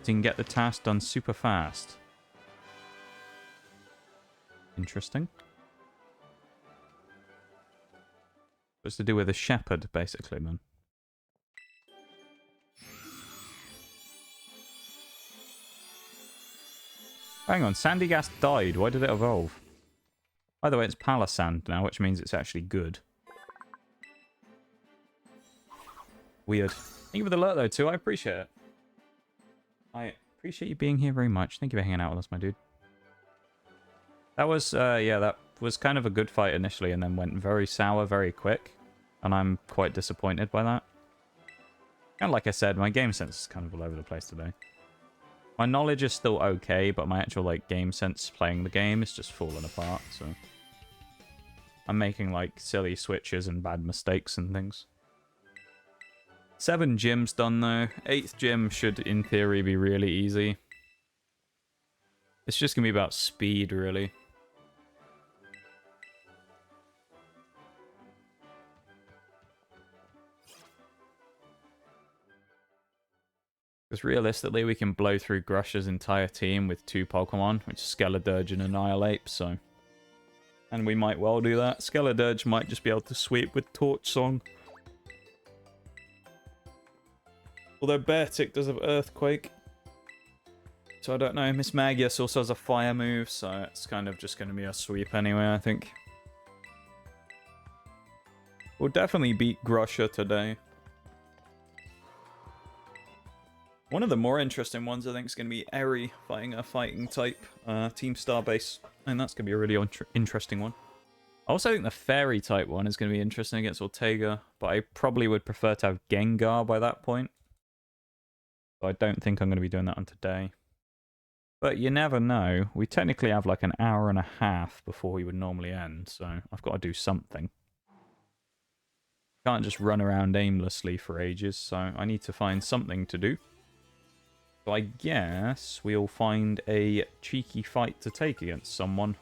so you can get the task done super fast. Interesting. It's to do with a shepherd, basically, man. Hang on, Sandyghast died. Why did it evolve? By the way, it's Palisand now, which means it's actually good. Weird. Thank you for the alert, though, too. I appreciate it. I appreciate you being here very much. Thank you for hanging out with us, my dude. That was, yeah, that was kind of a good fight initially and then went very sour very quick. And I'm quite disappointed by that. And like I said, my game sense is kind of all over the place today. My knowledge is still okay, but my actual, like, game sense playing the game is just falling apart, so... I'm making, like, silly switches and bad mistakes and things. 7 gyms done, though. 8th gym should, in theory, be really easy. It's just gonna be about speed, really. Because realistically, we can blow through Grusha's entire team with 2 Pokemon, which is Skeledirge and Annihilate, so... And we might well do that. Skeledirge might just be able to sweep with Torch Song. Although Beartic does have Earthquake. So I don't know. Mismagious also has a Fire move, so it's kind of just going to be a sweep anyway, I think. We'll definitely beat Grusha today. One of the more interesting ones, I think, is going to be Eri fighting a fighting type Team Starbase. And that's going to be a really interesting one. I also think the fairy type one is going to be interesting against Ortega. But I probably would prefer to have Gengar by that point. So I don't think I'm going to be doing that on today. But you never know. We technically have like an hour and a half before we would normally end. So I've got to do something. Can't just run around aimlessly for ages. So I need to find something to do. So I guess we'll find a cheeky fight to take against someone.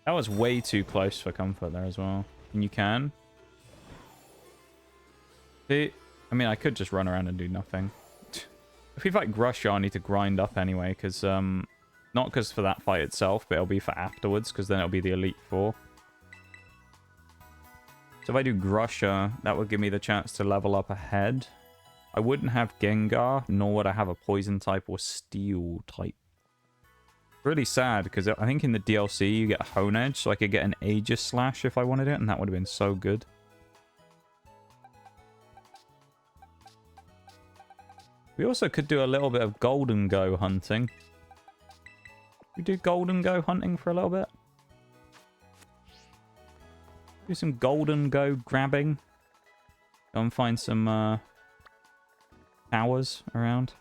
That was way too close for comfort there as well. And you can. See, I mean, I could just run around and do nothing. If we fight Grusha, I need to grind up anyway, because, not because for that fight itself, but it'll be for afterwards, because then it'll be the Elite Four. So if I do Grusha, that would give me the chance to level up ahead. I wouldn't have Gengar, nor would I have a Poison type or Steel type. Really sad, because I think in the DLC you get a Hone Edge, so I could get an Aegis Slash if I wanted it, and that would have been so good. We also could do a little bit of Golden Go hunting. We do Golden Go hunting for a little bit. Do some Golden Go grabbing. Go and find some towers around.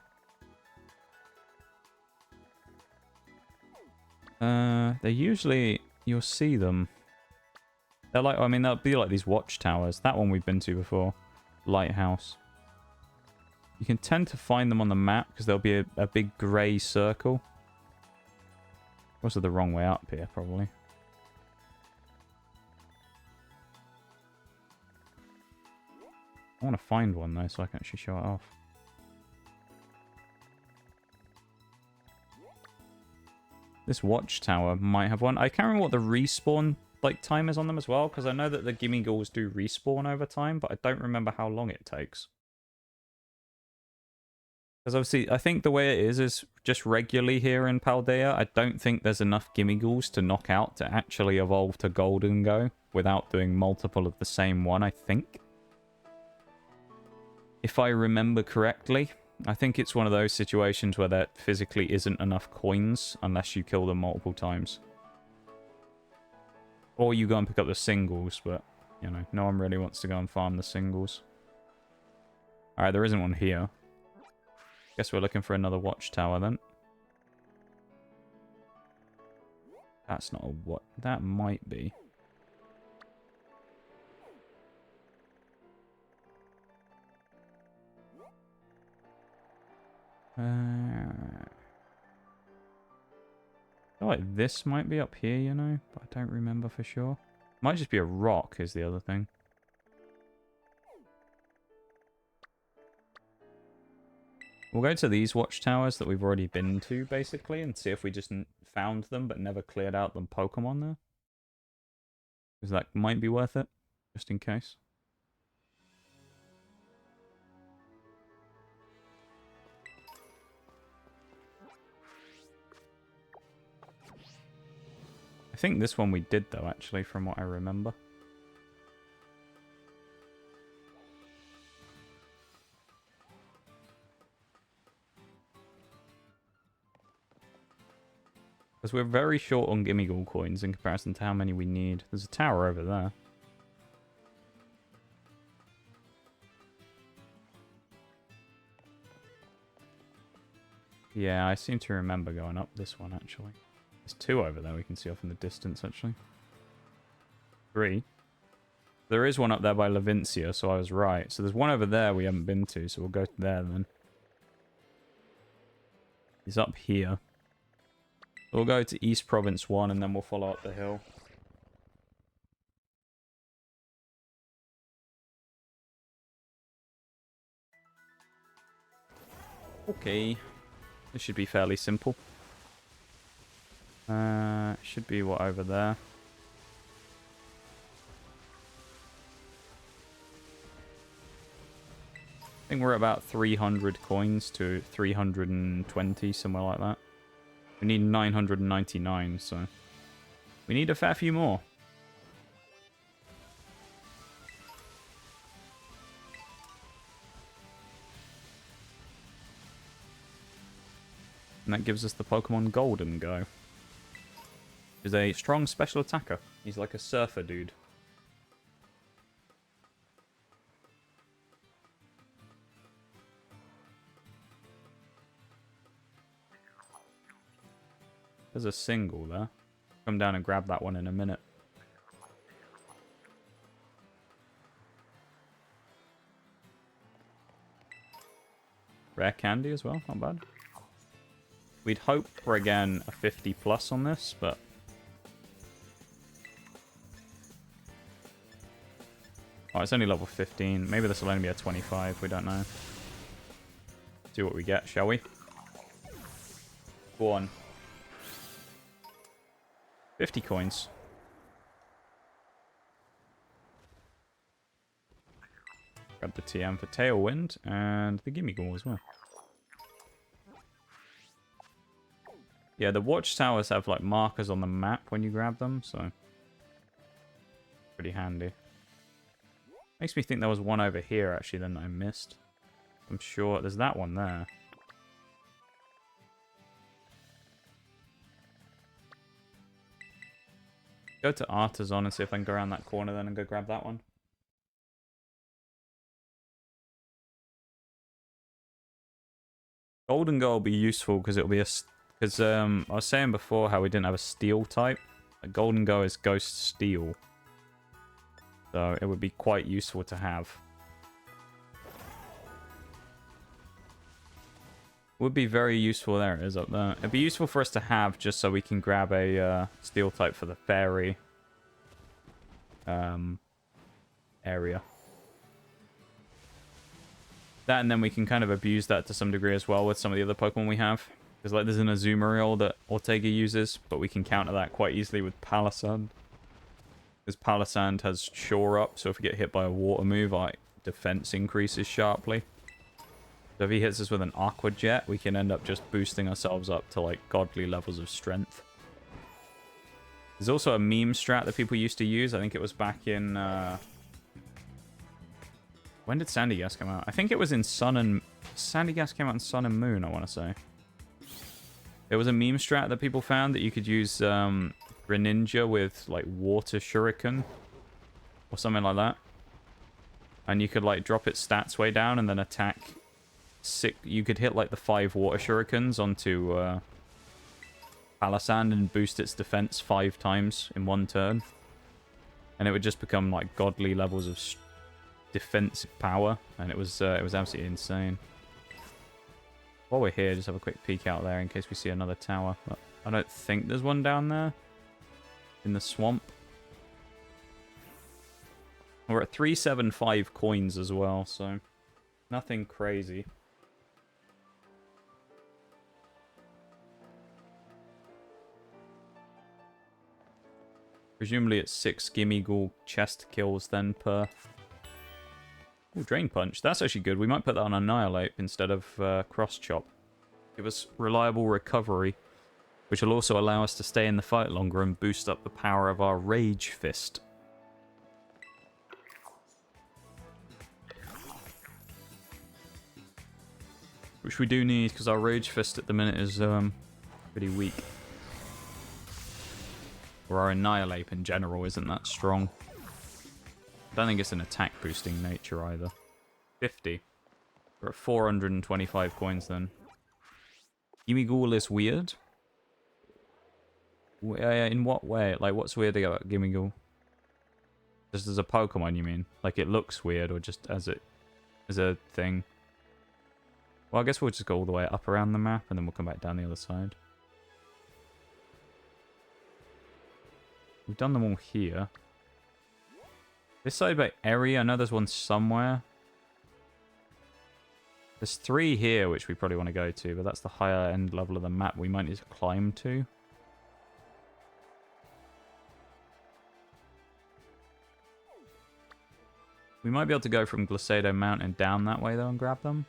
They're usually... You'll see them. They're like... I mean, they'll be like these watchtowers. That one we've been to before. Lighthouse. You can tend to find them on the map because there'll be a big grey circle. Also the wrong way up here, probably. I want to find one, though, so I can actually show it off. This watchtower might have one. I can't remember what the respawn time is on them as well, because I know that the Gimme Ghouls do respawn over time, but I don't remember how long it takes. Because obviously, I think the way it is just regularly here in Paldea. I don't think there's enough Gimme Ghouls to knock out to actually evolve to Golden Go without doing multiple of the same one, I think. If I remember correctly, I think it's one of those situations where there physically isn't enough coins unless you kill them multiple times. Or you go and pick up the singles, but, you know, no one really wants to go and farm the singles. Alright, there isn't one here. Guess we're looking for another watchtower then. That's not a what. That might be. I feel like this might be up here, you know, but I don't remember for sure. Might just be a rock is the other thing. We'll go to these watchtowers that we've already been to, basically, and see if we just found them but never cleared out them Pokemon there. Because that might be worth it, just in case. I think this one we did, though, actually, from what I remember. Because we're very short on Gimme Ghoul coins in comparison to how many we need. There's a tower over there. Yeah, I seem to remember going up this one, actually. There's 2 over there we can see off in the distance, actually. 3. There is one up there by Levincia, so I was right. So there's one over there we haven't been to, so we'll go there then. He's up here. We'll go to East Province 1 and then we'll follow up the hill. Okay. This should be fairly simple. Should be what over there? I think we're at about 300 coins to 320, somewhere like that. We need 999, so we need a fair few more. And that gives us the Pokemon Golden Go. He's a strong special attacker. He's like a surfer dude. There's a single there. Come down and grab that one in a minute. Rare candy as well, not bad. We'd hope for, again, a 50 plus on this, but... Oh, it's only level 15. Maybe this will only be a 25, we don't know. See what we get, shall we? Go on. 50 coins. Grab the TM for Tailwind and the Gimme Ghoul as well. Yeah, the watchtowers have like markers on the map when you grab them, so pretty handy. Makes me think there was one over here actually that I missed. I'm sure there's that one there. Go to Artisan and see if I can go around that corner then and go grab that one. Golden Go will be useful because it'll be a... Because I was saying before how we didn't have a steel type. A Golden Go is Ghost Steel. So it would be quite useful to have. Would be very useful. There it is up there. It'd be useful for us to have just so we can grab a steel type for the fairy area. That, and then we can kind of abuse that to some degree as well with some of the other Pokemon we have. Because like there's an Azumarill that Ortega uses, but we can counter that quite easily with Palisand. Because Palisand has Shore Up, so if we get hit by a water move, our defense increases sharply. So if he hits us with an Aqua Jet, we can end up just boosting ourselves up to like godly levels of strength. There's also a meme strat that people used to use. I think it was back in... When did Sandyghast come out? I think it was in Sun and... Sandyghast came out in Sun and Moon, I want to say. There was a meme strat that people found that you could use Greninja with like Water Shuriken. Or something like that. And you could like drop its stats way down and then attack... You could hit like the 5 Water Shurikens onto Palisand and boost its defense 5 times in one turn. And it would just become like godly levels of defensive power. And it was absolutely insane. While we're here, just have a quick peek out there in case we see another tower. But I don't think there's one down there. In the swamp. We're at 375 coins as well, so nothing crazy. Presumably it's 6 Gimme Ghoul chest kills then per... Ooh, Drain Punch. That's actually good. We might put that on Annihilate instead of Cross Chop. Give us reliable recovery, which will also allow us to stay in the fight longer and boost up the power of our Rage Fist. Which we do need, because our Rage Fist at the minute is pretty weak. Or our Annihilate in general isn't that strong. I don't think it's an attack boosting nature either. 50. We're at 425 coins then. Gimmighoul is weird? In what way? Like, what's weird about Gimmighoul? Just as a Pokemon, you mean? Like, it looks weird, or just as a thing? Well, I guess we'll just go all the way up around the map, and then we'll come back down the other side. We've done them all here. This side by area, I know there's one somewhere. There's 3 here, which we probably want to go to, but that's the higher end level of the map we might need to climb to. We might be able to go from Glisado Mountain down that way, though, and grab them.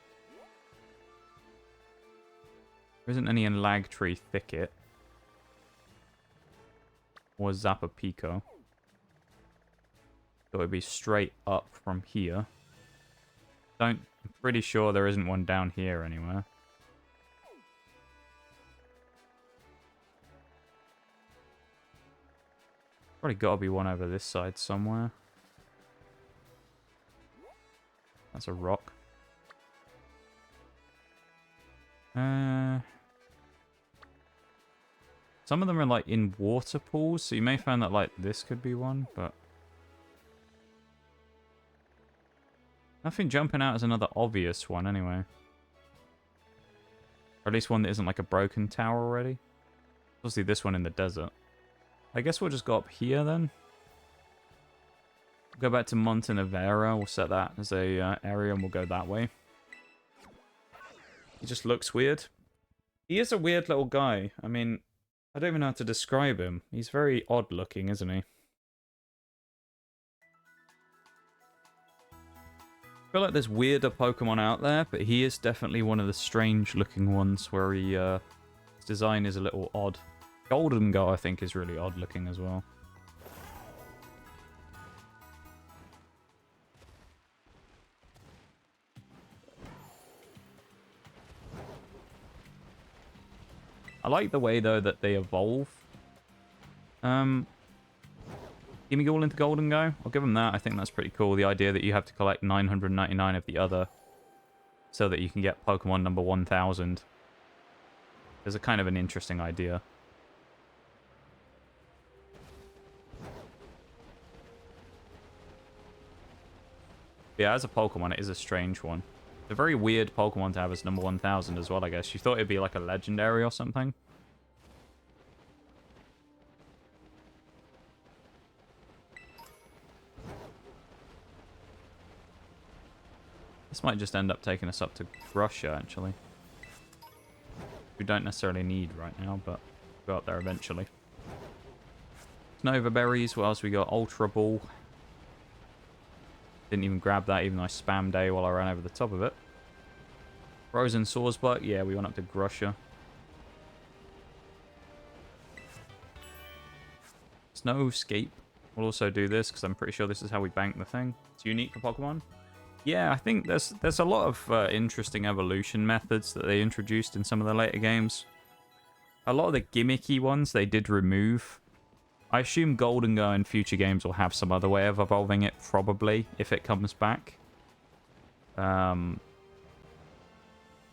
There isn't any in Lagtree Thicket. Or Zappa Pico. So it would be straight up from here. I'm pretty sure there isn't one down here anywhere. Probably got to be one over this side somewhere. That's a rock. Some of them are like in water pools, so you may find that like this could be one, but nothing jumping out as another obvious one anyway. Or at least one that isn't like a broken tower already. Obviously this one in the desert. I guess we'll just go up here then. Go back to Montenevera. We'll set that as a area and we'll go that way. He just looks weird. He is a weird little guy. I mean, I don't even know how to describe him. He's very odd looking, isn't he? I feel like there's weirder Pokemon out there, but he is definitely one of the strange looking ones where he, his design is a little odd. Golden Guy, I think, is really odd looking as well. I like the way, though, that they evolve. Gimmighoul into Golden Go. I'll give them that. I think that's pretty cool. The idea that you have to collect 999 of the other so that you can get Pokemon number 1000 is a kind of an interesting idea. Yeah, as a Pokemon, it is a strange one. It's a very weird Pokemon to have as number 1000 as well, I guess. You thought it'd be like a legendary or something. This might just end up taking us up to Russia, actually. We don't necessarily need right now, but we'll go up there eventually. Nova Berries, what else we got? Ultra Ball. Didn't even grab that, even though I spammed A while I ran over the top of it. Frozen Swordsbuck, yeah, we went up to Grusha. Snowscape. We'll also do this, because I'm pretty sure this is how we bank the thing. It's unique for Pokemon. Yeah, I think there's a lot of interesting evolution methods that they introduced in some of the later games. A lot of the gimmicky ones they did remove. I assume Golden Go in future games will have some other way of evolving it, probably, if it comes back.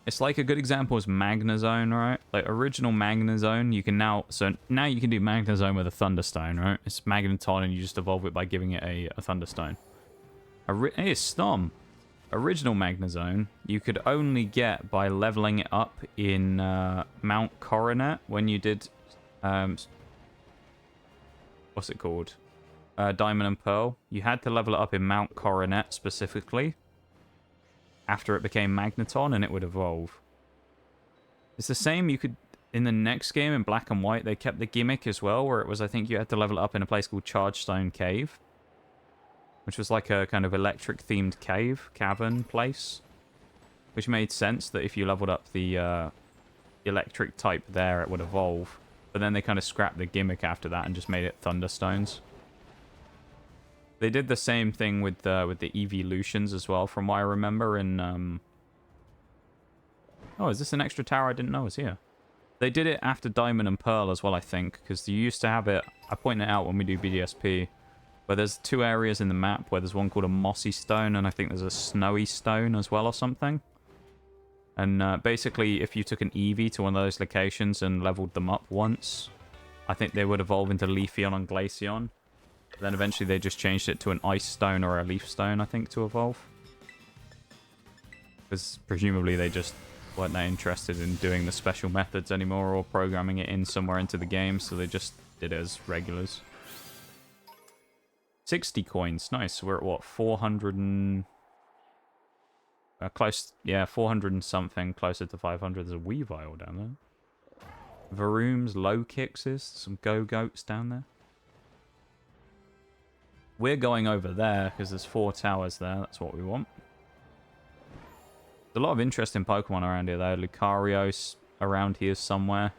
It's like a good example is Magnezone, right? Like original Magnezone, you can now... So now you can do Magnezone with a Thunderstone, right? It's Magneton and you just evolve it by giving it a Thunderstone. Hey, Snom. Original Magnezone, you could only get by leveling it up in Mount Coronet when you did... what's it called? Diamond and Pearl. You had to level it up in Mount Coronet specifically. After it became Magneton, and it would evolve. It's the same, you could... In the next game, in Black and White, they kept the gimmick as well, where it was, I think, you had to level it up in a place called Chargestone Cave. Which was like a kind of electric-themed cavern place. Which made sense that if you leveled up the electric type there, it would evolve. But then they kind of scrapped the gimmick after that and just made it Thunderstones. They did the same thing with the evolutions as well, from what I remember in... Oh, is this an extra tower I didn't know was here? They did it after Diamond and Pearl as well, I think, because you used to have it... I point it out when we do BDSP, where there's 2 areas in the map, where there's one called a Mossy Stone, and I think there's a Snowy Stone as well or something. And basically, if you took an Eevee to one of those locations and leveled them up once, I think they would evolve into Leafeon and Glaceon. Then eventually they just changed it to an Ice Stone or a Leaf Stone, I think, to evolve. Because presumably they just weren't that interested in doing the special methods anymore or programming it in somewhere into the game, so they just did it as regulars. 60 coins, nice. So we're at what, 400 and... close, yeah, 400 and something, closer to 500. There's a Weavile down there. Varoom's low kicks is some go-goats down there. We're going over there because there's 4 towers there. That's what we want. There's a lot of interesting Pokemon around here though. Lucario's around here somewhere.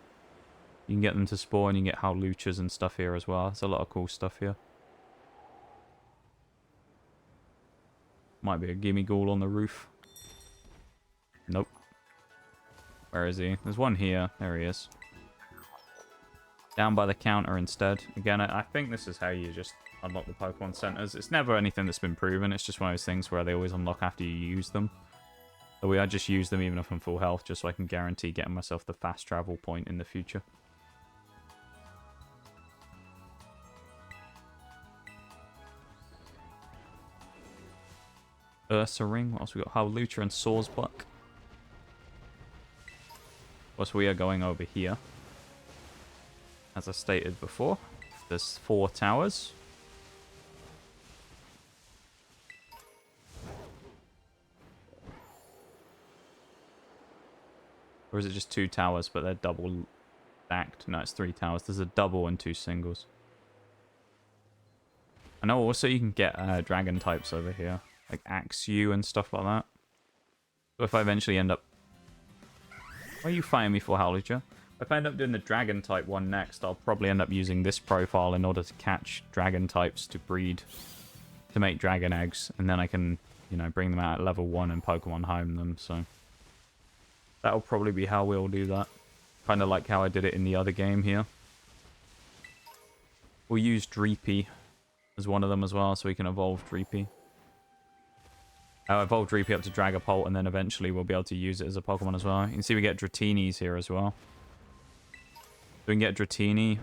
You can get them to spawn. You can get Howluchas and stuff here as well. There's a lot of cool stuff here. Might be a Gimme Ghoul on the roof. Nope. Where is he? There's one here. There he is. Down by the counter instead. Again, I think this is how you just unlock the Pokemon centers. It's never anything that's been proven. It's just one of those things where they always unlock after you use them. So I just use them even if I'm full health, just so I can guarantee getting myself the fast travel point in the future. Ursa Ring. What else we got? Howlucha and Sawsbuck. Plus we are going over here. As I stated before, there's 4 towers. Or is it just 2 towers, but they're double stacked? No, it's 3 towers. There's a double and 2 singles. I know also you can get dragon types over here. Like Axew and stuff like that. So if I eventually end up... Why are you fighting me for, Howlucha? If I end up doing the dragon type one next, I'll probably end up using this profile in order to catch dragon types to breed, to make dragon eggs. And then I can, you know, bring them out at level 1 and Pokemon home them, so... That'll probably be how we'll do that. Kind of like how I did it in the other game here. We'll use Dreepy as one of them as well, so we can evolve Dreepy. I'll evolve Dreepy up to Dragapult, and then eventually we'll be able to use it as a Pokemon as well. You can see we get Dratinis here as well. So we can get Dratini.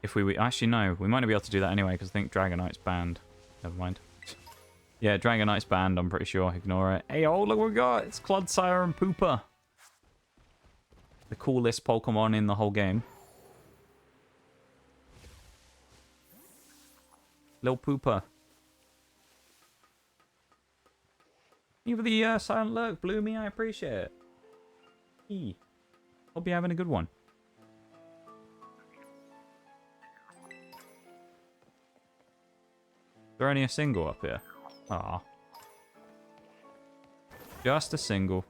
If we... Actually, no. We might not be able to do that anyway, because I think Dragonite's banned. Never mind. Yeah, Dragonite's banned, I'm pretty sure. Ignore it. Hey, oh, look what we got! It's Clodsire and Pooper. The coolest Pokemon in the whole game. Little Pooper. Thank you for the silent lurk, Bloomy. I appreciate it. Hey. Hope you're having a good one. Is there only a single up here? Ah. Just a single.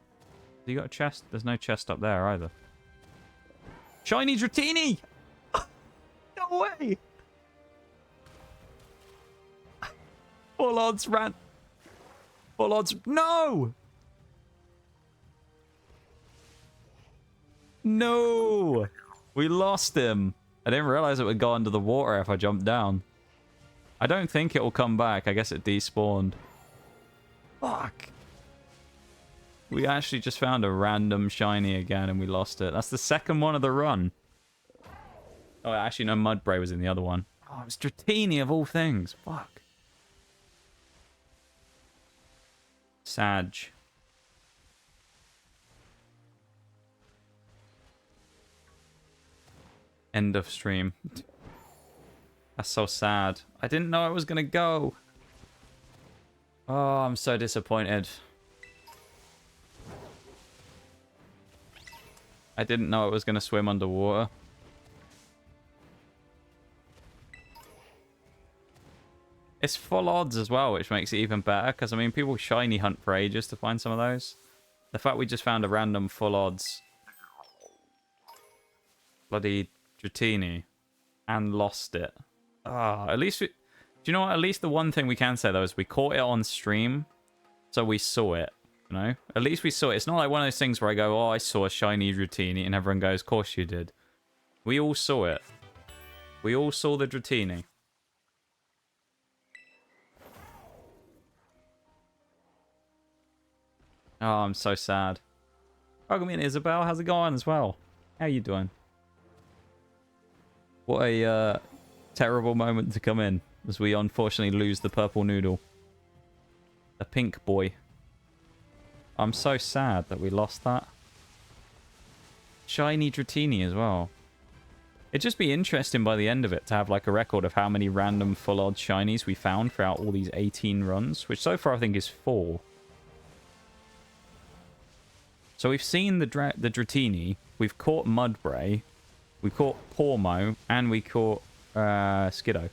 Have you got a chest? There's no chest up there either. Shiny Dratini! No way! Full odds ran. Full odds. No! No! We lost him. I didn't realize it would go under the water if I jumped down. I don't think it will come back. I guess it despawned. Fuck. We actually just found a random shiny again and we lost it. That's the second one of the run. Oh, actually, no, Mudbray was in the other one. Oh, it was Dratini of all things. Fuck. Sag. End of stream. That's so sad. I didn't know I was going to go. Oh, I'm so disappointed. I didn't know I was going to swim underwater. It's full odds as well, which makes it even better. Because, I mean, people shiny hunt for ages to find some of those. The fact we just found a random full odds. Bloody Dratini. And lost it. Ah, at least we... Do you know what? At least the one thing we can say, though, is we caught it on stream. So we saw it. You know? At least we saw it. It's not like one of those things where I go, oh, I saw a shiny Dratini. And everyone goes, of course you did. We all saw it. We all saw the Dratini. Oh, I'm so sad. Welcome in, Isabel. How's it going as well? How you doing? What a terrible moment to come in as we unfortunately lose the purple noodle. The pink boy. I'm so sad that we lost that. Shiny Dratini as well. It'd just be interesting by the end of it to have like a record of how many random full odd shinies we found throughout all these 18 runs, which so far I think is 4. So we've seen the Dratini, we've caught Mudbray, we caught Pormo, and we caught Skiddo.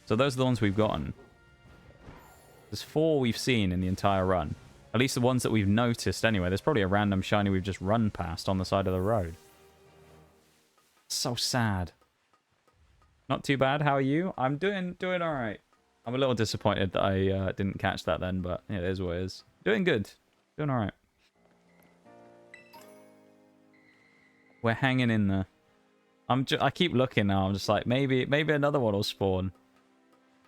So those are the ones we've gotten. There's 4 we've seen in the entire run. At least the ones that we've noticed anyway. There's probably a random shiny we've just run past on the side of the road. So sad. Not too bad. How are you? I'm doing alright. I'm a little disappointed that I didn't catch that then, but yeah, it is what it is. Doing good. Doing alright. We're hanging in there. I keep looking now. I'm just like, maybe another one will spawn.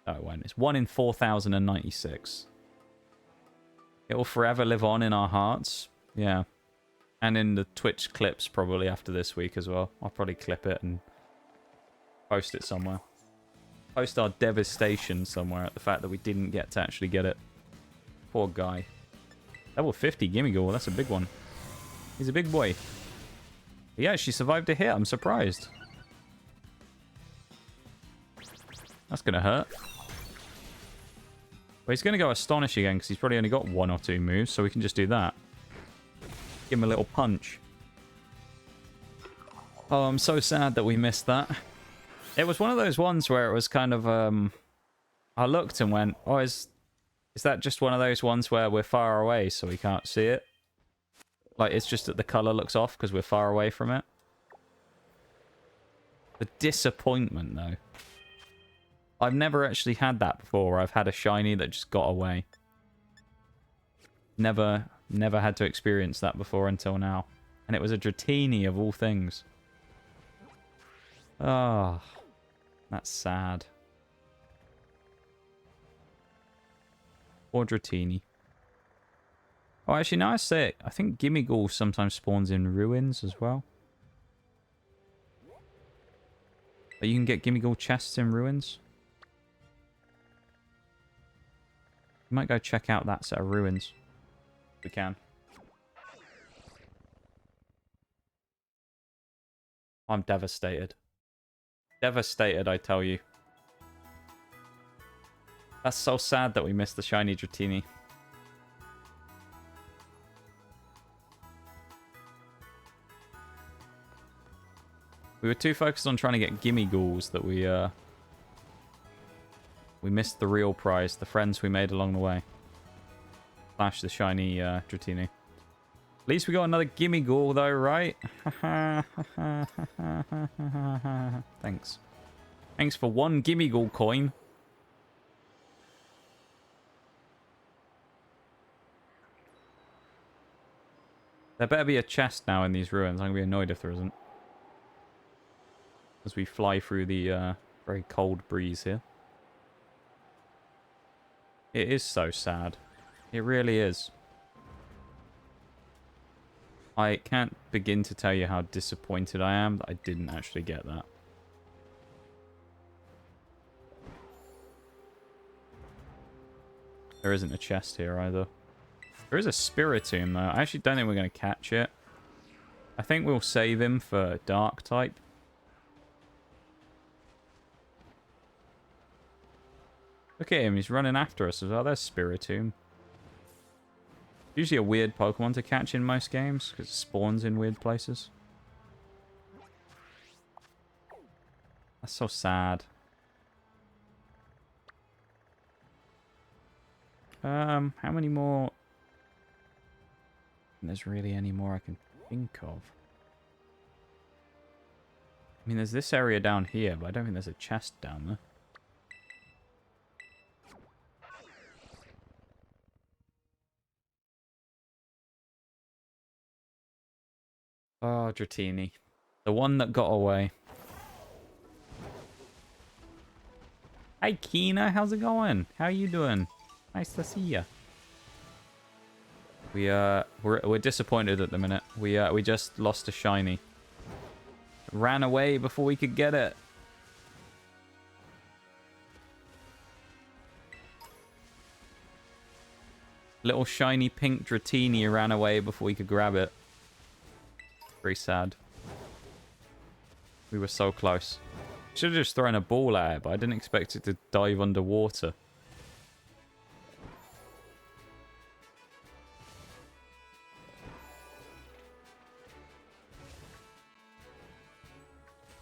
Oh, it won't. It's 1 in 4,096. It will forever live on in our hearts. Yeah. And in the Twitch clips probably after this week as well. I'll probably clip it and post it somewhere. Post our devastation somewhere at the fact that we didn't get to actually get it. Poor guy. Level 50 Gimmighoul. That's a big one. He's a big boy. He actually survived a hit. I'm surprised. That's going to hurt. But he's going to go Astonish again because he's probably only got 1 or 2 moves, so we can just do that. Give him a little punch. Oh, I'm so sad that we missed that. It was one of those ones where it was kind of... I looked and went, oh, is that just one of those ones where we're far away so we can't see it? Like, it's just that the colour looks off because we're far away from it. The disappointment, though. I've never actually had that before, where I've had a shiny that just got away. Never had to experience that before until now. And it was a Dratini of all things. Ah, oh, that's sad. Or Dratini. Oh, actually, now I say it, I think Gimmighoul sometimes spawns in ruins as well. But you can get Gimmighoul chests in ruins. We might go check out that set of ruins. If we can. I'm devastated. Devastated, I tell you. That's so sad that we missed the shiny Dratini. We were too focused on trying to get Gimmighouls that we missed the real prize, the friends we made along the way. Slash the shiny Dratini. At least we got another Gimmighoul though, right? Thanks. Thanks for 1 Gimmighoul coin. There better be a chest now in these ruins. I'm going to be annoyed if there isn't. As we fly through the very cold breeze here. It is so sad. It really is. I can't begin to tell you how disappointed I am that I didn't actually get that. There isn't a chest here either. There is a Spiritomb though. I actually don't think we're going to catch it. I think we'll save him for Dark type. Look at him, he's running after us as well. There's Spiritomb. Usually a weird Pokemon to catch in most games, because it spawns in weird places. That's so sad. How many more? There's really any more I can think of. I mean, there's this area down here, but I don't think there's a chest down there. Oh, Dratini. The one that got away. Hi, Kina. How's it going? How are you doing? Nice to see you. We're disappointed at the minute. We just lost a shiny. Ran away before we could get it. Little shiny pink Dratini ran away before we could grab it. Very sad. We were so close. Should have just thrown a ball at it, but I didn't expect it to dive underwater.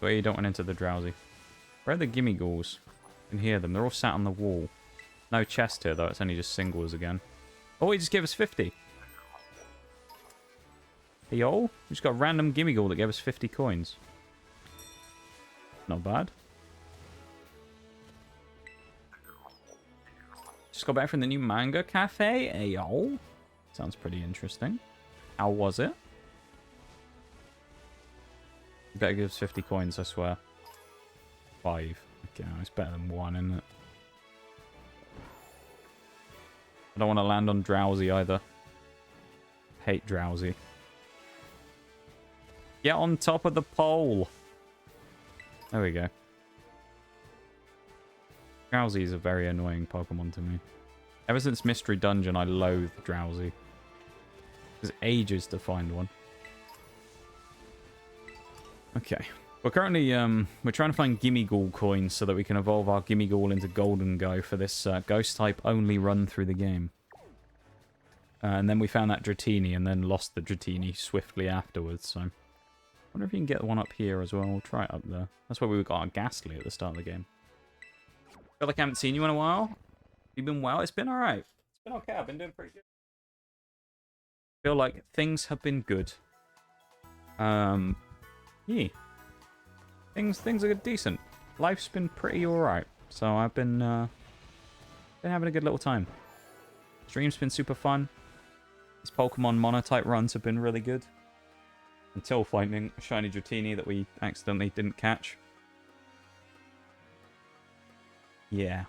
Where you don't want into the drowsy. Where are the gimme ghouls? You can hear them. They're all sat on the wall. No chest here, though. It's only just singles again. Oh, he just gave us 50. Hey, yo. We just got a random gimme ghoul that gave us 50 coins. Not bad. Just got back from the new manga cafe. Hey, yo. Sounds pretty interesting. How was it? You better give us 50 coins, I swear. 5. Okay, it's better than 1, isn't it? I don't want to land on drowsy either. Hate drowsy. Get on top of the pole. There we go. Drowsy is a very annoying Pokemon to me. Ever since Mystery Dungeon, I loathe Drowsy. It takes ages to find one. Okay. We're currently, we're trying to find Gimme Ghoul coins so that we can evolve our Gimme Ghoul into Golden Go for this Ghost type only run through the game. And then we found that Dratini and then lost the Dratini swiftly afterwards, so... I wonder if you can get one up here as well. We'll try it up there. That's where we got our Gastly at the start of the game. Feel like I haven't seen you in a while. You've been well? It's been alright. It's been okay. I've been doing pretty good. Feel like things have been good. Yeah. Things are decent. Life's been pretty alright. So I've been having a good little time. Stream's been super fun. These Pokemon monotype runs have been really good. Until finding a shiny Dratini that we accidentally didn't catch. Yeah.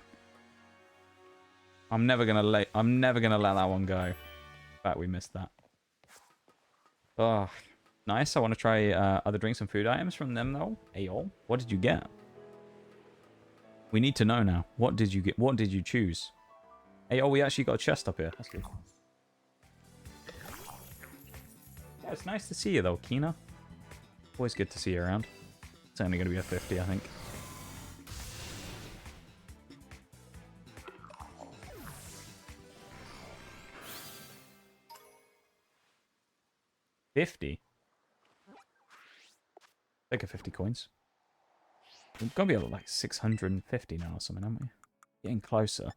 I'm never gonna let that one go. In fact, we missed that. Oh, nice. I want to try other drinks and food items from them though. Ayo, what did you get? We need to know now. What did you get? What did you choose? Ayo, we actually got a chest up here. That's good. Yeah, it's nice to see you though, Kina. Always good to see you around. It's only going to be a 50, I think. $50? Take a 50 coins. We're going to be at like 650 now or something, aren't we? Getting closer.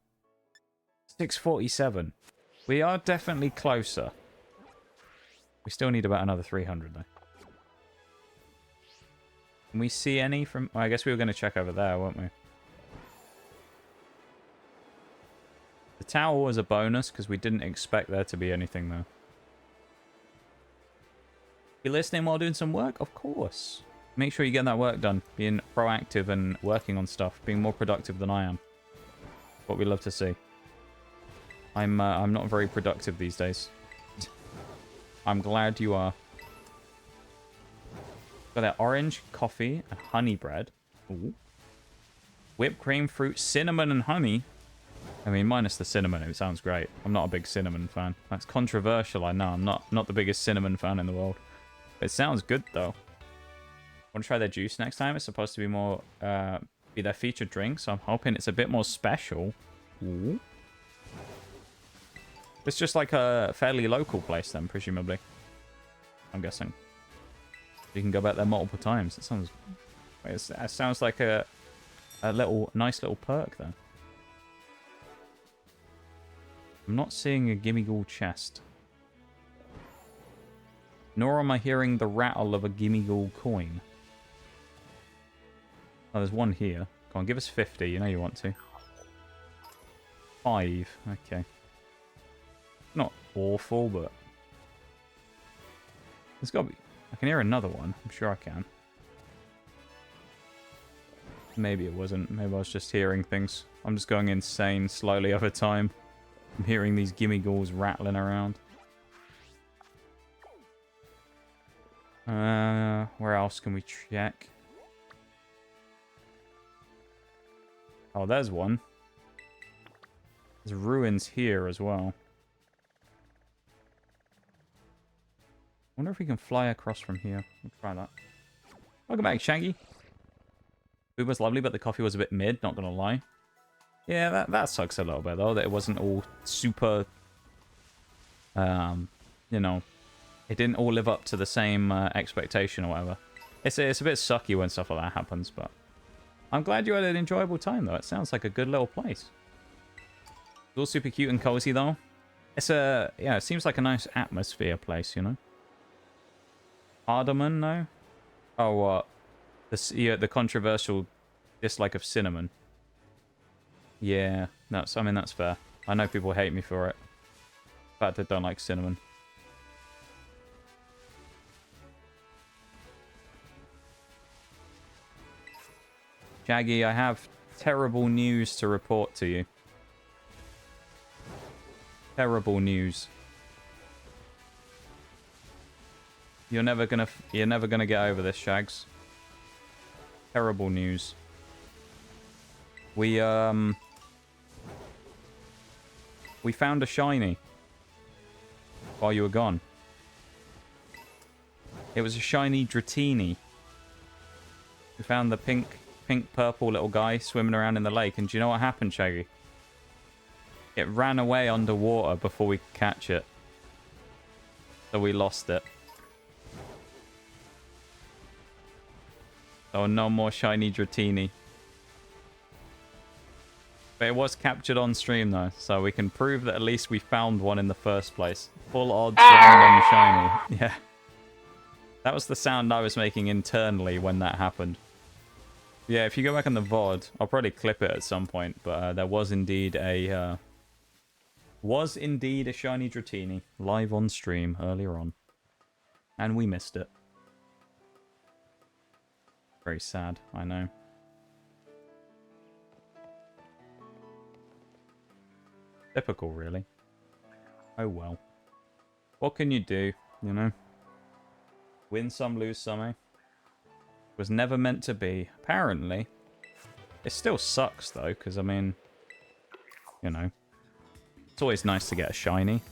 647. We are definitely closer. We still need about another 300 though. Can we see any from... Well, I guess we were going to check over there, weren't we? The tower was a bonus because we didn't expect there to be anything there. You listening while doing some work? Of course. Make sure you get that work done. Being proactive and working on stuff. Being more productive than I am. What we love to see. I'm not very productive these days. I'm glad you are. Got that orange, coffee, and honey bread. Ooh. Whipped cream, fruit, cinnamon, and honey. I mean, minus the cinnamon, it sounds great. I'm not a big cinnamon fan. That's controversial, I know. I'm not the biggest cinnamon fan in the world. But it sounds good, though. Want to try their juice next time? It's supposed to be more, be their featured drink, so I'm hoping it's a bit more special. Ooh. It's just like a fairly local place then, presumably. I'm guessing. You can go back there multiple times. It sounds like a nice little perk there. I'm not seeing a Gimme Ghoul chest. Nor am I hearing the rattle of a Gimme Ghoul coin. Oh, there's one here. Come on, give us 50. You know you want to. 5. Okay. Not awful, but... There's got to be... I can hear another one. I'm sure I can. Maybe it wasn't. Maybe I was just hearing things. I'm just going insane slowly over time. I'm hearing these gimme ghouls rattling around. Where else can we check? Oh, there's one. There's ruins here as well. Wonder if we can fly across from here. We'll try that. Welcome back, Shaggy. Food was lovely, but the coffee was a bit mid, not gonna lie. Yeah, that sucks a little bit, though, that it wasn't all super... you know, it didn't all live up to the same expectation or whatever. It's a bit sucky when stuff like that happens, but... I'm glad you had an enjoyable time, though. It sounds like a good little place. It's all super cute and cozy, though. It's a... Yeah, it seems like a nice atmosphere place, you know? Cardamom, no? Oh, what? The controversial dislike of cinnamon. Yeah, I mean, that's fair. I know people hate me for it. In fact, I don't like cinnamon. Shaggy, I have terrible news to report to you. Terrible news. You're never gonna get over this, Shags. Terrible news. We found a shiny while you were gone. It was a shiny Dratini. We found the pink purple little guy swimming around in the lake, and do you know what happened, Shaggy? It ran away underwater before we could catch it. So we lost it. So no more shiny Dratini. But it was captured on stream, though, so we can prove that at least we found one in the first place. Full odds random shiny. Yeah. That was the sound I was making internally when that happened. Yeah, if you go back on the VOD, I'll probably clip it at some point, but there was indeed a... shiny Dratini live on stream earlier on. And we missed it. Very sad, I know. Typical, really. Oh well. What can you do, you know? Win some, lose some, eh? Was never meant to be. Apparently. It still sucks, though, because, I mean... You know. It's always nice to get a shiny.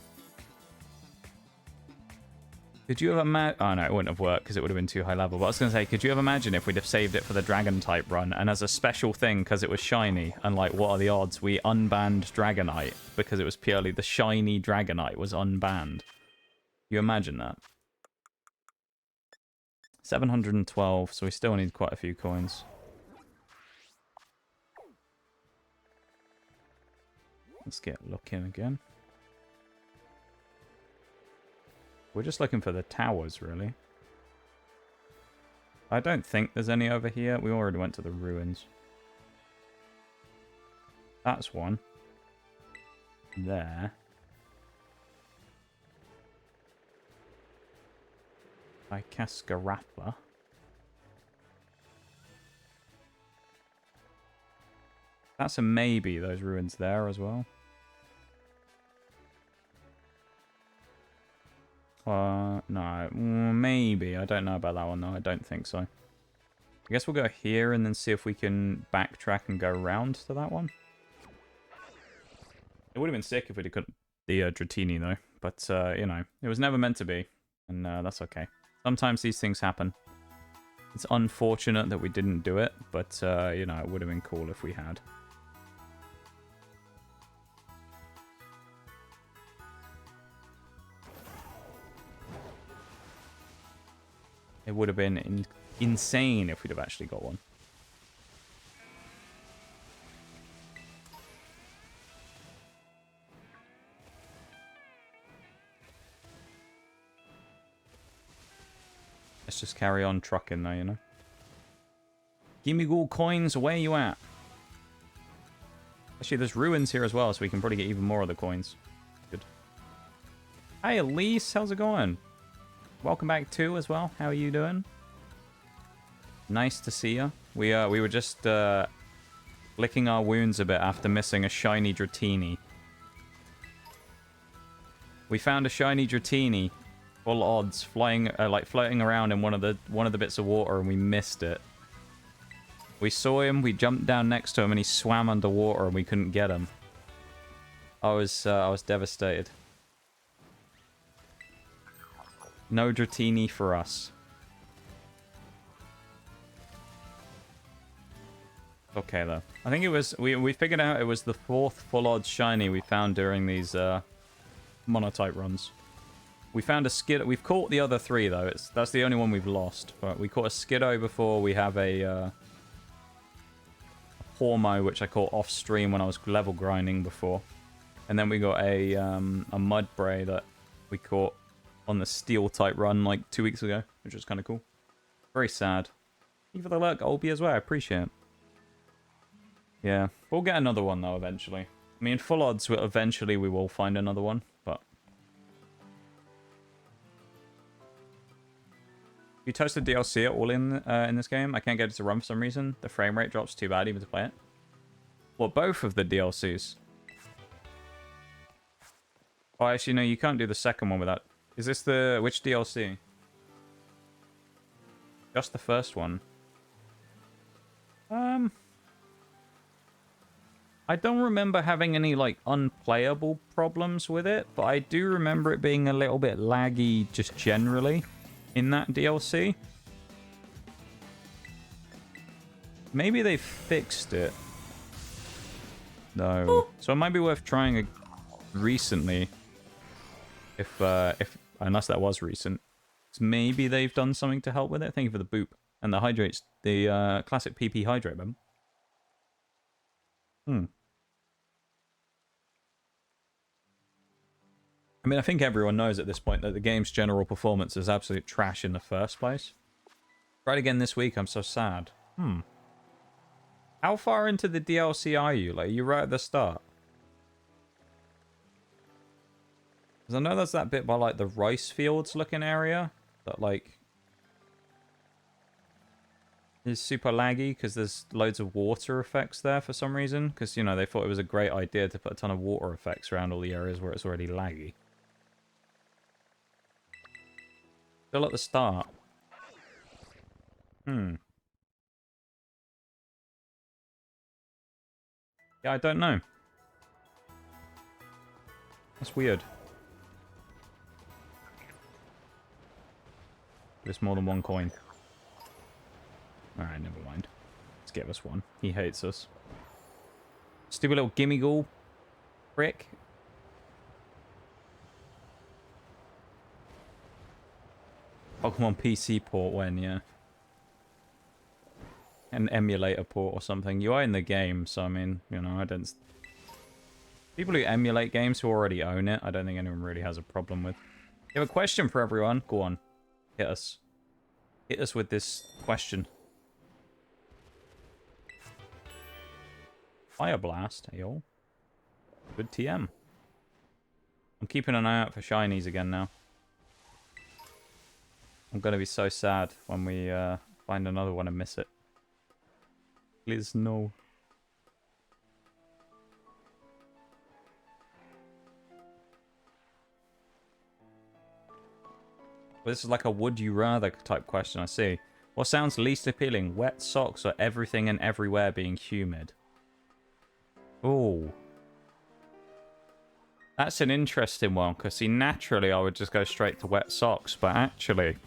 Could you have imagined... Oh, no, it wouldn't have worked because it would have been too high level. But I was going to say, could you have imagined if we'd have saved it for the Dragon-type run, and as a special thing, because it was shiny, and, like, what are the odds, we unbanned Dragonite, because it was purely the shiny Dragonite was unbanned. You imagine that? 712, so we still need quite a few coins. Let's get looking again. We're just looking for the towers, really. I don't think there's any over here. We already went to the ruins. That's one. There. By Cascarappa. That's a maybe, those ruins there as well. No, maybe. I don't know about that one, though. I don't think so. I guess we'll go here and then see if we can backtrack and go around to that one. It would have been sick if we'd have cut the Dratini, though. But, you know, it was never meant to be. And that's okay. Sometimes these things happen. It's unfortunate that we didn't do it, but, you know, it would have been cool if we had. It would have been insane if we'd have actually got one. Let's just carry on trucking though, you know. Gimme gold coins, where you at? Actually, there's ruins here as well, so we can probably get even more of the coins. Good. Hey, Elise, how's it going? Welcome back too as well. How are you doing? Nice to see you. We were just licking our wounds a bit after missing a shiny Dratini. We found a shiny Dratini, full odds, flying, like floating around in one of the bits of water, and we missed it. We saw him, we jumped down next to him, and he swam underwater, and we couldn't get him. I was devastated. No Dratini for us. Okay, though. I think it was... We figured out it was the 4th full odds shiny we found during these monotype runs. We found a Skiddo. We've caught the other 3, though. That's the only one we've lost. But we caught a Skiddo before. We have a Hormo, which I caught off stream when I was level grinding before. And then we got a Mudbray that we caught on the Steel type run like 2 weeks ago, which was kind of cool. Very sad. Thank you for the lurk, Olby, as well. I appreciate it. Yeah, we'll get another one, though, eventually. I mean, full odds, eventually we will find another one, but... You toasted DLC at all in this game? I can't get it to run for some reason. The frame rate drops too bad even to play it. Well, both of the DLCs. Oh, actually, no, you can't do the second one without... Is this the... Which DLC? Just the first one. I don't remember having any, like, unplayable problems with it, but I do remember it being a little bit laggy just generally in that DLC. Maybe they fixed it. No. So it might be worth trying recently. If unless that was recent. So maybe they've done something to help with it. Thank you for the boop. And the hydrates, the classic PP hydrate, man. I mean, I think everyone knows at this point that the game's general performance is absolute trash in the first place. Tried again this week, I'm so sad. How far into the DLC are you? Like, are you right at the start? Because I know there's that bit by, like, the rice fields looking area that, like, is super laggy because there's loads of water effects there for some reason. Because, you know, they thought it was a great idea to put a ton of water effects around all the areas where it's already laggy. Still at the start. Yeah, I don't know. That's weird. There's more than one coin. Alright, never mind. Let's give us one. He hates us. Stupid little gimme ghoul prick. Pokemon PC port when, yeah. An emulator port or something. You are in the game, so I mean, you know, I don't... People who emulate games who already own it, I don't think anyone really has a problem with. You have a question for everyone? Go on. Hit us. Hit us with this question. Fire Blast, hey yo. Good TM. I'm keeping an eye out for shinies again now. I'm gonna be so sad when we find another one and miss it. Please, no. Well, this is like a would you rather type question, I see. What sounds least appealing? Wet socks or everything and everywhere being humid? Oh. That's an interesting one, because see, naturally I would just go straight to wet socks, but actually...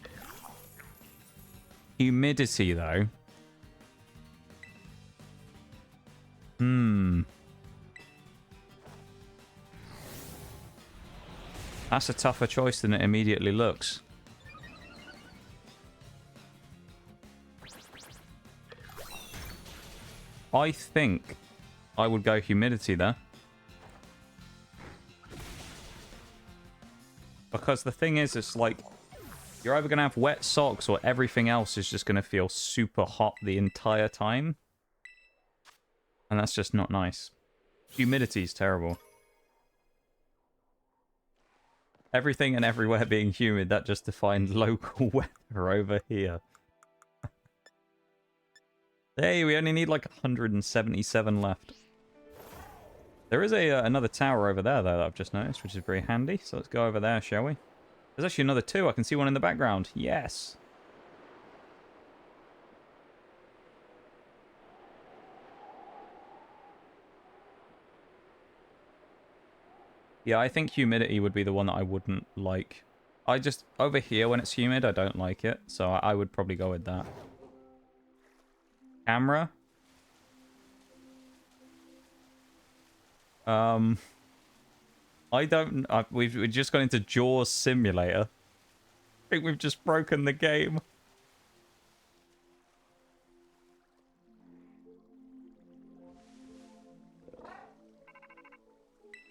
Humidity, though. That's a tougher choice than it immediately looks. I think I would go humidity there. Because the thing is, it's like, you're either going to have wet socks or everything else is just going to feel super hot the entire time. And that's just not nice. Humidity is terrible. Everything and everywhere being humid, that just defined local weather over here. Hey, we only need like 177 left. There is another tower over there, though, that I've just noticed, which is very handy. So let's go over there, shall we? There's actually another two. I can see one in the background. Yes. Yeah, I think humidity would be the one that I wouldn't like. I just, over here when it's humid, I don't like it. So I would probably go with that. Camera. We've just got into Jaws Simulator. I think we've just broken the game.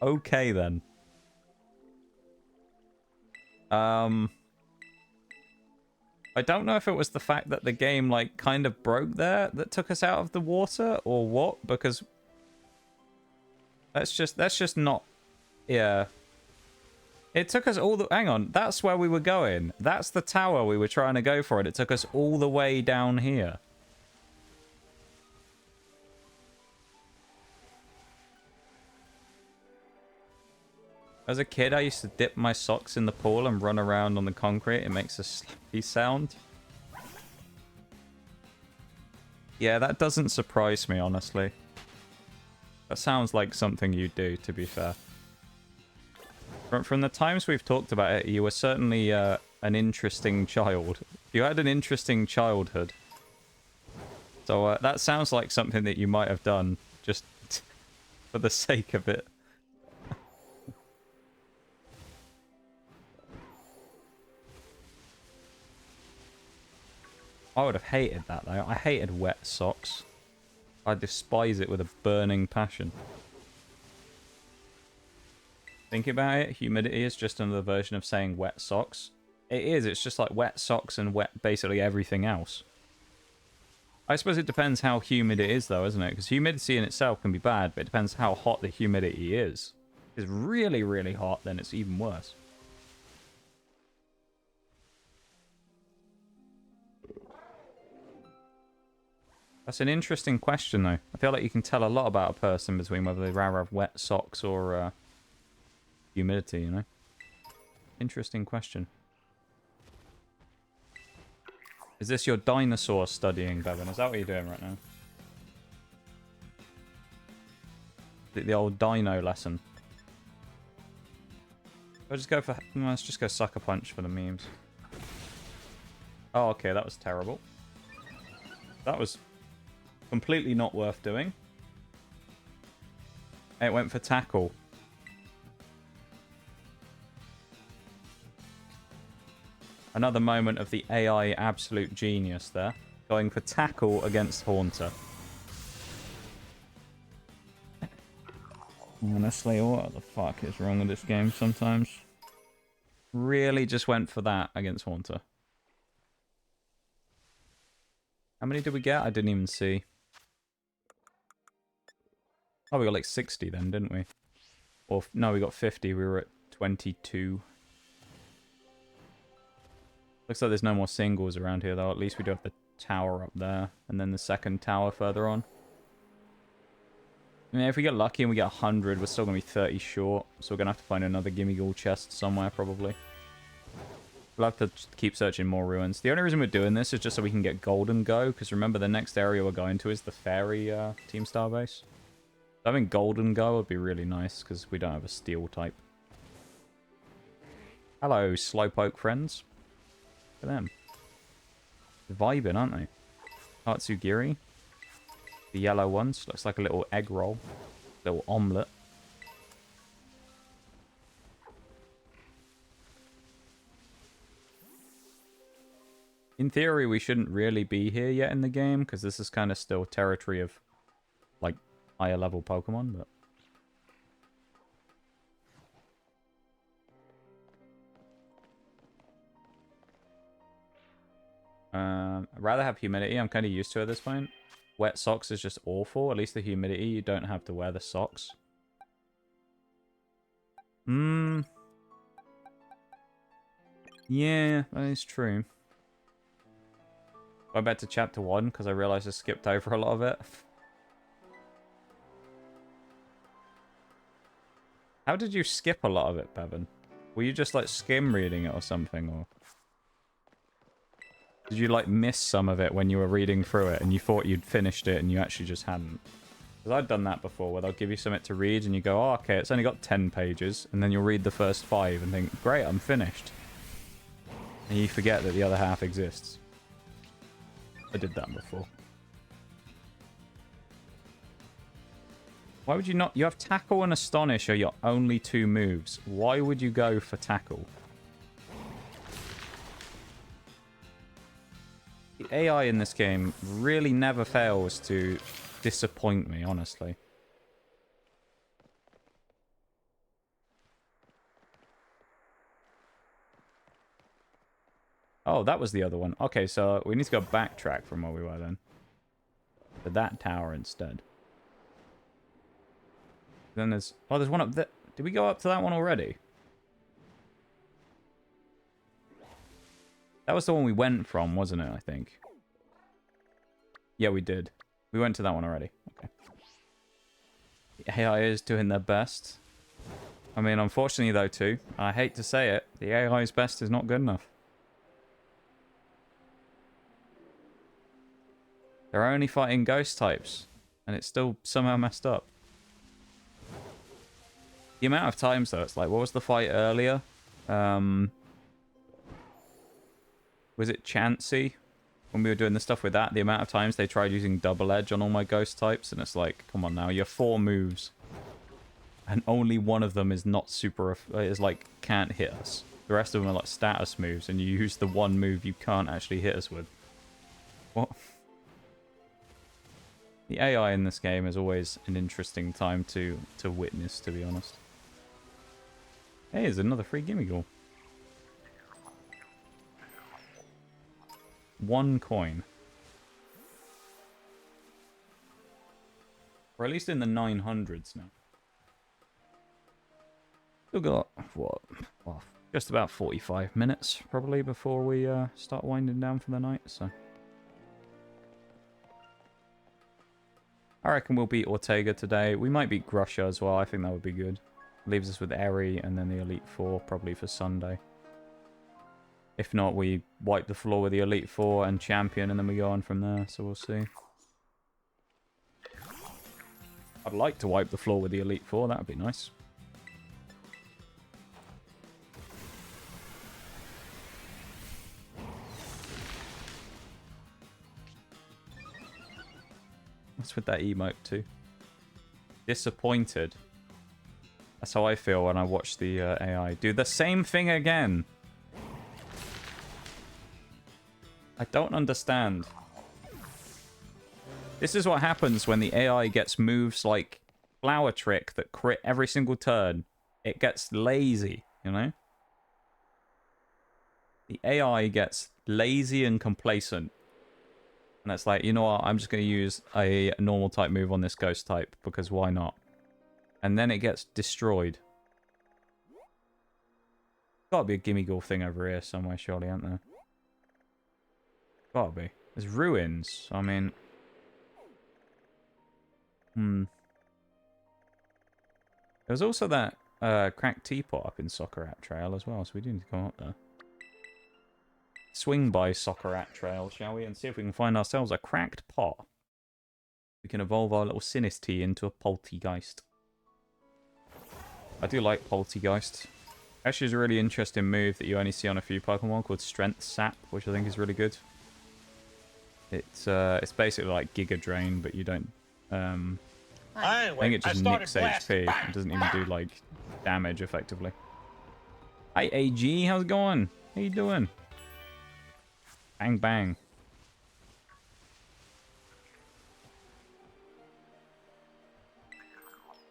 Okay, then. I don't know if it was the fact that the game, like, kind of broke there that took us out of the water, or what, because that's just not, yeah. It took us all the, hang on, that's where we were going. That's the tower we were trying to go for, and it took us all the way down here. As a kid, I used to dip my socks in the pool and run around on the concrete. It makes a slappy sound. Yeah, that doesn't surprise me, honestly. That sounds like something you do, to be fair. From the times we've talked about it, you were certainly an interesting child. You had an interesting childhood. So that sounds like something that you might have done just for the sake of it. I would have hated that, though. I hated wet socks. I despise it with a burning passion. Think about it, humidity is just another version of saying wet socks. It is, it's just like wet socks and wet basically everything else. I suppose it depends how humid it is, though, isn't it? Because humidity in itself can be bad, but it depends how hot the humidity is. If it's really, really hot, then it's even worse. That's an interesting question, though. I feel like you can tell a lot about a person between whether they rather have wet socks or humidity, you know? Interesting question. Is this your dinosaur studying, Bevan? Is that what you're doing right now? The old dino lesson. I'll just go for... Let's just go sucker punch for the memes. Oh, okay, that was terrible. That was completely not worth doing. It went for tackle. Another moment of the AI absolute genius there. Going for tackle against Haunter. Honestly, what the fuck is wrong with this game sometimes? Really just went for that against Haunter. How many did we get? I didn't even see. Oh, we got like 60 then, didn't we? Or, no, we got 50. We were at 22. Looks like there's no more singles around here, though. At least we do have the tower up there. And then the second tower further on. I mean, if we get lucky and we get 100, we're still going to be 30 short. So we're going to have to find another Gimme Ghoul chest somewhere, probably. We'll have to keep searching more ruins. The only reason we're doing this is just so we can get Golden Go. Because remember, the next area we're going to is the Fairy Team Star base. So having Golden Go would be really nice, because we don't have a steel type. Hello, Slowpoke friends. Look at them. They're vibing, aren't they? Tatsugiri. The yellow ones. Looks like a little egg roll. Little omelette. In theory, we shouldn't really be here yet in the game, because this is kind of still territory of, like, higher level Pokemon, but... I'd rather have humidity. I'm kind of used to it at this point. Wet socks is just awful. At least the humidity, you don't have to wear the socks. Yeah, that is true. Going back to chapter 1, because I realized I skipped over a lot of it. How did you skip a lot of it, Bevan? Were you just like skim reading it or something, or did you like miss some of it when you were reading through it and you thought you'd finished it and you actually just hadn't? Because I've done that before, where they'll give you something to read and you go, oh, okay, it's only got 10 pages, and then you'll read the first 5 and think, great, I'm finished. And you forget that the other half exists. I did that before. Why would you not? You have Tackle and Astonish are your only 2 moves. Why would you go for Tackle? The AI in this game really never fails to disappoint me, honestly. Oh, that was the other one. Okay, so we need to go backtrack from where we were then. To that tower instead. Then there's... Oh, there's one up there. Did we go up to that one already? That was the one we went from, wasn't it, I think? Yeah, we did. We went to that one already. Okay. The AI is doing their best. I mean, unfortunately, though, too, I hate to say it, the AI's best is not good enough. They're only fighting ghost types, and it's still somehow messed up. The amount of times, though, it's like, what was the fight earlier? Was it Chansey? When we were doing the stuff with that, the amount of times they tried using double edge on all my ghost types, and it's like, come on now, you have 4 moves. And only one of them is not super, is like, can't hit us. The rest of them are like status moves, and you use the one move you can't actually hit us with. What? The AI in this game is always an interesting time to witness, to be honest. Hey, there's another free gimme goal. 1 coin. We're at least in the 900s now. Still got, what? Well, just about 45 minutes, probably, before we start winding down for the night, so... I reckon we'll beat Ortega today. We might beat Grusha as well. I think that would be good. Leaves us with Eri and then the Elite Four, probably for Sunday. If not, we wipe the floor with the Elite Four and Champion, and then we go on from there, so we'll see. I'd like to wipe the floor with the Elite Four. That would be nice. What's with that emote too? Disappointed. That's how I feel when I watch the AI do the same thing again. I don't understand. This is what happens when the AI gets moves like Flower Trick that crit every single turn. It gets lazy, you know? The AI gets lazy and complacent. And it's like, you know what, I'm just going to use a normal type move on this ghost type, because why not? And then it gets destroyed. Gotta be a gimme goal thing over here somewhere, surely, aren't there? Gotta be. There's ruins, I mean... There's also that cracked teapot up in Soccer Trail as well, so we do need to come up there. Swing by Soccer Trail, shall we? And see if we can find ourselves a cracked pot. We can evolve our little Sinistea into a Poltegeist. I do like Poltegeist. Actually, is a really interesting move that you only see on a few Pokemon called Strength Sap, which I think is really good. It's basically like Giga Drain, but you don't... I think it just nicks HP. It doesn't even do like damage effectively. Hi AG, how's it going? How you doing? Bang bang.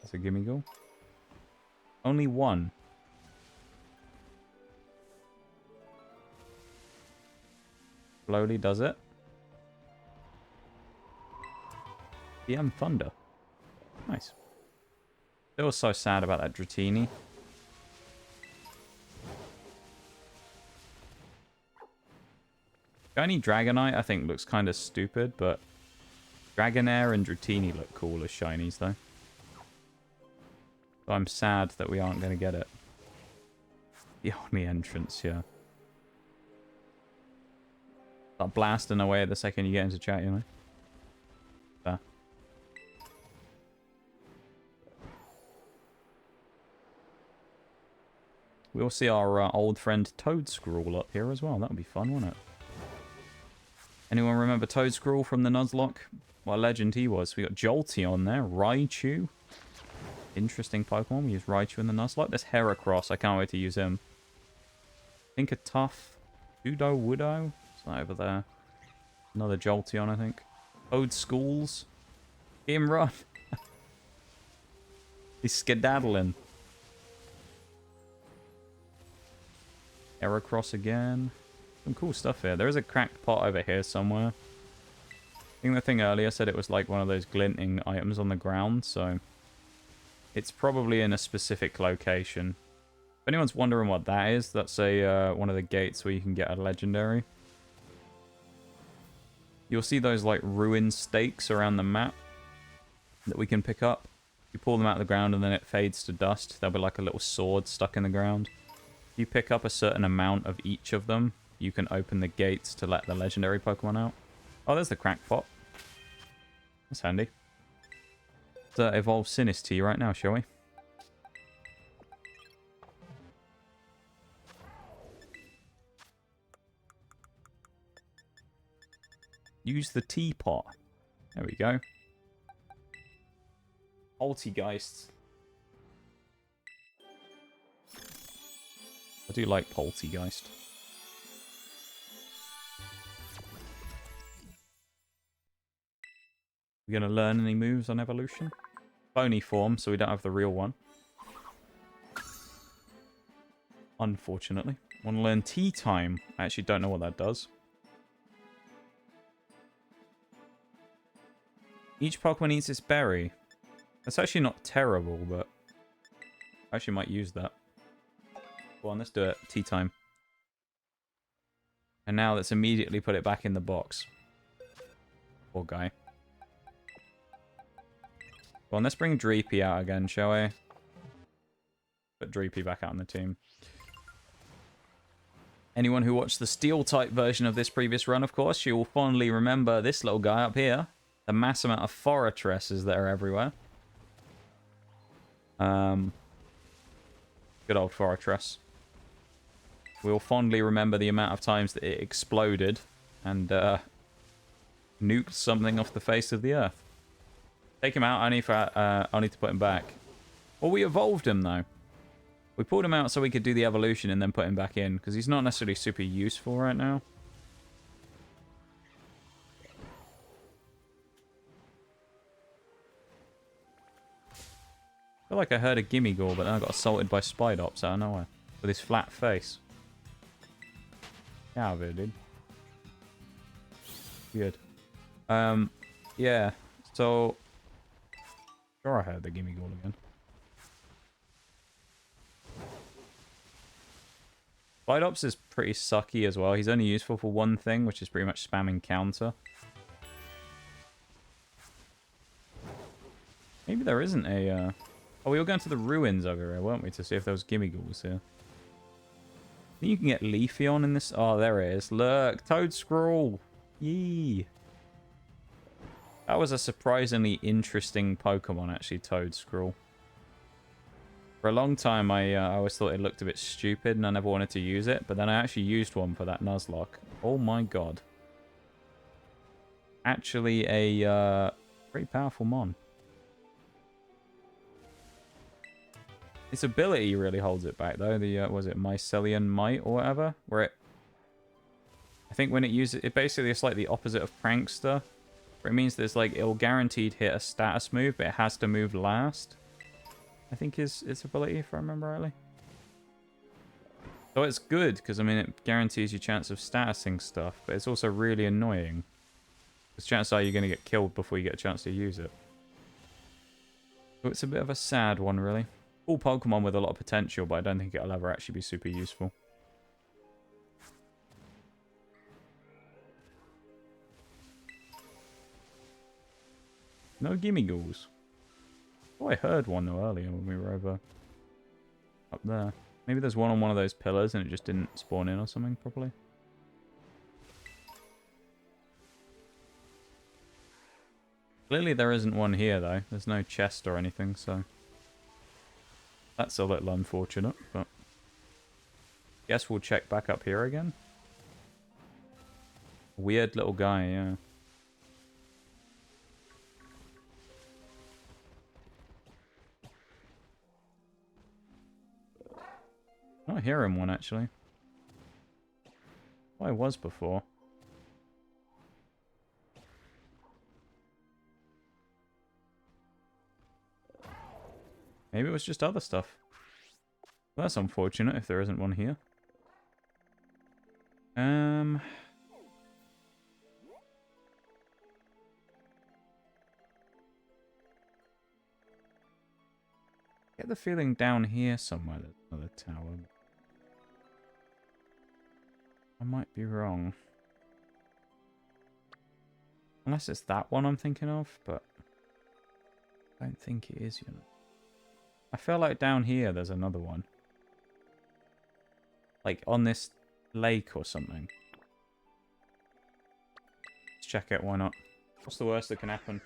That's a gimme goal. Only 1. Slowly does it. DM Thunder. Nice. Still so sad about that Dratini. Shiny Dragonite, I think, looks kind of stupid, but Dragonair and Dratini look cool as shinies, though. So I'm sad that we aren't going to get it. The only entrance here. Start blasting away the second you get into chat, you know? There. We'll see our old friend Toadscrawl up here as well. That would be fun, wouldn't it? Anyone remember Toadscrawl from the Nuzlocke? What a legend he was. We got Jolty on there. Raichu. Interesting Pokemon. We use Raichu in the Nuzlocke. There's Heracross. I can't wait to use him. Think a tough Udo Woodo. It's that over there. Another Jolteon, I think. Toadschools. Get him run. He's skedaddling. Heracross again. Some cool stuff here. There is a cracked pot over here somewhere. I think the thing earlier said it was like one of those glinting items on the ground, so it's probably in a specific location. If anyone's wondering what that is, that's a one of the gates where you can get a legendary. You'll see those like ruin stakes around the map that we can pick up. You pull them out of the ground and then it fades to dust. There'll be like a little sword stuck in the ground. If you pick up a certain amount of each of them, you can open the gates to let the legendary Pokemon out. Oh, there's the crackpot. That's handy. Let's evolve Sinistea right now, shall we? Use the teapot. There we go. Poltergeist. I do like Poltergeist. We're going to learn any moves on evolution? Phony form, so we don't have the real one. Unfortunately. Want to learn Tea Time. I actually don't know what that does. Each Pokemon eats its berry. That's actually not terrible, but I actually might use that. Go on, let's do it. Tea Time. And now let's immediately put it back in the box. Poor guy. Go on, let's bring Dreepy out again, shall we? Put Dreepy back out on the team. Anyone who watched the Steel-type version of this previous run, of course, you will fondly remember this little guy up here. The mass amount of Fortresses that are everywhere. Good old Fortress. We'll fondly remember the amount of times that it exploded and nuked something off the face of the earth. Take him out only to put him back. Well, we evolved him though. We pulled him out so we could do the evolution and then put him back in because he's not necessarily super useful right now. I feel like I heard a Gimmighoul, but then I got assaulted by Spidops out of nowhere with his flat face. Yeah, dude. Good. Yeah. So, sure, I heard the Gimmighoul again. Spidops is pretty sucky as well. He's only useful for one thing, which is pretty much spamming counter. Maybe there isn't a... Oh, we were going to the ruins over here, weren't we? To see if there was Gimmighouls here. I think you can get Leafeon in this... Oh, there it is. Look! Toadscrawl! Yee! That was a surprisingly interesting Pokemon, actually, Toadscrawl. For a long time, I always thought it looked a bit stupid and I never wanted to use it. But then I actually used one for that Nuzlocke. Oh my god. Actually a pretty powerful mon. Its ability really holds it back, though. The, was it Mycelian Might or whatever? Where it... I think when it uses... It basically is like the opposite of Prankster. Where it means that it's like, it'll guaranteed hit a status move, but it has to move last. I think is its ability, if I remember rightly. So it's good, because, I mean, it guarantees you chance of statusing stuff, but it's also really annoying. Because chances are you're going to get killed before you get a chance to use it. So it's a bit of a sad one, really. Cool Pokemon with a lot of potential, but I don't think it'll ever actually be super useful. No Gimmighouls. Oh, I heard one though earlier when we were over up there. Maybe there's one on one of those pillars and it just didn't spawn in or something properly. Clearly there isn't one here though. There's no chest or anything, so that's a little unfortunate, but guess we'll check back up here again. Weird little guy, yeah. Not hearing one actually. Oh, I was before. Maybe it was just other stuff. Well, that's unfortunate if there isn't one here. Get the feeling down here somewhere there's another tower. I might be wrong. Unless it's that one I'm thinking of, but I don't think it is, you know. I feel like down here there's another one. Like on this lake or something. Let's check it, why not? What's the worst that can happen?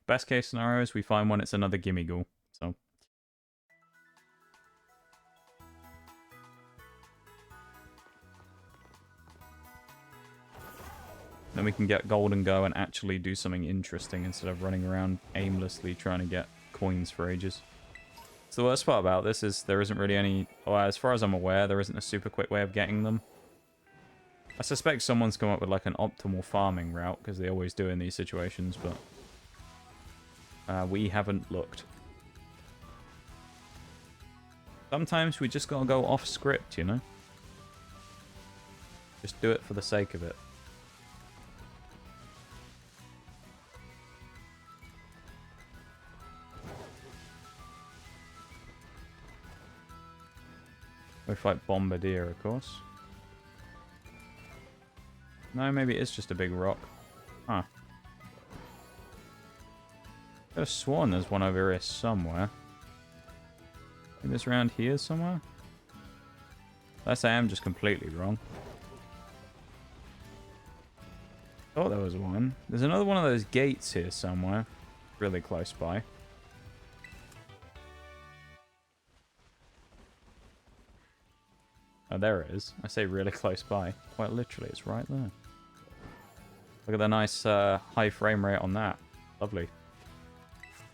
Best case scenario is we find one, it's another gimme-ghoul. So. Then we can get gold and go and actually do something interesting instead of running around aimlessly trying to get coins for ages. So the worst part about this is there isn't really any... Well, as far as I'm aware, there isn't a super quick way of getting them. I suspect someone's come up with like an optimal farming route, because they always do in these situations, but we haven't looked. Sometimes we just gotta go off script, you know? Just do it for the sake of it. We fight Bombardier, of course. No, maybe it is just a big rock. Huh. I could have sworn there's one over here somewhere. Maybe it's around here somewhere? Unless I am just completely wrong. Thought there was one. There's another one of those gates here somewhere. Really close by. Oh, there it is. I say really close by. Quite literally, it's right there. Look at the nice high frame rate on that. Lovely.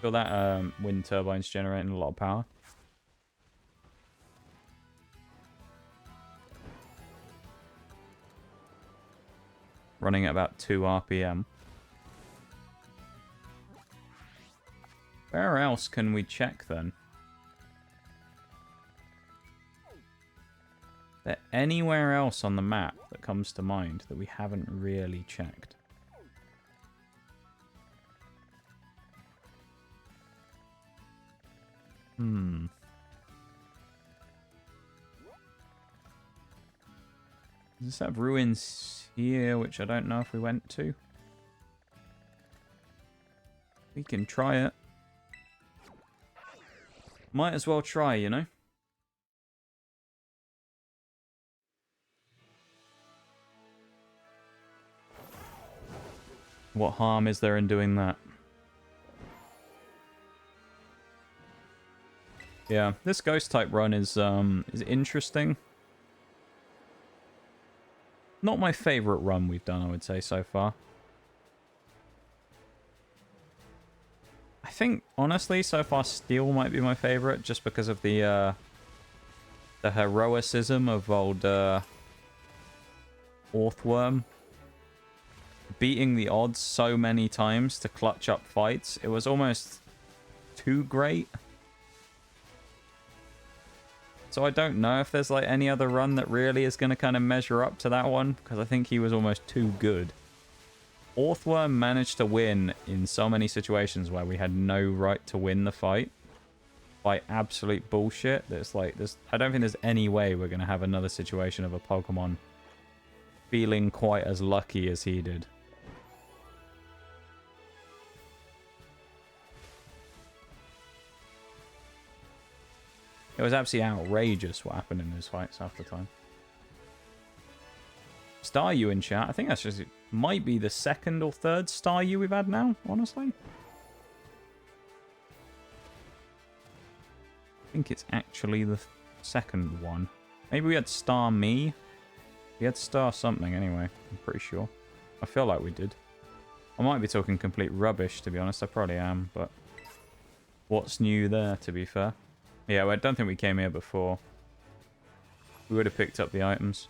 Feel that wind turbine's generating a lot of power. Running at about 2 RPM. Where else can we check then? Is there anywhere else on the map that comes to mind that we haven't really checked? Does this have ruins here, which I don't know if we went to? We can try it. Might as well try, you know? What harm is there in doing that? Yeah, this ghost type run is interesting. Not my favorite run we've done, I would say, so far. I think, honestly, so far Steel might be my favorite, just because of the heroicism of old Orthworm. Beating the odds so many times to clutch up fights. It was almost too great. So I don't know if there's like any other run that really is going to kind of measure up to that one, because I think he was almost too good. Orthworm managed to win in so many situations where we had no right to win the fight by absolute bullshit. That's like, I don't think there's any way we're going to have another situation of a Pokemon feeling quite as lucky as he did. It was absolutely outrageous what happened in those fights half the time. Star U in chat. I think that's just... might be the second or third Star U we've had now, honestly. I think it's actually the second one. Maybe we had Star Me. We had Star something anyway. I'm pretty sure. I feel like we did. I might be talking complete rubbish, to be honest. I probably am, but... what's new there, to be fair? Yeah, well, I don't think we came here before. We would have picked up the items.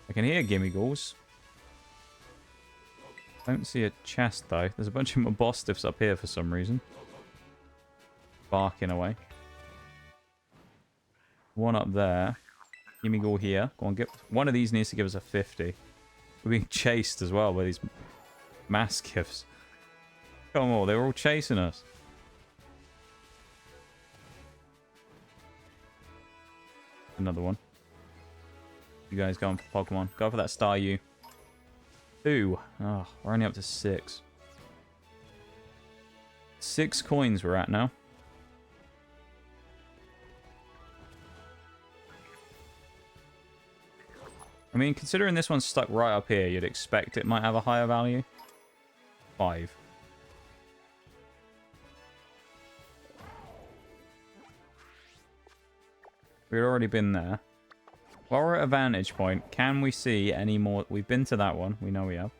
I can hear gimme ghouls. Don't see a chest, though. There's a bunch of mabostiffs up here for some reason. Barking away. One up there. Gimme ghoul here. Go on, get... one of these needs to give us a 50. We're being chased as well by these mastiffs. Come on, they were all chasing us. Another one. You guys going for Pokemon. Go for that Star U. 2. Oh, we're only up to 6. 6 coins we're at now. I mean, considering this one's stuck right up here, you'd expect it might have a higher value. 5. We've already been there. While we're at a vantage point, can we see any more? We've been to that one. We know we have.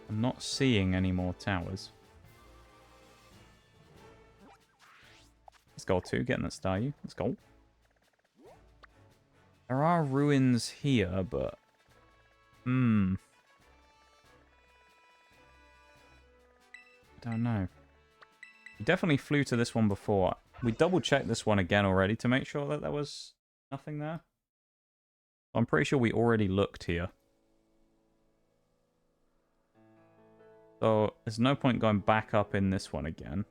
I'm not seeing any more towers. Let's go 2, getting that Star U. Let's go. There are ruins here, but... I don't know. We definitely flew to this one before. We double-checked this one again already to make sure that there was nothing there. I'm pretty sure we already looked here. So, there's no point going back up in this one again.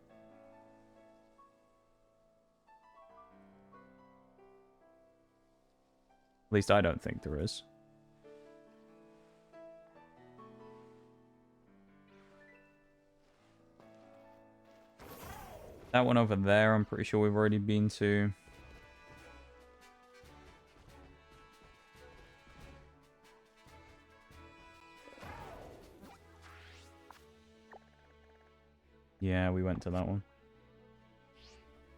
At least I don't think there is. That one over there, I'm pretty sure we've already been to. Yeah, we went to that one.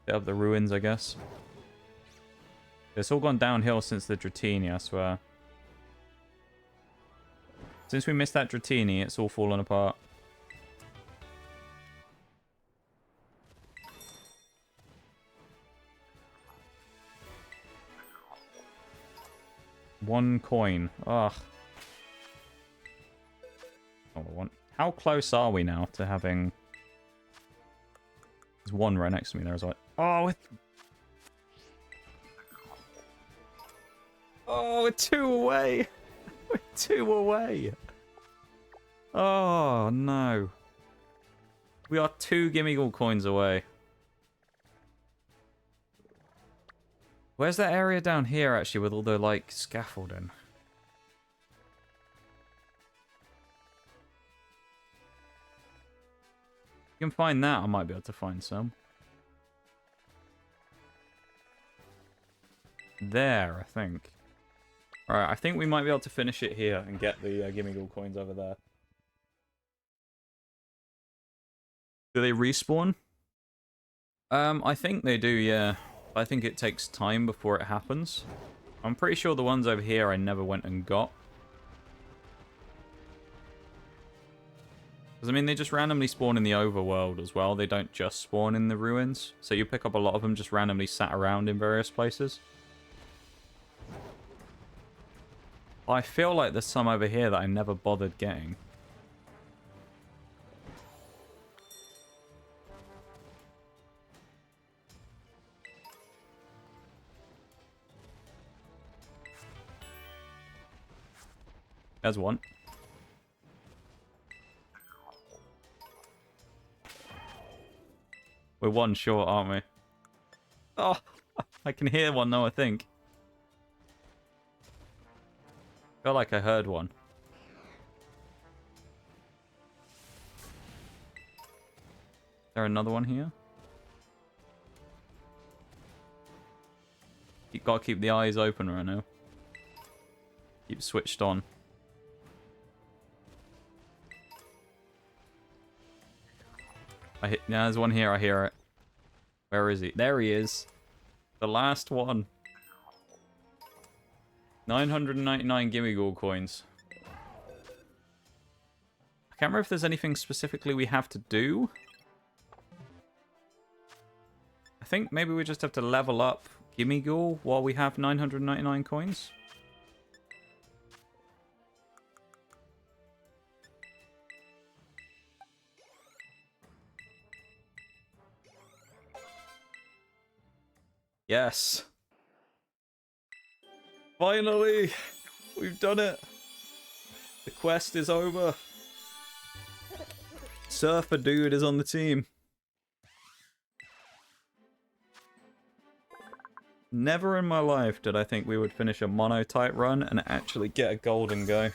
Bit of the ruins, I guess. It's all gone downhill since the Dratini, I swear. Since we missed that Dratini, it's all fallen apart. One coin. Ugh. How close are we now to having... There's one right next to me there as well. Oh, we're 2 away. We're 2 away. Oh, no. We are 2 Gimmighoul coins away. Where's that area down here, actually, with all the, like, scaffolding? If you can find that, I might be able to find some. There, I think. Alright, I think we might be able to finish it here and get the Gimmighoul coins over there. Do they respawn? I think they do, yeah. I think it takes time before it happens. I'm pretty sure the ones over here I never went and got. Because, I mean, they just randomly spawn in the overworld as well. They don't just spawn in the ruins. So you pick up a lot of them just randomly sat around in various places. I feel like there's some over here that I never bothered getting. There's one. We're 1 short, aren't we? Oh, I can hear one though, I think. I feel like I heard one. there another one here? You gotta keep the eyes open right now. Keep switched on. Yeah, there's one here. I hear it. Where is he? There he is. The last one. 999 gimme gold coins. I can't remember if there's anything specifically we have to do. I think maybe we just have to level up gimme ghoul while we have 999 coins. Yes. Finally! We've done it! The quest is over. Surfer Dude is on the team. Never in my life did I think we would finish a monotype run and actually get a golden go.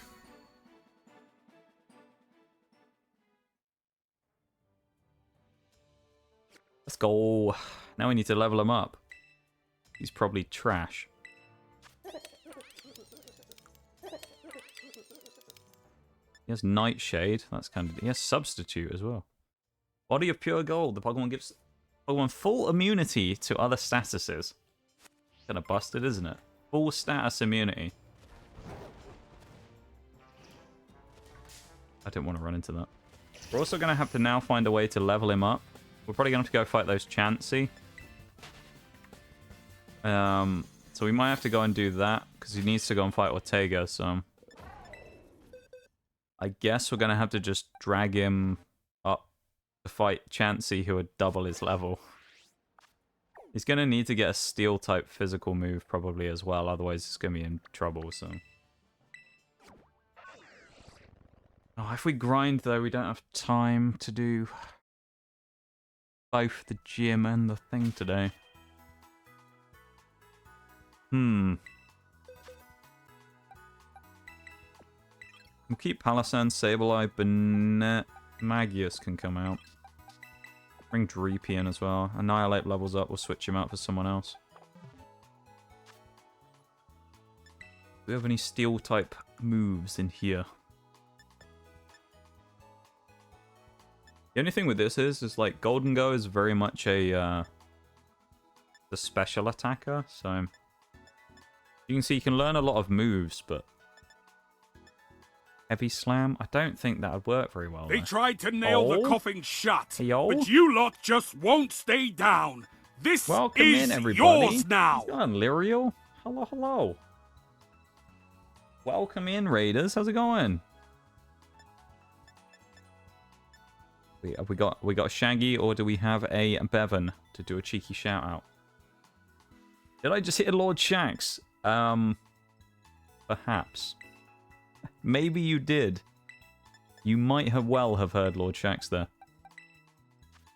Let's go. Now we need to level him up. He's probably trash. He has Nightshade. That's kind of... He has Substitute as well. Body of Pure Gold. The Pokemon gives Pokemon full immunity to other statuses. Kind of busted, isn't it? Full status immunity. I didn't want to run into that. We're also going to have to now find a way to level him up. We're probably going to have to go fight those Chansey. So we might have to go and do that, because he needs to go and fight Ortega, so... I guess we're going to have to just drag him up to fight Chansey, who would double his level. He's going to need to get a Steel-type physical move, probably, as well, otherwise he's going to be in trouble, so... Oh, if we grind, though, we don't have time to do both the gym and the thing today. We'll keep Palisand, Sableye, but Mismagious can come out. Bring Dreepy in as well. Annihilate levels up, we'll switch him out for someone else. Do we have any Steel-type moves in here? The only thing with this is like, Golden Go is very much a the special attacker, so... You can see you can learn a lot of moves, but... Heavy Slam? I don't think that would work very well. They tried to nail the coffin shut, Yo. but you lot just won't stay down. This Welcome is in, everybody. yours now. What's going on, Lyriel? Hello, hello. Welcome in, Raiders. How's it going? Have we got Shaggy, or do we have a Bevan to do a cheeky shout out? Did I just hit Lord Shax? Perhaps. Maybe you did. You might have heard Lord Shax there.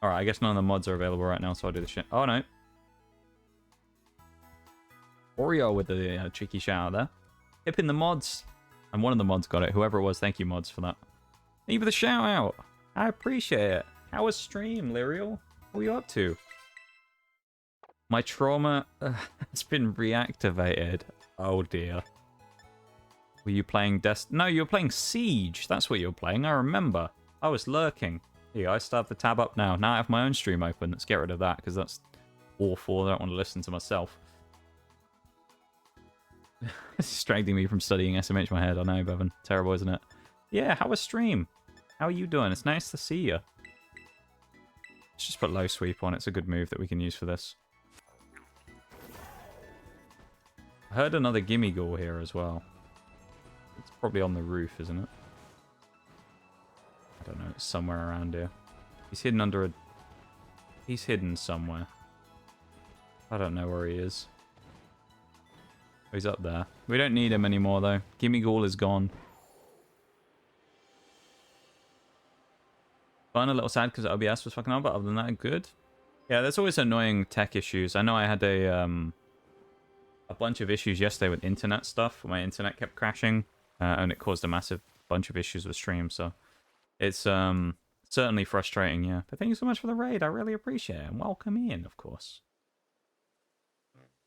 Alright, I guess none of the mods are available right now, so I'll do the shit. Oh, no. Oreo with the cheeky shout out there. Hipping the mods. And one of the mods got it. Whoever it was, thank you, mods, for that. Thank you for the shout out. I appreciate it. How was stream, Lyriel? What were you up to? My trauma has been reactivated. Oh, dear. Were you playing No, you were playing Siege. That's what you were playing. I remember. I was lurking. Here, I still have the tab up now. Now I have my own stream open. Let's get rid of that, because that's awful. I don't want to listen to myself. It's distracting me from studying SMH in my head. I know, Bevan. Terrible, isn't it? Yeah, how was stream? How are you doing? It's nice to see you. Let's just put low sweep on. It's a good move that we can use for this. I heard another gimme ghoul here as well. It's probably on the roof, isn't it? I don't know. It's somewhere around here. He's hidden under a... He's hidden somewhere. I don't know where he is. Oh, he's up there. We don't need him anymore, though. Gimme ghoul is gone. Fun, a little sad because OBS was fucking on, but other than that, good. Yeah, there's always annoying tech issues. I know I had a bunch of issues yesterday with internet stuff. My internet kept crashing, and it caused a massive bunch of issues with stream. So it's Certainly frustrating, yeah. But thank you so much for the raid. I really appreciate it. And welcome in, of course.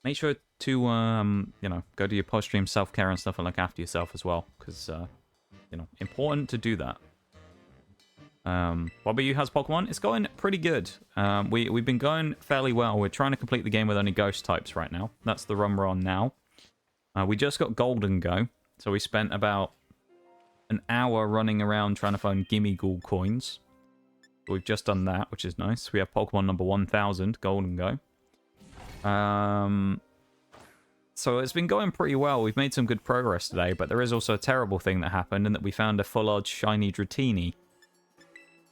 Make sure to, you know, go to your post-stream self-care and stuff and look after yourself as well. Because, you know, important to do that. What about you? How's Pokemon? It's going pretty good. We've been going fairly well. We're trying to complete the game with only ghost types right now. That's the run we're on now. We just got Golden Go. So we spent about an hour running around trying to find Gimme Ghoul coins. We've just done that, which is nice. We have Pokemon number 1000, Golden Go. So it's been going pretty well. We've made some good progress today, but there is also a terrible thing that happened in that we found a full-odd shiny Dratini.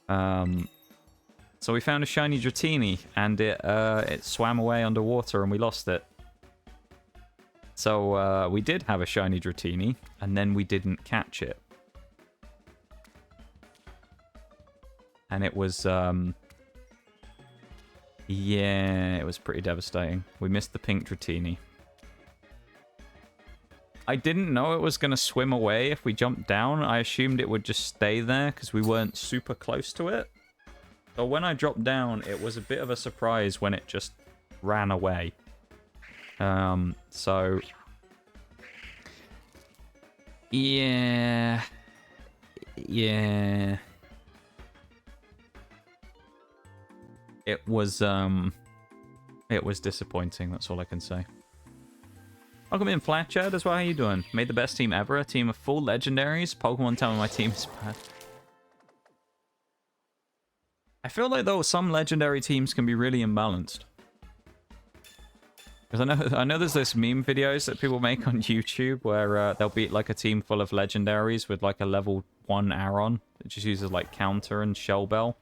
So we found a shiny Dratini, and it swam away underwater, and we lost it. So we did have a shiny Dratini, and then we didn't catch it. And it was, yeah, it was pretty devastating. We missed the pink Dratini. I didn't know it was going to swim away if we jumped down. I assumed it would just stay there because we weren't super close to it. So when I dropped down, it was a bit of a surprise when it just ran away. So... yeah... yeah... It was disappointing, that's all I can say. Welcome in, Flat Chad, as well. How you doing? Made the best team ever, a team of full legendaries. Pokemon tell me my team is bad. I feel like, though, some legendary teams can be really imbalanced. Because I know there's this meme videos that people make on YouTube where they'll beat, like, a team full of legendaries with, like, a level 1 Aron. It just uses, like, Counter and Shell Bell.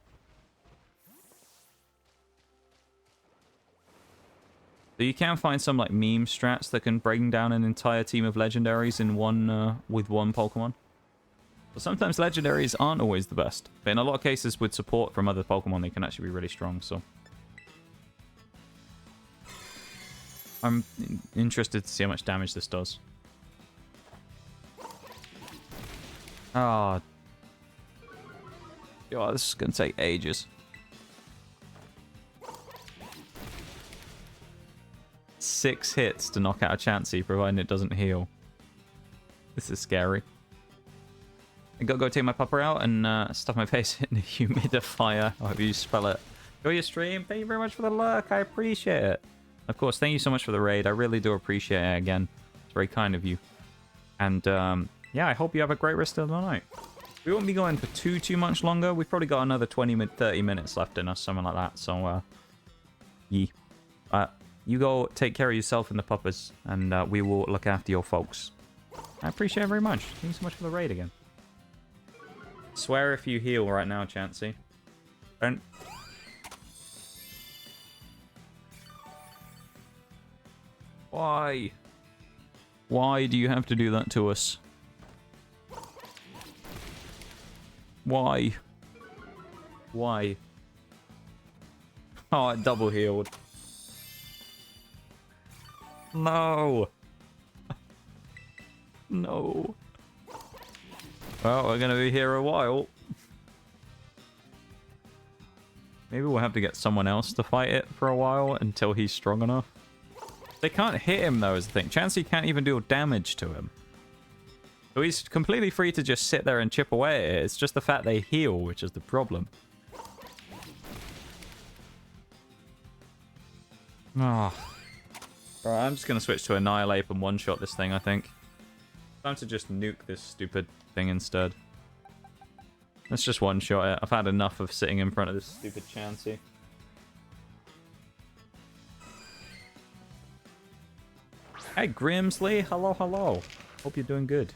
So you can find some like meme strats that can bring down an entire team of legendaries in one with one Pokemon. But sometimes legendaries aren't always the best. But in a lot of cases with support from other Pokemon, they can actually be really strong. So I'm interested to see how much damage this does. Oh, God, this is going to take ages. 6 hits to knock out a Chansey, providing it doesn't heal. This is scary. I gotta go take my pupper out and stuff my face in the humidifier. However you spell it. Enjoy your stream. Thank you very much for the luck. I appreciate it. Of course, thank you so much for the raid. I really do appreciate it again. It's very kind of you. And yeah, I hope you have a great rest of the night. We won't be going for too much longer. We've probably got another 30 minutes left in us, something like that. So, you go take care of yourself and the puppers, and we will look after your folks. I appreciate it very much. Thank you so much for the raid again. Swear if you heal right now, Chansey. Don't. Why? Why do you have to do that to us? Why? Why? Oh, it double healed. No. No. Well, we're going to be here a while. Maybe we'll have to get someone else to fight it for a while until he's strong enough. They can't hit him, though, is the thing. Chansey can't even do damage to him. So he's completely free to just sit there and chip away at it. It's just the fact they heal, which is the problem. Oh. Alright, I'm just going to switch to Annihilate and one-shot this thing, I think. Time to just nuke this stupid thing instead. Let's just one-shot it. I've had enough of sitting in front of this stupid Chansey. Hey, Grimsley. Hello, hello. Hope you're doing good.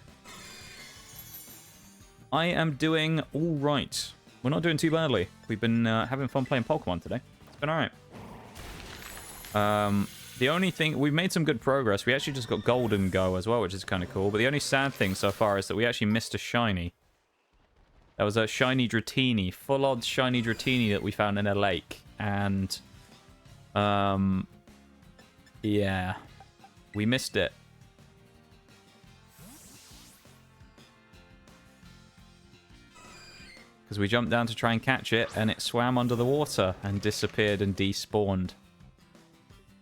I am doing alright. We're not doing too badly. We've been having fun playing Pokemon today. It's been alright. The only thing... We've made some good progress. We actually just got Golden Go as well, which is kind of cool. But the only sad thing so far is that we actually missed a shiny. That was a shiny Dratini. Full odds shiny Dratini that we found in a lake. And... yeah. We missed it. Because we jumped down to try and catch it, and it swam under the water and disappeared and despawned.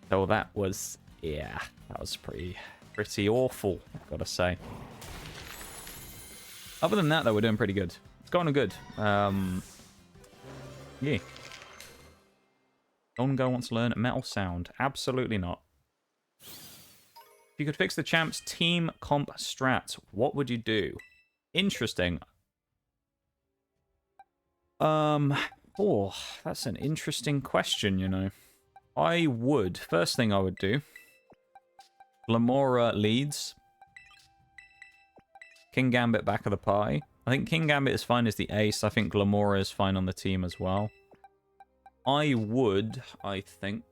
So that was, yeah, that was pretty awful, I've got to say. Other than that, though, we're doing pretty good. It's going good. Yeah. Golden Girl wants to learn Metal Sound. Absolutely not. If you could fix the champ's team comp strat, what would you do? Interesting. Oh, that's an interesting question, you know. I would, first thing I would do, Glamora leads. King Gambit back of the pie. I think King Gambit is fine as the ace. I think Glamora is fine on the team as well. I would, I think,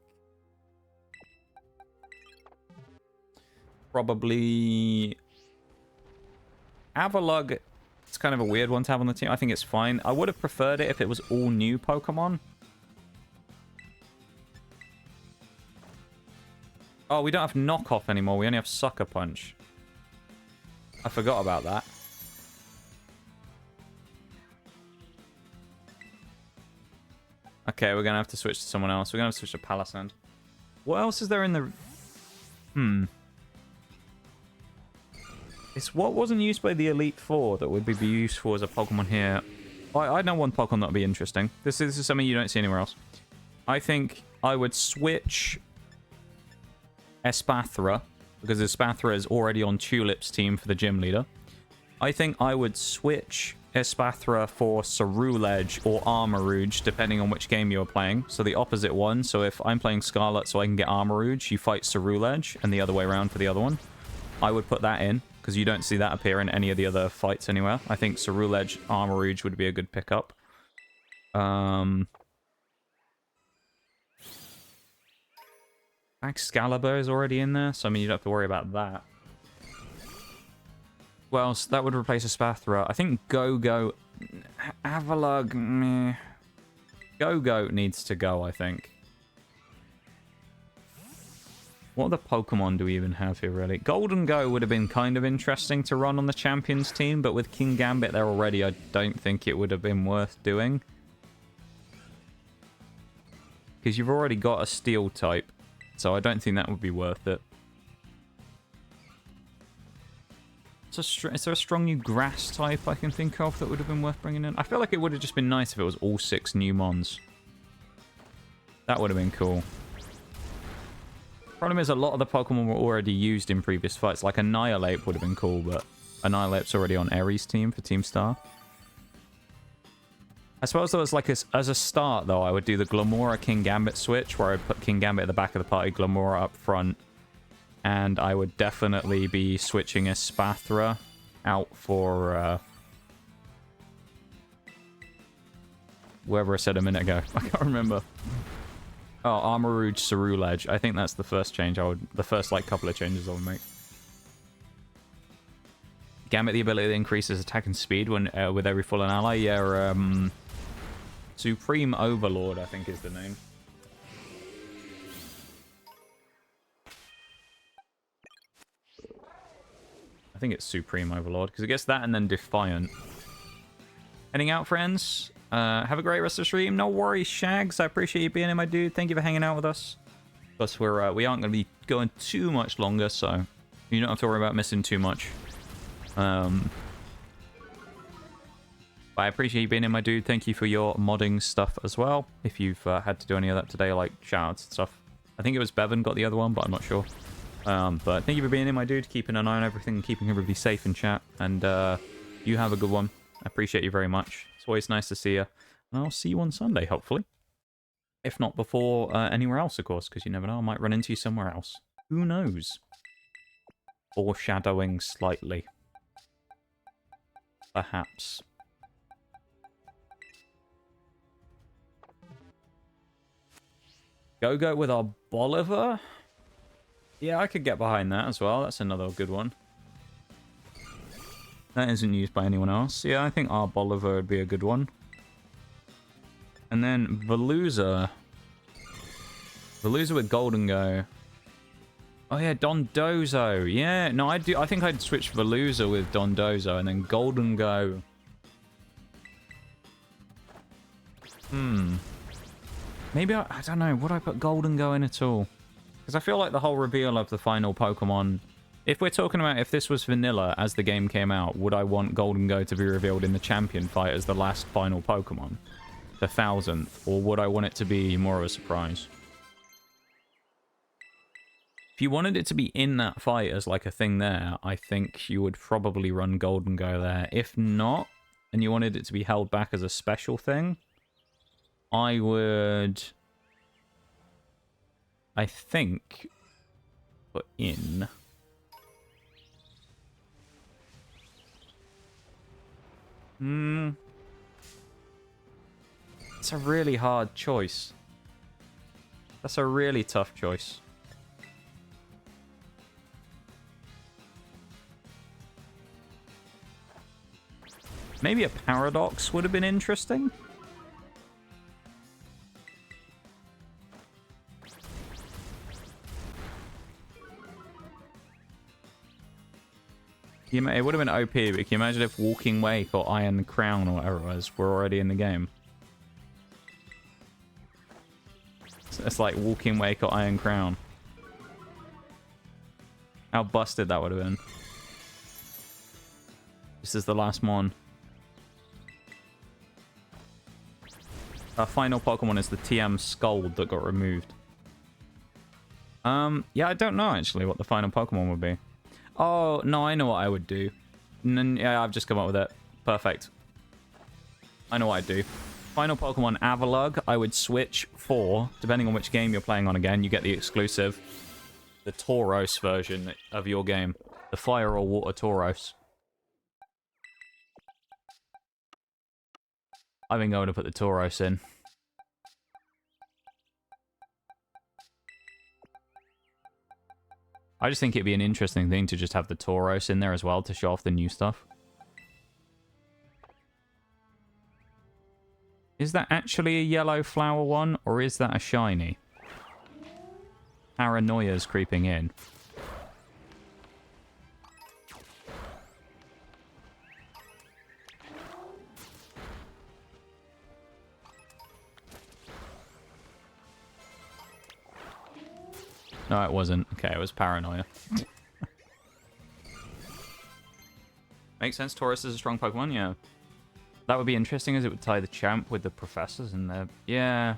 probably Avalugg. It's kind of a weird one to have on the team. I think it's fine. I would have preferred it if it was all new Pokemon. Oh, we don't have Knockoff anymore. We only have Sucker Punch. I forgot about that. Okay, we're going to have to switch to someone else. We're going to have to switch to Palisand. What else is there in the... It's what wasn't used by the Elite Four that would be useful as a Pokemon here. I know one Pokemon that would be interesting. This is something you don't see anywhere else. I think I would switch Espathra, because Espathra is already on Tulip's team for the gym leader. I think I would switch Espathra for Ceruledge or Armarouge, depending on which game you're playing. So the opposite one. So if I'm playing Scarlet so I can get Armarouge, you fight Ceruledge, and the other way around for the other one. I would put that in, because you don't see that appear in any of the other fights anywhere. I think Ceruledge, Armarouge would be a good pickup. Excalibur is already in there, so I mean, you don't have to worry about that. Well, so that would replace Espathra. I think Go-Go... Avalugg... Meh. Go-Go needs to go, I think. What other Pokemon do we even have here, really? Golden Go would have been kind of interesting to run on the Champions team, but with King Gambit there already, I don't think it would have been worth doing. Because you've already got a Steel type, so I don't think that would be worth it. Is there a strong new Grass type I can think of that would have been worth bringing in? I feel like it would have just been nice if it was all 6 new Mons. That would have been cool. Problem is, a lot of the Pokemon were already used in previous fights. Like Annihilate would have been cool, but Annihilate's already on Ares' team for Team Star. I suppose there was like as a start, though, I would do the Glamora King Gambit switch, where I'd put King Gambit at the back of the party, Glamora up front. And I would definitely be switching Espathra out for... whoever I said a minute ago. I can't remember. Oh, Armarouge, Ceruledge. I think that's the first change I would... The first, like, couple of changes I would make. Gambit, the ability that increases attack and speed when with every fallen ally. Yeah, Supreme Overlord, I think is the name. I think it's Supreme Overlord, because it gets that and then Defiant. Heading out, friends. Have a great rest of the stream. No worries, Shags. I appreciate you being in, my dude. Thank you for hanging out with us. Plus, we aren't going to be going too much longer, so you don't have to worry about missing too much. But I appreciate you being in, my dude. Thank you for your modding stuff as well. If you've had to do any of that today, like shoutouts and stuff. I think it was Bevan got the other one, but I'm not sure. But thank you for being in, my dude. Keeping an eye on everything and keeping everybody safe in chat. And you have a good one. I appreciate you very much. It's always nice to see you. And I'll see you on Sunday, hopefully. If not before anywhere else, of course, because you never know. I might run into you somewhere else. Who knows? Foreshadowing slightly. Perhaps. Go with our Bolivar? Yeah, I could get behind that as well. That's another good one. That isn't used by anyone else. Yeah, I think our Bolivar would be a good one. And then Veluza. Veluza with Golden Go. Oh yeah, Dondozo. Yeah, no, I think I'd switch Veluza with Dondozo and then Golden Go Maybe, I don't know, would I put Golden Go in at all? Because I feel like the whole reveal of the final Pokemon... If we're talking about if this was vanilla as the game came out, would I want Golden Go to be revealed in the champion fight as the last final Pokemon? The 1000th? Or would I want it to be more of a surprise? If you wanted it to be in that fight as like a thing there, I think you would probably run Golden Go there. If not, and you wanted it to be held back as a special thing, I would... I think... put in... It's a really hard choice. That's a really tough choice. Maybe a Paradox would have been interesting. It would have been OP, but can you imagine if Walking Wake or Iron Crown or whatever it was were already in the game? So it's like Walking Wake or Iron Crown. How busted that would have been. This is the last one. Our final Pokemon is the TM Scold that got removed. Yeah, I don't know actually what the final Pokemon would be. Oh, no, I know what I would do. Yeah, I've just come up with it. Perfect. I know what I'd do. Final Pokemon Avalugg, I would switch for, depending on which game you're playing on again, you get the exclusive, the Tauros version of your game. The Fire or Water Tauros. I think I would have put the Tauros in. I just think it'd be an interesting thing to just have the Tauros in there as well to show off the new stuff. Is that actually a yellow flower one, or is that a shiny? Paranoia's creeping in. No, it wasn't. Okay, it was Paranoia. Makes sense. Taurus is a strong Pokemon, yeah. That would be interesting as it would tie the champ with the professors in there. Yeah.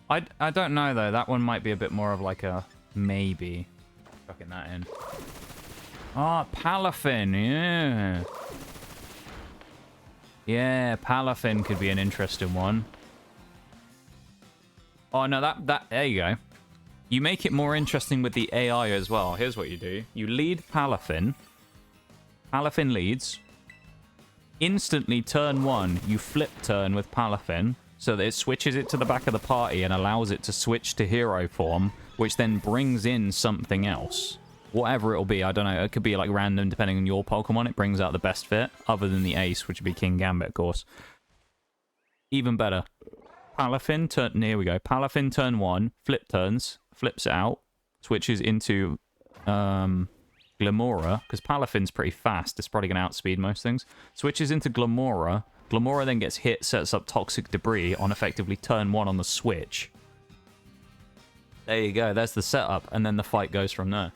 I don't know, though. That one might be a bit more of like a maybe. Chucking that in. Ah, oh, Palafin, yeah. Yeah, Palafin could be an interesting one. Oh, no, there you go. You make it more interesting with the AI as well. Here's what you do. You lead Palafin. Palafin leads. Instantly, turn 1, you flip turn with Palafin, so that it switches it to the back of the party and allows it to switch to hero form, which then brings in something else. Whatever it'll be, I don't know. It could be like random depending on your Pokemon. It brings out the best fit, other than the ace, which would be King Gambit, of course. Even better. Palafin turn... Here we go. Palafin turn 1, flip turns, flips it out, switches into Glamora, because Palafin's pretty fast. It's probably going to outspeed most things. Switches into Glamora. Glamora then gets hit, sets up Toxic Debris on effectively turn 1 on the switch. There you go. There's the setup, and then the fight goes from there.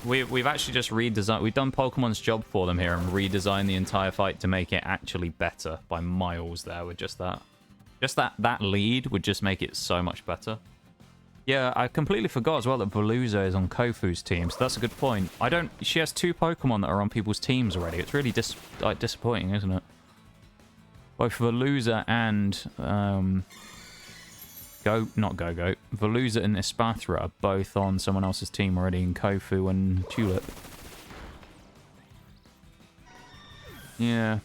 We've actually just redesigned... We've done Pokemon's job for them here and redesigned the entire fight to make it actually better by miles there with just that. Just that lead would just make it so much better. Yeah, I completely forgot as well that Veluza is on Kofu's team, so that's a good point. She has 2 Pokemon that are on people's teams already. It's really disappointing, isn't it? Both Veluza and Veluza and Espathra are both on someone else's team already in Kofu and Tulip. Yeah.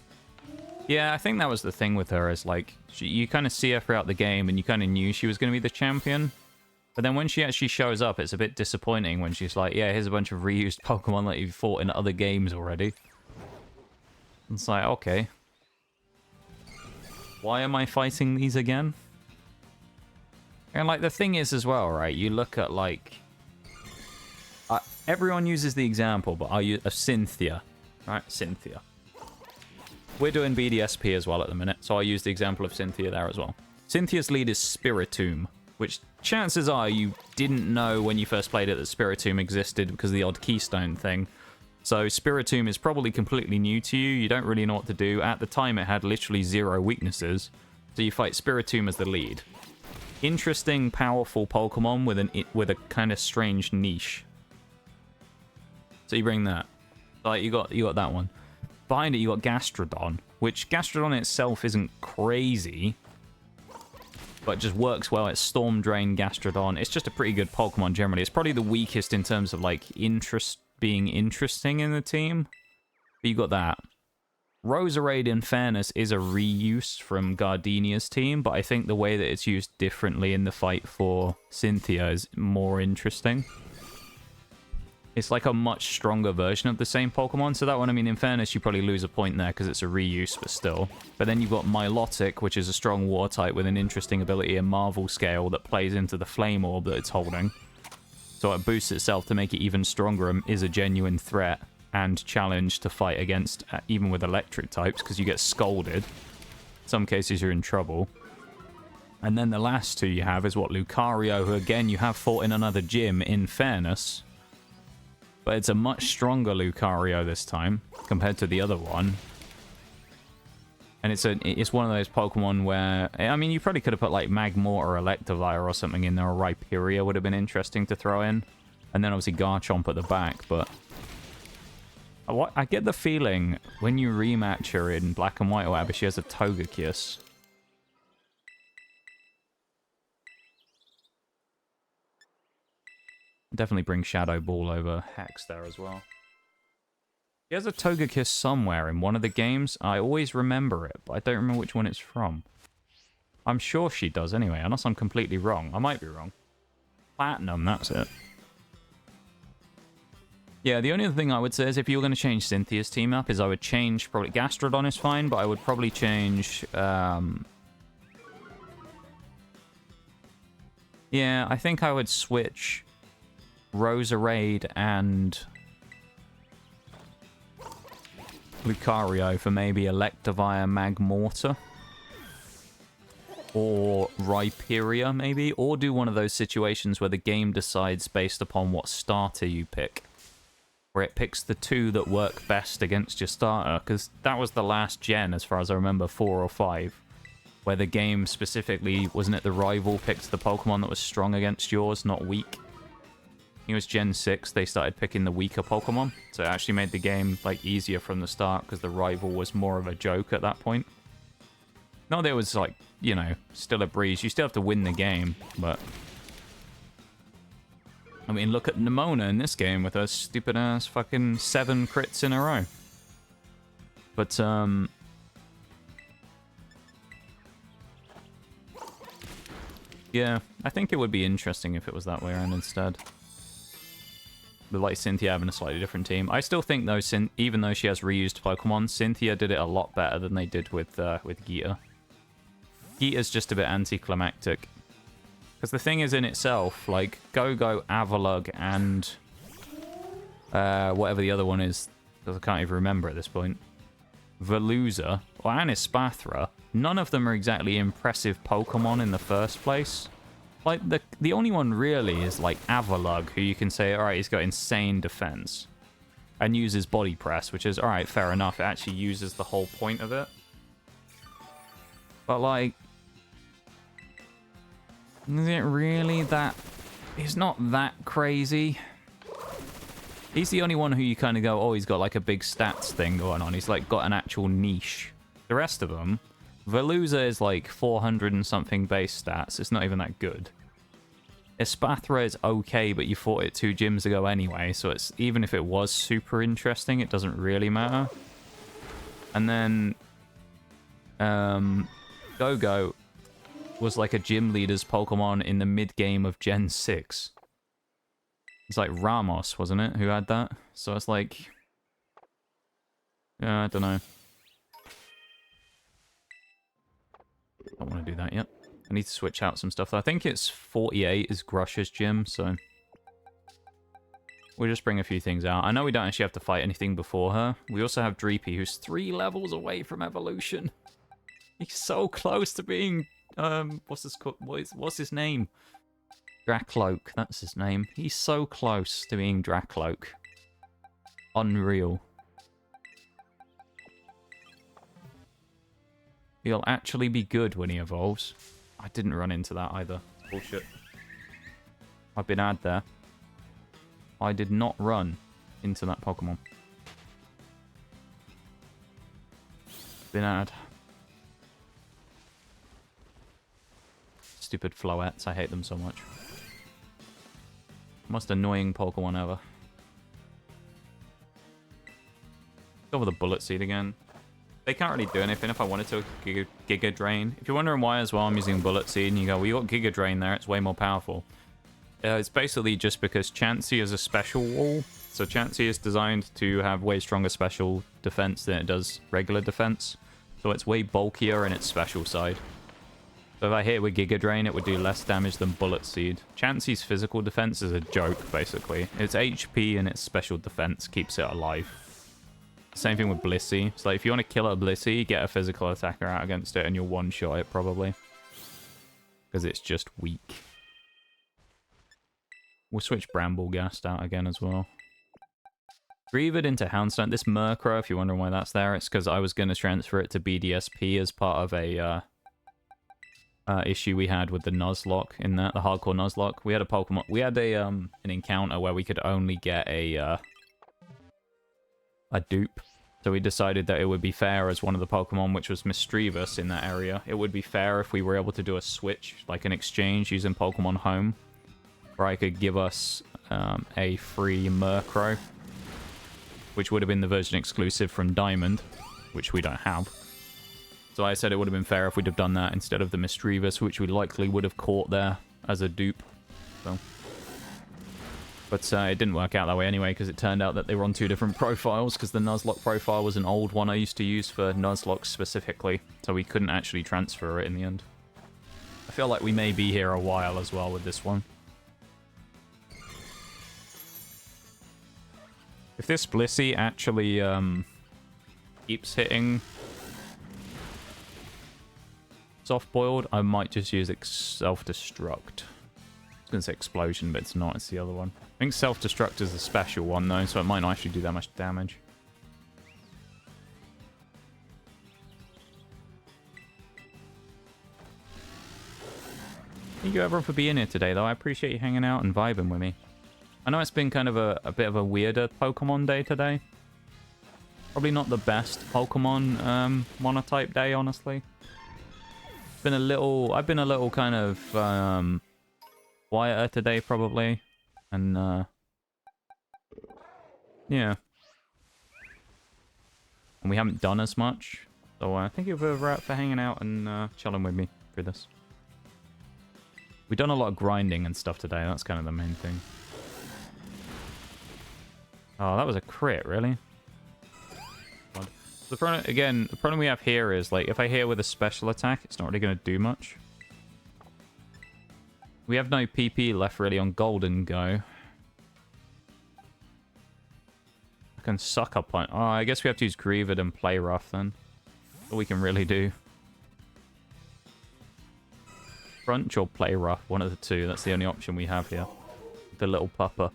Yeah, I think that was the thing with her, is like, you kind of see her throughout the game and you kind of knew she was going to be the champion. But then when she actually shows up, it's a bit disappointing when she's like, yeah, here's a bunch of reused Pokemon that you've fought in other games already. It's like, okay. Why am I fighting these again? And like, the thing is as well, right, you look at like... everyone uses the example, but I'll use a Cynthia. Right, Cynthia. we're doing BDSP as well at the minute, so I'll use the example of Cynthia there as well. Cynthia's lead is Spiritomb, which chances are you didn't know when you first played it that Spiritomb existed because of the odd keystone thing. So Spiritomb is probably completely new to you. You don't really know what to do. At the time, it had literally 0 weaknesses. So you fight Spiritomb as the lead. Interesting, powerful Pokemon with a kind of strange niche. So you bring that. Like you got that one. Behind it, you got Gastrodon, which Gastrodon itself isn't crazy, but just works well. It's Storm Drain Gastrodon. It's just a pretty good Pokemon generally. It's probably the weakest in terms of like being interesting in the team. But you got that. Roserade, in fairness, is a reuse from Gardenia's team, but I think the way that it's used differently in the fight for Cynthia is more interesting. It's like a much stronger version of the same Pokemon, so that one, I mean, in fairness, you probably lose a point there because it's a reuse, but still. But then you've got Milotic, which is a strong water type with an interesting ability in Marvel Scale that plays into the Flame Orb that it's holding. So it boosts itself to make it even stronger and is a genuine threat and challenge to fight against, even with electric types, because you get scolded. In some cases, you're in trouble. And then the last two you have is what, Lucario, who again you have fought in another gym, in fairness. But it's a much stronger Lucario this time, compared to the other one. And it's one of those Pokemon where, I mean, you probably could have put like Magmort or Electivire or something in there, or Rhyperior would have been interesting to throw in. And then obviously Garchomp at the back, but I get the feeling when you rematch her in Black and White or whatever, she has a Togekiss. Definitely bring Shadow Ball over Hex there as well. She has a Togekiss somewhere in one of the games. I always remember it, but I don't remember which one it's from. I'm sure she does anyway, unless I'm completely wrong. I might be wrong. Platinum, that's it. Yeah, the only other thing I would say is if you were going to change Cynthia's team up is I would change, probably Gastrodon is fine, but I would probably change, yeah, I think I would switch Roserade and Lucario for maybe Electivire Magmortar. Or Rhyperior, maybe. Or do one of those situations where the game decides based upon what starter you pick. Where it picks the two that work best against your starter. Because that was the last gen, as far as I remember, 4 or 5. Where the game specifically, wasn't it the rival picked the Pokemon that was strong against yours, not weak? It was Gen 6, they started picking the weaker Pokemon. So it actually made the game like easier from the start because the rival was more of a joke at that point. No, there was like, you know, still a breeze. You still have to win the game, but I mean, look at Nimona in this game with her stupid ass fucking 7 crits in a row. But yeah, I think it would be interesting if it was that way around instead. But like Cynthia having a slightly different team. I still think though, even though she has reused Pokemon, Cynthia did it a lot better than they did with Geeta. Geeta's just a bit anticlimactic. Because the thing is in itself, like Go-Go, Avalugg, and whatever the other one is, because I can't even remember at this point, Veluza, or Anispathra, none of them are exactly impressive Pokemon in the first place. Like, the only one really is, like, Avalugg, who you can say, alright, he's got insane defense. And uses Body Press, which is, alright, fair enough. It actually uses the whole point of it. But, like, is it really that... He's not that crazy. He's the only one who you kind of go, oh, he's got, like, a big stats thing going on. He's, like, got an actual niche. The rest of them... Veluza is like 400 and something base stats. It's not even that good. Espathra is okay, but you fought it 2 gyms ago anyway, so it's even if it was super interesting, it doesn't really matter. And then Go-Go was like a gym leader's Pokemon in the mid-game of Gen 6. It's like Ramos, wasn't it, who had that? So it's like... yeah, I don't know. Don't want to do that yet. I need to switch out some stuff. I think it's 48 is Grush's gym, so... We'll just bring a few things out. I know we don't actually have to fight anything before her. We also have Dreepy, who's 3 levels away from evolution. He's so close to being... what's his name? Dracloak, that's his name. He's so close to being Dracloak. Unreal. He'll actually be good when he evolves. I didn't run into that either. Bullshit. I've been ad there. I did not run into that Pokemon. Been ad. Stupid Floettes, I hate them so much. Most annoying Pokemon ever. Go with the Bullet Seed again. They can't really do anything if I wanted to. Giga Drain. If you're wondering why as well I'm using Bullet Seed and you go, well, you got Giga Drain there, it's way more powerful. It's basically just because Chansey is a special wall. So Chansey is designed to have way stronger special defense than it does regular defense. So it's way bulkier in its special side. So if I hit it with Giga Drain, it would do less damage than Bullet Seed. Chansey's physical defense is a joke, basically. Its HP and its special defense keeps it alive. Same thing with Blissey. So like, if you want to kill a Blissey, get a physical attacker out against it and you'll one-shot it, probably. Because it's just weak. We'll switch Bramblegast out again as well. Greavid into Houndstone. This Murkrow, if you're wondering why that's there, it's because I was going to transfer it to BDSP as part of a issue we had with the Nuzlocke in that, the hardcore Nuzlocke. We had a Pokemon, we had a an encounter where we could only get a dupe. So we decided that it would be fair as one of the Pokemon, which was Mismagious in that area. It would be fair if we were able to do a switch, like an exchange using Pokemon Home, where I could give us a free Murkrow, which would have been the version exclusive from Diamond, which we don't have. So I said it would have been fair if we'd have done that instead of the Mismagious, which we likely would have caught there as a dupe. So, but it didn't work out that way anyway, because it turned out that they were on 2 different profiles, because the Nuzlocke profile was an old one I used to use for Nuzlocke specifically, so we couldn't actually transfer it in the end. I feel like we may be here a while as well with this one. If this Blissey actually keeps hitting soft-boiled, I might just use self-destruct. I was going to say explosion, but it's not, it's the other one. I think self-destruct is the special one though, so it might not actually do that much damage. Thank you everyone for being here today though, I appreciate you hanging out and vibing with me. I know it's been kind of a bit of a weirder Pokemon day today. Probably not the best Pokemon monotype day, honestly. I've been a little kind of quieter today, probably. And, yeah. And we haven't done as much. So thank you for hanging out and chilling with me through this. We've done a lot of grinding and stuff today. That's kind of the main thing. Oh, that was a crit, really? The problem, again, the problem we have here is, like, if I hit with a special attack, it's not really going to do much. We have no PP left, really, on Golden Go. I can suck up on... Oh, I guess we have to use Greavid and Play Rough, then. All we can really do. Crunch or Play Rough, one of the two. That's the only option we have here. The little pupper.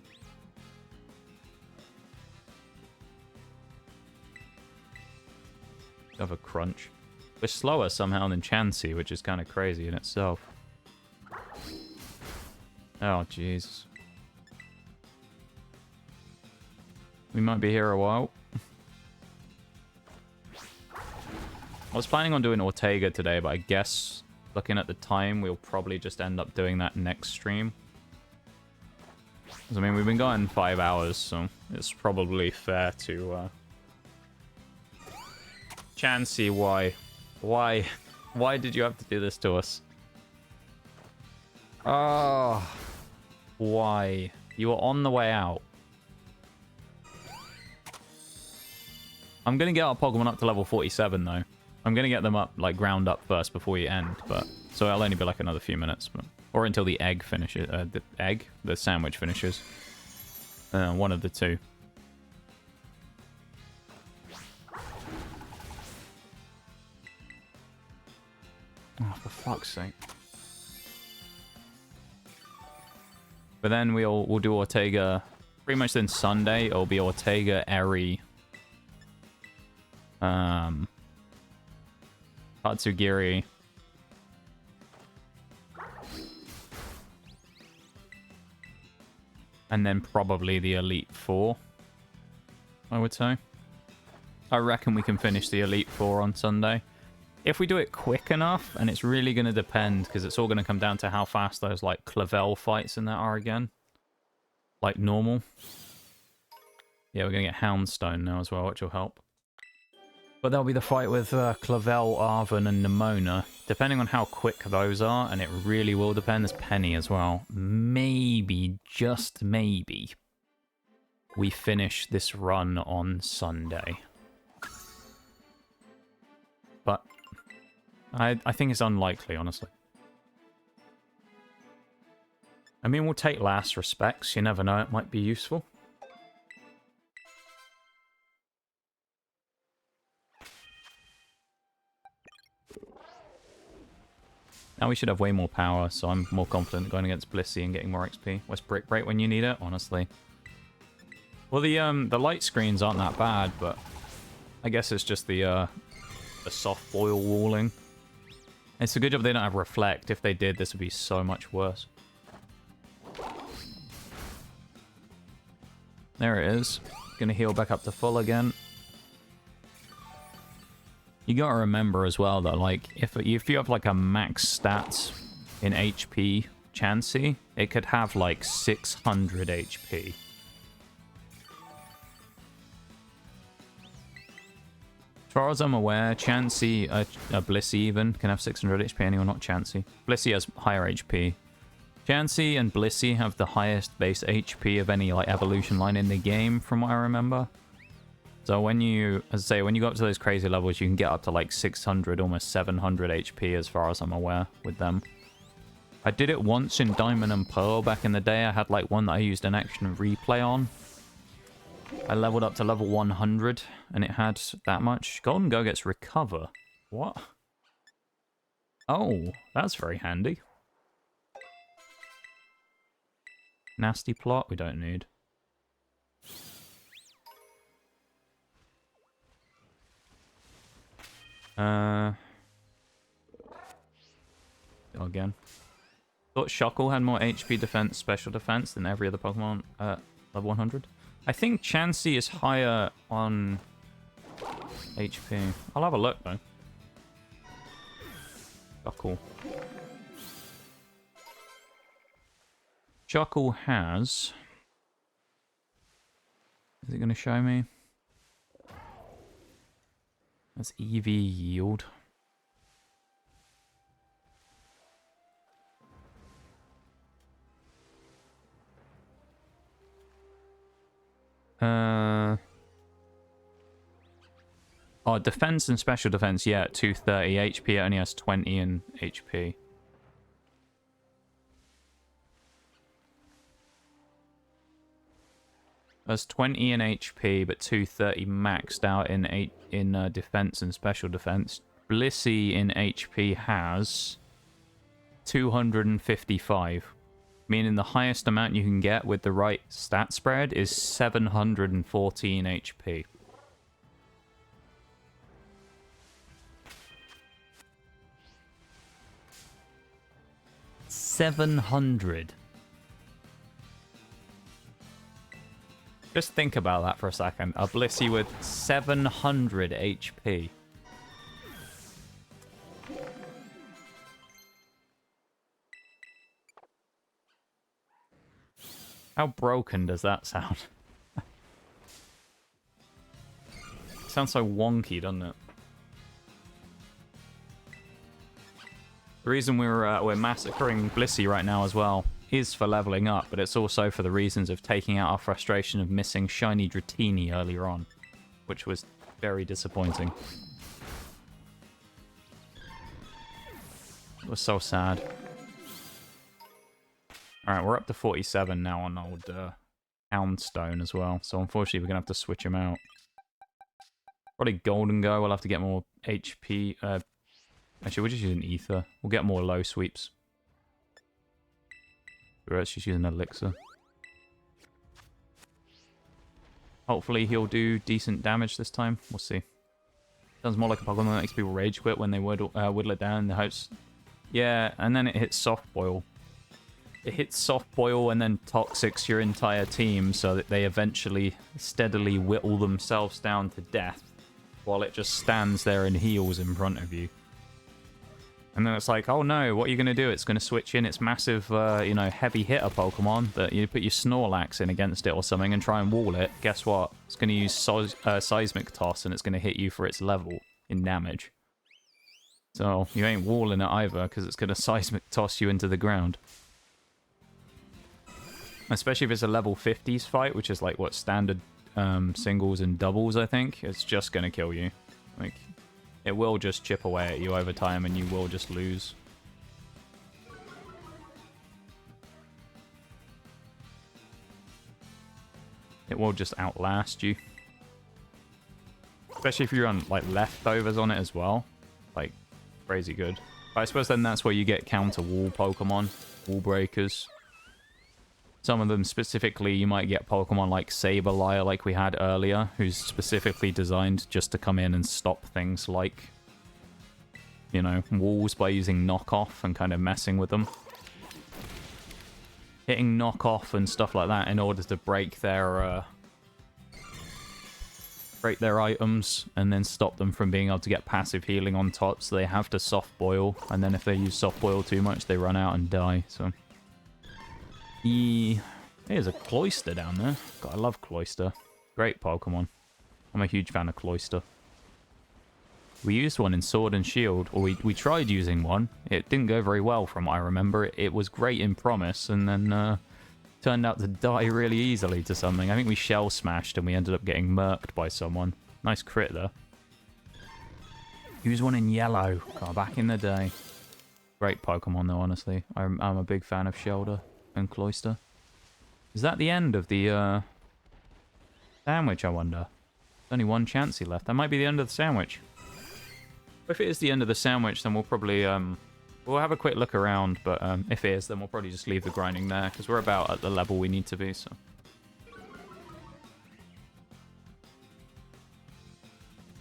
Of a Crunch. We're slower somehow than Chansey, which is kind of crazy in itself. Oh, jeez. We might be here a while. I was planning on doing Ortega today, but I guess looking at the time, we'll probably just end up doing that next stream. 'Cause, I mean, we've been going 5 hours, so it's probably fair to... Chansey, why? Why did you have to do this to us? Oh, why? You were on the way out. I'm gonna get our Pokemon up to level 47 though. I'm gonna get them up, like, ground up first before we end, but so it'll only be like another few minutes, but, or until the egg finishes. The sandwich finishes. One of the two. Oh, for fuck's sake. But then we'll do Ortega. Pretty much then Sunday, it'll be Ortega, Eri, Tatsugiri. And then probably the Elite Four, I would say. I reckon we can finish the Elite Four on Sunday. If we do it quick enough, and it's really going to depend, because it's all going to come down to how fast those, like, Clavel fights and that are again. Like normal. Yeah, we're going to get Houndstone now as well, which will help. But there'll be the fight with Clavel, Arven, and Nimona. Depending on how quick those are, and it really will depend, there's Penny as well. Maybe, just maybe, we finish this run on Sunday. But I think it's unlikely, honestly. I mean, we'll take last respects. You never know, it might be useful. Now we should have way more power, so I'm more confident going against Blissey and getting more XP. West Brick Break when you need it, honestly. Well, the light screens aren't that bad, but I guess it's just the soft boil walling. It's a good job they don't have Reflect. If they did, this would be so much worse. There it is. Gonna heal back up to full again. You gotta remember as well that, like, if you have like a max stats in HP Chansey, it could have like 600 HP. As far as I'm aware, Chansey, Blissey even, can have 600 HP, anyone not Chansey. Blissey has higher HP. Chansey and Blissey have the highest base HP of any like evolution line in the game, from what I remember. So when you, as I say, when you go up to those crazy levels, you can get up to like 600, almost 700 HP as far as I'm aware with them. I did it once in Diamond and Pearl back in the day. I had like one that I used an action replay on. I leveled up to level 100 and it had that much. Golden Go gets Recover. What? Oh, that's very handy. Nasty Plot we don't need. Go again. Thought Shuckle had more HP defense, special defense than every other Pokemon at level 100. I think Chansey is higher on HP. I'll have a look though. Shuckle. Shuckle has... Is it going to show me? That's EV yield. Oh, defense and special defense, yeah, 230 HP. It only has 20 in HP. Has 20 in HP, but 230 maxed out in defense and special defense. Blissey in HP has 255, meaning the highest amount you can get with the right stat spread is 714 HP. Just think about that for a second. A Blissey with 700 HP. How broken does that sound? Sounds so wonky, doesn't it? The reason we're massacring Blissey right now as well is for leveling up, but it's also for the reasons of taking out our frustration of missing shiny Dratini earlier on, which was very disappointing. It was so sad. Alright, we're up to 47 now on old Houndstone as well. So unfortunately, we're going to have to switch him out. Probably Golden Go. We'll have to get more HP. Actually, we'll just use an Ether. We'll get more low sweeps. Let's just use an Elixir. Hopefully he'll do decent damage this time. We'll see. Sounds more like a Pokemon that makes people rage quit when they whittle it down in the hopes. Yeah, and then it hits Soft Boil. It hits Soft Boil and then toxics your entire team so that they eventually steadily whittle themselves down to death while it just stands there and heals in front of you. And then it's like, oh no, what are you going to do? It's going to switch in its massive, you know, heavy hitter Pokemon that you put your Snorlax in against it or something and try and wall it. Guess what? It's going to use Seismic Toss and it's going to hit you for its level in damage. So you ain't walling it either because it's going to Seismic Toss you into the ground. Especially if it's a level 50s fight, which is like what standard singles and doubles, I think. It's just going to kill you. Like, it will just chip away at you over time and you will just lose. It will just outlast you. Especially if you run like leftovers on it as well. Like, crazy good. But I suppose then that's where you get counter wall Pokemon. Wall breakers. Some of them specifically, you might get Pokemon like Sableye, like we had earlier, who's specifically designed just to come in and stop things like, you know, walls by using knockoff and kind of messing with them. Hitting knockoff and stuff like that in order to break their items and then stop them from being able to get passive healing on top, so they have to soft boil, and then if they use soft boil too much, they run out and die, so... There's a Cloyster down there. God, I love Cloyster. Great Pokemon. I'm a huge fan of Cloyster. We used one in Sword and Shield, or we tried using one. It didn't go very well from what I remember. It was great in promise, and then turned out to die really easily to something. I think we shell smashed and we ended up getting murked by someone. Nice crit there. Use one in yellow. God, back in the day. Great Pokemon though, honestly. I'm a big fan of Shelder and Cloyster. Is that the end of the sandwich, I wonder? There's only one Chansey left. That might be the end of the sandwich. If it is the end of the sandwich, then we'll probably we'll have a quick look around, but if it is, then we'll probably just leave the grinding there, because we're about at the level we need to be, so.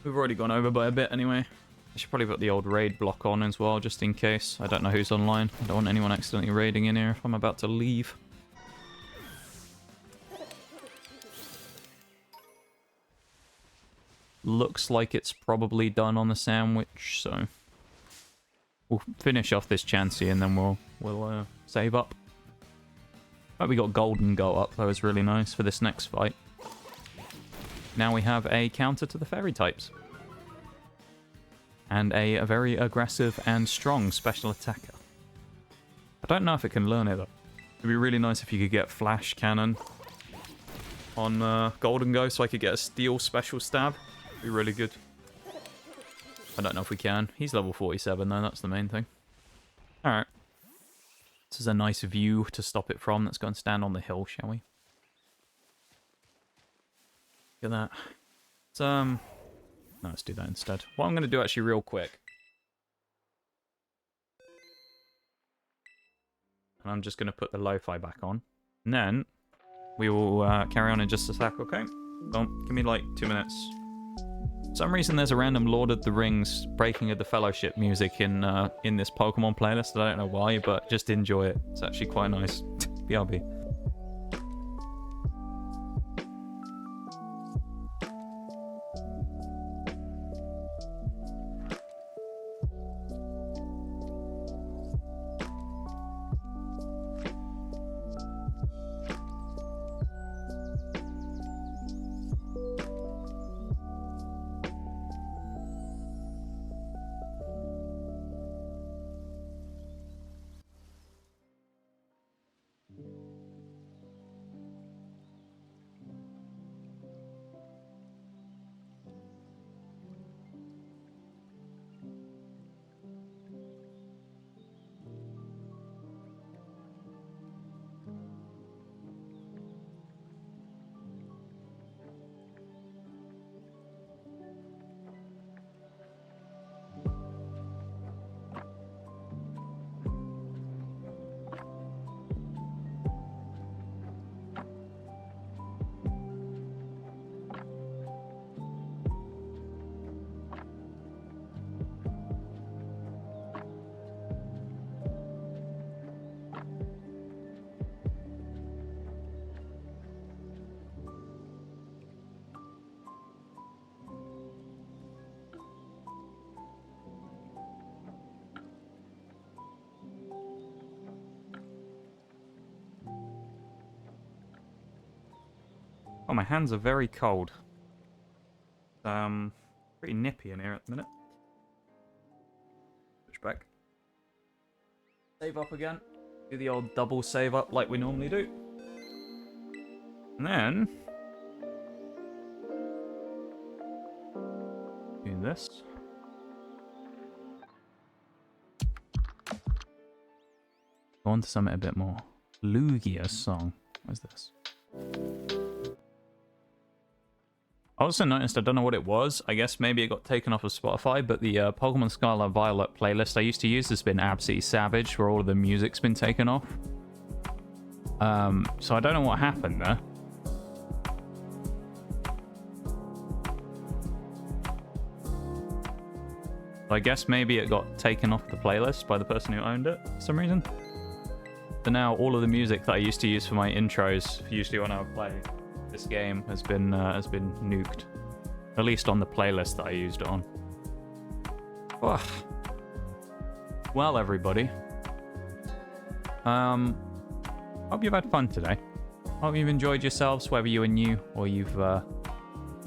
We've already gone over by a bit anyway. I should probably put the old raid block on as well, just in case. I don't know who's online. I don't want anyone accidentally raiding in here if I'm about to leave. Looks like it's probably done on the sandwich, so... We'll finish off this Chansey and then we'll save up. But we got Golden Go up, that was really nice for this next fight. Now we have a counter to the fairy types. And a very aggressive and strong special attacker. I don't know if it can learn it though. It'd be really nice if you could get Flash Cannon on Golden Go so I could get a Steel Special Stab. Be really good. I don't know if we can. He's level 47 though, that's the main thing. Alright. This is a nice view to stop it from. Let's go and stand on the hill, shall we? Look at that. It's, no, let's do that instead. What I'm going to do actually real quick. And I'm just going to put the lo-fi back on. And then we will carry on in just a sec, okay? Don't give me like 2 minutes. For some reason there's a random Lord of the Rings Breaking of the Fellowship music in this Pokemon playlist. I don't know why, but just enjoy it. It's actually quite nice. BRB. Oh, my hands are very cold. Pretty nippy in here at the minute. Switch back. Save up again. Do the old double save up like we normally do. And then do this. Go on to something a bit more. Lugia's song. What's this? I also noticed, I don't know what it was. I guess maybe it got taken off of Spotify, but the Pokemon Scarlet and Violet playlist I used to use has been absolutely savage, where all of the music's been taken off. So I don't know what happened there. I guess maybe it got taken off the playlist by the person who owned it for some reason. So now all of the music that I used to use for my intros, usually when I would play this game, has been nuked. At least on the playlist that I used it on. Ugh. Well, everybody. Hope you've had fun today. Hope you've enjoyed yourselves, whether you are new or you've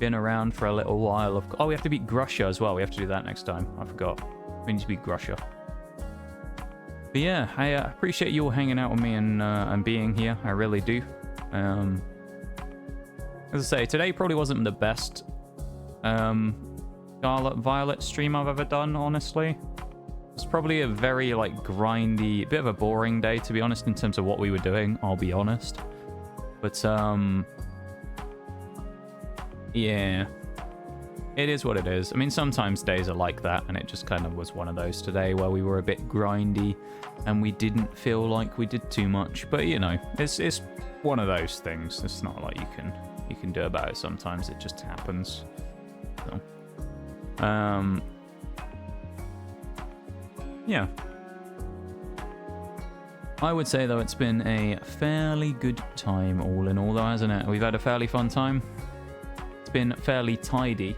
been around for a little while. Oh, we have to beat Grusha as well. We have to do that next time. I forgot. We need to beat Grusha. But yeah, I appreciate you all hanging out with me and being here. I really do. As I say, today probably wasn't the best Scarlet Violet stream I've ever done, honestly. It's probably a very, like, grindy, bit of a boring day, to be honest, in terms of what we were doing, I'll be honest. But, yeah. It is what it is. I mean, sometimes days are like that, and it just kind of was one of those today where we were a bit grindy, and we didn't feel like we did too much. But, you know, it's one of those things. It's not like you can do about it sometimes. It just happens. So, yeah. I would say, though, it's been a fairly good time all in all, though, hasn't it? We've had a fairly fun time. It's been fairly tidy.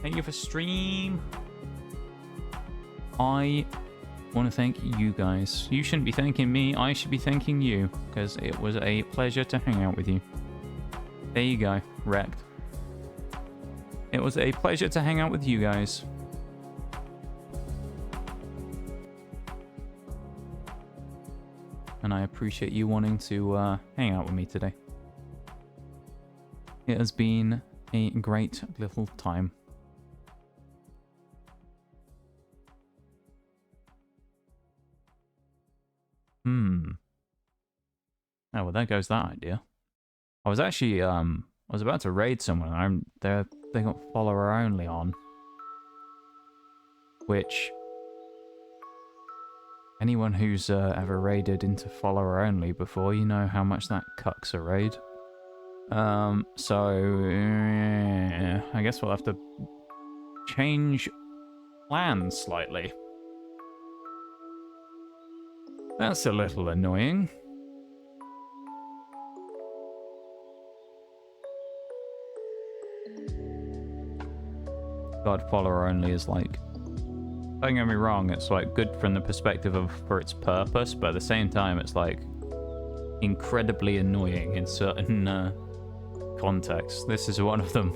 Thank you for stream. I want to thank you guys. You shouldn't be thanking me. I should be thanking you, because it was a pleasure to hang out with you. There you go. Wrecked. It was a pleasure to hang out with you guys. And I appreciate you wanting to hang out with me today. It has been a great little time. Oh, well, there goes that idea. I was actually, I was about to raid someone. They got follower only on. Which, anyone who's ever raided into follower only before, you know how much that cucks a raid. So, I guess we'll have to change plans slightly. That's a little annoying. God, follower only is like, don't get me wrong, it's like good from the perspective of for its purpose, but at the same time it's like incredibly annoying in certain contexts. This is one of them.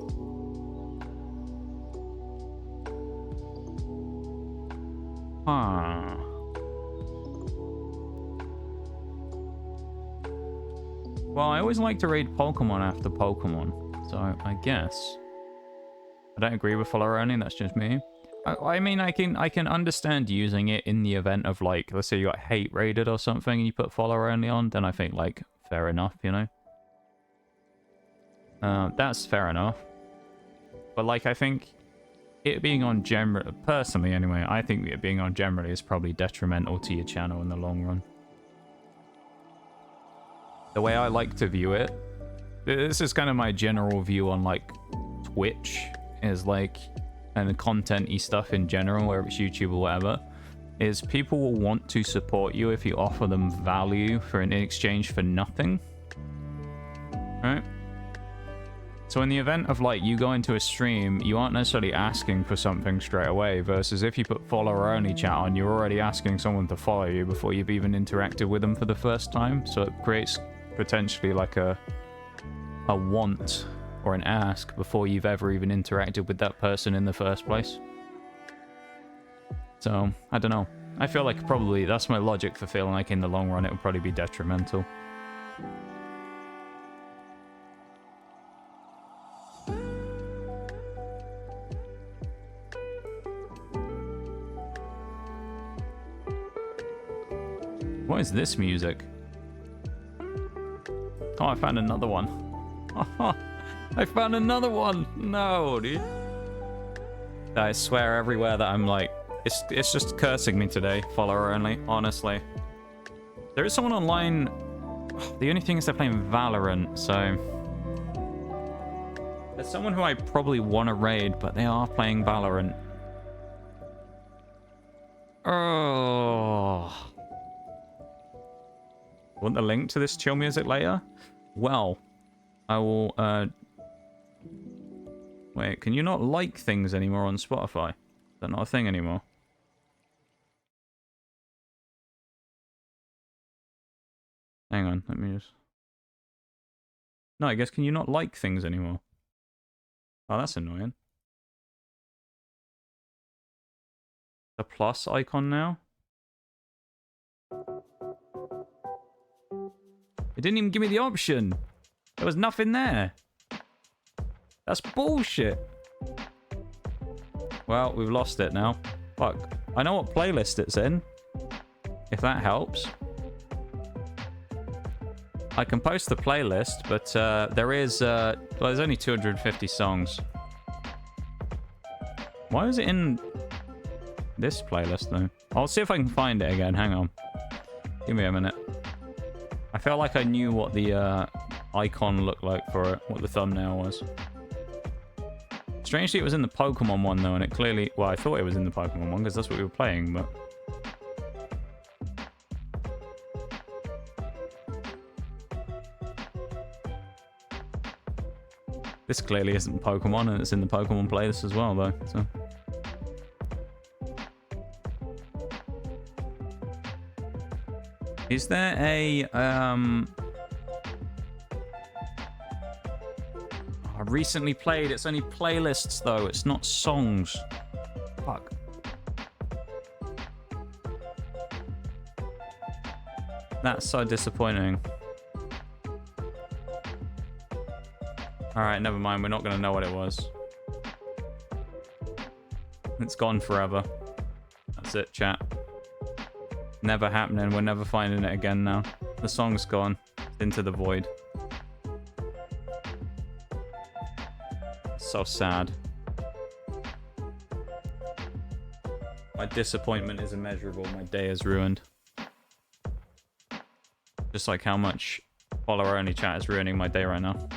Well, I always like to raid Pokemon after Pokemon, so I guess I don't agree with follower only. That's just me. I mean, I can understand using it in the event of, like, let's say you got hate raided or something and you put follower only on, then I think, like, fair enough, you know. That's fair enough. But, like, I think it being on general, personally anyway, I think it being on generally is probably detrimental to your channel in the long run. The way I like to view it, this is kind of my general view on, like, Twitch, is like, and content-y stuff in general, whether it's YouTube or whatever, is people will want to support you if you offer them value in exchange for nothing. Right? So in the event of, like, you go into a stream, you aren't necessarily asking for something straight away, versus if you put follower-only chat on, you're already asking someone to follow you before you've even interacted with them for the first time. So it creates potentially, like, a want or an ask before you've ever even interacted with that person in the first place. So, I don't know. I feel like probably that's my logic for feeling like in the long run it would probably be detrimental. What is this music? Oh, I found another one. I found another one! No, dude. I swear everywhere that I'm like... It's just cursing me today, follower only, honestly. There is someone online... The only thing is they're playing Valorant, so... There's someone who I probably want to raid, but they are playing Valorant. Oh... Want the link to this chill music later? Well, I will, Wait, can you not like things anymore on Spotify? Is that not a thing anymore? Hang on, let me just... No, I guess can you not like things anymore? Oh, that's annoying. The plus icon now? It didn't even give me the option. There was nothing there. That's bullshit. Well, we've lost it now. Fuck. I know what playlist it's in. If that helps. I can post the playlist, but there is... well, there's only 250 songs. Why is it in this playlist, though? I'll see if I can find it again. Hang on. Give me a minute. I felt like I knew what the icon looked like for it, what the thumbnail was. Strangely, it was in the Pokemon one, though, and it clearly... Well, I thought it was in the Pokemon one, because that's what we were playing, but... This clearly isn't Pokemon, and it's in the Pokemon playlist as well, though, so... Is there a, I recently played, it's only playlists though, it's not songs. Fuck. That's so disappointing. Alright, never mind, we're not gonna know what it was. It's gone forever. That's it, chat. Never happening. We're never finding it again now. The song's gone. It's into the void. So sad. My disappointment is immeasurable. My day is ruined. Just like how much follower-only chat is ruining my day right now.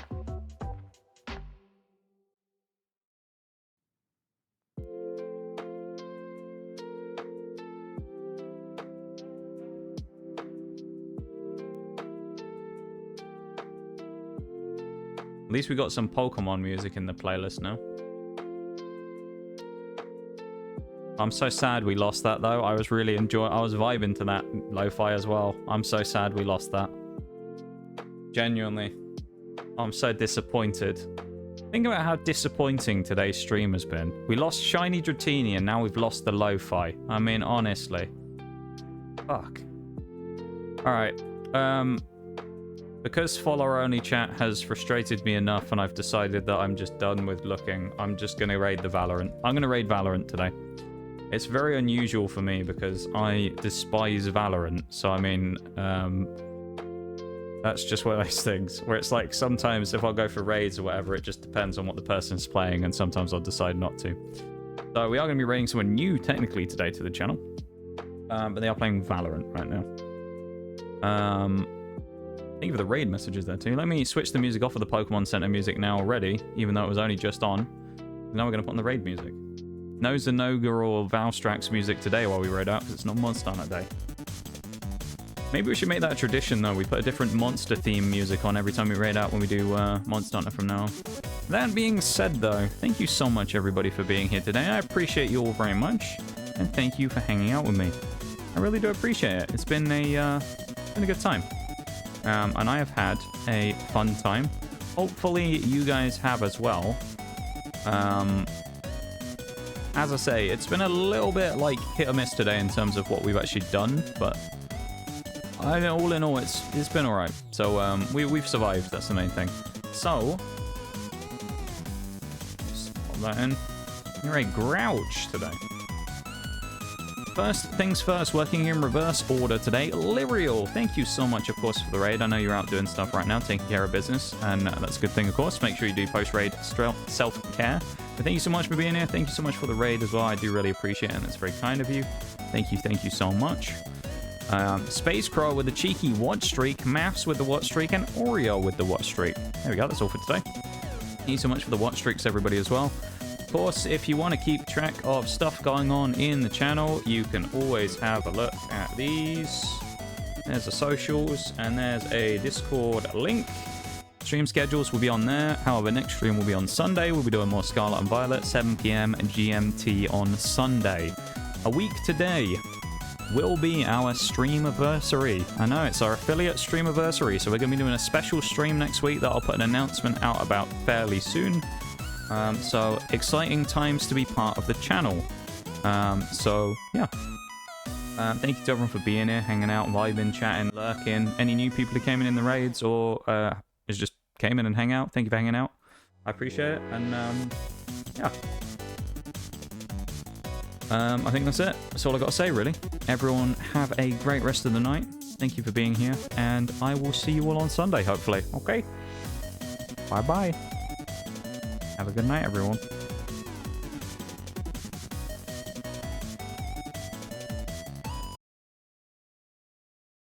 At least we got some Pokemon music in the playlist now. I'm so sad we lost that though. I was really enjoying. I was vibing to that lo-fi as well. I'm so sad we lost that. Genuinely. I'm so disappointed. Think about how disappointing today's stream has been. We lost Shiny Dratini and now we've lost the lo-fi. I mean, honestly. Fuck. Alright. Because follower-only chat has frustrated me enough and I've decided that I'm just done with looking, I'm just going to raid the Valorant. I'm going to raid Valorant today. It's very unusual for me because I despise Valorant. So, I mean, that's just one of those things where it's like sometimes if I'll go for raids or whatever, it just depends on what the person's playing and sometimes I'll decide not to. So, we are going to be raiding someone new technically today to the channel. But they are playing Valorant right now. Thank you for the raid messages there too. Let me switch the music off of the Pokemon Center music now already, even though it was only just on. Now we're going to put on the raid music. No Zanoga or Valstrax music today while we raid out, because it's not Monster Hunter Day. Maybe we should make that a tradition, though. We put a different monster theme music on every time we raid out when we do Monster Hunter from now on. That being said, though, thank you so much, everybody, for being here today. I appreciate you all very much, and thank you for hanging out with me. I really do appreciate it. It's been a good time, and I have had a fun time. Hopefully, you guys have as well. As I say, it's been a little bit like hit or miss today in terms of what we've actually done, but all in all, it's been all right. So we've survived. That's the main thing. So just pop that in. You're a grouch today. First things first, working in reverse order today. Lyrial, thank you so much, of course, for the raid. I know you're out doing stuff right now, taking care of business, and that's a good thing, of course. Make sure you do post-raid self-care. But thank you so much for being here. Thank you so much for the raid as well. I do really appreciate it, and it's very kind of you. Thank you so much. Space Crow with the cheeky watch streak, Maths with the watch streak, and Oreo with the watch streak. There we go, that's all for today. Thank you so much for the watch streaks, everybody, as well. Of course, if you want to keep track of stuff going on in the channel, you can always have a look at these. There's the socials, and there's a Discord link. Stream schedules will be on there. However, next stream will be on Sunday. We'll be doing more Scarlet and Violet, 7 p.m. GMT on Sunday. A week today will be our streamiversary. I know, it's our affiliate streamiversary, so we're going to be doing a special stream next week that I'll put an announcement out about fairly soon. So, exciting times to be part of the channel. So, yeah. Thank you to everyone for being here, hanging out, vibing, chatting, lurking. Any new people who came in the raids or just came in and hang out, thank you for hanging out. I appreciate it, and yeah. I think that's it. That's all I got to say, really. Everyone have a great rest of the night. Thank you for being here, and I will see you all on Sunday, hopefully. Okay? Bye-bye. Have a good night, everyone.